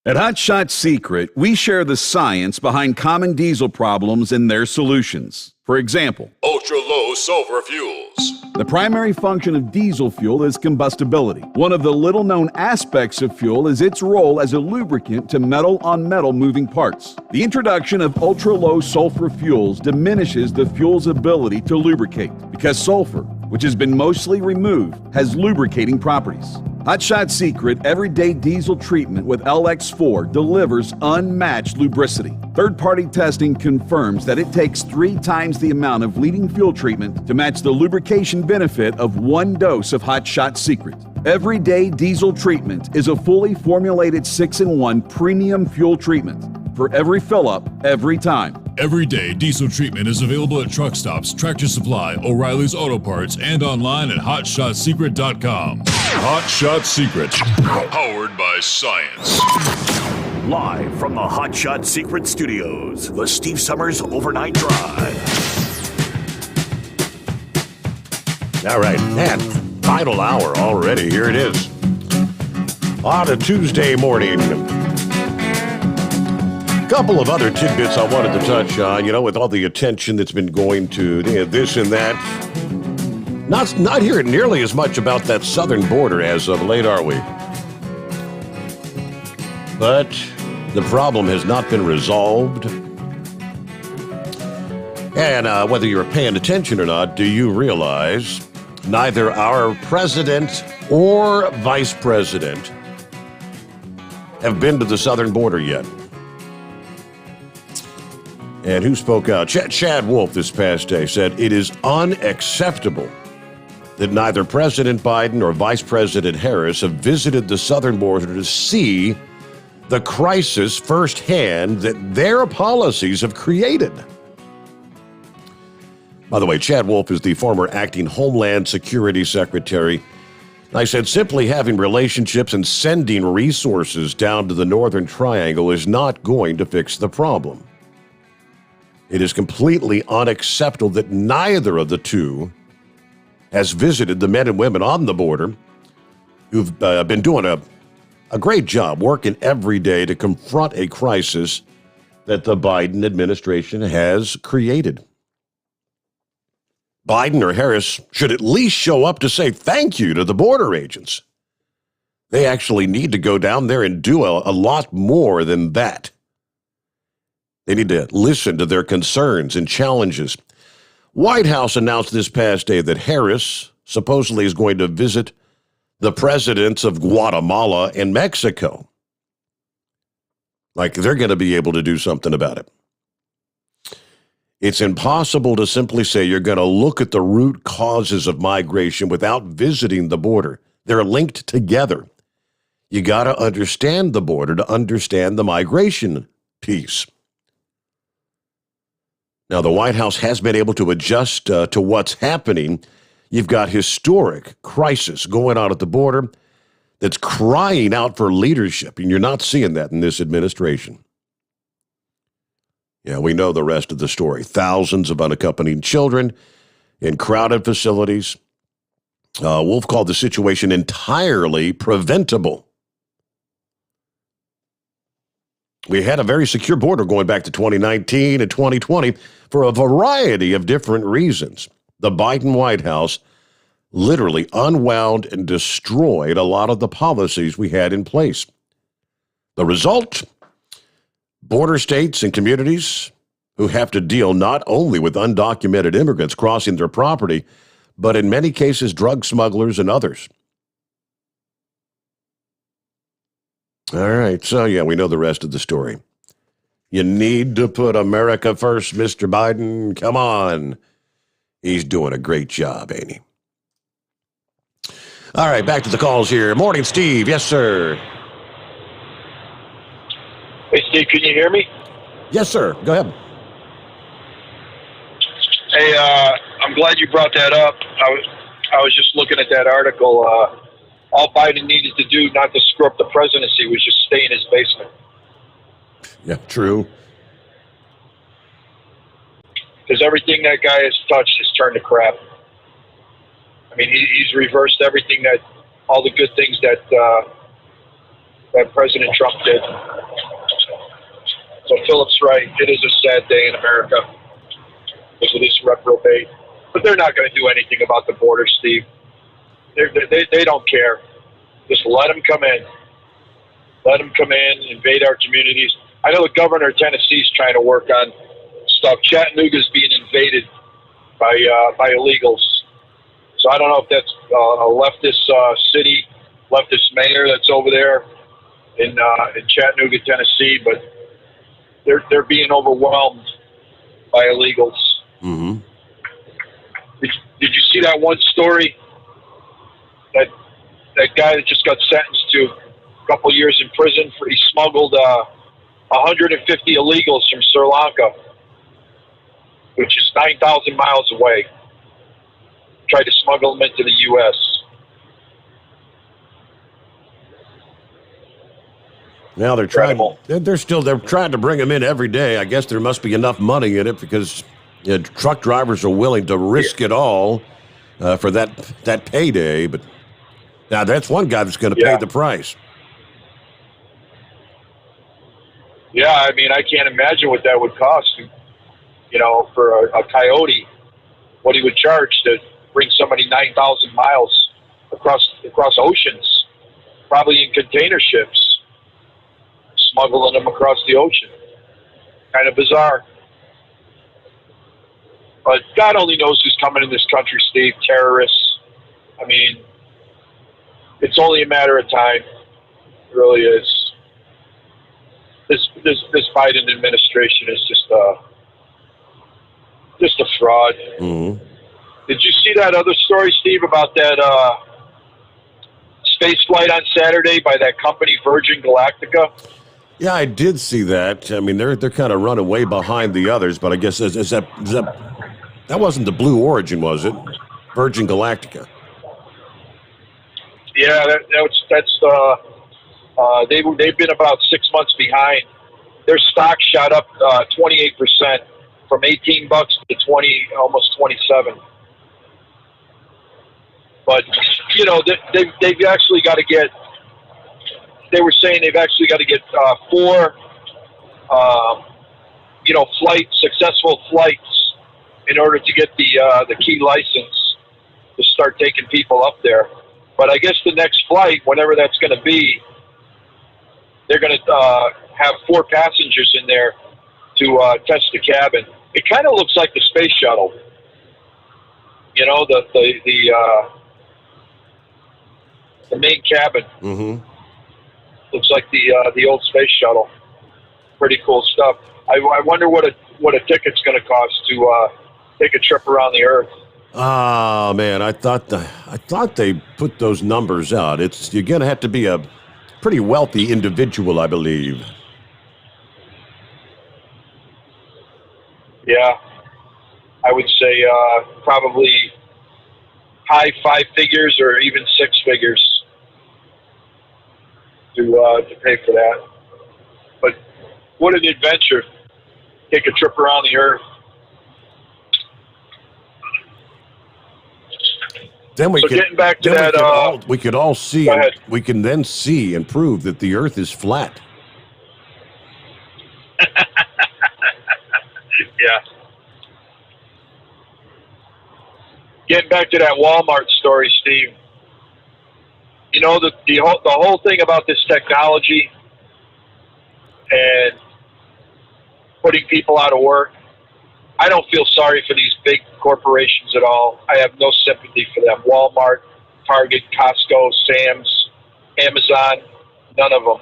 At Hot Shot Secret, we share the science behind common diesel problems and their solutions. For example, Ultra-low sulfur fuels. the primary function of diesel fuel is combustibility. One of the little-known aspects of fuel is its role as a lubricant to metal-on-metal moving parts. The introduction of ultra-low sulfur fuels diminishes the fuel's ability to lubricate because sulfur, which has been mostly removed, has lubricating properties. Hot Shot Secret Everyday Diesel Treatment with LX4 delivers unmatched lubricity. Third-party testing confirms that it takes 3 times the amount of leading fuel treatment to match the lubrication benefit of 1 dose of Hot Shot Secret. Everyday Diesel Treatment is a fully formulated 6-in-1 premium fuel treatment for every fill-up, every time. Everyday diesel treatment is available at truck stops, Tractor Supply, O'Reilly's Auto Parts, and online at HotShotSecret.com. Hot Shot Secret, powered by science. Live from the Hot Shot Secret Studios, the Steve Summers Overnight Drive. All right, man, final hour already. Here it is. On a Tuesday morning. Couple of other tidbits I wanted to touch on, with all the attention that's been going to this and that. Not hearing nearly as much about that southern border as of late, are we? But the problem has not been resolved. And whether you're paying attention or not, do you realize neither our president or vice president have been to the southern border yet? And who spoke out? Chad Wolf this past day said it is unacceptable that neither President Biden or Vice President Harris have visited the southern border to see the crisis firsthand that their policies have created. By the way, Chad Wolf is the former acting Homeland Security Secretary. I said simply having relationships and sending resources down to the Northern Triangle is not going to fix the problem. It is completely unacceptable that neither of the two has visited the men and women on the border who've been doing a great job working every day to confront a crisis that the Biden administration has created. Biden or Harris should at least show up to say thank you to the border agents. They actually need to go down there and do a lot more than that. They need to listen to their concerns and challenges. White House announced this past day that Harris supposedly is going to visit the presidents of Guatemala and Mexico. Like they're going to be able to do something about it. It's impossible to simply say you're going to look at the root causes of migration without visiting the border. They're linked together. You got to understand the border to understand the migration piece. Now, the White House has been able to adjust to what's happening. You've got historic crisis going on at the border that's crying out for leadership, and you're not seeing that in this administration. Yeah, we know the rest of the story. Thousands of unaccompanied children in crowded facilities. Wolf called the situation entirely preventable. We had a very secure border going back to 2019 and 2020 for a variety of different reasons. The Biden White House literally unwound and destroyed a lot of the policies we had in place. The result? Border states and communities who have to deal not only with undocumented immigrants crossing their property, but in many cases, drug smugglers and others. All right, so yeah, we know the rest of the story. You need to put America first, Mr. Biden. Come on. He's doing a great job, ain't he? All right, back to the calls here. Morning, Steve. Yes, sir. Hey, Steve, can you hear me? Yes, sir. Go ahead. Hey, I'm glad you brought that up. I was just looking at that article. All Biden needed to do not to screw up the presidency was just stay in his basement. Yeah, true. Because everything that guy has touched has turned to crap. I mean, he's reversed everything all the good things that President Trump did. So Philip's right. It is a sad day in America because of this reprobate. But they're not going to do anything about the border, Steve. They don't care. Just let them come in. Let them come in, invade our communities. I know the governor of Tennessee is trying to work on stuff. Chattanooga's being invaded by illegals. So I don't know if that's a leftist city, leftist mayor that's over there in Chattanooga, Tennessee, but they're being overwhelmed by illegals. Mm-hmm. Did you see that one story? That guy that just got sentenced to a couple years in prison for he smuggled 150 illegals from Sri Lanka, which is 9,000 miles away. Tried to smuggle them into the U.S. Now they're trying. They're trying to bring them in every day. I guess there must be enough money in it because truck drivers are willing to risk it all for that payday. But now that's one guy that's going to pay the price. Yeah, I mean, I can't imagine what that would cost. You know, for a coyote, what he would charge to bring somebody 9,000 miles across oceans, probably in container ships, smuggling them across the ocean. Kind of bizarre. But God only knows who's coming in this country, Steve. Terrorists. I mean, it's only a matter of time. It really is. This Biden administration is just a fraud. Mm-hmm. Did you see that other story, Steve, about that space flight on Saturday by that company Virgin Galactica? Yeah, I did see that. I mean, they're kind of running way behind the others, but I guess that wasn't the Blue Origin, was it? Virgin Galactica. Yeah, they've been about 6 months behind. Their stock shot up 28% from $18 to 20, almost 27. But you know, they've actually got to get. They were saying they've actually got to get 4, successful flights in order to get the key license to start taking people up there. But I guess the next flight, whenever that's going to be, they're going to have 4 passengers in there to test the cabin. It kind of looks like the space shuttle. You know, the main cabin. Mm-hmm. Looks like the old space shuttle. Pretty cool stuff. I wonder what a ticket's going to cost to take a trip around the Earth. Oh man, I thought they put those numbers out. You're going to have to be a pretty wealthy individual, I believe. Yeah, I would say probably high 5 figures or even 6 figures to pay for that. But what an adventure! Take a trip around the Earth. Then getting back to that, we could all see. We can then see and prove that the Earth is flat. Yeah. Getting back to that Walmart story, Steve. You know, the whole thing about this technology and putting people out of work, I don't feel sorry for these big corporations at all. I have no sympathy for them. Walmart, Target, Costco, Sam's, Amazon, none of them.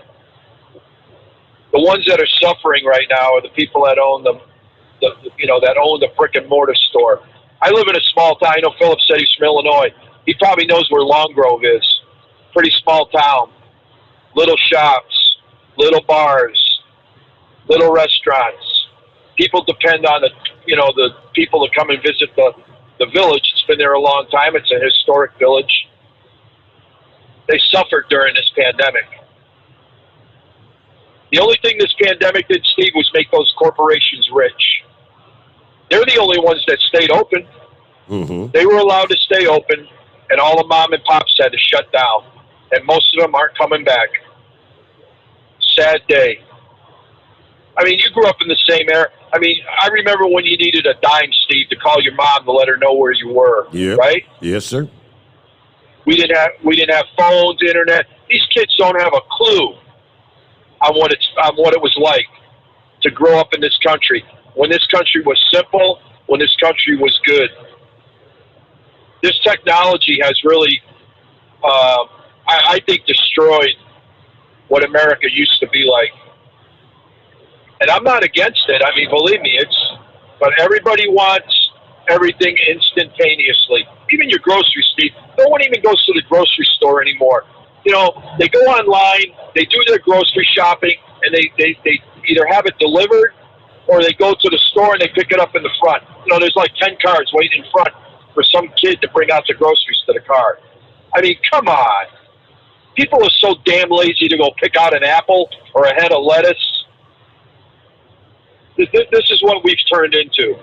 The ones that are suffering right now are the people that own that own the brick and mortar store. I live in a small town. I know Philip said he's from Illinois. He probably knows where Long Grove is. Pretty small town. Little shops, little bars, little restaurants. People depend on the people to come and visit the village. It's been there a long time. It's a historic village. They suffered during this pandemic. The only thing this pandemic did, Steve, was make those corporations rich. They're the only ones that stayed open. Mm-hmm. They were allowed to stay open, and all the mom and pops had to shut down. And most of them aren't coming back. Sad day. I mean, you grew up in the same era. I mean, I remember when you needed a dime, Steve, to call your mom to let her know where you were. Yep. Right? Yes, sir. We didn't have phones, internet. These kids don't have a clue on what it was like to grow up in this country. When this country was simple, when this country was good. This technology has really, I think, destroyed what America used to be like. And I'm not against it. I mean, believe me, but everybody wants everything instantaneously. Even your groceries, Steve. No one even goes to the grocery store anymore. You know, they go online, they do their grocery shopping, and they either have it delivered or they go to the store and they pick it up in the front. You know, there's like 10 cars waiting in front for some kid to bring out the groceries to the car. I mean, come on. People are so damn lazy to go pick out an apple or a head of lettuce. This is what we've turned into.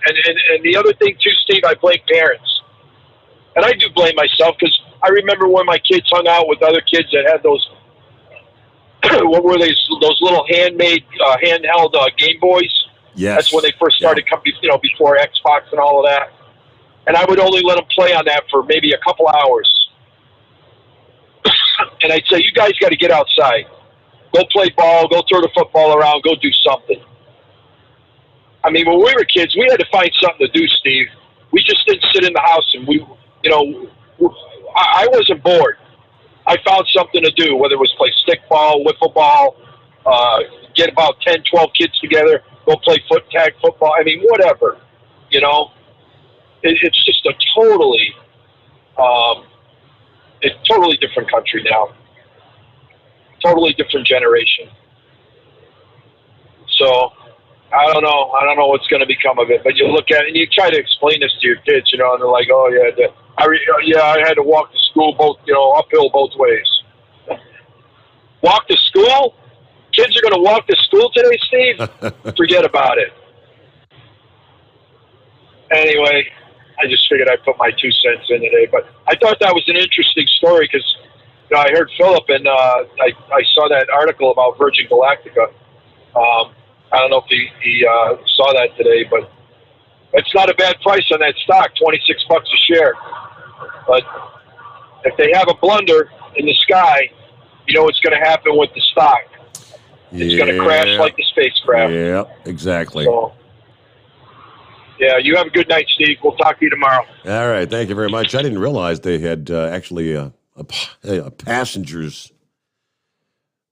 And the other thing, too, Steve, I blame parents. And I do blame myself because I remember when my kids hung out with other kids that had those, what were they, those little handmade, handheld Game Boys. Yes. That's when they first started coming, before Xbox and all of that. And I would only let them play on that for maybe a couple hours. And I'd say, you guys got to get outside. Go play ball, go throw the football around, go do something. I mean, when we were kids, we had to find something to do, Steve. We just didn't sit in the house and I wasn't bored. I found something to do, whether it was play stickball, wiffle ball, get about 10, 12 kids together, go play tag football. I mean, whatever, It's just a totally different country now. Totally different generation. So I don't know what's going to become of it. But you look at it and you try to explain this to your kids, and they're like, "Oh yeah, I had to walk to school uphill both ways." Walk to school? Kids are going to walk to school today, Steve? Forget about it. Anyway, I just figured I'd put my 2 cents in today. But I thought that was an interesting story because I heard Philip, and I saw that article about Virgin Galactica. I don't know if he saw that today, but it's not a bad price on that stock, $26 a share. But if they have a blunder in the sky, you know what's going to happen with the stock. It's going to crash like the spacecraft. Yeah, exactly. So, yeah, you have a good night, Steve. We'll talk to you tomorrow. All right, thank you very much. I didn't realize they had actually a passengers.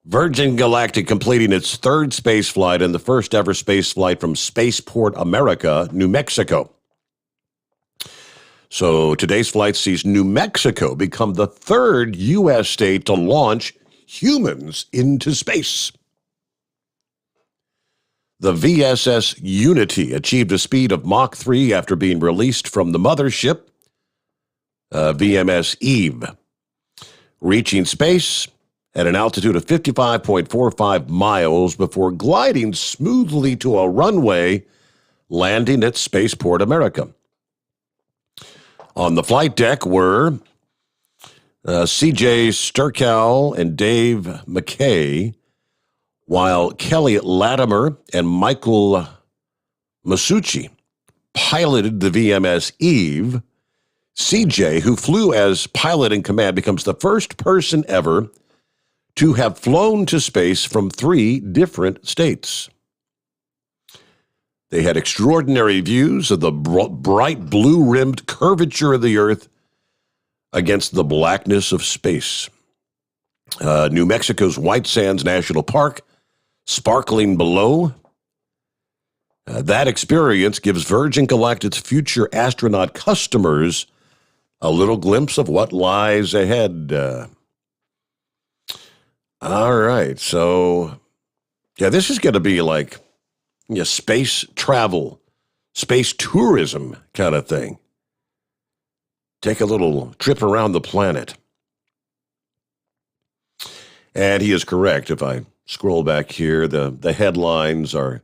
Virgin Galactic completing its third space flight and the first ever space flight from Spaceport America, New Mexico. So today's flight sees New Mexico become the third U.S. state to launch humans into space. The VSS Unity achieved a speed of Mach 3 after being released from the mothership, VMS Eve, reaching space at an altitude of 55.45 miles before gliding smoothly to a runway, landing at Spaceport America. On the flight deck were C.J. Sturcal and Dave McKay, while Kelly Latimer and Michael Masucci piloted the VMS Eve. C.J., who flew as pilot in command, becomes the first person ever to have flown to space from 3 different states. They had extraordinary views of the bright blue-rimmed curvature of the Earth against the blackness of space. New Mexico's White Sands National Park, sparkling below. That experience gives Virgin Galactic's future astronaut customers a little glimpse of what lies ahead. All right, so Yeah, this is going to be like space travel, space tourism kind of thing. Take a little trip around the planet. And he is correct. If I scroll back here, the headlines are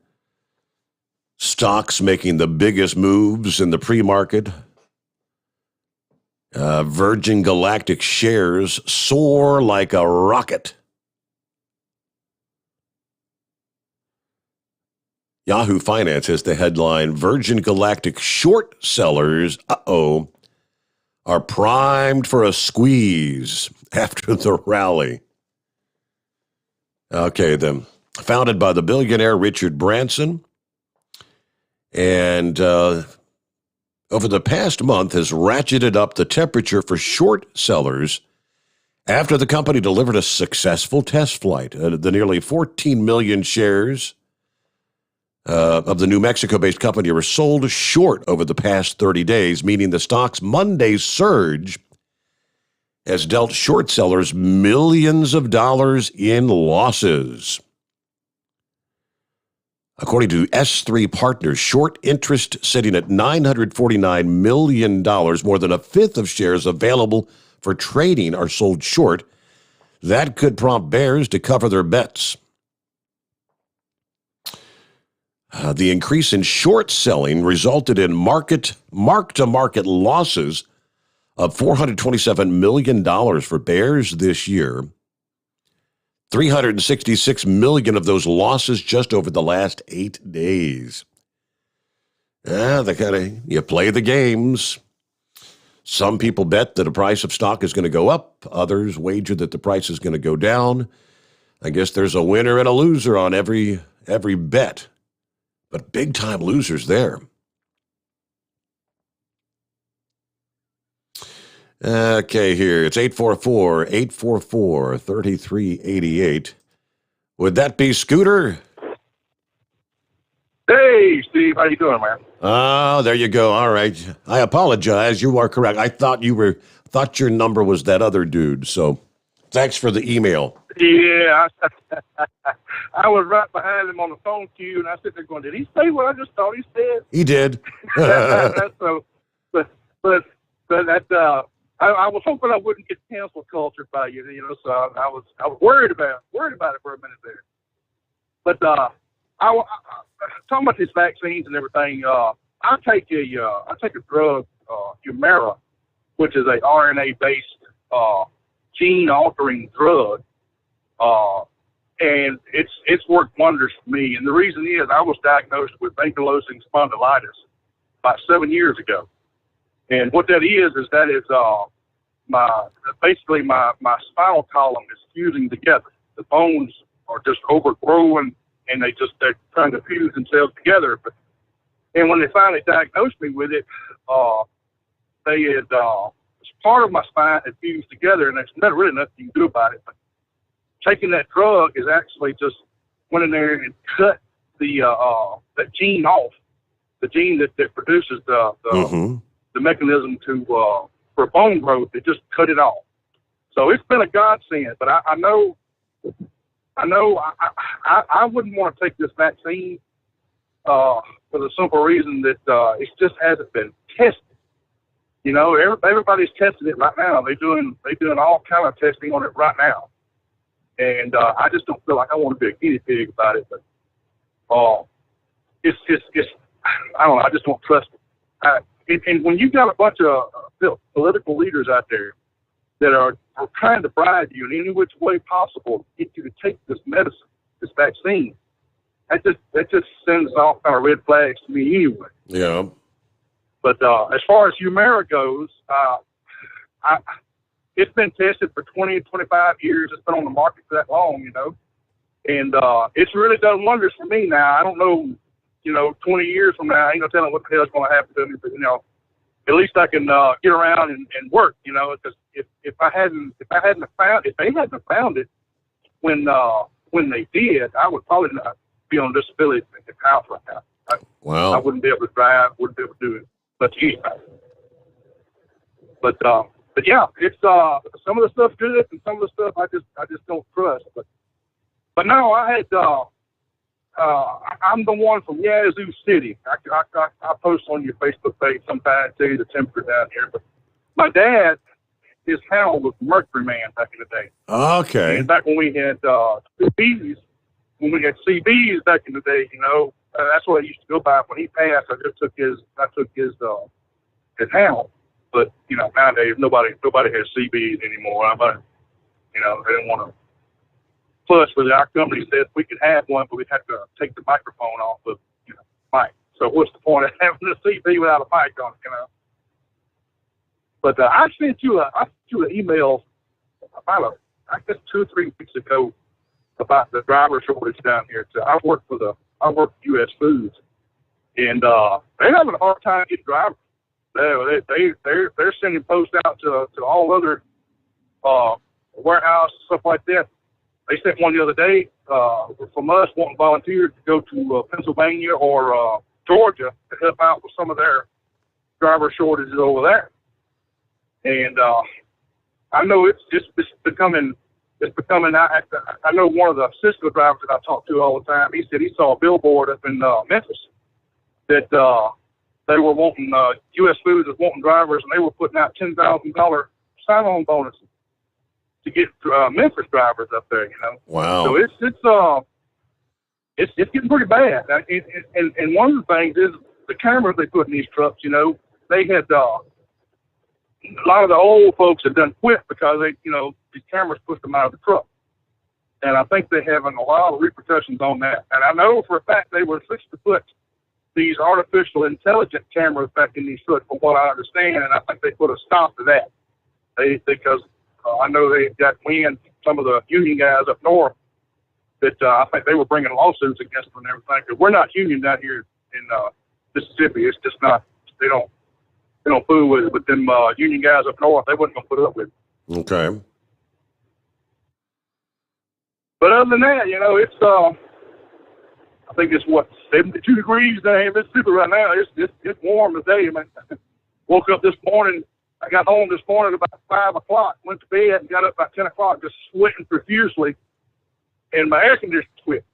stocks making the biggest moves in the pre-market. Virgin Galactic shares soar like a rocket. Yahoo Finance has the headline, Virgin Galactic short sellers, are primed for a squeeze after the rally. Okay, founded by the billionaire Richard Branson, and over the past month has ratcheted up the temperature for short sellers after the company delivered a successful test flight. The nearly 14 million shares of the New Mexico-based company were sold short over the past 30 days, meaning the stock's Monday surge has dealt short sellers millions of dollars in losses. According to S3 Partners, short interest sitting at $949 million, more than a fifth of shares available for trading are sold short. That could prompt bears to cover their bets. The increase in short selling resulted in mark-to-market losses of $427 million for bears this year. $366 million of those losses just over the last 8 days. You play the games. Some people bet that the price of stock is going to go up. Others wager that the price is going to go down. I guess there's a winner and a loser on every bet. But big-time losers there. Okay, here. It's 844-844-3388. Would that be Scooter? Hey, Steve. How you doing, man? Oh, there you go. All right. I apologize. You are correct. I thought your number was that other dude. So thanks for the email. Yeah. I was right behind him on the phone queue, and I sit there going, did he say what I just thought he said? He did. So, but that, I was hoping I wouldn't get cancel culture by you, so I was worried about it for a minute there. But I talking about these vaccines and everything. I take a drug, Humira, which is a RNA based gene altering drug, and it's worked wonders for me. And the reason is I was diagnosed with ankylosing spondylitis about 7 years ago. And what that is my spinal column is fusing together. The bones are just overgrowing, and they're trying to fuse themselves together. And when they finally diagnosed me with it, they had part of my spine had fused together, and there's not really nothing you can do about it. But taking that drug is actually just went in there and cut that gene off, the gene that produces the mechanism for bone growth. It just cut it off. So it's been a godsend. But I know I wouldn't want to take this vaccine for the simple reason that it just hasn't been tested. Everybody's testing it right now. They're doing all kind of testing on it right now, and I just don't feel like I want to be a guinea pig about it. But it's I don't know. I just don't trust it. And when you got a bunch of political leaders out there that are trying to bribe you in any which way possible to get you to take this medicine, this vaccine, that just sends off kind of red flags to me anyway. Yeah. But as far as Humira goes, it's been tested for 20, 25 years. It's been on the market for that long, and it's really done wonders for me now. I don't know, 20 years from now, I ain't gonna tell them what the hell's going to happen to me, but at least I can get around and work, because if they hadn't found it when they did, I would probably not be on disability in the house right now. Wow. I wouldn't be able to drive, wouldn't be able to do it. But yeah, it's some of the stuff good and some of the stuff I just don't trust. But no, I I'm the one from Yazoo City. I post on your Facebook page sometimes, tell you the temperature down here. But my dad, his hound was Mercury Man back in the day. Okay. And back when we had CBs, back in the day, that's what I used to go by. When he passed, I took his hound. But nowadays nobody has CBs anymore. They didn't want to. Plus, our company said we could have one, but we'd have to take the microphone off of mic. So what's the point of having a CB without a mic on it? But I sent you an email about I guess 2 or 3 weeks ago about the driver shortage down here. So I work for U.S. Foods, and they're having a hard time getting drivers. They're sending posts out to all other warehouses, stuff like that. They sent one the other day from us wanting volunteers to go to Pennsylvania or Georgia to help out with some of their driver shortages over there. And I know it's becoming. I know one of the Cisco drivers that I talk to all the time. He said he saw a billboard up in Memphis that they were wanting U.S. Foods was wanting drivers, and they were putting out $10,000 sign-on bonuses to get Memphis drivers up there. Wow. So it's getting pretty bad. And one of the things is the cameras they put in these trucks. They had a lot of the old folks had done quit because these cameras pushed them out of the truck. And I think they're having a lot of repercussions on that. And I know for a fact they were fixed to put these artificial intelligent cameras back in these trucks, from what I understand, and I think they put a stop to that. Because I know they got wind from some of the union guys up north that I think they were bringing lawsuits against them and everything. Because we're not union down here in Mississippi. It's just not. They don't fool with them union guys up north. They wasn't gonna put up with it. Okay. But other than that, it's I think it's 72 degrees down in Mississippi right now. It's warm today, man. Woke up this morning. I got home this morning about 5 o'clock. Went to bed and got up about 10 o'clock, just sweating profusely, and my air conditioner quit.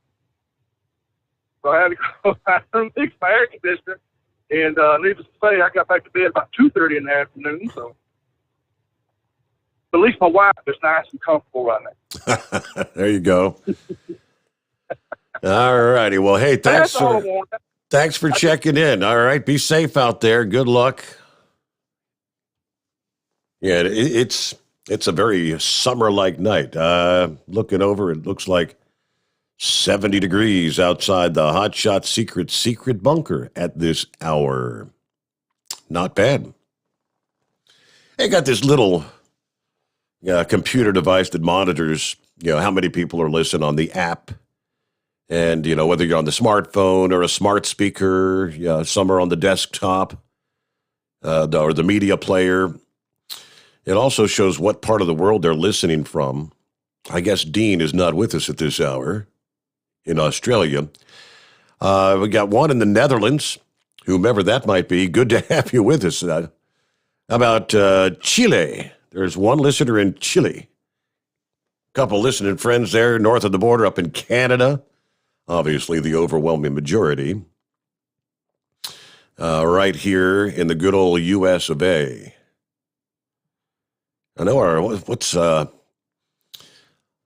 So I had to go out and fix my air conditioner. And needless to say, I got back to bed about 2:30 in the afternoon. So at least my wife is nice and comfortable right now. There you go. All righty. Well, hey, thanks for checking in. All right. Be safe out there. Good luck. Yeah, it's a very summer-like night. Looking over, it looks like 70 degrees outside the Hot Shot secret bunker at this hour. Not bad. They got this little computer device that monitors, how many people are listening on the app. And, whether you're on the smartphone or a smart speaker, some are on the desktop or the media player. It also shows what part of the world they're listening from. I guess Dean is not with us at this hour in Australia. We got one in the Netherlands, whomever that might be. Good to have you with us. How about Chile? There's one listener in Chile. A couple listening friends there north of the border up in Canada. Obviously, the overwhelming majority. Right here in the good old U.S. of A. I know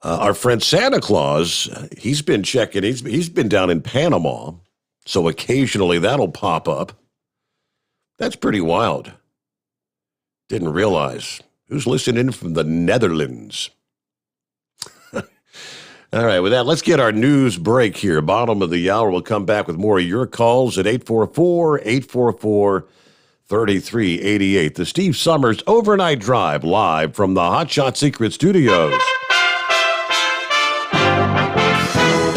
our friend Santa Claus, he's been checking. He's been down in Panama, so occasionally that'll pop up. That's pretty wild. Didn't realize. Who's listening from the Netherlands? All right, with that, let's get our news break here. Bottom of the hour, we'll come back with more of your calls at 844-844-3388. The Steve Sommers Overnight Drive, live from the Hot Shot Secret Studios.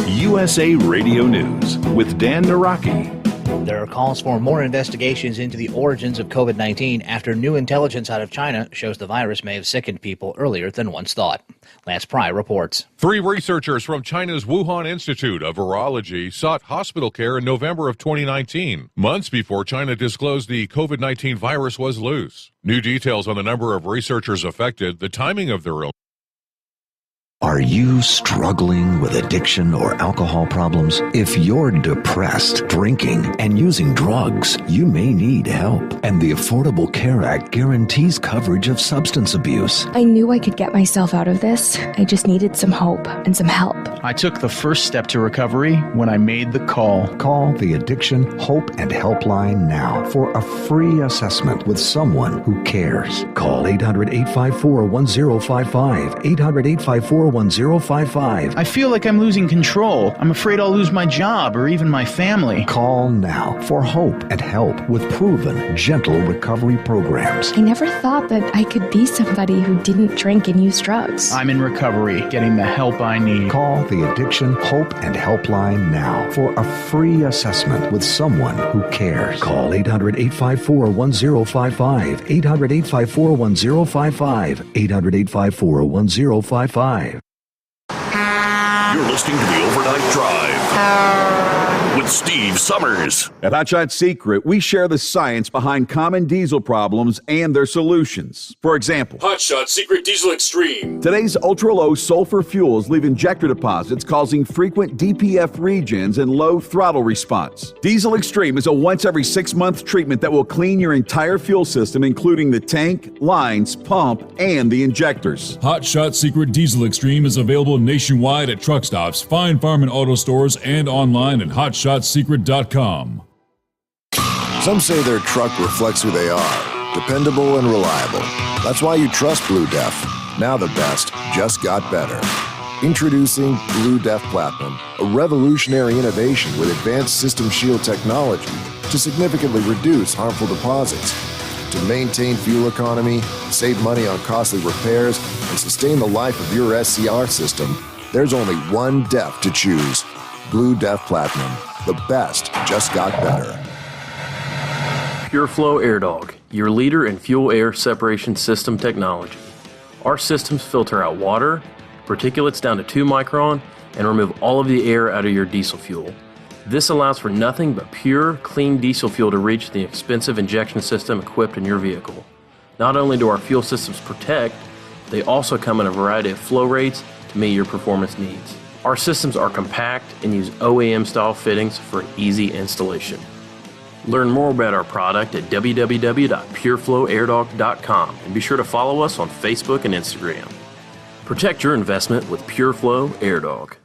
USA Radio News with Dan Naraki. There are calls for more investigations into the origins of COVID-19 after new intelligence out of China shows the virus may have sickened people earlier than once thought. Lance Pry reports. 3 researchers from China's Wuhan Institute of Virology sought hospital care in November of 2019, months before China disclosed the COVID-19 virus was loose. New details on the number of researchers affected, the timing of their illness, Are you struggling with addiction or alcohol problems? If you're depressed, drinking, and using drugs, you may need help. And the Affordable Care Act guarantees coverage of substance abuse. I knew I could get myself out of this. I just needed some hope and some help. I took the first step to recovery when I made the call. Call the Addiction Hope and Helpline now for a free assessment with someone who cares. Call 800-854-1055. 800-854-1055. I feel like I'm losing control. I'm afraid I'll lose my job or even my family. Call now for hope and help with proven, gentle recovery programs. I never thought that I could be somebody who didn't drink and use drugs. I'm in recovery, getting the help I need. Call the Addiction Hope and Helpline now for a free assessment with someone who cares. Call 800-854-1055. 800-854-1055. 800-854-1055. You're listening to the Overnight Drive with Steve Summers. At Hot Shot Secret, we share the science behind common diesel problems and their solutions. For example, Hot Shot Secret Diesel Extreme. Today's ultra-low sulfur fuels leave injector deposits causing frequent DPF regens and low throttle response. Diesel Extreme is a once every 6-month treatment that will clean your entire fuel system, including the tank, lines, pump, and the injectors. Hot Shot Secret Diesel Extreme is available nationwide at truck stops, fine farm and auto stores, and online at hotshotsecret.com. Some say their truck reflects who they are, dependable and reliable. That's why you trust Blue Def. Now the best just got better. Introducing Blue Def Platinum, a revolutionary innovation with advanced system shield technology to significantly reduce harmful deposits. To maintain fuel economy, save money on costly repairs, and sustain the life of your SCR system, there's only one DEF to choose. Blue Def Platinum. The best just got better. PureFlow AirDog, your leader in fuel air separation system technology. Our systems filter out water, particulates down to 2 micron, and remove all of the air out of your diesel fuel. This allows for nothing but pure, clean diesel fuel to reach the expensive injection system equipped in your vehicle. Not only do our fuel systems protect, they also come in a variety of flow rates to meet your performance needs. Our systems are compact and use OEM-style fittings for an easy installation. Learn more about our product at www.pureflowairdog.com and be sure to follow us on Facebook and Instagram. Protect your investment with PureFlow AirDog.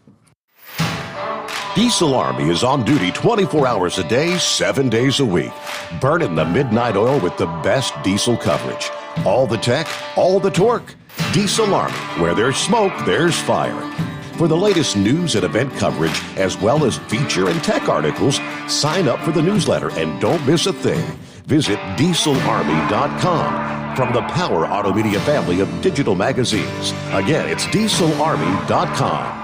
Diesel Army is on duty 24 hours a day, 7 days a week. Burning the midnight oil with the best diesel coverage. All the tech, all the torque. Diesel Army, where there's smoke, there's fire. For the latest news and event coverage, as well as feature and tech articles, sign up for the newsletter and don't miss a thing. Visit dieselarmy.com from the Power Auto Media family of digital magazines. Again, it's dieselarmy.com.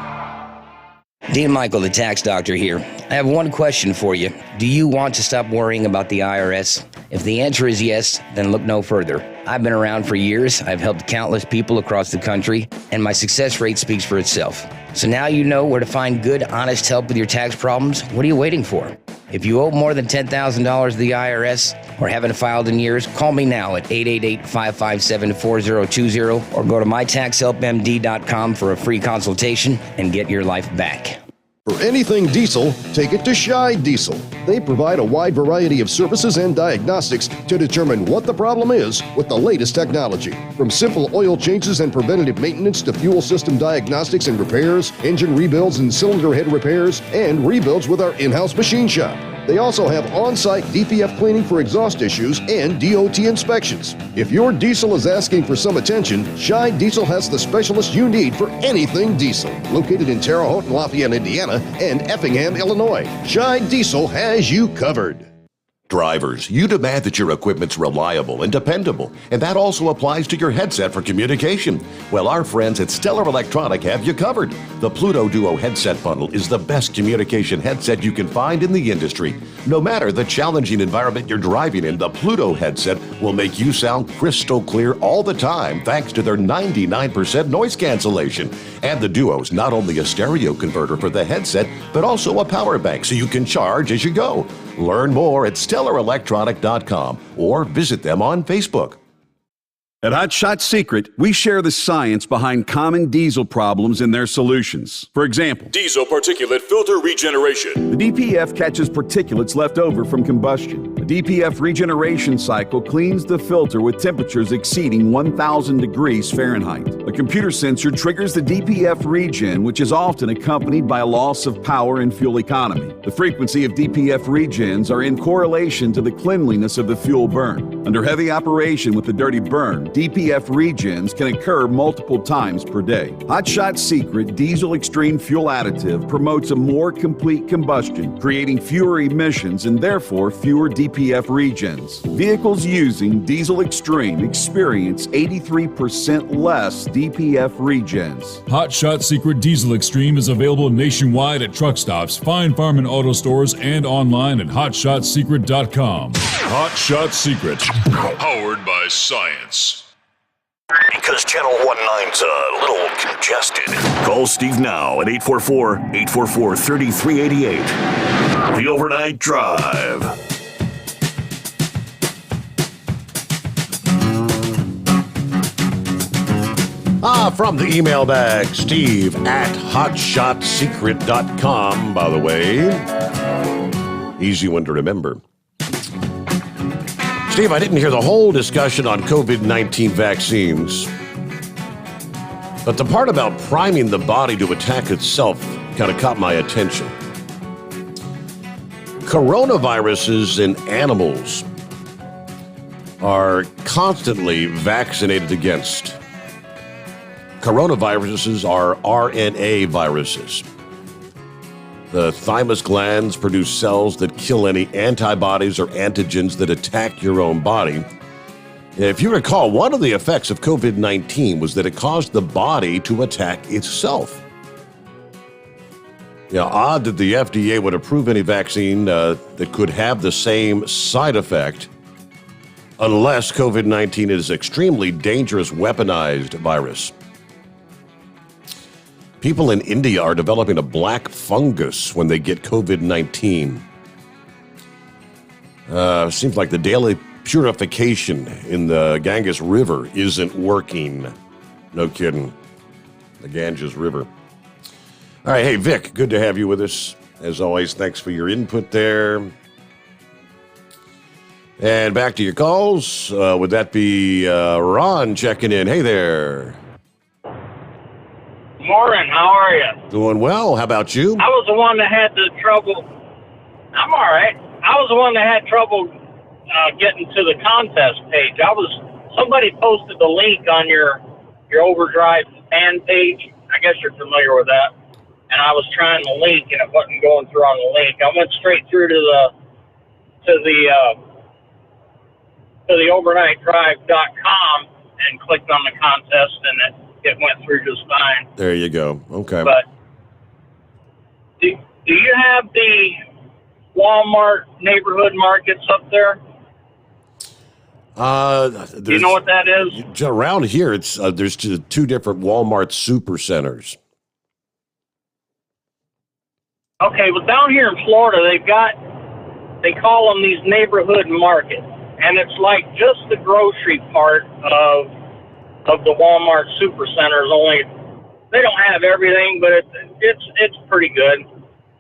Dean Michael, the tax doctor here. I have one question for you. Do you want to stop worrying about the IRS? If the answer is yes, then look no further. I've been around for years. I've helped countless people across the country, and my success rate speaks for itself. So now you know where to find good, honest help with your tax problems. What are you waiting for? If you owe more than $10,000 to the IRS or haven't filed in years, call me now at 888-557-4020 or go to mytaxhelpmd.com for a free consultation and get your life back. For anything diesel, take it to Scheid Diesel. They provide a wide variety of services and diagnostics to determine what the problem is with the latest technology. From simple oil changes and preventative maintenance to fuel system diagnostics and repairs, engine rebuilds and cylinder head repairs, and rebuilds with our in-house machine shop. They also have on-site DPF cleaning for exhaust issues and DOT inspections. If your diesel is asking for some attention, Scheid Diesel has the specialist you need for anything diesel. Located in Terre Haute, Lafayette, Indiana, and Effingham, Illinois, Scheid Diesel has you covered. Drivers, you demand that your equipment's reliable and dependable, and that also applies to your headset for communication. Well, our friends at Stellar Electronic have you covered. The Pluto Duo headset bundle is the best communication headset you can find in the industry. No matter the challenging environment you're driving in, the Pluto headset will make you sound crystal clear all the time thanks to their 99% noise cancellation. And the Duo's not only a stereo converter for the headset, but also a power bank so you can charge as you go. Learn more at StellarElectronic.com or visit them on Facebook. At Hot Shot Secret, we share the science behind common diesel problems and their solutions. For example, Diesel particulate filter regeneration. the DPF catches particulates left over from combustion. The DPF regeneration cycle cleans the filter with temperatures exceeding 1,000 degrees Fahrenheit. A computer sensor triggers the DPF regen, which is often accompanied by a loss of power and fuel economy. The frequency of DPF regens are in correlation to the cleanliness of the fuel burn. Under heavy operation with the dirty burn, DPF regens can occur multiple times per day. Hot Shot Secret Diesel Extreme Fuel Additive promotes a more complete combustion, creating fewer emissions and therefore fewer DPF regens. Vehicles using Diesel Extreme experience 83% less DPF regens. Hot Shot Secret Diesel Extreme is available nationwide at truck stops, fine farm and auto stores, and online at hotshotsecret.com. Hot Shot Secret, powered by science. Because Channel 19's a little congested. Call Steve now at 844-844-3388. The Overnight Drive. From the email bag, Steve at hotshotsecret.com, by the way. Easy one to remember. Steve, I didn't hear the whole discussion on COVID-19 vaccines, but the part about priming the body to attack itself kind of caught my attention. Coronaviruses in animals are constantly vaccinated against. Coronaviruses are RNA viruses. The thymus glands produce cells that kill any antibodies or antigens that attack your own body. If you recall, one of the effects of COVID-19 was that it caused the body to attack itself. Odd that the FDA would approve any vaccine that could have the same side effect unless COVID-19 is an extremely dangerous weaponized virus. People in India are developing a black fungus when they get COVID-19. Seems like the daily purification in the Ganges River isn't working. No kidding. The Ganges River. All right, hey, Vic, good to have you with us. As always, thanks for your input there. And back to your calls. Would that be Ron checking in? Hey there. Morning, how are you? Doing well. How about you? I was the one that had the trouble. I'm all right. I was the one that had trouble getting to the contest page. Somebody posted the link on your Overdrive fan page. I guess you're familiar with that. And I was trying the link and it wasn't going through on the link. I went straight through to the overnightdrive.com and clicked on the contest, and it went through just fine. There you go. Okay. But do you have the Walmart neighborhood markets up there? Do you know what that is? Around here, it's there's two different Walmart super centers. Okay, well, down here in Florida, they call them these neighborhood markets, and it's like just the grocery part of the Walmart supercenters. Only they don't have everything, but it's pretty good.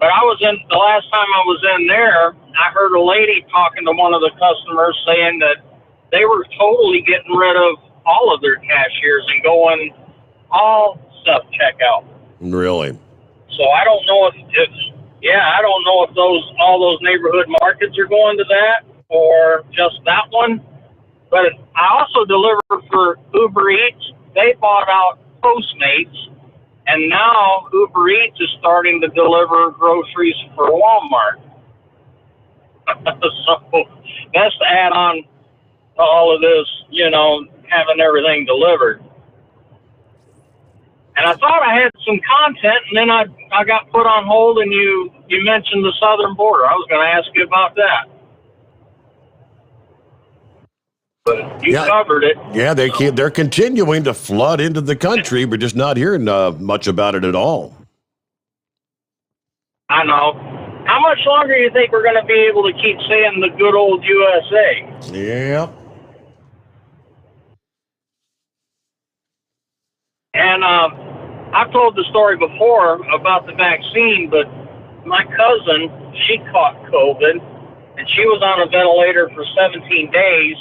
But the last time I was in there, I heard a lady talking to one of the customers saying that they were totally getting rid of all of their cashiers and going all self-checkout. Really? So I don't know if all those neighborhood markets are going to that or just that one. But I also deliver for Uber Eats. They bought out Postmates, and now Uber Eats is starting to deliver groceries for Walmart. So that's to add on to all of this, having everything delivered. And I thought I had some content, and then I got put on hold, and you mentioned the southern border. I was going to ask you about that. But you covered it. Yeah, they're continuing to flood into the country. We're just not hearing much about it at all. I know. How much longer do you think we're going to be able to keep saying the good old USA? Yeah. And I've told the story before about the vaccine, but my cousin, she caught COVID, and she was on a ventilator for 17 days,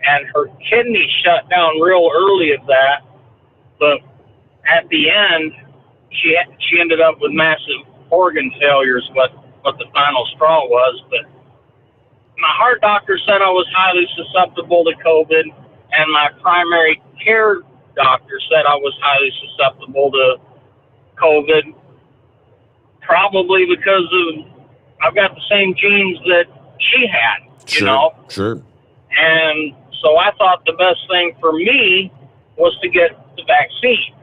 and her kidney shut down real early of that. But at the end, she ended up with massive organ failures, what the final straw was. But my heart doctor said I was highly susceptible to COVID, and my primary care doctor said I was highly susceptible to COVID, probably because of I've got the same genes that she had, you know? Sure. And so I thought the best thing for me was to get the vaccine.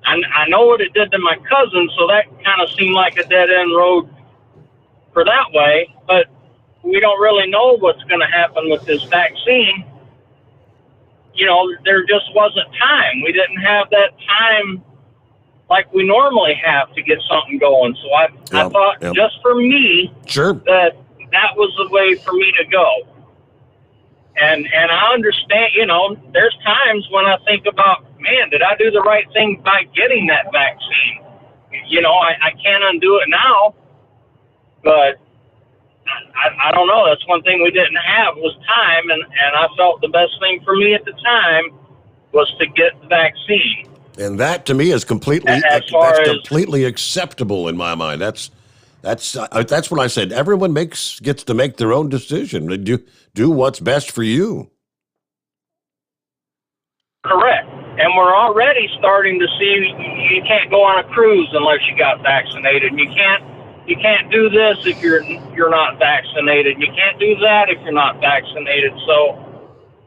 I know what it did to my cousin, so that kind of seemed like a dead-end road for that way, but we don't really know what's going to happen with this vaccine. You know, there just wasn't time. We didn't have that time like we normally have to get something going. So I thought just for me, that was the way for me to go. And I understand, you know, there's times when I think about, man, did I do the right thing by getting that vaccine? You know, I can't undo it now, but I don't know. That's one thing we didn't have was time, and I felt the best thing for me at the time was to get the vaccine. And that to me is completely completely acceptable in my mind. That's when I said everyone gets to make their own decision. Do what's best for you. Correct. And we're already starting to see you can't go on a cruise unless you got vaccinated. And you can't do this if you're not vaccinated. You can't do that if you're not vaccinated. So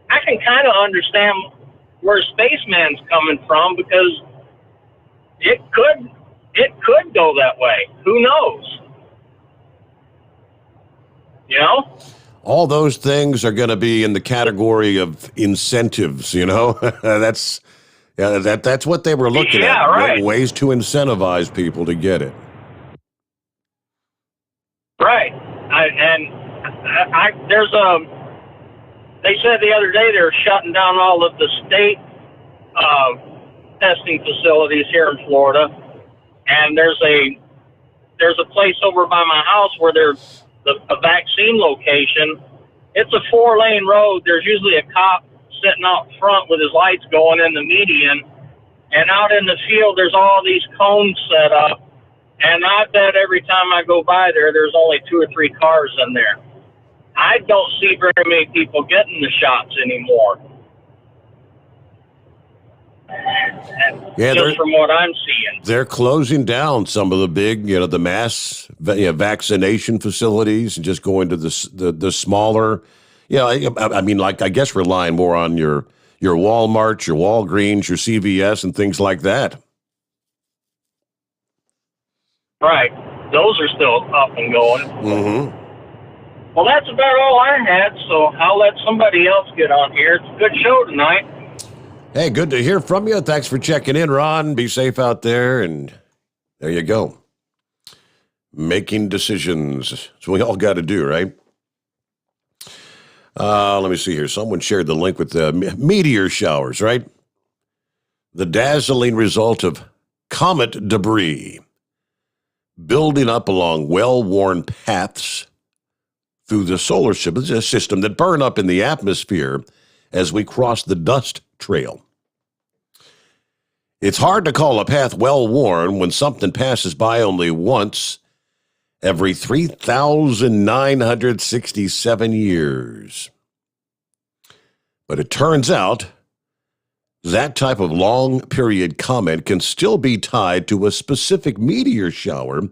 I can kind of understand where Spaceman's coming from, because it could go that way. Who knows? You know? All those things are going to be in the category of incentives, you know? That's what they were looking at. Right. Ways to incentivize people to get it. Right. They said the other day they're shutting down all of the state testing facilities here in Florida, and there's a place over by my house where there's a vaccine location. It's a 4-lane road. There's usually a cop sitting out front with his lights going in the median, and out in the field there's all these cones set up, and I bet every time I go by there's only 2 or 3 cars in there. I don't see very many people getting the shots anymore. Just from what I'm seeing. They're closing down some of the big, the mass vaccination facilities and just going to the smaller, I mean, like, I guess relying more on your Walmart, your Walgreens, your CVS and things like that. Right. Those are still up and going. Mm-hmm. Well, that's about all I had, so I'll let somebody else get on here. It's a good show tonight. Hey, good to hear from you. Thanks for checking in, Ron. Be safe out there, and there you go. Making decisions. That's what we all got to do, right? Let me see here. Someone shared the link with the meteor showers, right? The dazzling result of comet debris building up along well-worn paths through the solar system that burn up in the atmosphere as we cross the dust trail. It's hard to call a path well-worn when something passes by only once every 3,967 years. But it turns out that type of long-period comet can still be tied to a specific meteor shower.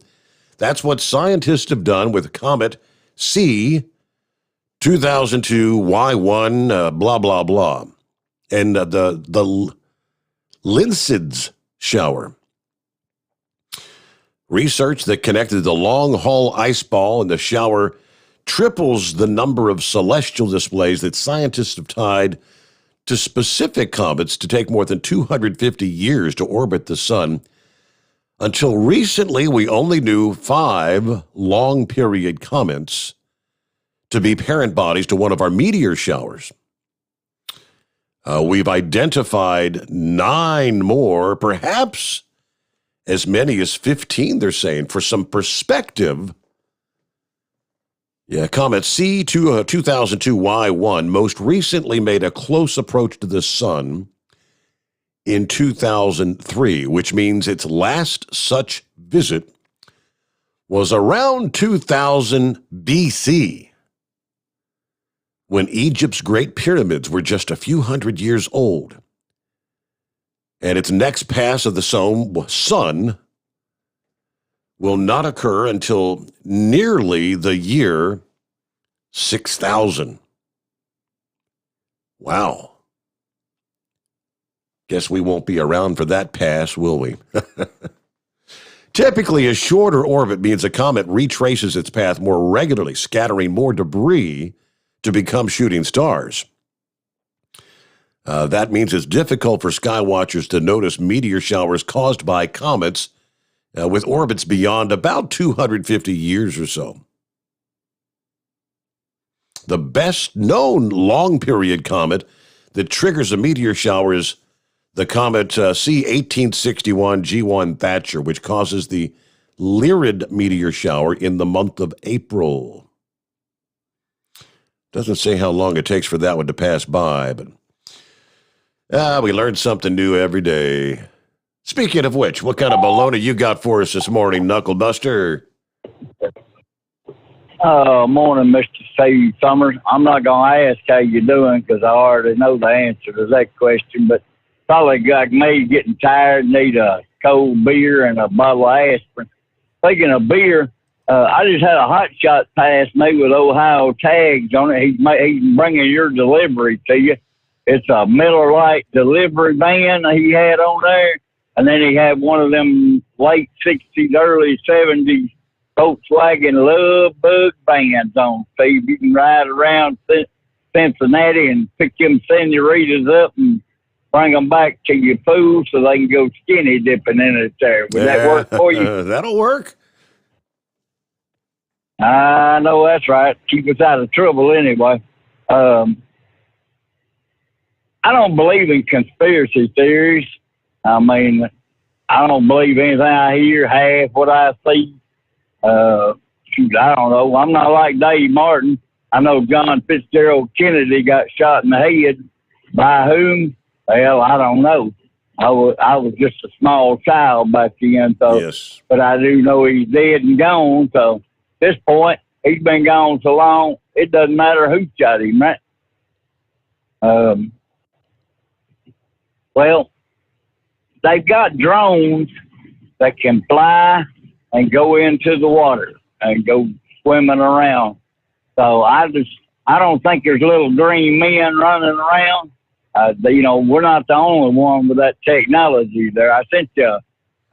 That's what scientists have done with Comet C 2002 Y1 blah blah blah, and the Lynsids shower. Research that connected the long-haul ice ball and the shower triples the number of celestial displays that scientists have tied to specific comets to take more than 250 years to orbit the sun. Until recently, we only knew 5 long-period comets to be parent bodies to one of our meteor showers. We've identified 9 more, perhaps as many as 15, they're saying. For some perspective, comet C2002Y1 most recently made a close approach to the sun in 2003, which means its last such visit was around 2000 BC, when Egypt's Great Pyramids were just a few hundred years old. And its next pass of the sun will not occur until nearly the year 6000. Wow. Guess we won't be around for that pass, will we? Typically, a shorter orbit means a comet retraces its path more regularly, scattering more debris to become shooting stars. That means it's difficult for sky watchers to notice meteor showers caused by comets with orbits beyond about 250 years or so. The best known long-period comet that triggers a meteor shower is the comet C1861 G1 Thatcher, which causes the Lyrid meteor shower in the month of April. Doesn't say how long it takes for that one to pass by, but we learn something new every day. Speaking of which, what kind of baloney you got for us this morning, Knucklebuster? Morning, Mr. Steve Sommers. I'm not going to ask how you're doing because I already know the answer to that question, but probably like me getting tired, need a cold beer and a bottle of aspirin. Speaking of beer, I just had a hot shot pass me with Ohio tags on it. He's bringing your delivery to you. It's a Miller Lite delivery van he had on there. And then he had one of them late 60s, early 70s Volkswagen Love Bug vans on, Steve. You can ride around Cincinnati and pick them senoritas up and bring them back to your pool so they can go skinny dipping in it there. Would that work for you? That'll work. I know that's right. Keep us out of trouble anyway. I don't believe in conspiracy theories. I mean, I don't believe anything I hear, half what I see. Shoot, I don't know. I'm not like Dave Martin. I know John Fitzgerald Kennedy got shot in the head. By whom? Well, I don't know. I was just a small child back then. So, yes. But I do know he's dead and gone. So at this point, he's been gone so long, it doesn't matter who shot him, right? Well, they've got drones that can fly and go into the water and go swimming around. So I don't think there's little green men running around. We're not the only one with that technology there. I sent you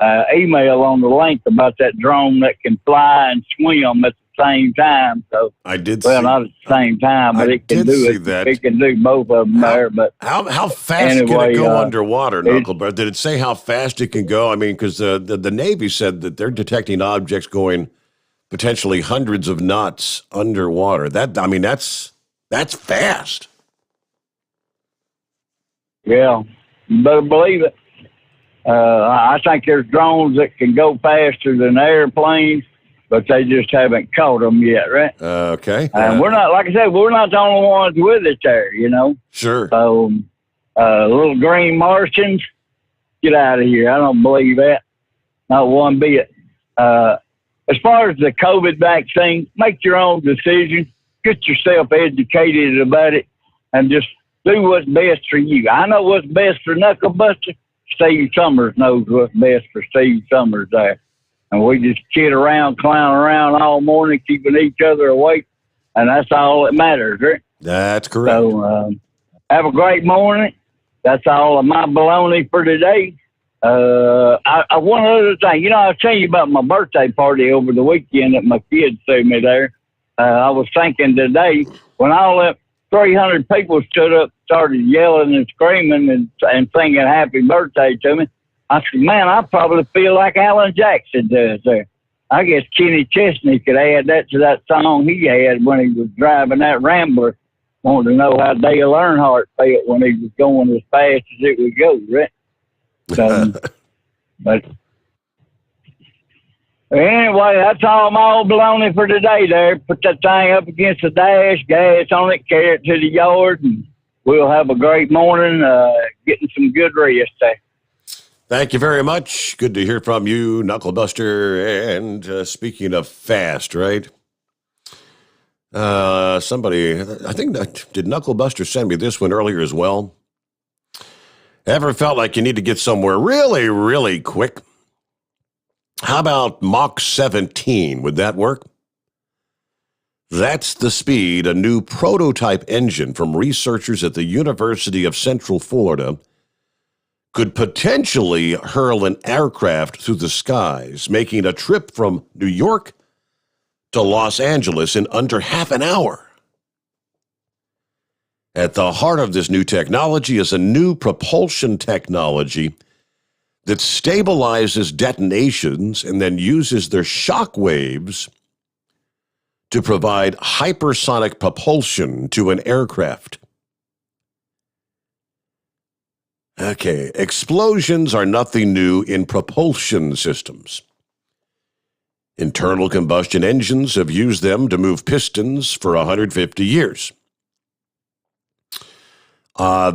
an email on the link about that drone that can fly and swim at the same time. So I did. Well, not at the same time, but it can do it. That. It can do both of them there. But how fast can it go underwater, Knucklebuster? Did it say how fast it can go? I mean, because the Navy said that they're detecting objects going potentially hundreds of knots underwater. That's fast. Yeah, you better believe it. I think there's drones that can go faster than airplanes, but they just haven't caught them yet, right? Okay. And we're not, like I said, we're not the only ones with it there, Sure. So, little green Martians, get out of here. I don't believe that. Not one bit. As far as the COVID vaccine, make your own decision. Get yourself educated about it and just do what's best for you. I know what's best for Knucklebuster. Steve Sommers knows what's best for Steve Sommers there. And we just kid around, clown around all morning, keeping each other awake. And that's all that matters, right? That's correct. So have a great morning. That's all of my baloney for today. One other thing, I was telling you about my birthday party over the weekend that my kids threw me there. I was thinking today, when all that 300 people stood up, started yelling and screaming and singing happy birthday to me, I said, man, I probably feel like Alan Jackson does there. I guess Kenny Chesney could add that to that song he had when he was driving that Rambler wanted to know how Dale Earnhardt felt when he was going as fast as it would go, right? So, but anyway, that's all my old baloney for today there. Put that thing up against the dash, gas on it, carry it to the yard, and we'll have a great morning, getting some good rest there. Thank you very much. Good to hear from you, Knucklebuster. And speaking of fast, right? Somebody, I think, did Knucklebuster send me this one earlier as well? Ever felt like you need to get somewhere really, really quick? How about Mach 17? Would that work? That's the speed a new prototype engine from researchers at the University of Central Florida could potentially hurl an aircraft through the skies, making a trip from New York to Los Angeles in under half an hour. At the heart of this new technology is a new propulsion technology that stabilizes detonations and then uses their shock waves to provide hypersonic propulsion to an aircraft. Okay, explosions are nothing new in propulsion systems. Internal combustion engines have used them to move pistons for 150 years.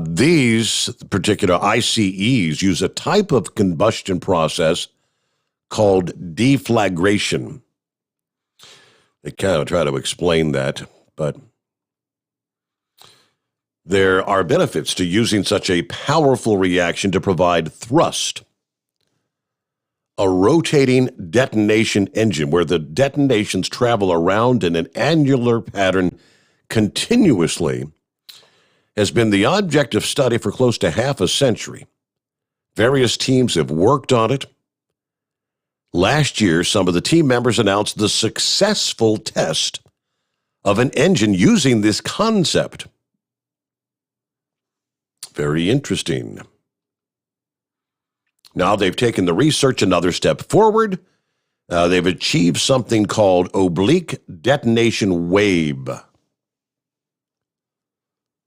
These particular ICEs use a type of combustion process called deflagration. They kind of try to explain that, but there are benefits to using such a powerful reaction to provide thrust. A rotating detonation engine where the detonations travel around in an angular pattern continuously has been the object of study for close to half a century. Various teams have worked on it. Last year, some of the team members announced the successful test of an engine using this concept. Very interesting. Now they've taken the research another step forward. They've achieved something called oblique detonation wave.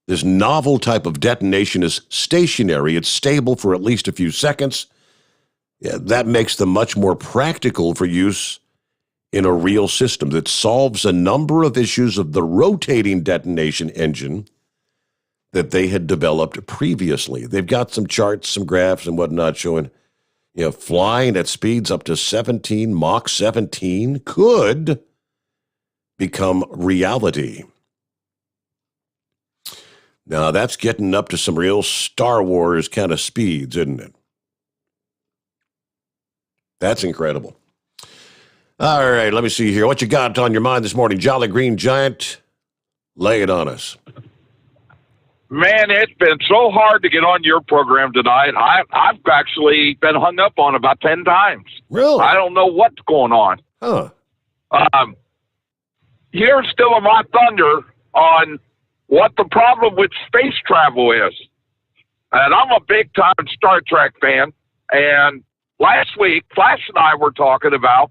This novel type of detonation is stationary. It's stable for at least a few seconds. That makes them much more practical for use in a real system that solves a number of issues of the rotating detonation engine that they had developed previously. They've got some charts, some graphs, and whatnot showing, flying at speeds up to Mach 17 could become reality. Now, that's getting up to some real Star Wars kind of speeds, isn't it? That's incredible. All right, let me see here. What you got on your mind this morning, Jolly Green Giant? Lay it on us. Man, it's been so hard to get on your program tonight. I've actually been hung up on about 10 times. Really? I don't know what's going on. Huh. Here's still my thunder on what the problem with space travel is. And I'm a big-time Star Trek fan. And last week, Flash and I were talking about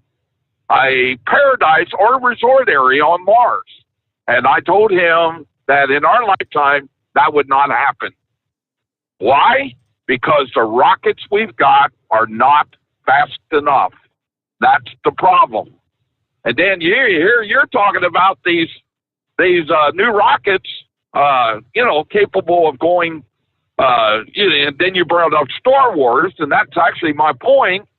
a paradise or a resort area on Mars. And I told him that in our lifetime, that would not happen. Why? Because the rockets we've got are not fast enough. That's the problem. And then you're talking about these new rockets, capable of going. And then you brought up Star Wars, and that's actually my point.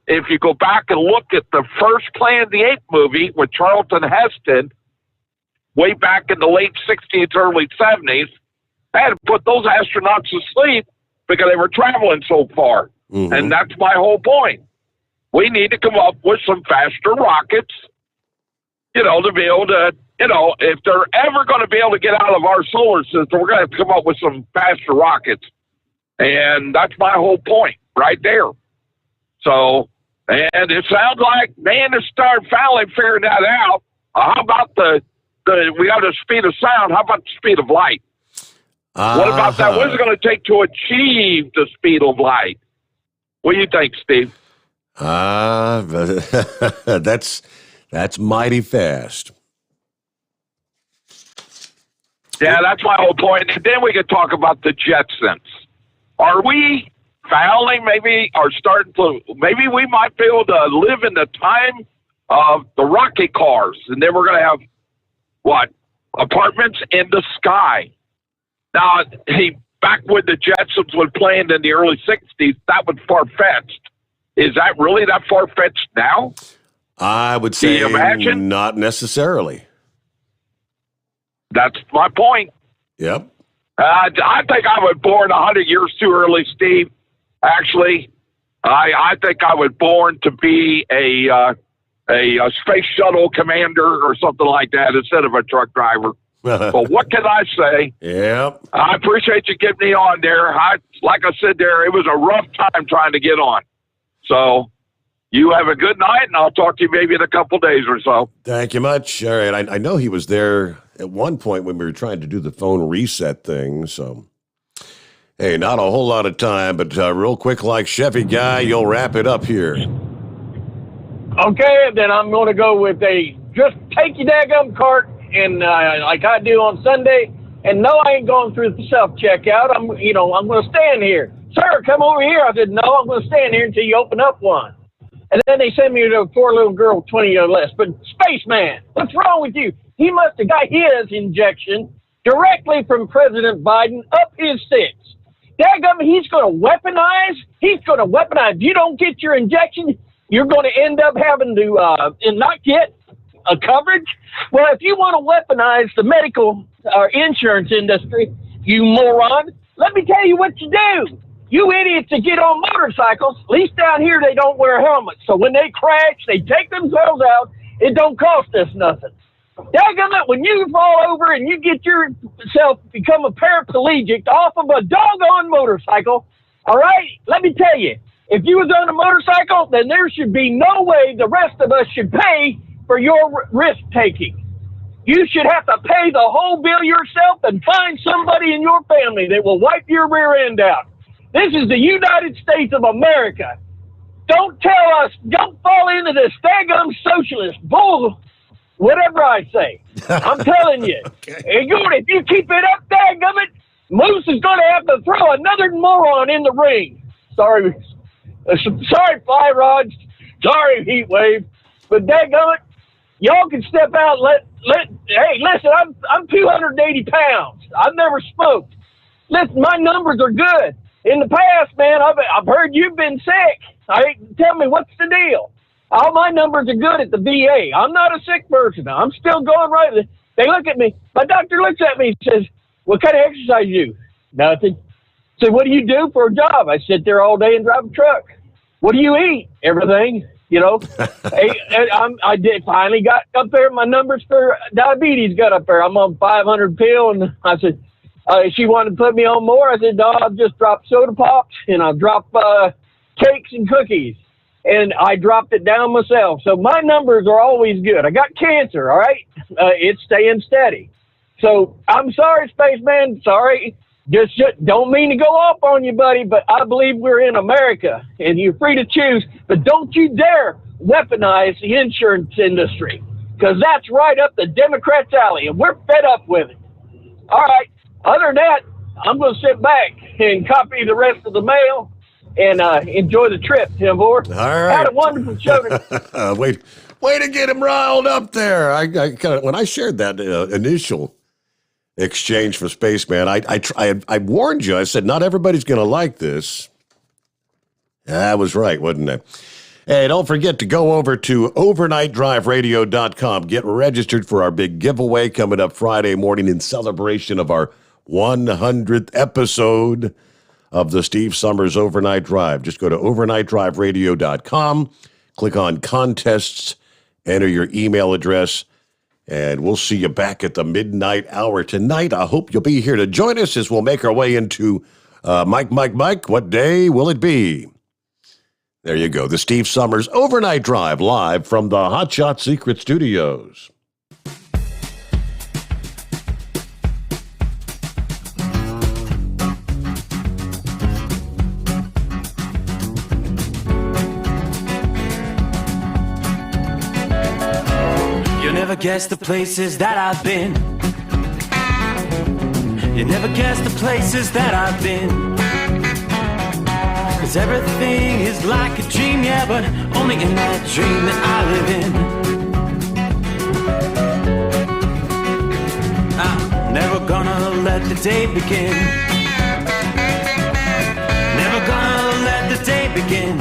If you go back and look at the first Planet of the Apes movie with Charlton Heston, way back in the late 60s, early 70s, they had to put those astronauts to sleep because they were traveling so far. Mm-hmm. And that's my whole point. We need to come up with some faster rockets, to be able to, if they're ever going to be able to get out of our solar system, we're going to have to come up with some faster rockets. And that's my whole point right there. So, and it sounds like man has started finally figuring that out. How about we have the speed of sound. How about the speed of light? What about that? What is it going to take to achieve the speed of light? What do you think, Steve? That's mighty fast. Yeah, that's my whole point. And then we could talk about the Jetsons. Are we finally maybe maybe we might be able to live in the time of the rocket cars, and then we're going to have, apartments in the sky. Now, back when the Jetsons were playing in the early 60s, that was far-fetched. Is that really that far-fetched now? I would say not necessarily. That's my point. Yep. I think I was born 100 years too early, Steve. Actually, I think I was born to be a space shuttle commander or something like that instead of a truck driver. But what can I say? Yep. I appreciate you getting me on there. Like I said there, it was a rough time trying to get on. So you have a good night, and I'll talk to you maybe in a couple days or so. Thank you much. All right. I know he was there at one point when we were trying to do the phone reset thing. So, hey, not a whole lot of time, but real quick, like Chevy Guy, you'll wrap it up here. Okay, then I'm going to go with just take your daggum cart and like I do on Sunday. And no, I ain't going through the self-checkout. I'm going to stand here. Sir, come over here. I said, no, I'm going to stand here until you open up one. And then they send me to a poor little girl, 20 or less. But Spaceman, what's wrong with you? He must have got his injection directly from President Biden up his six. Daggum, he's going to weaponize. He's going to weaponize. If you don't get your injection, you're going to end up having to not get a coverage. Well, if you want to weaponize the medical insurance industry, you moron, let me tell you what you do. You idiots that get on motorcycles, at least down here, they don't wear helmets. So when they crash, they take themselves out. It don't cost us nothing. Daggum, when you fall over and you get yourself become a paraplegic off of a doggone motorcycle, all right, let me tell you, if you was on a motorcycle, then there should be no way the rest of us should pay for your risk-taking. You should have to pay the whole bill yourself and find somebody in your family that will wipe your rear end out. This is the United States of America. Don't fall into this daggum socialist bull, whatever I say. I'm telling you. Okay. If you keep it up, daggum it, Moose is going to have to throw another moron in the ring. Sorry, Fly Rods. Sorry, Heat Wave. But daggum it, y'all can step out. Hey, listen, I'm 280 pounds. I've never smoked. Listen, my numbers are good. In the past, man, I've heard you've been sick. Tell me, what's the deal? All my numbers are good at the VA. I'm not a sick person. I'm still going right. They look at me. My doctor looks at me and says, what kind of exercise you do? Nothing. I said, what do you do for a job? I sit there all day and drive a truck. What do you eat? Everything, I did finally got up there. My numbers for diabetes got up there. I'm on 500 pill, and I said, she wanted to put me on more. I said, no, I'll just drop soda pops, and I'll drop cakes and cookies. And I dropped it down myself. So my numbers are always good. I got cancer, all right? It's staying steady. So I'm sorry, Spaceman. Sorry. Just don't mean to go off on you, buddy, but I believe we're in America, and you're free to choose. But don't you dare weaponize the insurance industry, because that's right up the Democrats' alley, and we're fed up with it. All right. Other than that, I'm going to sit back and copy the rest of the mail and enjoy the trip, Tim Board. All right. Had a wonderful show. Way to get him riled up there. When I shared that initial exchange for Spaceman, I warned you. I said, not everybody's going to like this. I was right, wasn't I? Hey, don't forget to go over to overnightdriveradio.com. Get registered for our big giveaway coming up Friday morning in celebration of our 100th episode of the Steve Sommers Overnight Drive. Just go to overnightdriveradio.com, click on contests, enter your email address, and we'll see you back at the midnight hour tonight. I hope you'll be here to join us as we'll make our way into Mike. What day will it be? There you go. The Steve Sommers Overnight Drive live from the Hot Shot Secret Studios. You'll never guess the places that I've been. You never guess the places that I've been. 'Cause everything is like a dream, yeah, but only in that dream that I live in. I'm never gonna let the day begin. Never gonna let the day begin.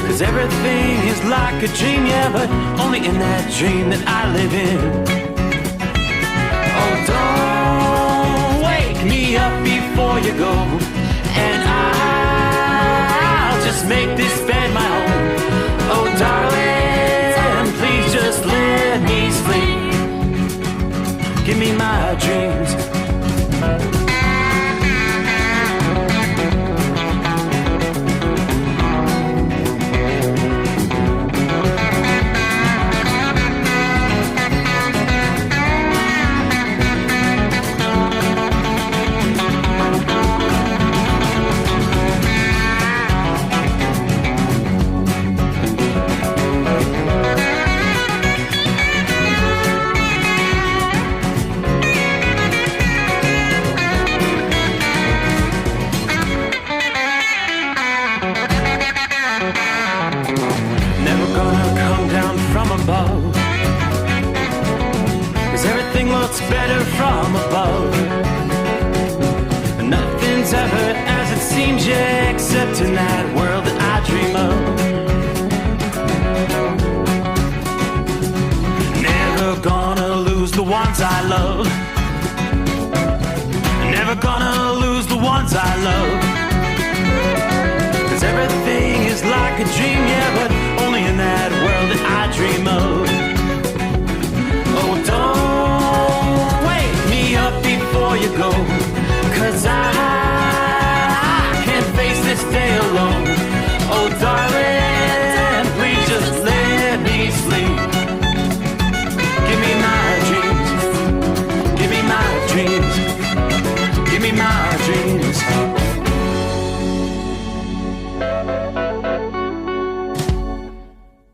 'Cause everything is like a dream, yeah, but only in that dream that I live in. Oh, don't wake me up before you go, and I'll just make this bed my home. Oh, darling, please just let me sleep. Give me my dreams. Better from above. Nothing's ever as it seems, yeah, except in that world that I dream of. Never gonna lose the ones I love. Never gonna lose the ones I love. 'Cause everything is like a dream, yeah, but only in that world that I dream of.